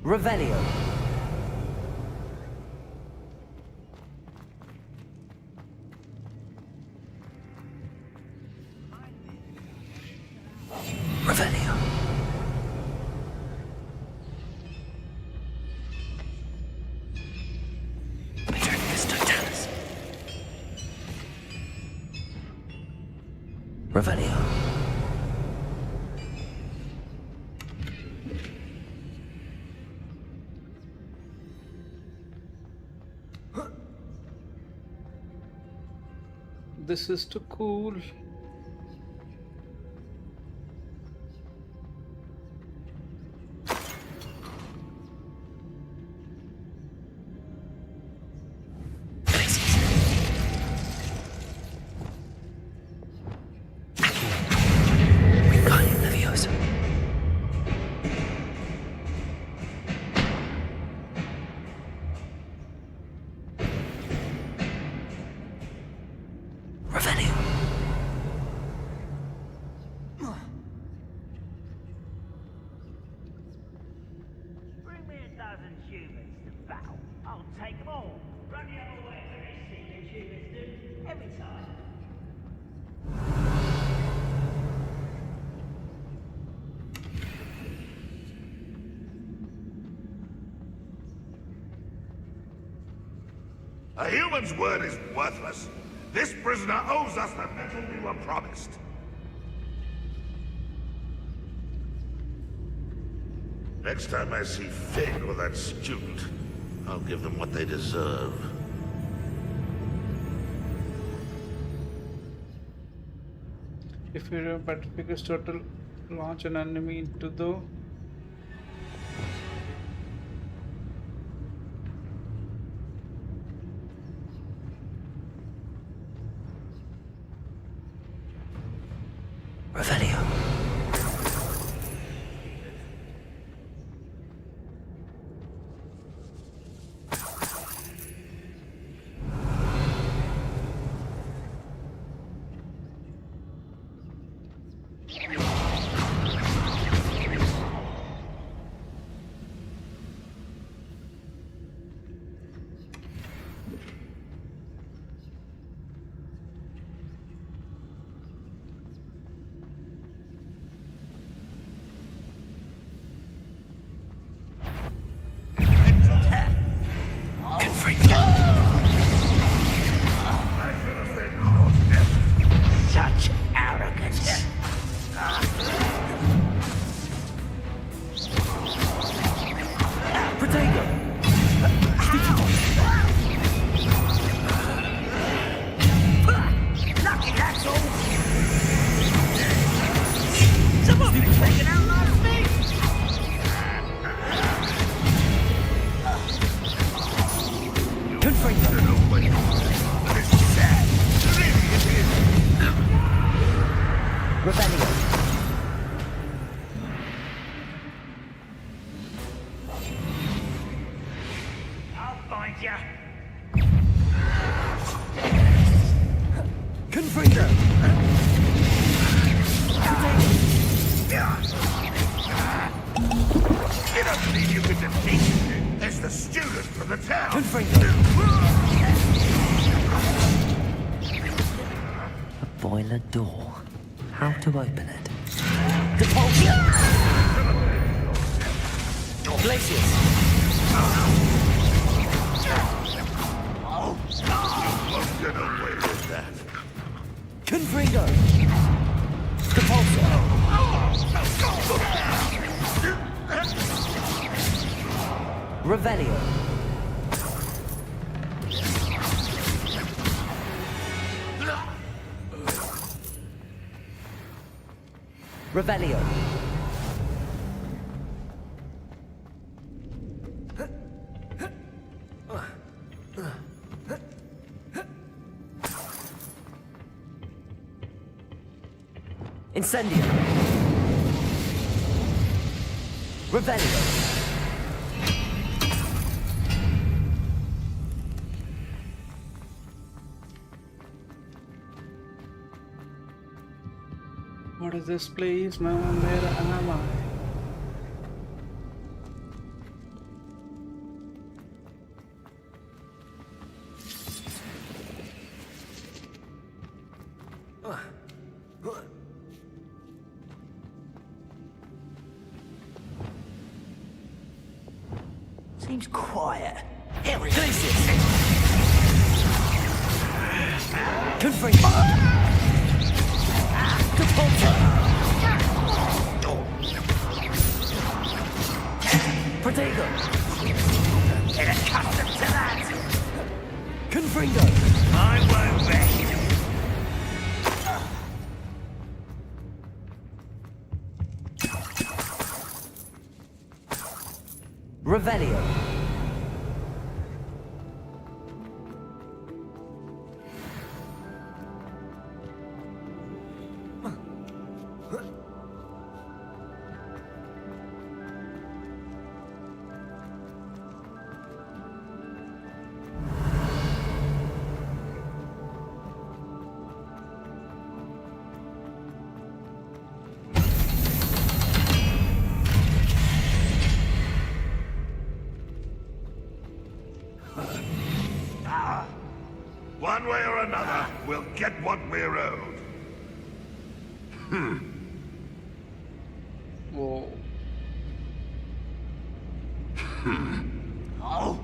Revelio. Revelio. Paternicus Totalis. Revelio. This is too cool. A human's word is worthless. This prisoner owes us the metal we were promised. Next time I see Fig or that student, I'll give them what they deserve. If you're a Pacificus turtle, launch an enemy into the Revelio. Such arrogance. Lucky that's all. Someone been taken out last week. I'll find ya. Confringo. You don't believe you can defeat him? It's the student from the town. A boiler door. How to open it? Glacius. Won't get away with that. Confringo. Repulsor. Revelio. Revelio. Incendio. Revelio. What is this place, man? Where am I? Seems quiet. Here we go. Confringo. Protego. Get accustomed to that. Confringo. I won't rest. Revelio. One way or another, we'll get what we're owed. Whoa. Oh.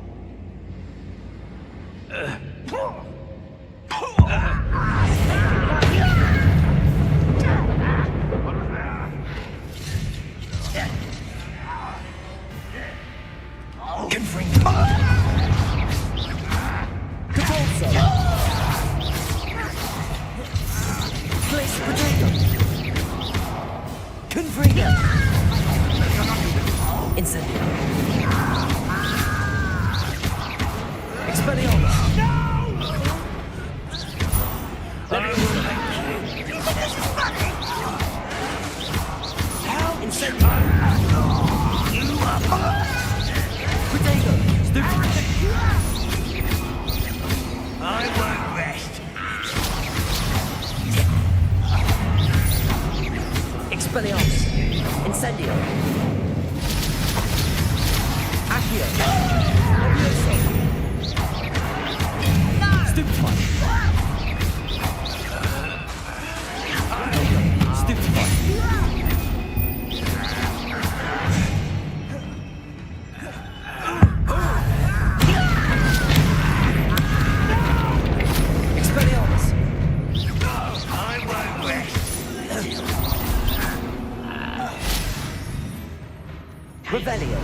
Revelio.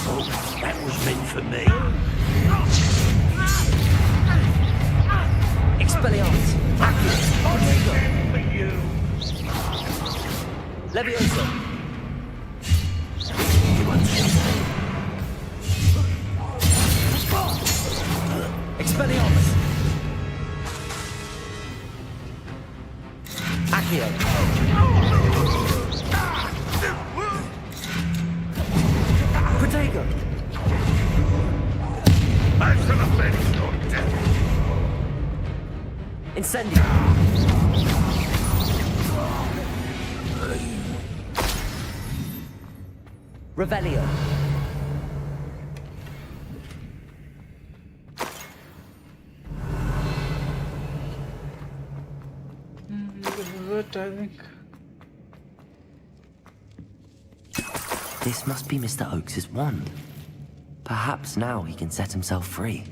Oh, that was meant for me. Expelliarmus. For you. Levioso. Expelliarmus. Accio. Protego. I shall avenge your death. Incendio. Revelio. it, I think. This must be Mr. Oakes's wand. Perhaps now he can set himself free.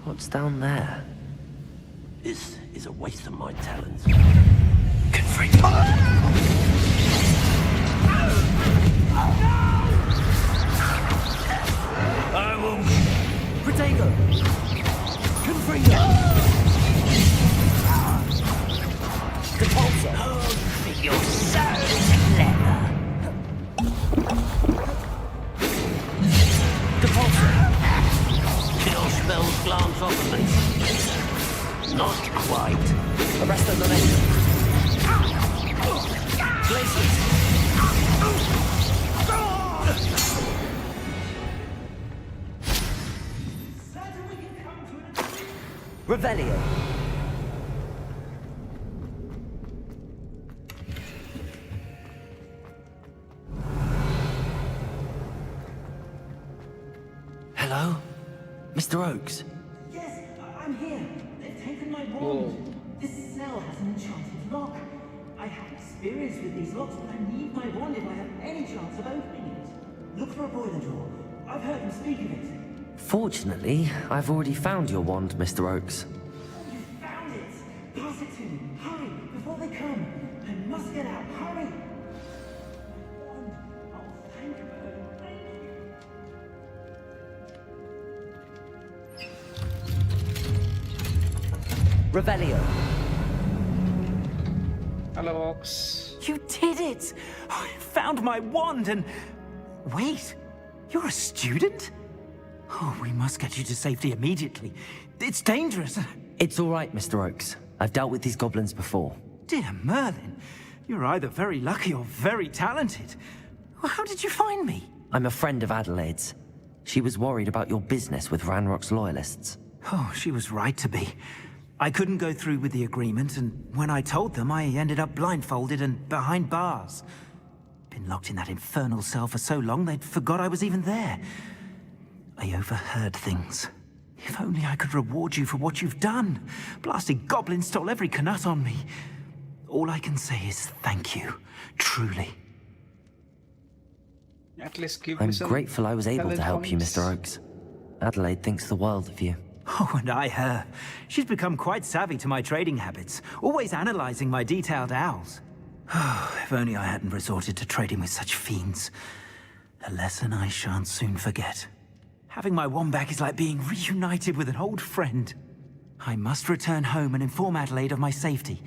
What's down there? This is a waste of my talents. Confront. I will. Protego! Confringo! Compulsor! Oh, you're so clever! Compulsor! Kill spells glance off of me. Not quite. Arrest the momentum. Glaciers! Revelio. Hello? Mr. Oakes? Yes, I'm here. They've taken my wand. This cell has an enchanted lock. I have experience with these locks, but I need my wand if I have any chance of opening it. Look for a boiler door. I've heard him speak of it. Fortunately, I've already found your wand, Mr. Oakes. You found it! Pass it to me. Hurry, before they come. I must get out. Hurry! Wand. Oh, thank you, Merlin. Thank you. Revelio. Hello, Ox. You did it! I found my wand and... Wait, you're a student? Oh, we must get you to safety immediately. It's dangerous. It's all right, Mr. Oakes. I've dealt with these goblins before. Dear Merlin, you're either very lucky or very talented. Well, how did you find me? I'm a friend of Adelaide's. She was worried about your business with Ranrock's loyalists. Oh, she was right to be. I couldn't go through with the agreement, and when I told them, I ended up blindfolded and behind bars. Been locked in that infernal cell for so long, they'd forgot I was even there. I overheard things. If only I could reward you for what you've done. Blasted goblins stole every Knut on me. All I can say is thank you, truly. At least give I'm me some grateful I was able to help you, points. Mr. Oakes. Adelaide thinks the world of you. Oh, and I her. She's become quite savvy to my trading habits, always analyzing my detailed owls. Oh, if only I hadn't resorted to trading with such fiends. A lesson I shan't soon forget. Having my wand back is like being reunited with an old friend. I must return home and inform Adelaide of my safety.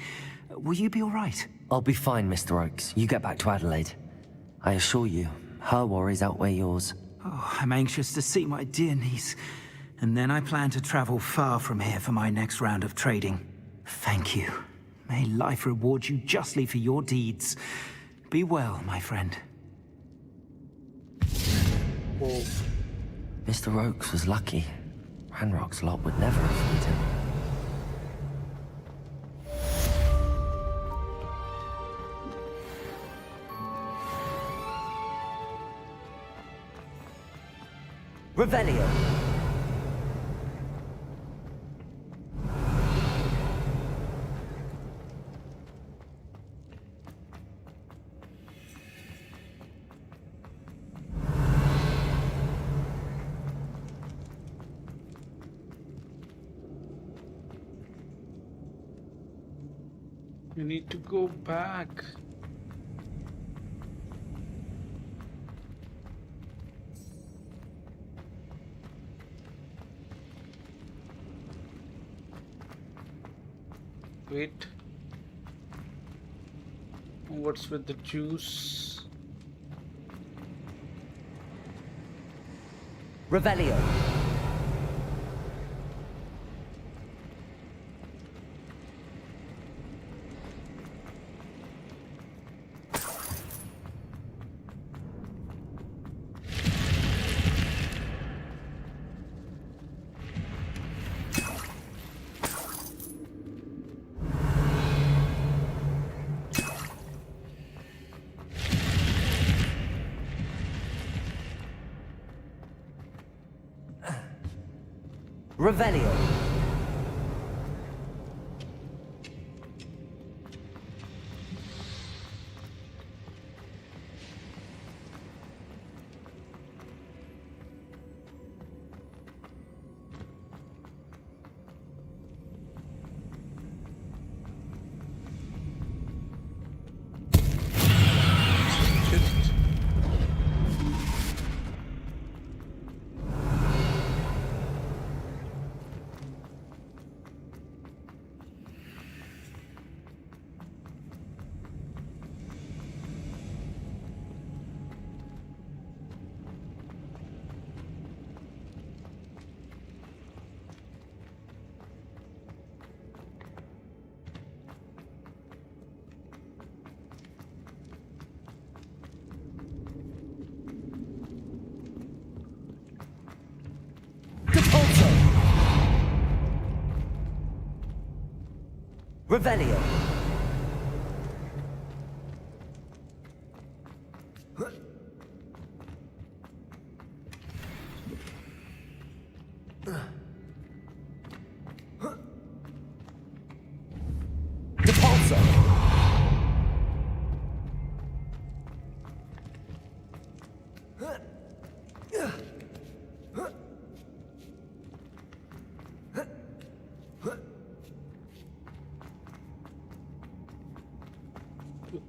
Will you be all right? I'll be fine, Mr. Oakes. You get back to Adelaide. I assure you, her worries outweigh yours. Oh, I'm anxious to see my dear niece. And then I plan to travel far from here for my next round of trading. Thank you. May life reward you justly for your deeds. Be well, my friend. Oh. Mr. Oakes was lucky. Ranrock's lot would never have freed him. Revelio. You need to go back. Wait. What's with the juice? Revelio. Revelio. Revelio.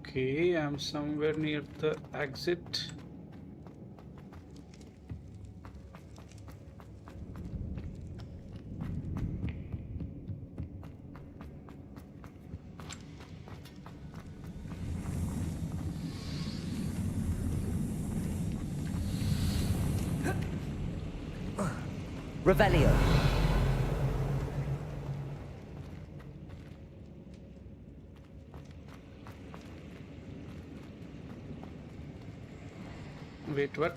Okay, I'm somewhere near the exit. Revelio. Wait, what?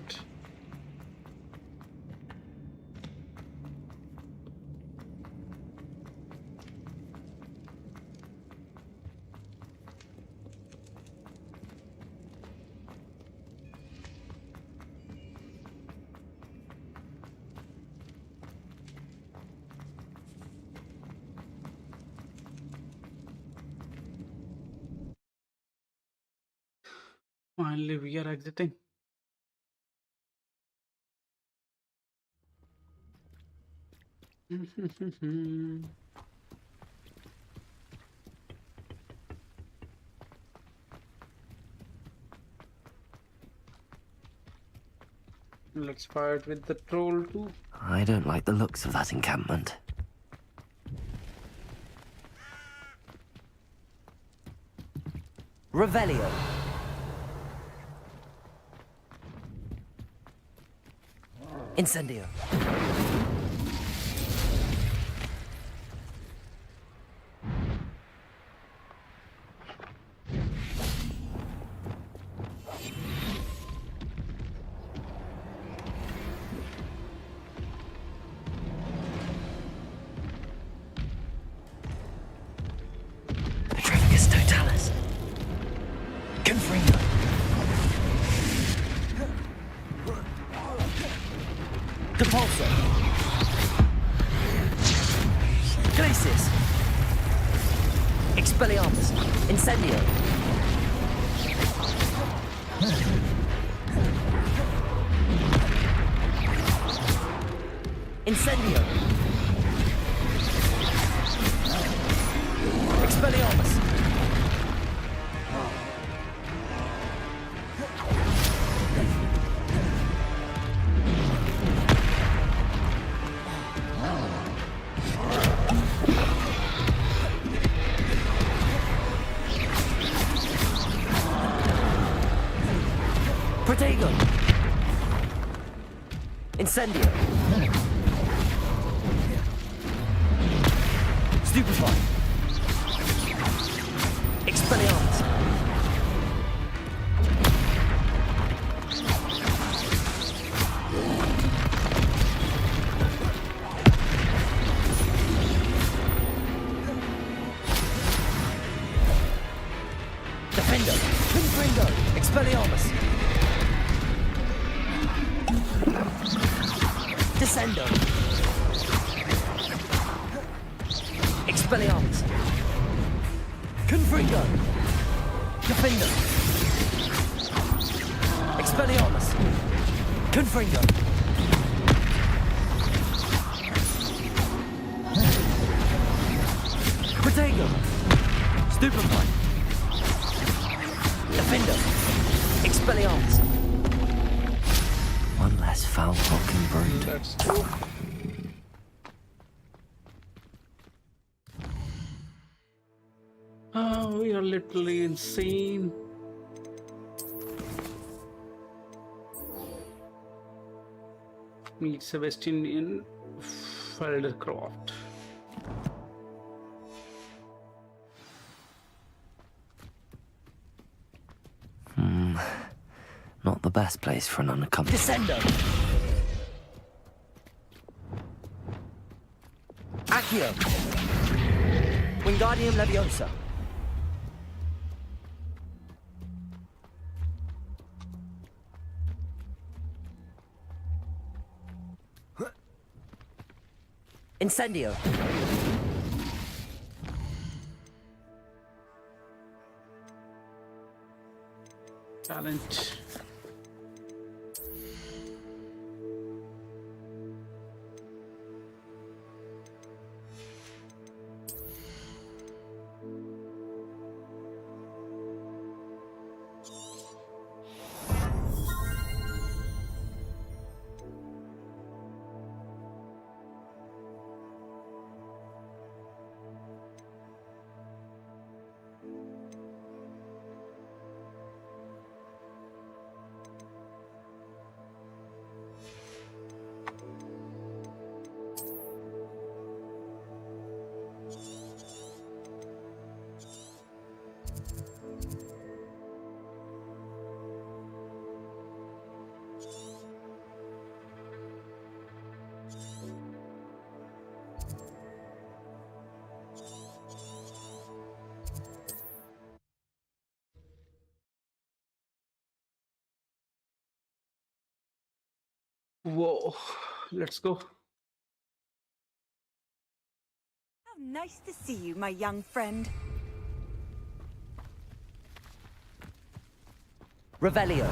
Finally, we are exiting. Let's fight with the troll too. I don't like the looks of that encampment. Revelio. Incendio. Petrificus totalis. Confringo. Depulso. Glacis. Expelliarmus. Incendio. Incendio. Expelliarmus. Protego. Incendio. Stupefy. Expelliarmus. Defendo. Confringo. Expelliarmus. Descendo. Expelliarmus. Confringo. Defender. Expelliarmus. Confringo. Protego. Stupefy. Defender. Expelliarmus. One less foul fucking brood. Let's go. Oh, we are literally insane. Meet Sebastian in Feldercroft. Not the best place for an unaccompanied... Descendo! Accio! Wingardium Leviosa! Incendio! Talent. Whoa, let's go. How nice to see you, my young friend. Revelio.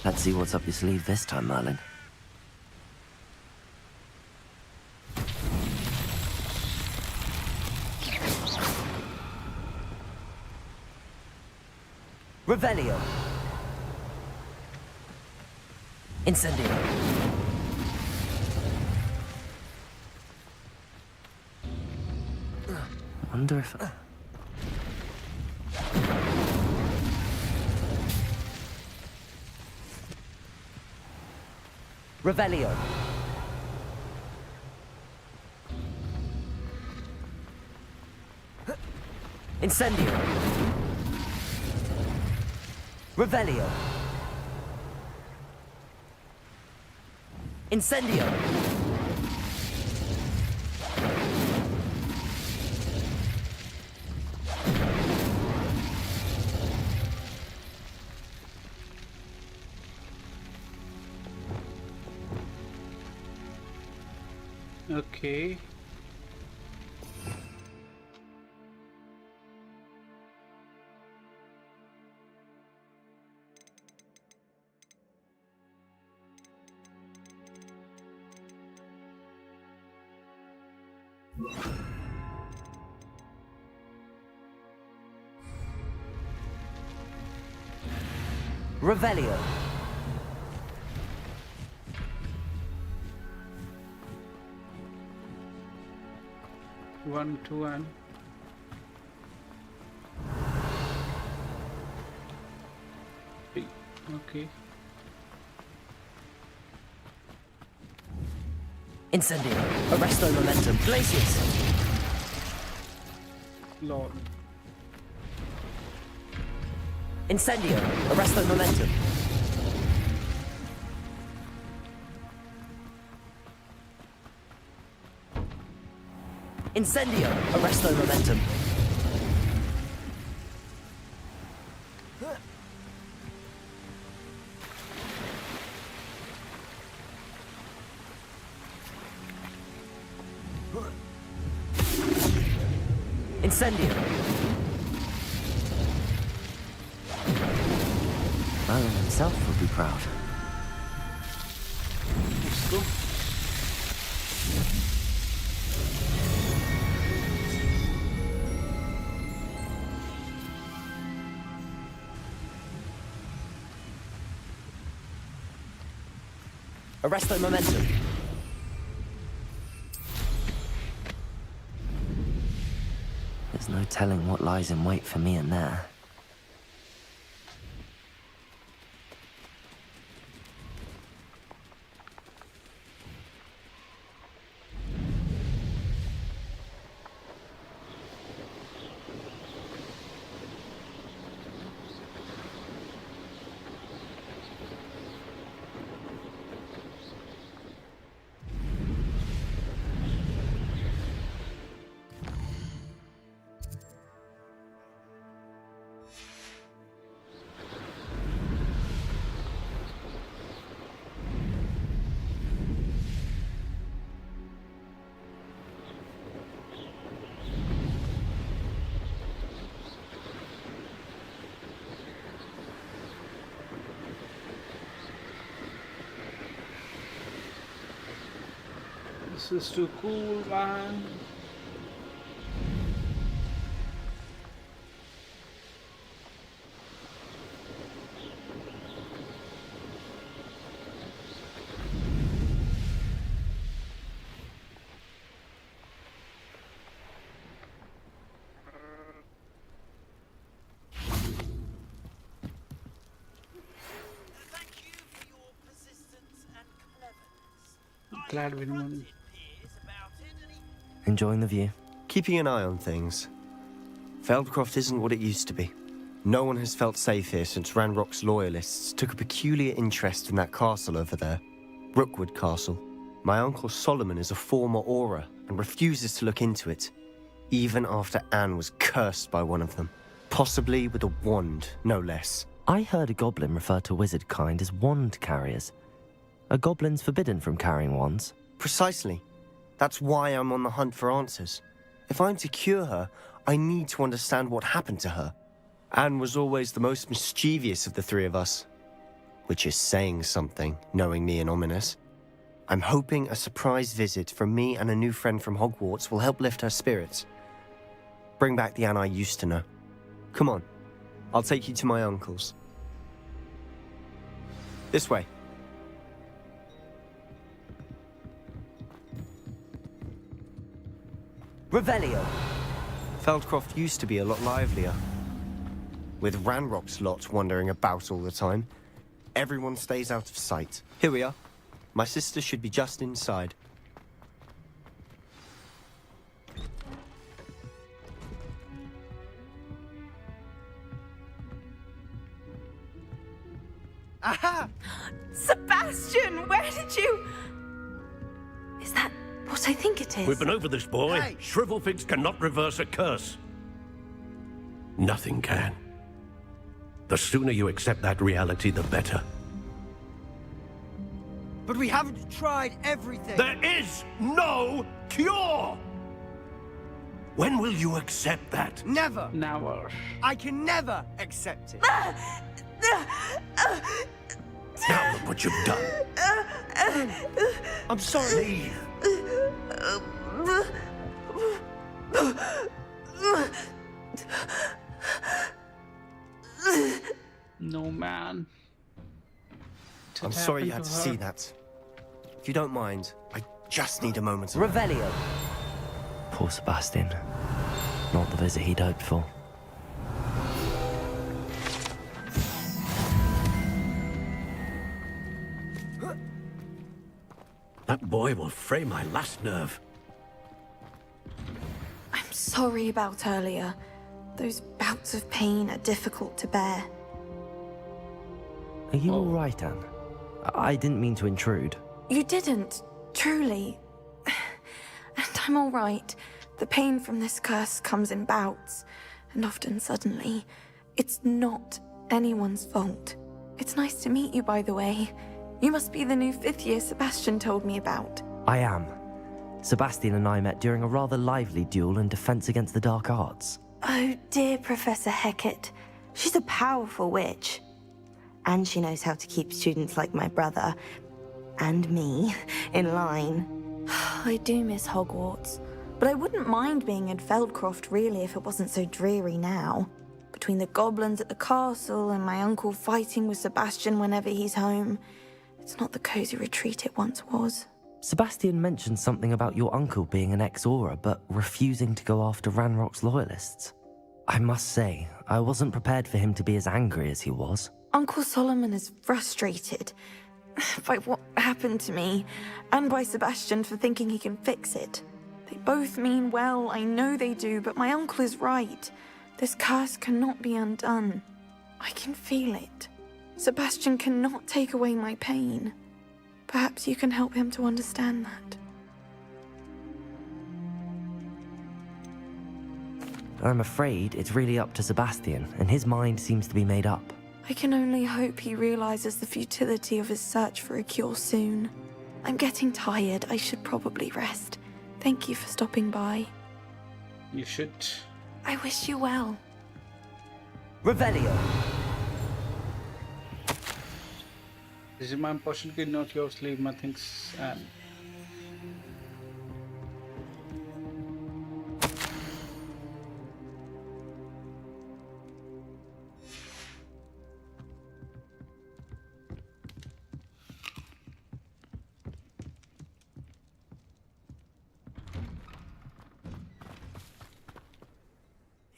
Let's see what's up your sleeve this time, Merlin. Revelio. Incendio. I wonder if... Revelio. Incendio. Revelio. Incendio. Okay. Revelio. One, two, and three. Okay. Incendio. Arresto momentum. Glacius. Lord. Incendio. Arresto momentum. Incendio. Arresto momentum. Incendio. Merlin himself would be proud. Let's go. Arresto momentum. There's no telling what lies in wait for me in there. This is too cool, man. Glad we won. Enjoying the view. Keeping an eye on things. Feldcroft isn't what it used to be. No one has felt safe here since Ranrock's loyalists took a peculiar interest in that castle over there. Rookwood Castle. My uncle Solomon is a former Auror and refuses to look into it, even after Anne was cursed by one of them. Possibly with a wand, no less. I heard a goblin refer to wizard kind as wand carriers. Are goblins forbidden from carrying wands? Precisely. That's why I'm on the hunt for answers. If I'm to cure her, I need to understand what happened to her. Anne was always the most mischievous of the three of us. Which is saying something, knowing me and Ominous. I'm hoping a surprise visit from me and a new friend from Hogwarts will help lift her spirits. Bring back the Anne I used to know. Come on, I'll take you to my uncle's. This way. Revelio. Feldcroft used to be a lot livelier. With Ranrock's lot wandering about all the time, everyone stays out of sight. Here we are. My sister should be just inside. Aha! Sebastian, where did you... Is that what I think it is? We've been over this, boy. Hey. Shrivelfigs cannot reverse a curse. Nothing can. The sooner you accept that reality, the better. But we haven't tried everything. There is no cure! When will you accept that? Never. Never. I can never accept it. Now look what you've done. I'm sorry. No, man. I'm sorry you had to see that. If you don't mind, I just need a moment of... Revelio. Poor Sebastian. Not the visit he'd hoped for. That boy will fray my last nerve. I'm sorry about earlier. Those bouts of pain are difficult to bear. Are you all right, Anne? I didn't mean to intrude. You didn't, truly. And I'm all right. The pain from this curse comes in bouts, and often suddenly. It's not anyone's fault. It's nice to meet you, by the way. You must be the new 5th year Sebastian told me about. I am. Sebastian and I met during a rather lively duel in defense against the dark arts. Oh, dear Professor Hecat. She's a powerful witch. And she knows how to keep students like my brother, and me, in line. I do miss Hogwarts, but I wouldn't mind being in Feldcroft, really, if it wasn't so dreary now. Between the goblins at the castle and my uncle fighting with Sebastian whenever he's home, it's not the cozy retreat it once was. Sebastian mentioned something about your uncle being an ex-Aura, but refusing to go after Ranrock's loyalists. I must say, I wasn't prepared for him to be as angry as he was. Uncle Solomon is frustrated by what happened to me, and by Sebastian for thinking he can fix it. They both mean well, I know they do, but my uncle is right. This curse cannot be undone. I can feel it. Sebastian cannot take away my pain. Perhaps you can help him to understand that. I'm afraid it's really up to Sebastian, and his mind seems to be made up. I can only hope he realizes the futility of his search for a cure soon. I'm getting tired. I should probably rest. Thank you for stopping by. You should. I wish you well. Revelio. This is my opportunity, not yours. Leave my things and.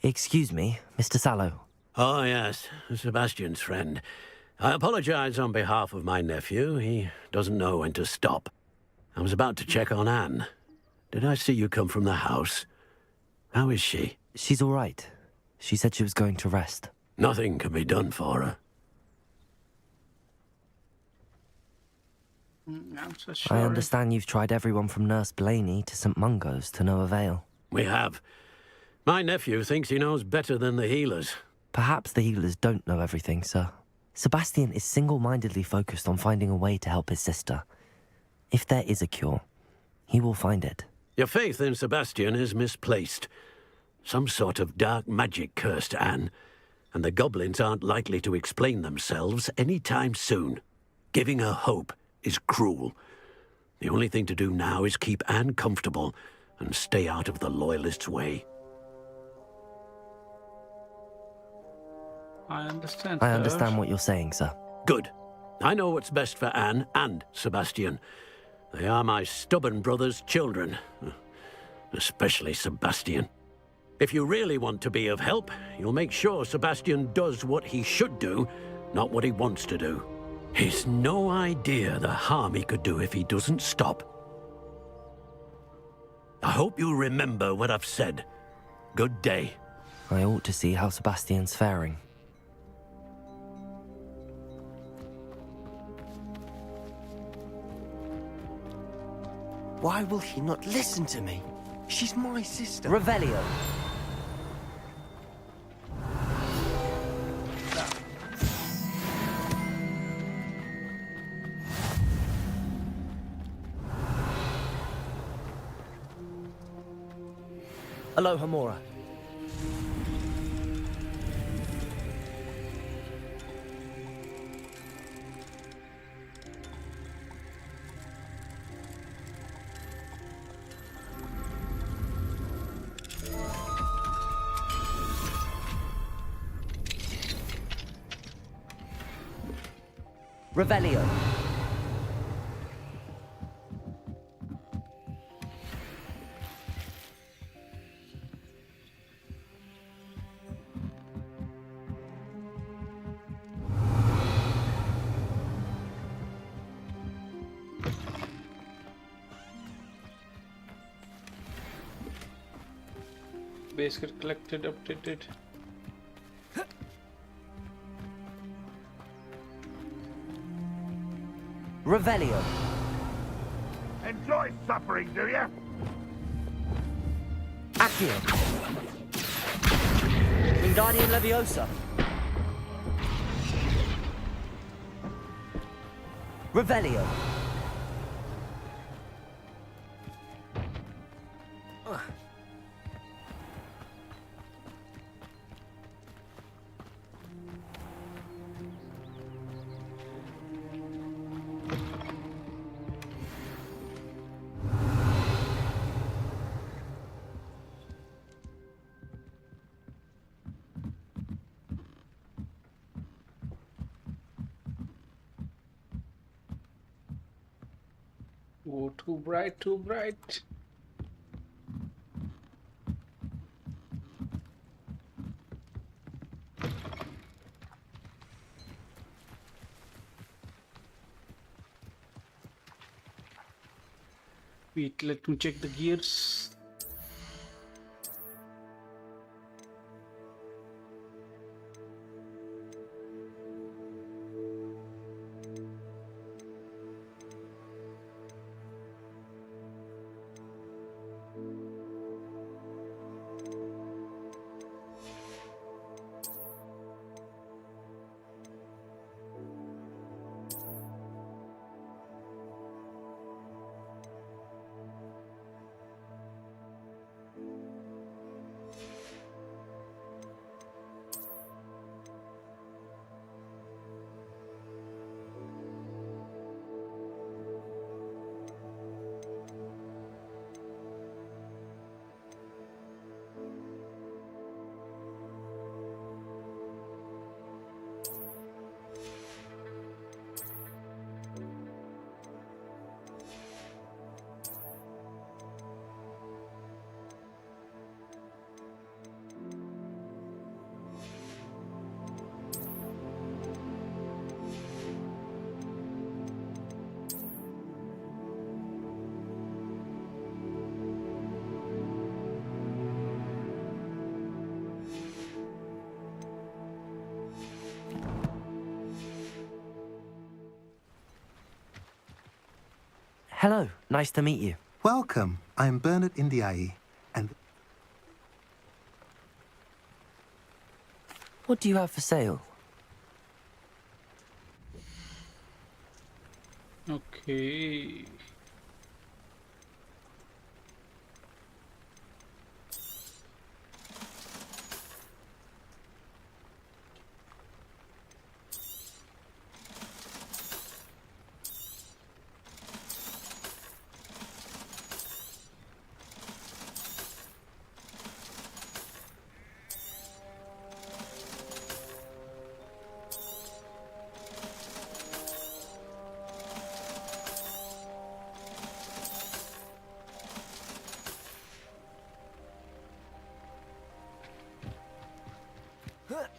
Excuse me, Mr. Sallow. Oh, yes, Sebastian's friend. I apologize on behalf of my nephew. He doesn't know when to stop. I was about to check on Anne. Did I see you come from the house? How is she? She's all right. She said she was going to rest. Nothing can be done for her. I'm so sure. I understand you've tried everyone from Nurse Blaney to St. Mungo's to no avail. We have. My nephew thinks he knows better than the healers. Perhaps the healers don't know everything, sir. Sebastian is single-mindedly focused on finding a way to help his sister. If there is a cure, he will find it. Your faith in Sebastian is misplaced. Some sort of dark magic cursed Anne, and the goblins aren't likely to explain themselves any time soon. Giving her hope is cruel. The only thing to do now is keep Anne comfortable and stay out of the Loyalists' way. I understand. I understand what you're saying, sir. Good. I know what's best for Anne and Sebastian. They are my stubborn brother's children. Especially Sebastian. If you really want to be of help, you'll make sure Sebastian does what he should do, not what he wants to do. He's no idea the harm he could do if he doesn't stop. I hope you'll remember what I've said. Good day. I ought to see how Sebastian's faring. Why will he not listen to me? She's my sister. Revelio. Aloha Mora. Revelio. database get collected, updated. Revelio. Enjoy suffering, do you? Accio. Wingardium Leviosa. Revelio. Oh, too bright, too bright. Wait, let me check the gears. Hello, nice to meet you. Welcome. I am Bernard Indiaye, and What do you have for sale? Okay.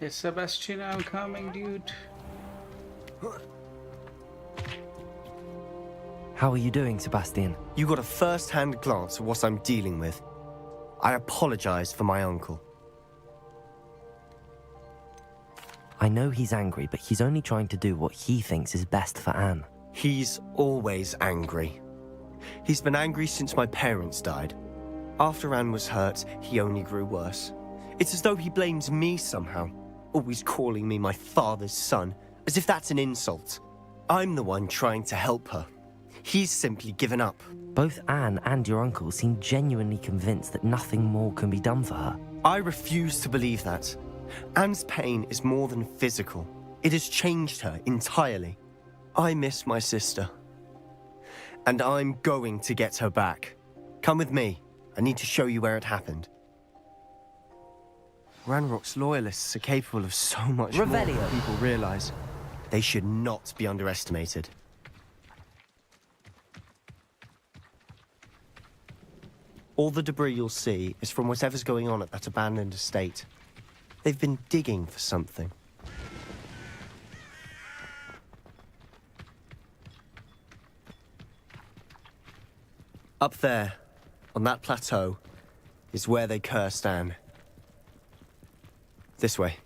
Yes, Sebastian, I'm coming, dude. How are you doing, Sebastian? You got a first-hand glance at what I'm dealing with. I apologize for my uncle. I know he's angry, but he's only trying to do what he thinks is best for Anne. He's always angry. He's been angry since my parents died. After Anne was hurt, he only grew worse. It's as though he blames me somehow, always calling me my father's son, as if that's an insult. I'm the one trying to help her. He's simply given up. Both Anne and your uncle seem genuinely convinced that nothing more can be done for her. I refuse to believe that. Anne's pain is more than physical. It has changed her entirely. I miss my sister. And I'm going to get her back. Come with me. I need to show you where it happened. Ranrock's loyalists are capable of so much more than people realize. They should not be underestimated. All the debris you'll see is from whatever's going on at that abandoned estate. They've been digging for something. Up there, on that plateau, is where they cursed Anne. This way.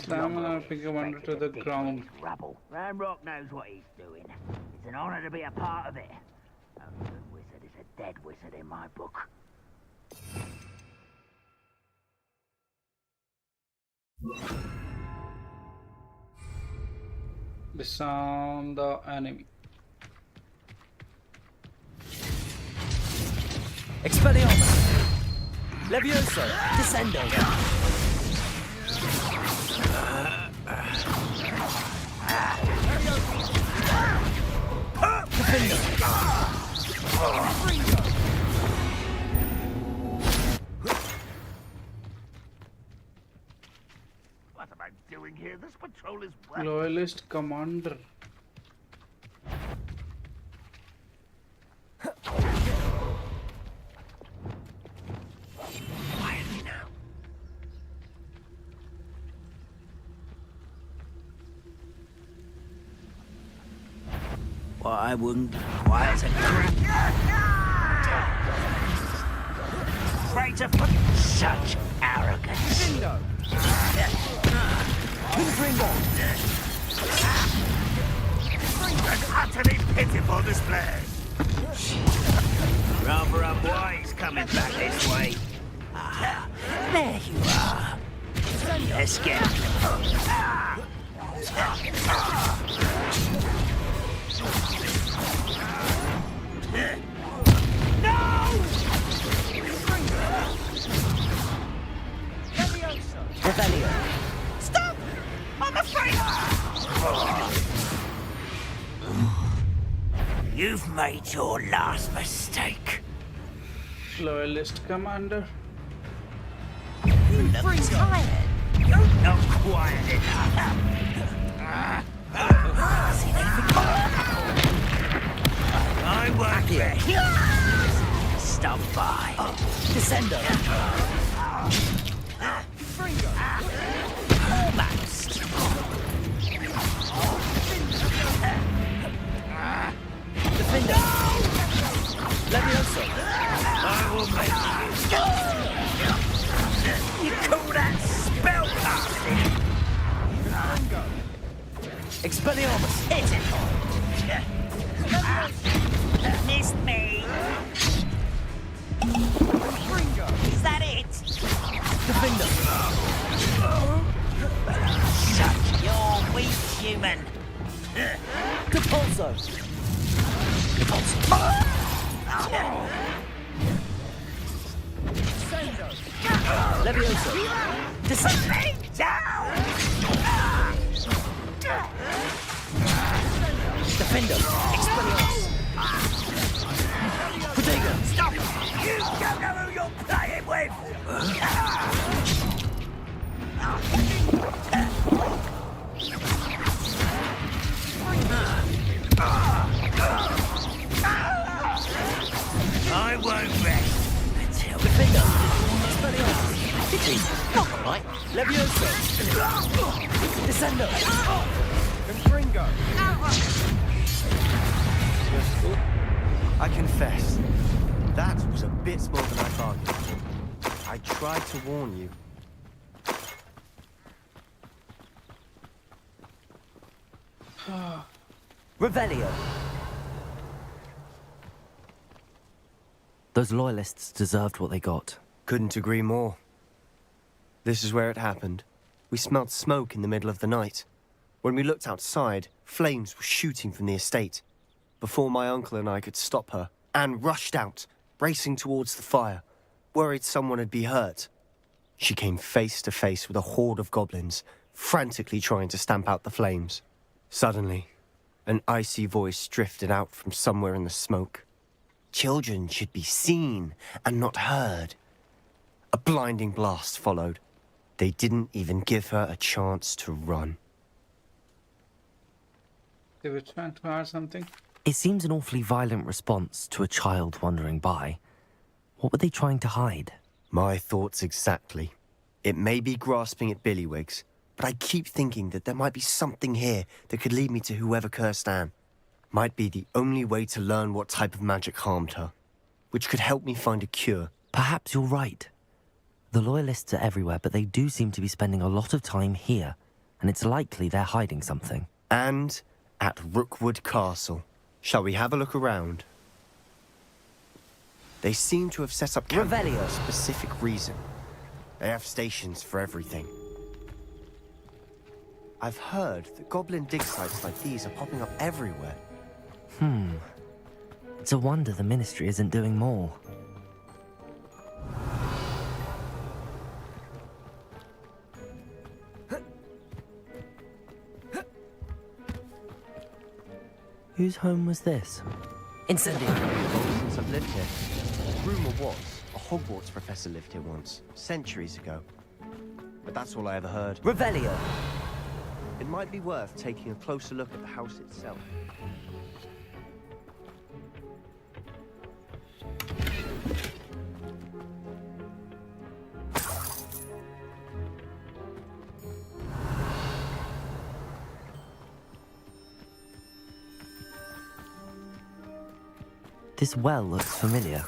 Slam our finger wonder to the ground. Rubble. Ramrock knows what he's doing. It's an honor to be a part of it. A good wizard is a dead wizard in my book. Disarm the enemy. Expelliarmus! Levioso! Descendo! What am I doing here? This patrol is worth. Loyalist commander. Quietly now. Well, I wouldn't quiet a crap. Traitor for such arrogance. Bingo! Confringo! An utterly pitiful display. Rather unwise coming back this way. Ah, there you are. Let's get. Revelio! Stop! I'm afraid. You've made your last mistake. Loyalist commander. You look tired. You're not quiet enough. See, they I won't rest. Stop by. Descendo! Almost. Defender! Levioso! I will make you. You call that spellcasting? Expelliarmus! Hit it! Missed me! Is that it? Defender! Shut your weak human! Capulso! Levioso! Descend down! Defender! Expelliarmus! Protego! Stop! You don't know who you're playing with! I won't rest until Defender! Expelliarmus! Kitty! Not alright! Levioso! Descendo! Confringo! I confess, that was a bit more than I bargained for. I tried to warn you. Revelio! Those loyalists deserved what they got. Couldn't agree more. This is where it happened. We smelled smoke in the middle of the night. When we looked outside, flames were shooting from the estate. Before my uncle and I could stop her, Anne rushed out, racing towards the fire, worried someone had been hurt. She came face to face with a horde of goblins, frantically trying to stamp out the flames. Suddenly, an icy voice drifted out from somewhere in the smoke. Children should be seen and not heard. A blinding blast followed. They didn't even give her a chance to run. They were trying to hide something. It seems an awfully violent response to a child wandering by. What were they trying to hide? My thoughts exactly. It may be grasping at Billywigs, but I keep thinking that there might be something here that could lead me to whoever cursed Anne. might be the only way to learn what type of magic harmed her, which could help me find a cure. Perhaps you're right. The loyalists are everywhere, but they do seem to be spending a lot of time here, and it's likely they're hiding something. And at Rookwood Castle. Shall we have a look around? They seem to have set up camp for a specific reason. They have stations for everything. I've heard that goblin dig sites like these are popping up everywhere. It's a wonder the Ministry isn't doing more. Whose home was this? Incendio. Since I've lived here. Rumour was a Hogwarts professor lived here once, centuries ago. But that's all I ever heard. Revelio. It might be worth taking a closer look at the house itself. This well looks familiar.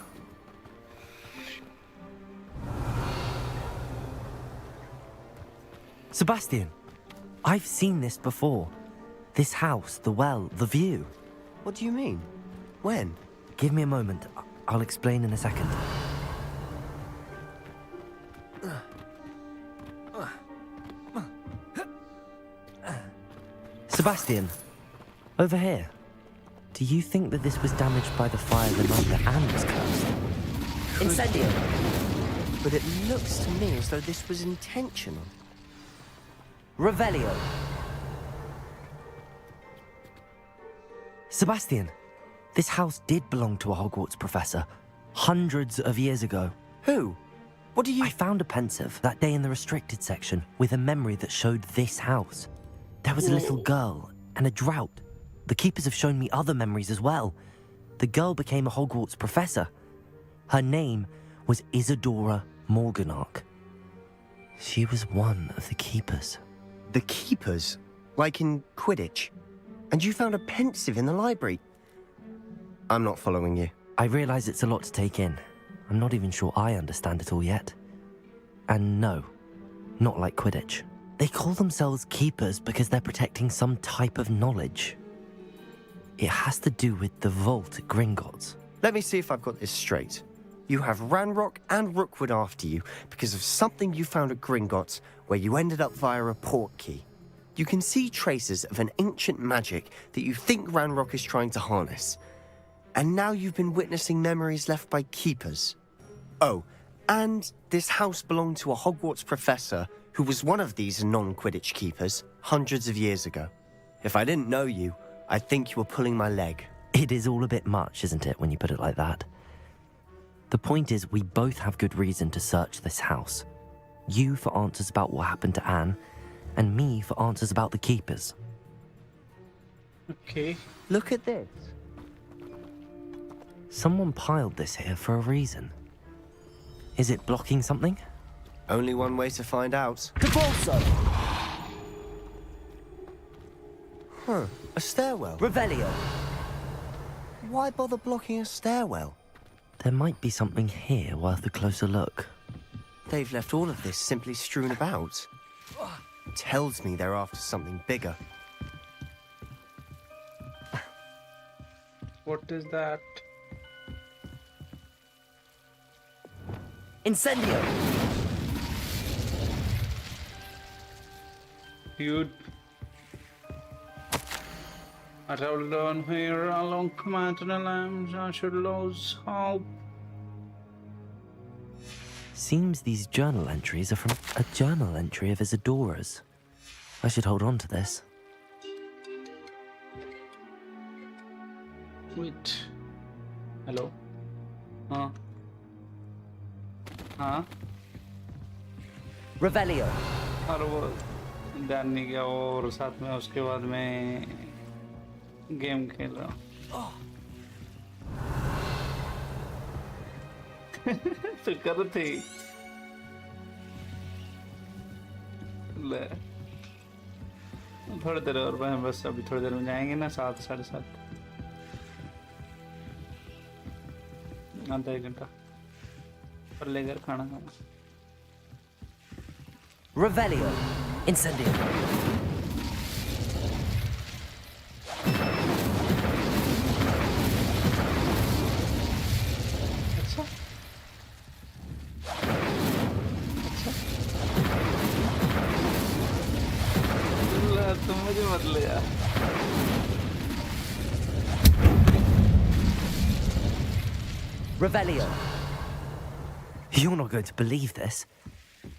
Sebastian, I've seen this before. This house, the well, the view. What do you mean? When? Give me a moment. I'll explain in a second. Sebastian, over here. Do you think that this was damaged by the fire the night that Anne was cursed? Incendio. But it looks to me as though this was intentional. Revelio. Sebastian, this house did belong to a Hogwarts professor, hundreds of years ago. Who? What do you... I found a pensive that day in the restricted section with a memory that showed this house. There was a little girl and a drought. The keepers have shown me other memories as well. The girl became a Hogwarts professor. Her name was Isadora Morganach. She was one of the keepers. The keepers? Like in Quidditch? And you found a pensive in the library? I'm not following you. I realize it's a lot to take in. I'm not even sure I understand it all yet. And no, not like Quidditch. They call themselves keepers because they're protecting some type of knowledge. It has to do with the vault at Gringotts. Let me see if I've got this straight. You have Ranrock and Rookwood after you because of something you found at Gringotts where you ended up via a portkey. You can see traces of an ancient magic that you think Ranrock is trying to harness. And now you've been witnessing memories left by keepers. Oh, and this house belonged to a Hogwarts professor who was one of these non-Quidditch keepers hundreds of years ago. If I didn't know you, I'd think you were pulling my leg. It is all a bit much, isn't it, when you put it like that? The point is, we both have good reason to search this house. You for answers about what happened to Anne, and me for answers about the keepers. Okay. Look at this. Someone piled this here for a reason. Is it blocking something? Only one way to find out. Cabalso! Huh. A stairwell. Revelio. Why bother blocking a stairwell? There might be something here worth a closer look. They've left all of this simply strewn about. Tells me they're after something bigger. What is that? Incendio! Dude. I traveled down here along command to the lambs. I should lose hope. Seems these journal entries are from a journal entry of Isadora's. I should hold on to this. Wait. Hello? Huh? Huh? Revelio. और वो जानने गया और साथ में उसके बाद मैं गेम खेल रहा हूँ तो कर थे ले थोड़ी देर और बस अभी थोड़ी देर में जाएंगे ना 7 साढ़े 7 आधा एक घंटा पर लेकर खाना खाना Revelio. Incendio. अच्छा अच्छा तुम मुझे मत ले यार Revelio. You're not going to believe this.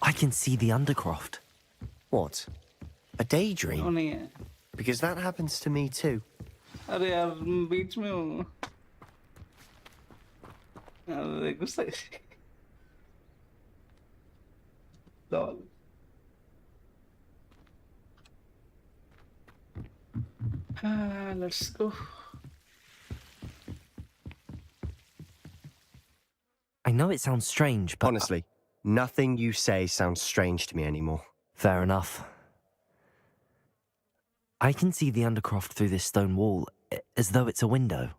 I can see the Undercroft. What? A daydream? वो नहीं है Because that happens to me too. अरे यार बीच में हूँ अरे गुस्सा lol let's go. I know it sounds strange, but... Honestly, nothing you say sounds strange to me anymore. Fair enough. I can see the Undercroft through this stone wall, as though it's a window.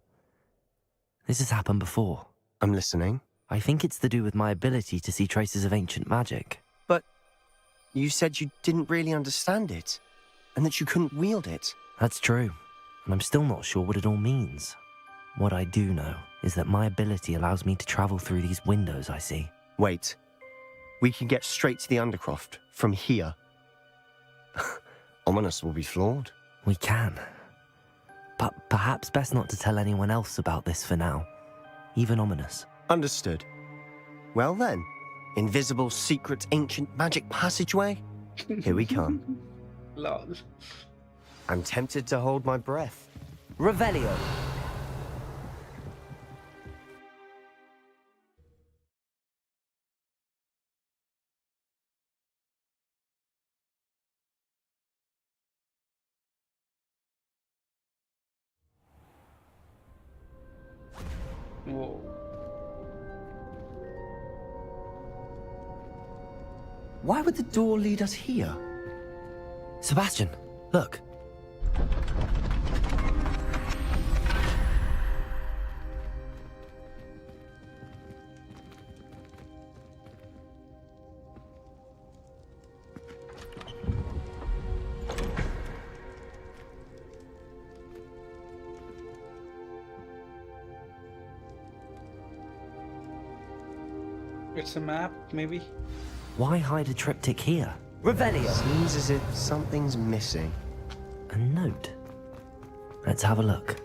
This has happened before. I'm listening. I think it's to do with my ability to see traces of ancient magic. But you said you didn't really understand it, and that you couldn't wield it. That's true, and I'm still not sure what it all means. What I do know is that my ability allows me to travel through these windows I see. Wait. We can get straight to the Undercroft from here. Ominous will be floored. We can. But perhaps best not to tell anyone else about this for now. Even Ominous. Understood. Well then, invisible, secret, ancient magic passageway? Here we come. Lol. I'm tempted to hold my breath. Revelio. Whoa. Why would the door lead us here? Sebastian, look. It's a map, maybe. Why hide a triptych here? Revelio. Seems as if something's missing. A note. Let's have a look.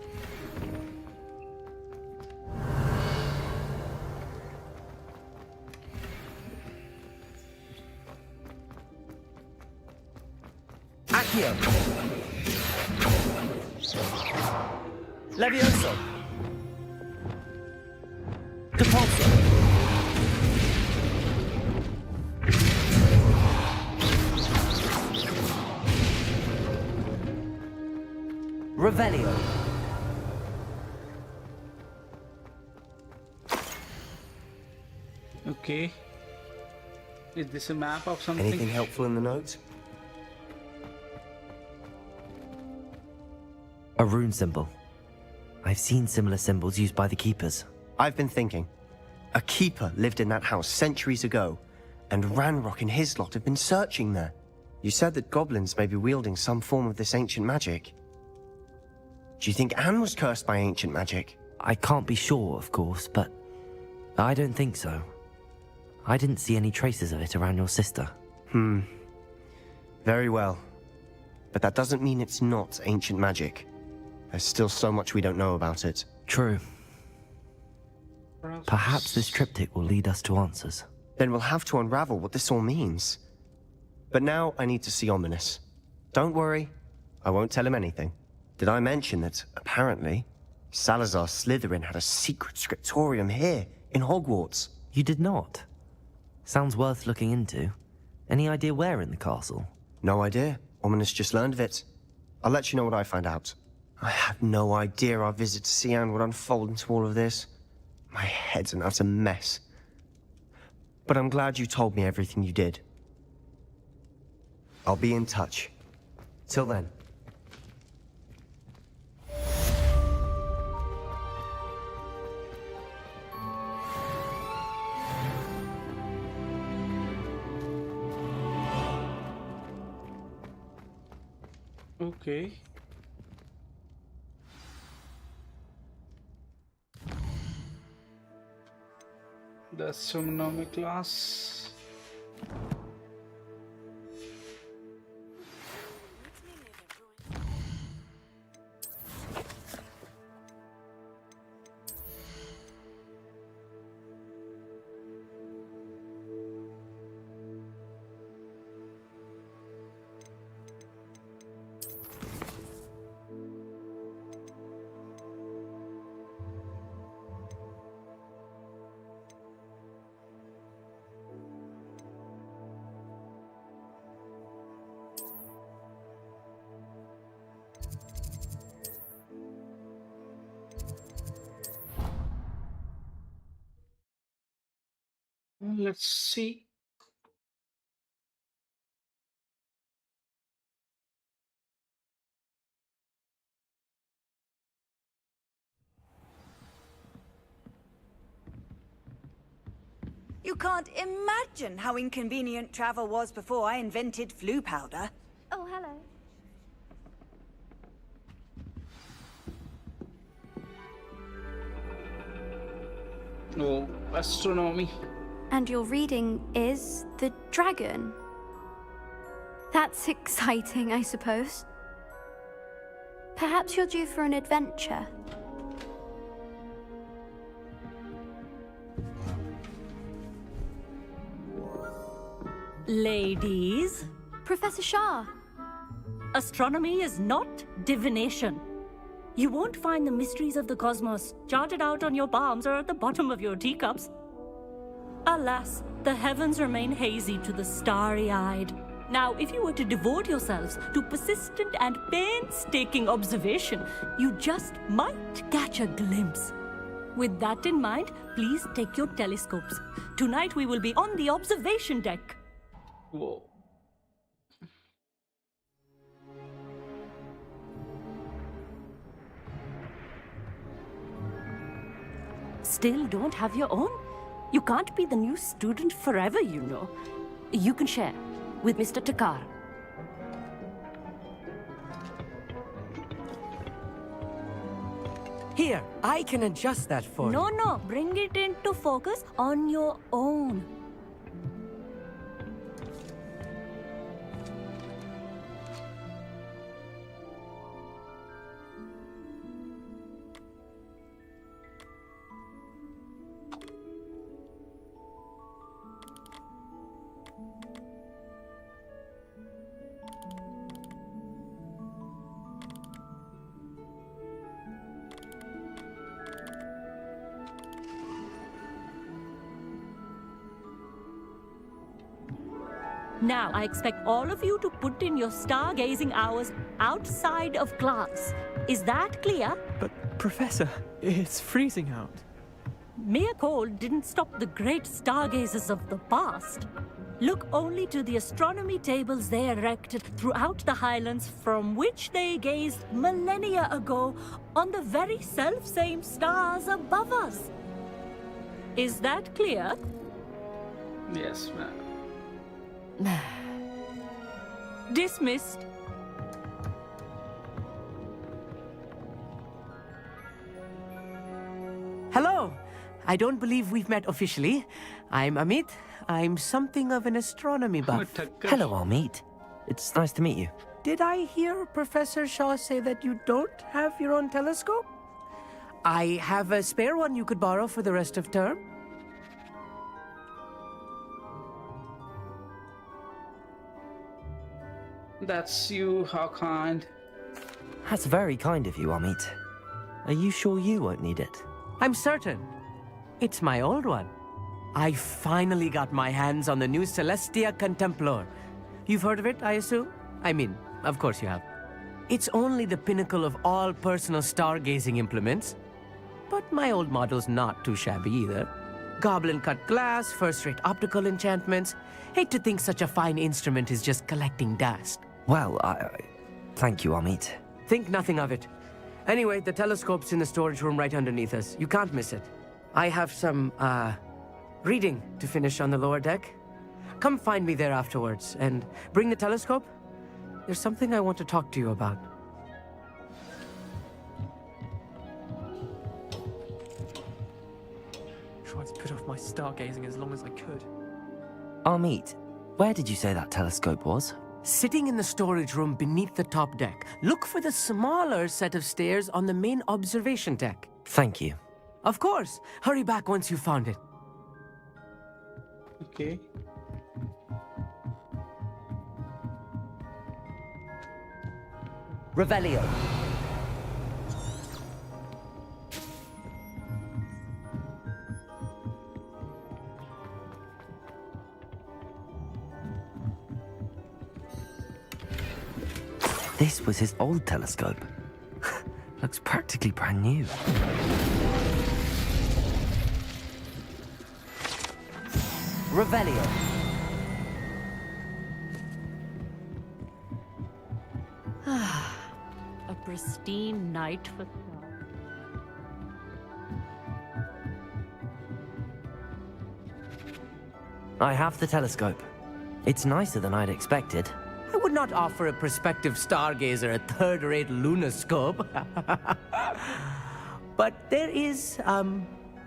Accio. Levioso. Depulso. Revelio. Okay. Is this a map of something? Anything helpful in the note? A rune symbol. I've seen similar symbols used by the keepers. I've been thinking. A keeper lived in that house centuries ago, and Ranrock and his lot have been searching there. You said that goblins may be wielding some form of this ancient magic. Do you think Anne was cursed by ancient magic? I can't be sure, of course, but I don't think so. I didn't see any traces of it around your sister. Very well. But that doesn't mean it's not ancient magic. There's still so much we don't know about it. True. Perhaps this triptych will lead us to answers. Then we'll have to unravel what this all means. But now I need to see Ominous. Don't worry, I won't tell him anything. Did I mention that, apparently, Salazar Slytherin had a secret scriptorium here, in Hogwarts? You did not? Sounds worth looking into. Any idea where in the castle? No idea. Ominous just learned of it. I'll let you know what I find out. I had no idea our visit to Cian would unfold into all of this. My head's an utter mess. But I'm glad you told me everything you did. I'll be in touch. Till then. Okay. The astronomy class. Let's see. You can't imagine how inconvenient travel was before I invented flu powder. Oh, hello. Oh, astronomy. And your reading is the dragon. That's exciting, I suppose. Perhaps you're due for an adventure. Ladies, Professor Shah. astronomy is not divination. You won't find the mysteries of the cosmos charted out on your palms or at the bottom of your teacups. Alas, the heavens remain hazy to the starry-eyed. Now, if you were to devote yourselves to persistent and painstaking observation, you just might catch a glimpse. With that in mind, please take your telescopes. Tonight we will be on the observation deck. Whoa. Still don't have your own? You can't be the new student forever, you know. You can share with Mr. Takar. Here, I can adjust that for you. No, bring it into focus on your own. Now, I expect all of you to put in your stargazing hours outside of class. Is that clear? But, Professor, it's freezing out. Mere cold didn't stop the great stargazers of the past. Look only to the astronomy tables they erected throughout the Highlands from which they gazed millennia ago on the very self-same stars above us. Is that clear? Yes, ma'am. Dismissed. Hello. I don't believe we've met officially. I'm Amit. I'm something of an astronomy buff. Hello, Amit. It's nice to meet you. Did I hear Professor Shaw say that you don't have your own telescope? I have a spare one you could borrow for the rest of term. That's you, how kind. That's very kind of you, Amit. Are you sure you won't need it? I'm certain. It's my old one. I finally got my hands on the new Celestia Contemplor. You've heard of it, I assume? I mean, of course you have. It's only the pinnacle of all personal stargazing implements. But my old model's not too shabby either. Goblin-cut glass, first-rate optical enchantments. Hate to think such a fine instrument is just collecting dust. Well, thank you, Amit. Think nothing of it. Anyway, the telescope's in the storage room right underneath us. You can't miss it. I have some, reading to finish on the lower deck. Come find me there afterwards, and bring the telescope. there's something I want to talk to you about. Tried to put off my stargazing as long as I could. Amit, where did you say that telescope was? Sitting in the storage room beneath the top deck. Look for the smaller set of stairs on the main observation deck. Thank you. Of course. Hurry back once you've found it. Okay. Revelio. This was his old telescope. Looks practically brand new. Revelio. A pristine night for... I have the telescope. It's nicer than I'd expected. I would not offer a prospective stargazer a third-rate lunoscope. But there is,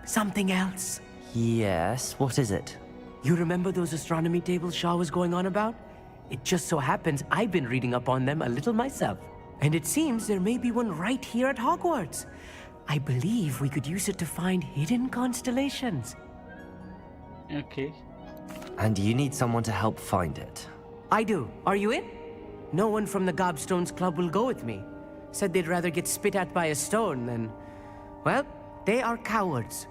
something else. Yes, what is it? You remember those astronomy tables Shaw was going on about? It just so happens I've been reading up on them a little myself. And it seems there may be one right here at Hogwarts. I believe we could use it to find hidden constellations. Okay. And you need someone to help find it. I do. Are you in? No one from the Gobstones Club will go with me. Said they'd rather get spit at by a stone than... Well, they are cowards.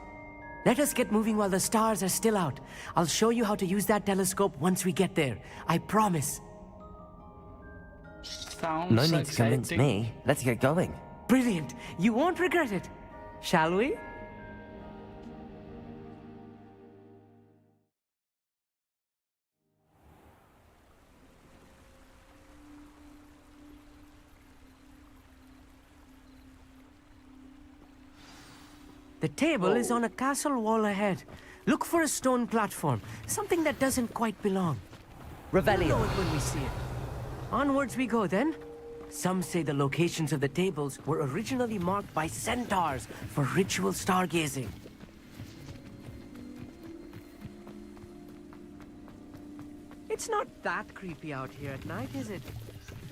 Let us get moving while the stars are still out. I'll show you how to use that telescope once we get there. I promise. Sounds No need to convince me. Let's get going. Brilliant. You won't regret it. Shall we? The table is on a castle wall ahead. Look for a stone platform, something that doesn't quite belong. Revelio. We'll know it when we see it. Onwards we go then. Some say the locations of the tables were originally marked by centaurs for ritual stargazing. It's not that creepy out here at night, is it?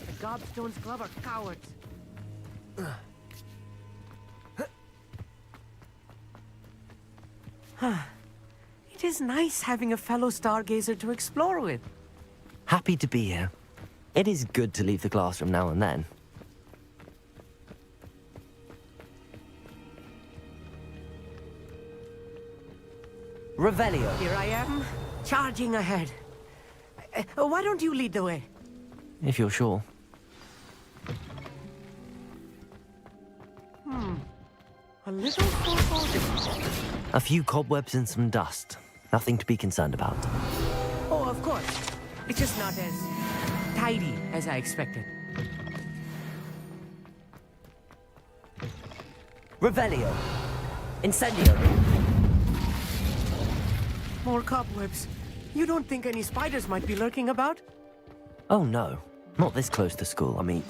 The Gobstones Club are cowards. It is nice having a fellow stargazer to explore with. Happy to be here. It is good to leave the classroom now and then. Revelio. Here I am, charging ahead. Why don't you lead the way? If you're sure. A little foreboding. A few cobwebs and some dust. Nothing to be concerned about. Oh, of course. It's just not as tidy as I expected. Revelio. Incendio. More cobwebs. You don't think any spiders might be lurking about? Oh no. Not this close to school, I mean.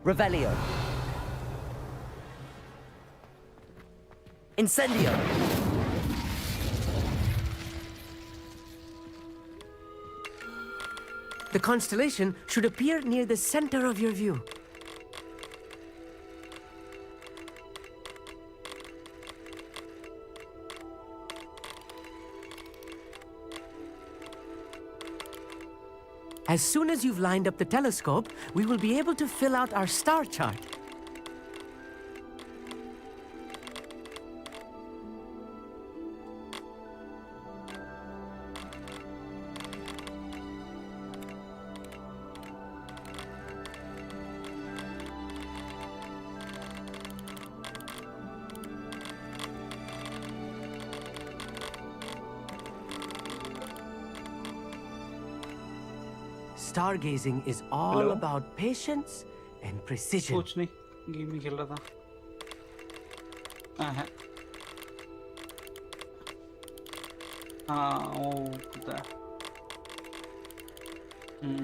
Revelio. Incendio. The constellation should appear near the center of your view. As soon as you've lined up the telescope, we will be able to fill out our star chart. Stargazing is all about patience and precision. कुछ नहीं, game ही खेल रहा था. हाँ. हाँ, वो पता है. Okay.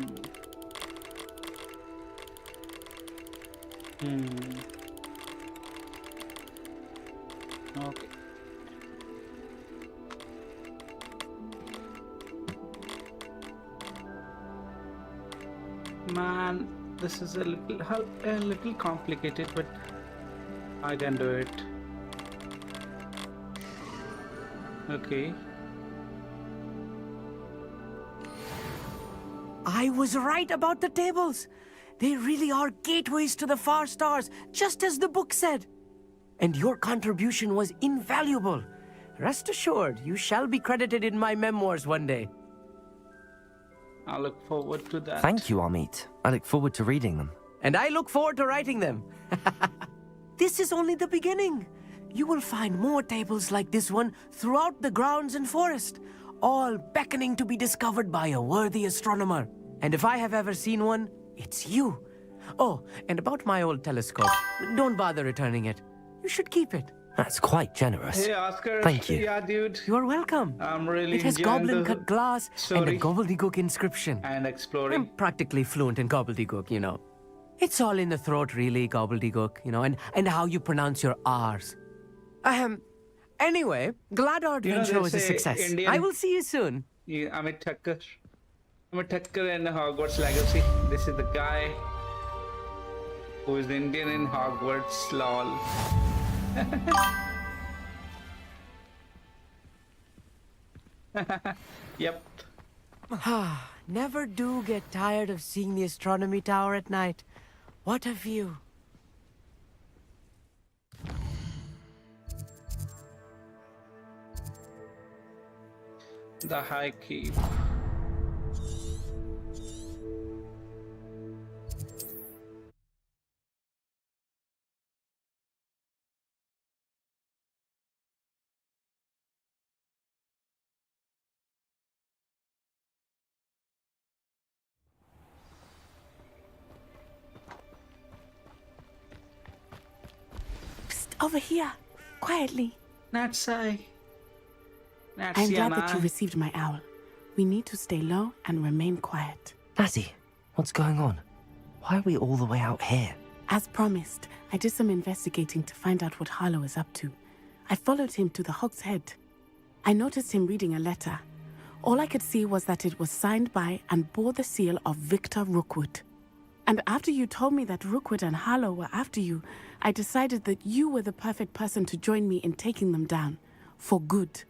Man, this is a little complicated, but I can do it. Okay. I was right about the tables. They really are gateways to the far stars, just as the book said. And your contribution was invaluable. Rest assured, you shall be credited in my memoirs one day. I look forward to that. Thank you, Amit. I look forward to reading them. And I look forward to writing them. This is only the beginning. You will find more tables like this one throughout the grounds and forest, all beckoning to be discovered by a worthy astronomer. And if I have ever seen one, it's you. Oh, and about my old telescope, don't bother returning it. You should keep it. That's quite generous. Hey, Oscar. Thank you. Yeah, dude. You're welcome. I'm really It has enjoying goblin-cut glass and a story gobbledygook inscription. and exploring. I'm practically fluent in gobbledygook, you know. It's all in the throat, really, gobbledygook, you know, and how you pronounce your R's. Anyway, glad our adventure was a success. Indian, I will see you soon. Yeah, Amit Thakkar. Amit Thakkar in Hogwarts Legacy. This is the guy who is Indian in Hogwarts. Lol. Yep. Never do get tired of seeing the astronomy tower at night. What a view. The High Keep. Over here, quietly. Natsai. I'm glad that you received my owl. We need to stay low and remain quiet. Natty, what's going on? Why are we all the way out here? As promised, I did some investigating to find out what Harlow is up to. I followed him to the Hog's Head. I noticed him reading a letter. All I could see was that it was signed by and bore the seal of Victor Rookwood. And after you told me that Rookwood and Harlow were after you, I decided that you were the perfect person to join me in taking them down. For good.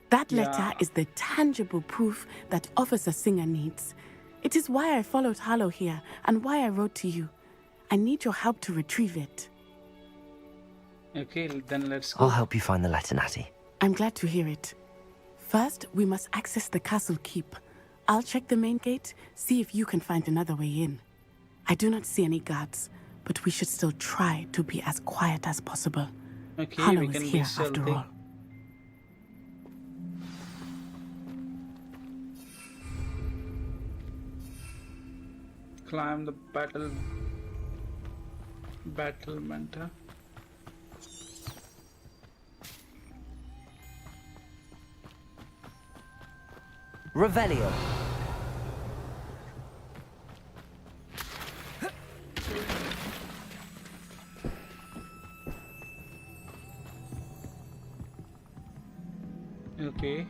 That letter is the tangible proof that Officer Singer needs. It is why I followed Harlow here and why I wrote to you. I need your help to retrieve it. Okay, then let's go. I'll help you find the letter, Natty. I'm glad to hear it. First, we must access the castle keep. I'll check the main gate, see if you can find another way in. I do not see any guards, but we should still try to be as quiet as possible. Okay, Harlow we is can here be stealthy. after all. Climb the battlement. Huh? Revelio. Okay.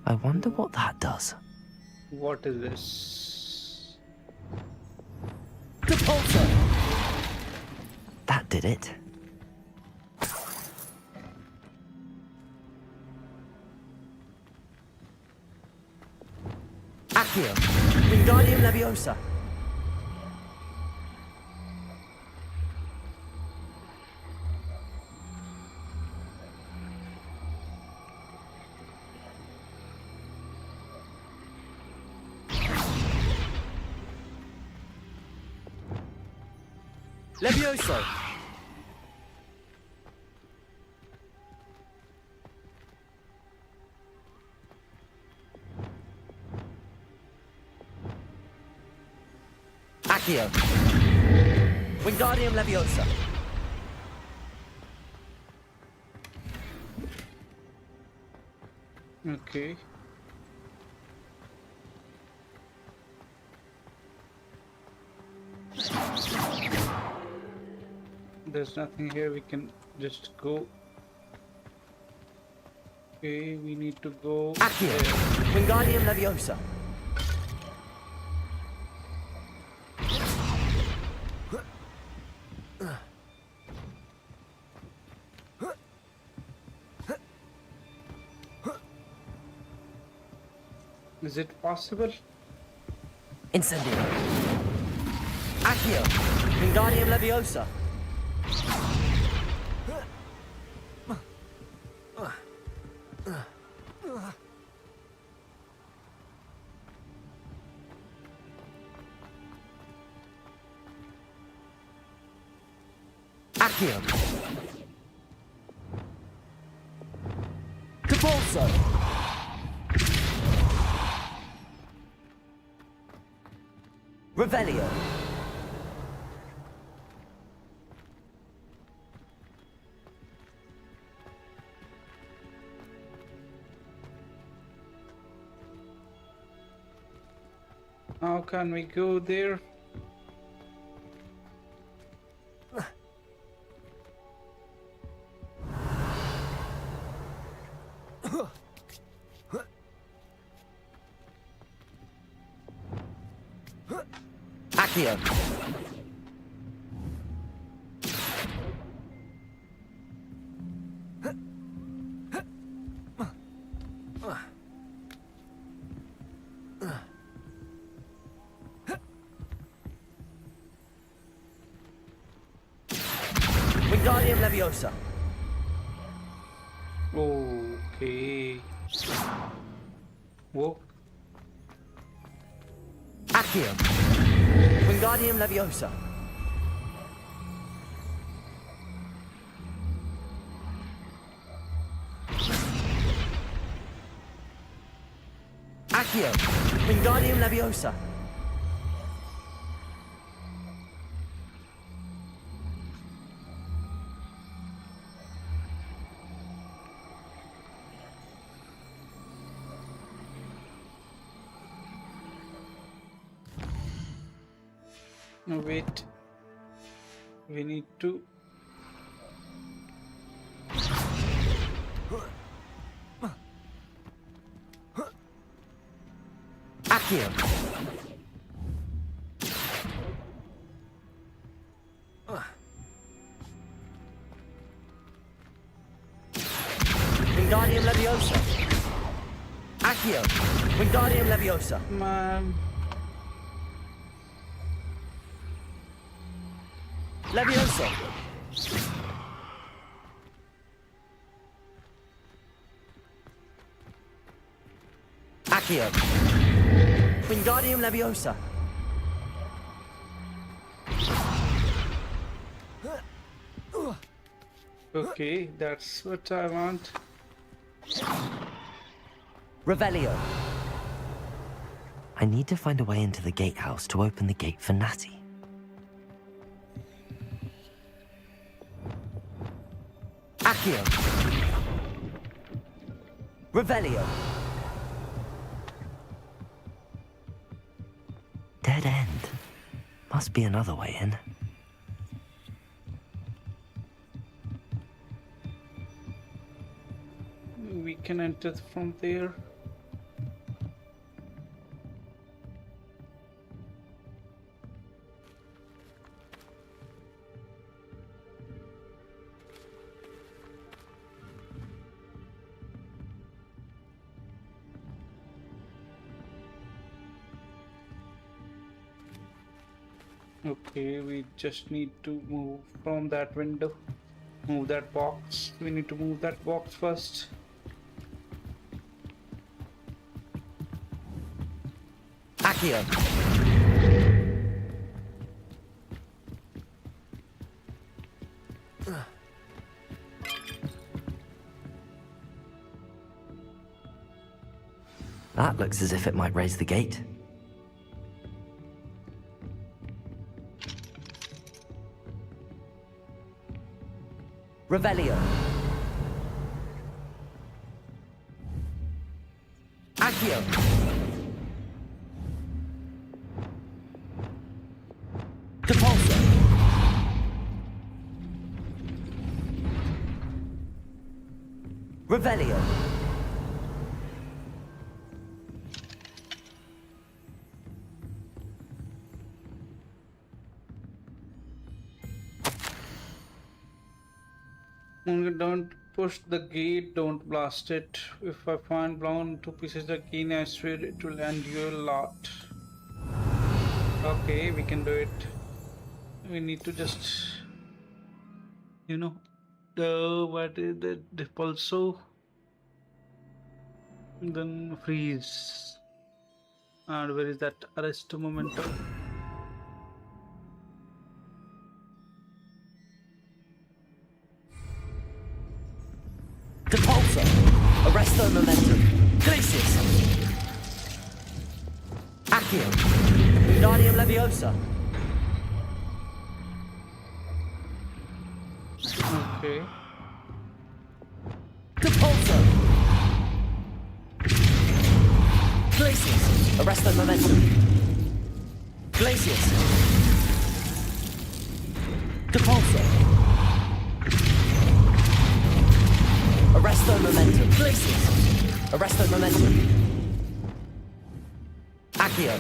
I wonder what that does. What is this? Repulsor! That did it. Accio. Wingardium Leviosa. Levioso. Accio. Wingardium Leviosa. Okay. There's nothing here, we can just go. Okay, we need to go Accio. there. Wingardium Leviosa. Is it possible? Incendio. Accio. Wingardium Leviosa. Accio. Capolso. Revelio. How can we go there? Accio. Wingardium Leviosa. Okay. Whoa. Accio. Wingardium Leviosa. Accio. Wingardium Leviosa. No, wait. We need to. Accio. Wingardium Leviosa. Accio. Wingardium Leviosa. Man. Leviosa. Accio. Wingardium Leviosa. Okay, that's what I want. Revelio. I need to find a way into the gatehouse to open the gate for Natty. Accio. Revelio. Dead end. Must be another way in. We can enter from there. Okay, we just need to move from that window. Move that box. We need to move that box first. Accio. That looks as if it might raise the gate. Revelio. Accio. Depulso. Revelio. Don't push the gate, don't blast it. If I find blown to pieces again, I swear it will end you a lot. Okay, we can do it. We need to just, you know, what is the Depulso? Then freeze. And where is that arrest momentum? Depulso. Arresto momentum. Glacius. Accio. Wingardium Leviosa. Okay. Depulso. Glacius. Arresto momentum. Glacius. Depulso. Arresto momentum. Glacius. Arresto momentum. Accio.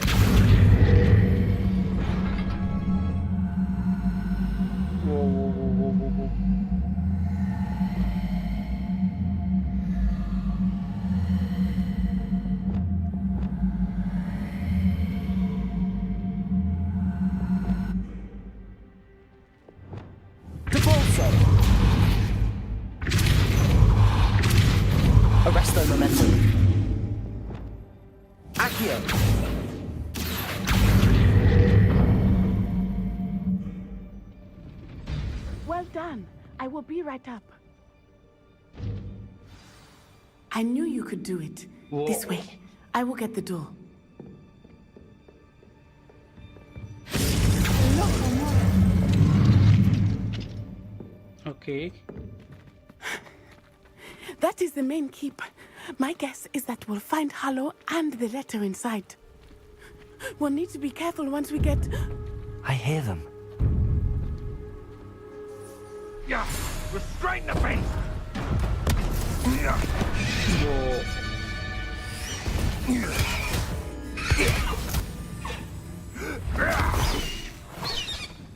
Whoa. Depulso. Arresto momentum. Accio. Well done. I will be right up. I knew you could do it. Whoa. This way. I will get the door. Okay. That is the main keep. My guess is that we'll find Hallow and the letter inside. We'll need to be careful once we get... I hear them. Yeah, restrain the beast! Whoa.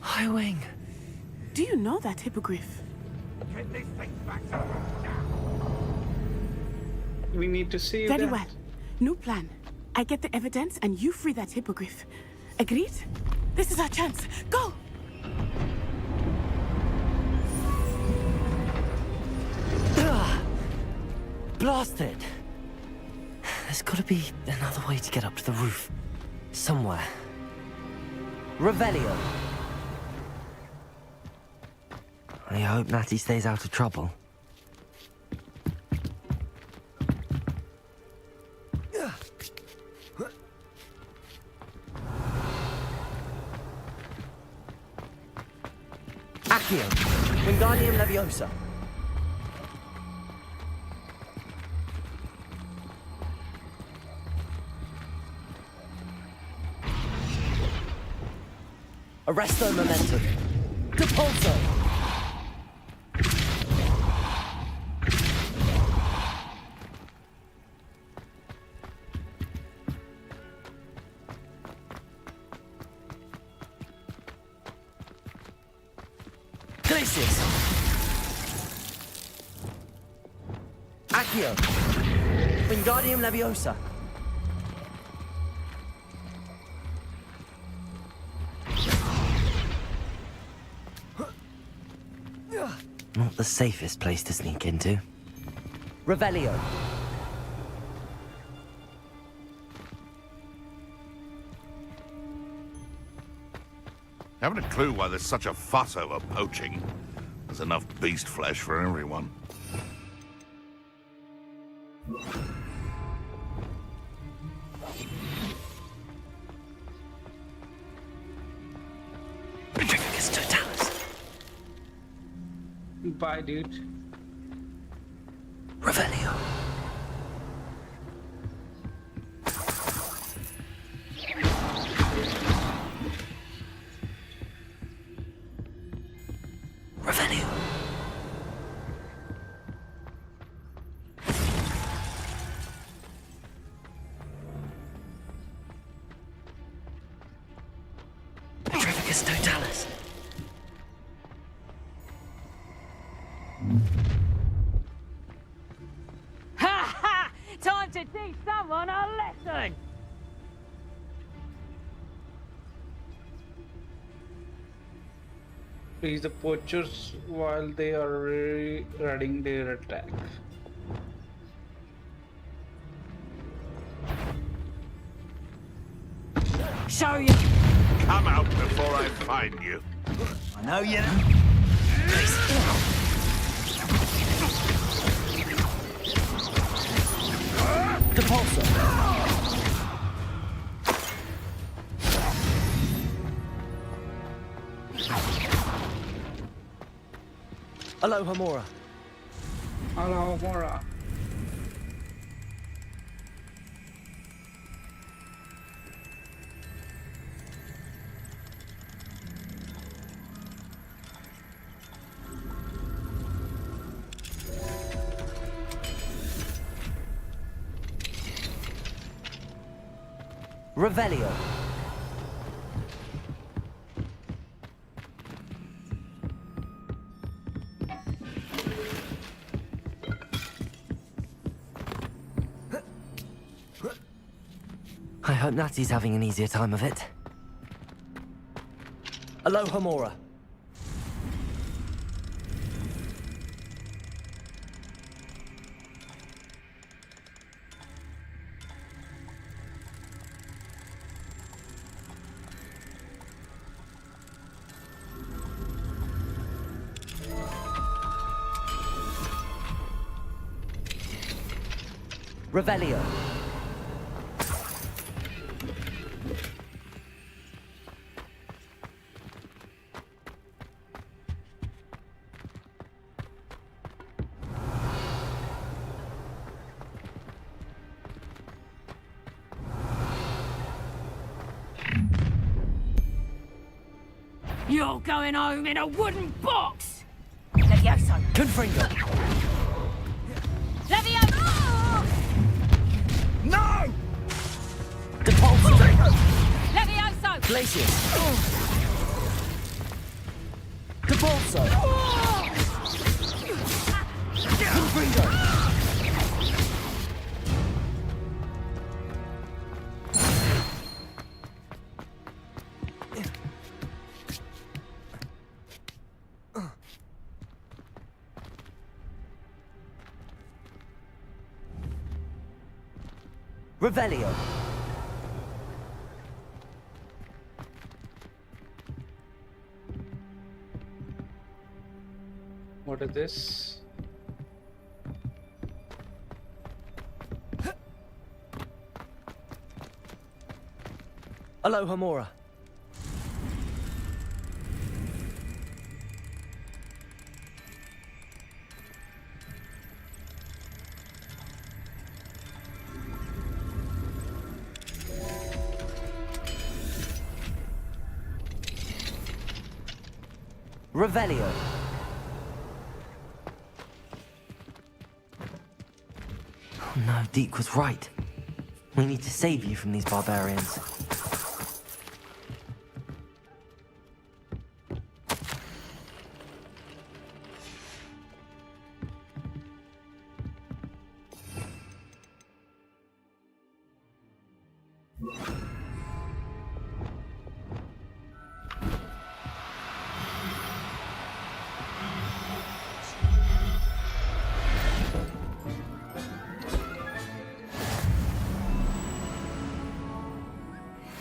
Highwing. Do you know that hippogriff? Get these things back to We need to see Very that. well. New plan. I get the evidence and you free that hippogriff. Agreed? This is our chance. Go! Blasted. There's got to be another way to get up to the roof. Somewhere. Revelio. I hope Natty stays out of trouble. Accio. Wingardium Leviosa. Arresto momentum. Depulso. Glacius. Accio. Wingardium Leviosa. Not the safest place to sneak into. Revelio. Haven't a clue why there's such a fuss over poaching. There's enough beast flesh for everyone. Bye, dude. Revelio. Revelio. Petrificus totalis. Ha ha! Time to teach someone a lesson! Freeze the poachers while they are readying their attack. Show you! Come out before I find you. I know you. Aloha Mora. Aloha Mora. Revelio. I hope Natty's having an easier time of it. Aloha Mora. Revelio. You're going home in a wooden box! Levioso! Confringo! Levioso! No! Depulso! Levioso! Glacius! Depulso! Confringo! Revelio. What is this? Aloha Mora. Revelio. Oh no, Deke was right. We need to save you from these barbarians.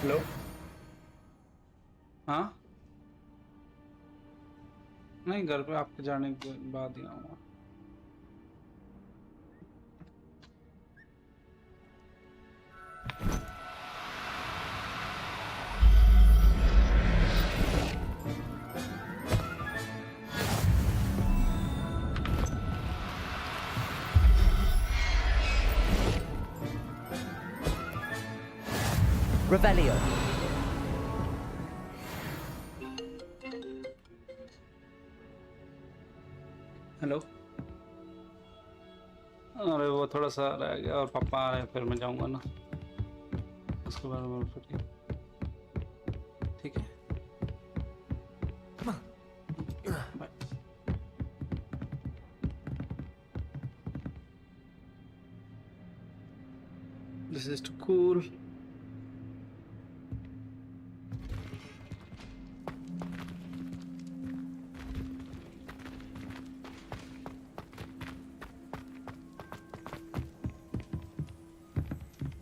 Hello हाँ नहीं घर पे आपके जाने के बाद ही आऊँगा Revelio. Hello. अरे वो थोड़ा सा रह गया और पापा आ रहे हैं, फिर मैं जाऊंगा ना उसके बाद में फिर ठीक है। Bye. This is too cool.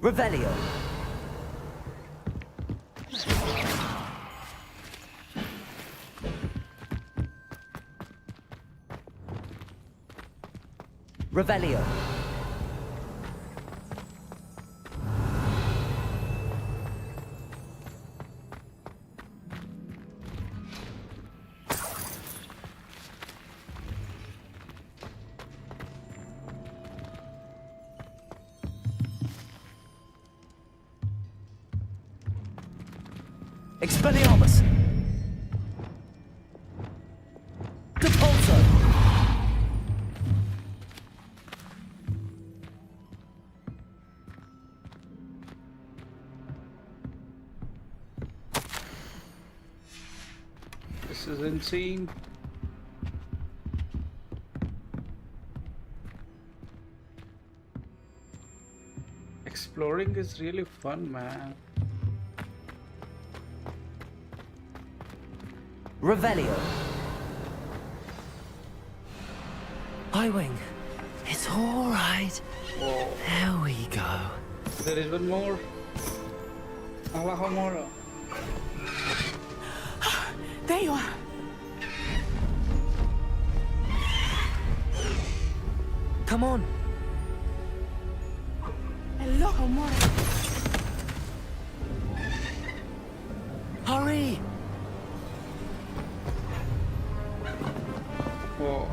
Revelio. Revelio. Expelliarmus! Depulso! This is insane. Exploring is really fun, man. Revelio. Highwing. It's all right. Whoa. There we go. There is one more. Alahomora. There you are. Come on. Alahomora. Hurry. Whoa.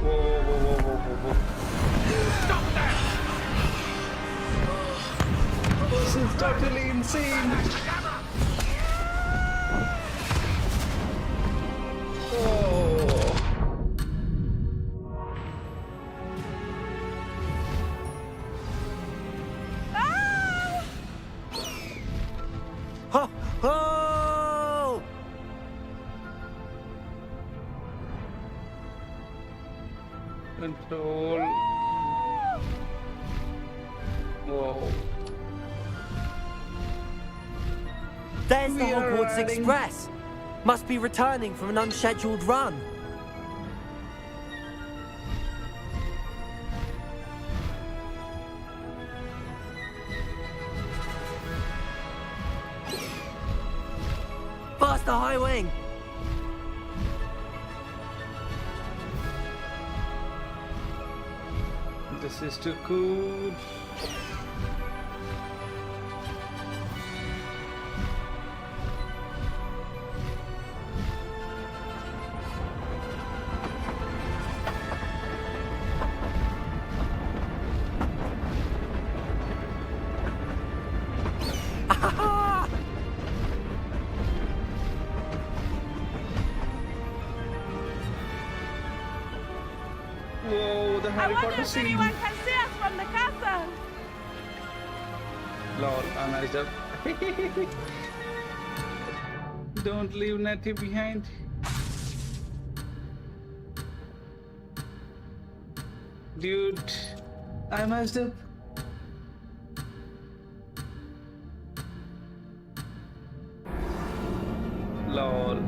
Whoa. Stop that! This is totally insane. Oh. Ho! Ho! Control. Whoa. There's the We are Hogwarts riding. Express. Must be returning from an unscheduled run. Faster, Highwing! This is too cool. Whoa, the Harry Potter scene. Anyone can see us from the castle. Lol, I messed up. Don't leave Natty behind. Dude, I messed up. Lol.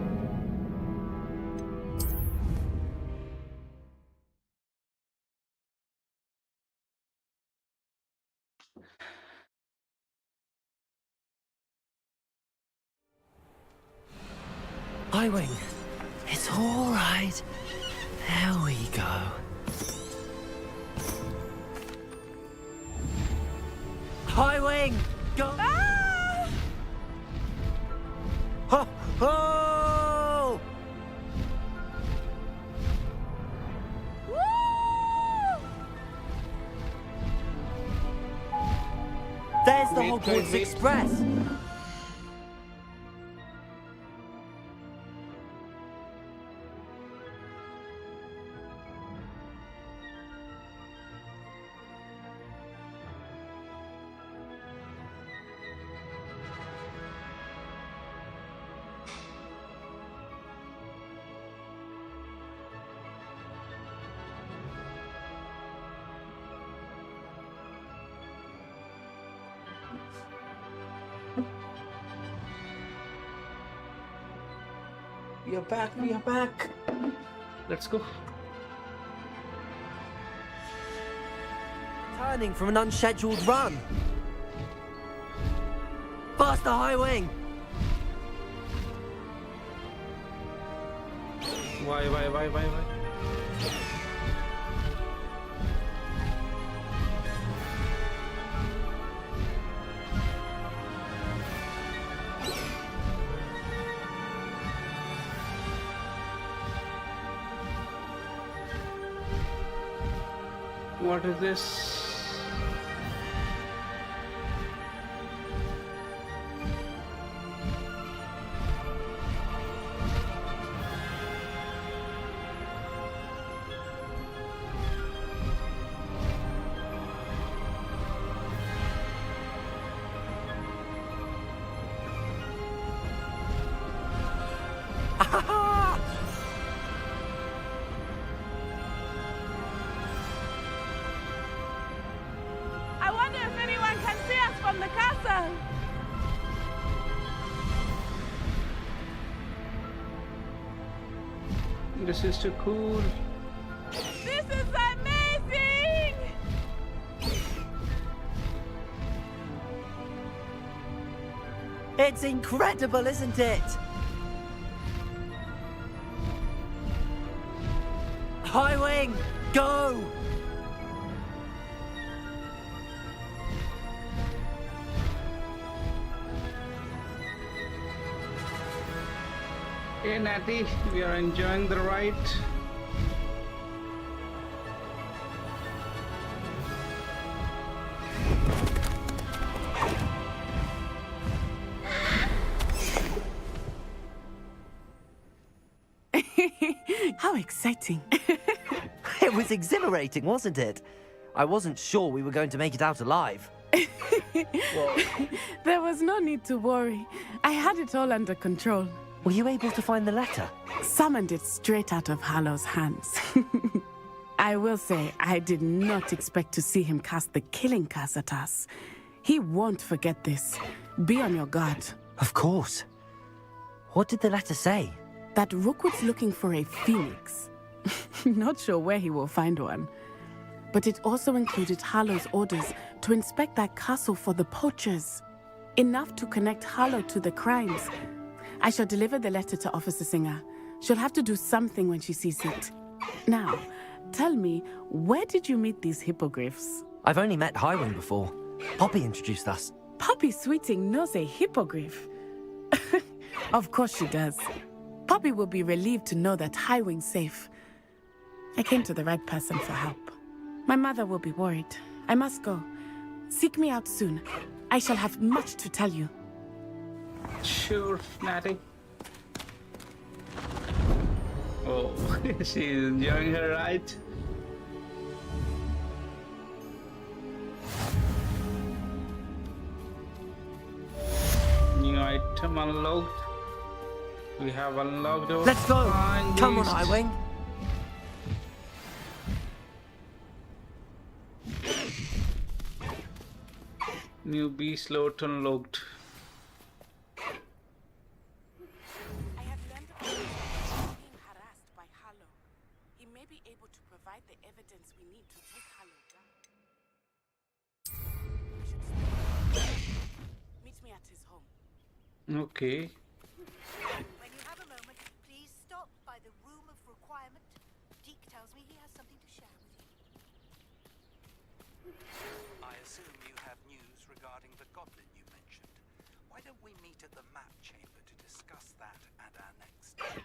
Highwing. It's all right. There we go. Highwing! Go! Ah! Ho! Ho! Woo! There's the Wait, Hogwarts wait. Express. We are back, we are back. Let's go. Turning from an unscheduled run. Faster, High Wing. Why? What is this? I wonder if anyone can see us from the castle. This is too cool. This is amazing! It's incredible, isn't it? High Wing, go! Hey Natty, we are enjoying the ride. How exciting. It was exhilarating, wasn't it? I wasn't sure we were going to make it out alive. There was no need to worry. I had it all under control. Were you able to find the letter? Summoned it straight out of Hallow's hands. I will say, I did not expect to see him cast the killing curse at us. He won't forget this. Be on your guard. Of course. What did the letter say? That Rookwood's looking for a phoenix. Not sure where he will find one. But it also included Hallow's orders to inspect that castle for the poachers. Enough to connect Hallow to the crimes. I shall deliver the letter to Officer Singer. She'll have to do something when she sees it. Now, tell me, where did you meet these hippogriffs? I've only met Highwing before. Poppy introduced us. Poppy Sweeting knows a hippogriff. Of course she does. Poppy will be relieved to know that Highwing's safe. I came to the right person for help. My mother will be worried. I must go. Seek me out soon. I shall have much to tell you. Sure, Natty. Oh, she's enjoying her ride. New item unlocked. We have unlocked our Let's go! fine Come on, beast. Highwing. New beast slot unlocked. I have learned of being harassed by Hallow. He may be able to provide the evidence we need to take Hallow down. Meet me at his home. Okay. When you have a moment, please stop by the room of requirement. Deke tells me he has something to share with you. I assume you have news regarding the goblin you mentioned. Why don't we meet at the map chamber to discuss that and our next steps?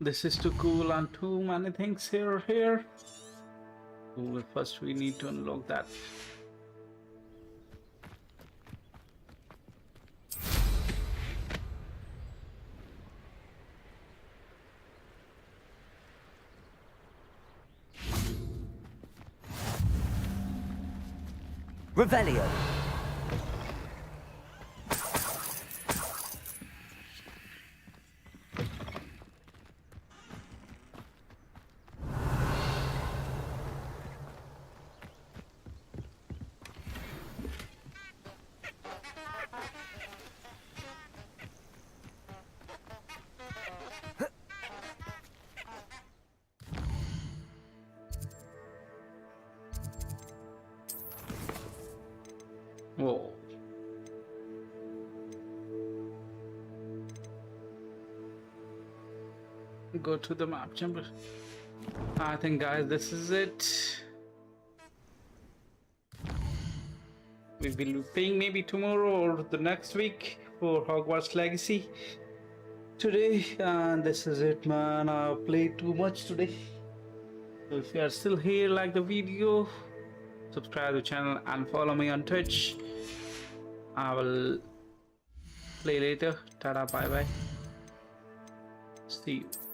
This is too cool and too many things here. Well, first we need to unlock that. Revelio. Whoa. Go to the map chamber. I think, guys, this is it. We will be playing maybe tomorrow or the next week for Hogwarts Legacy today, and this is it, man. I played too much today. So if you are still here, like the video, subscribe to the channel and follow me on Twitch. I will play later. Tada, bye bye. See you.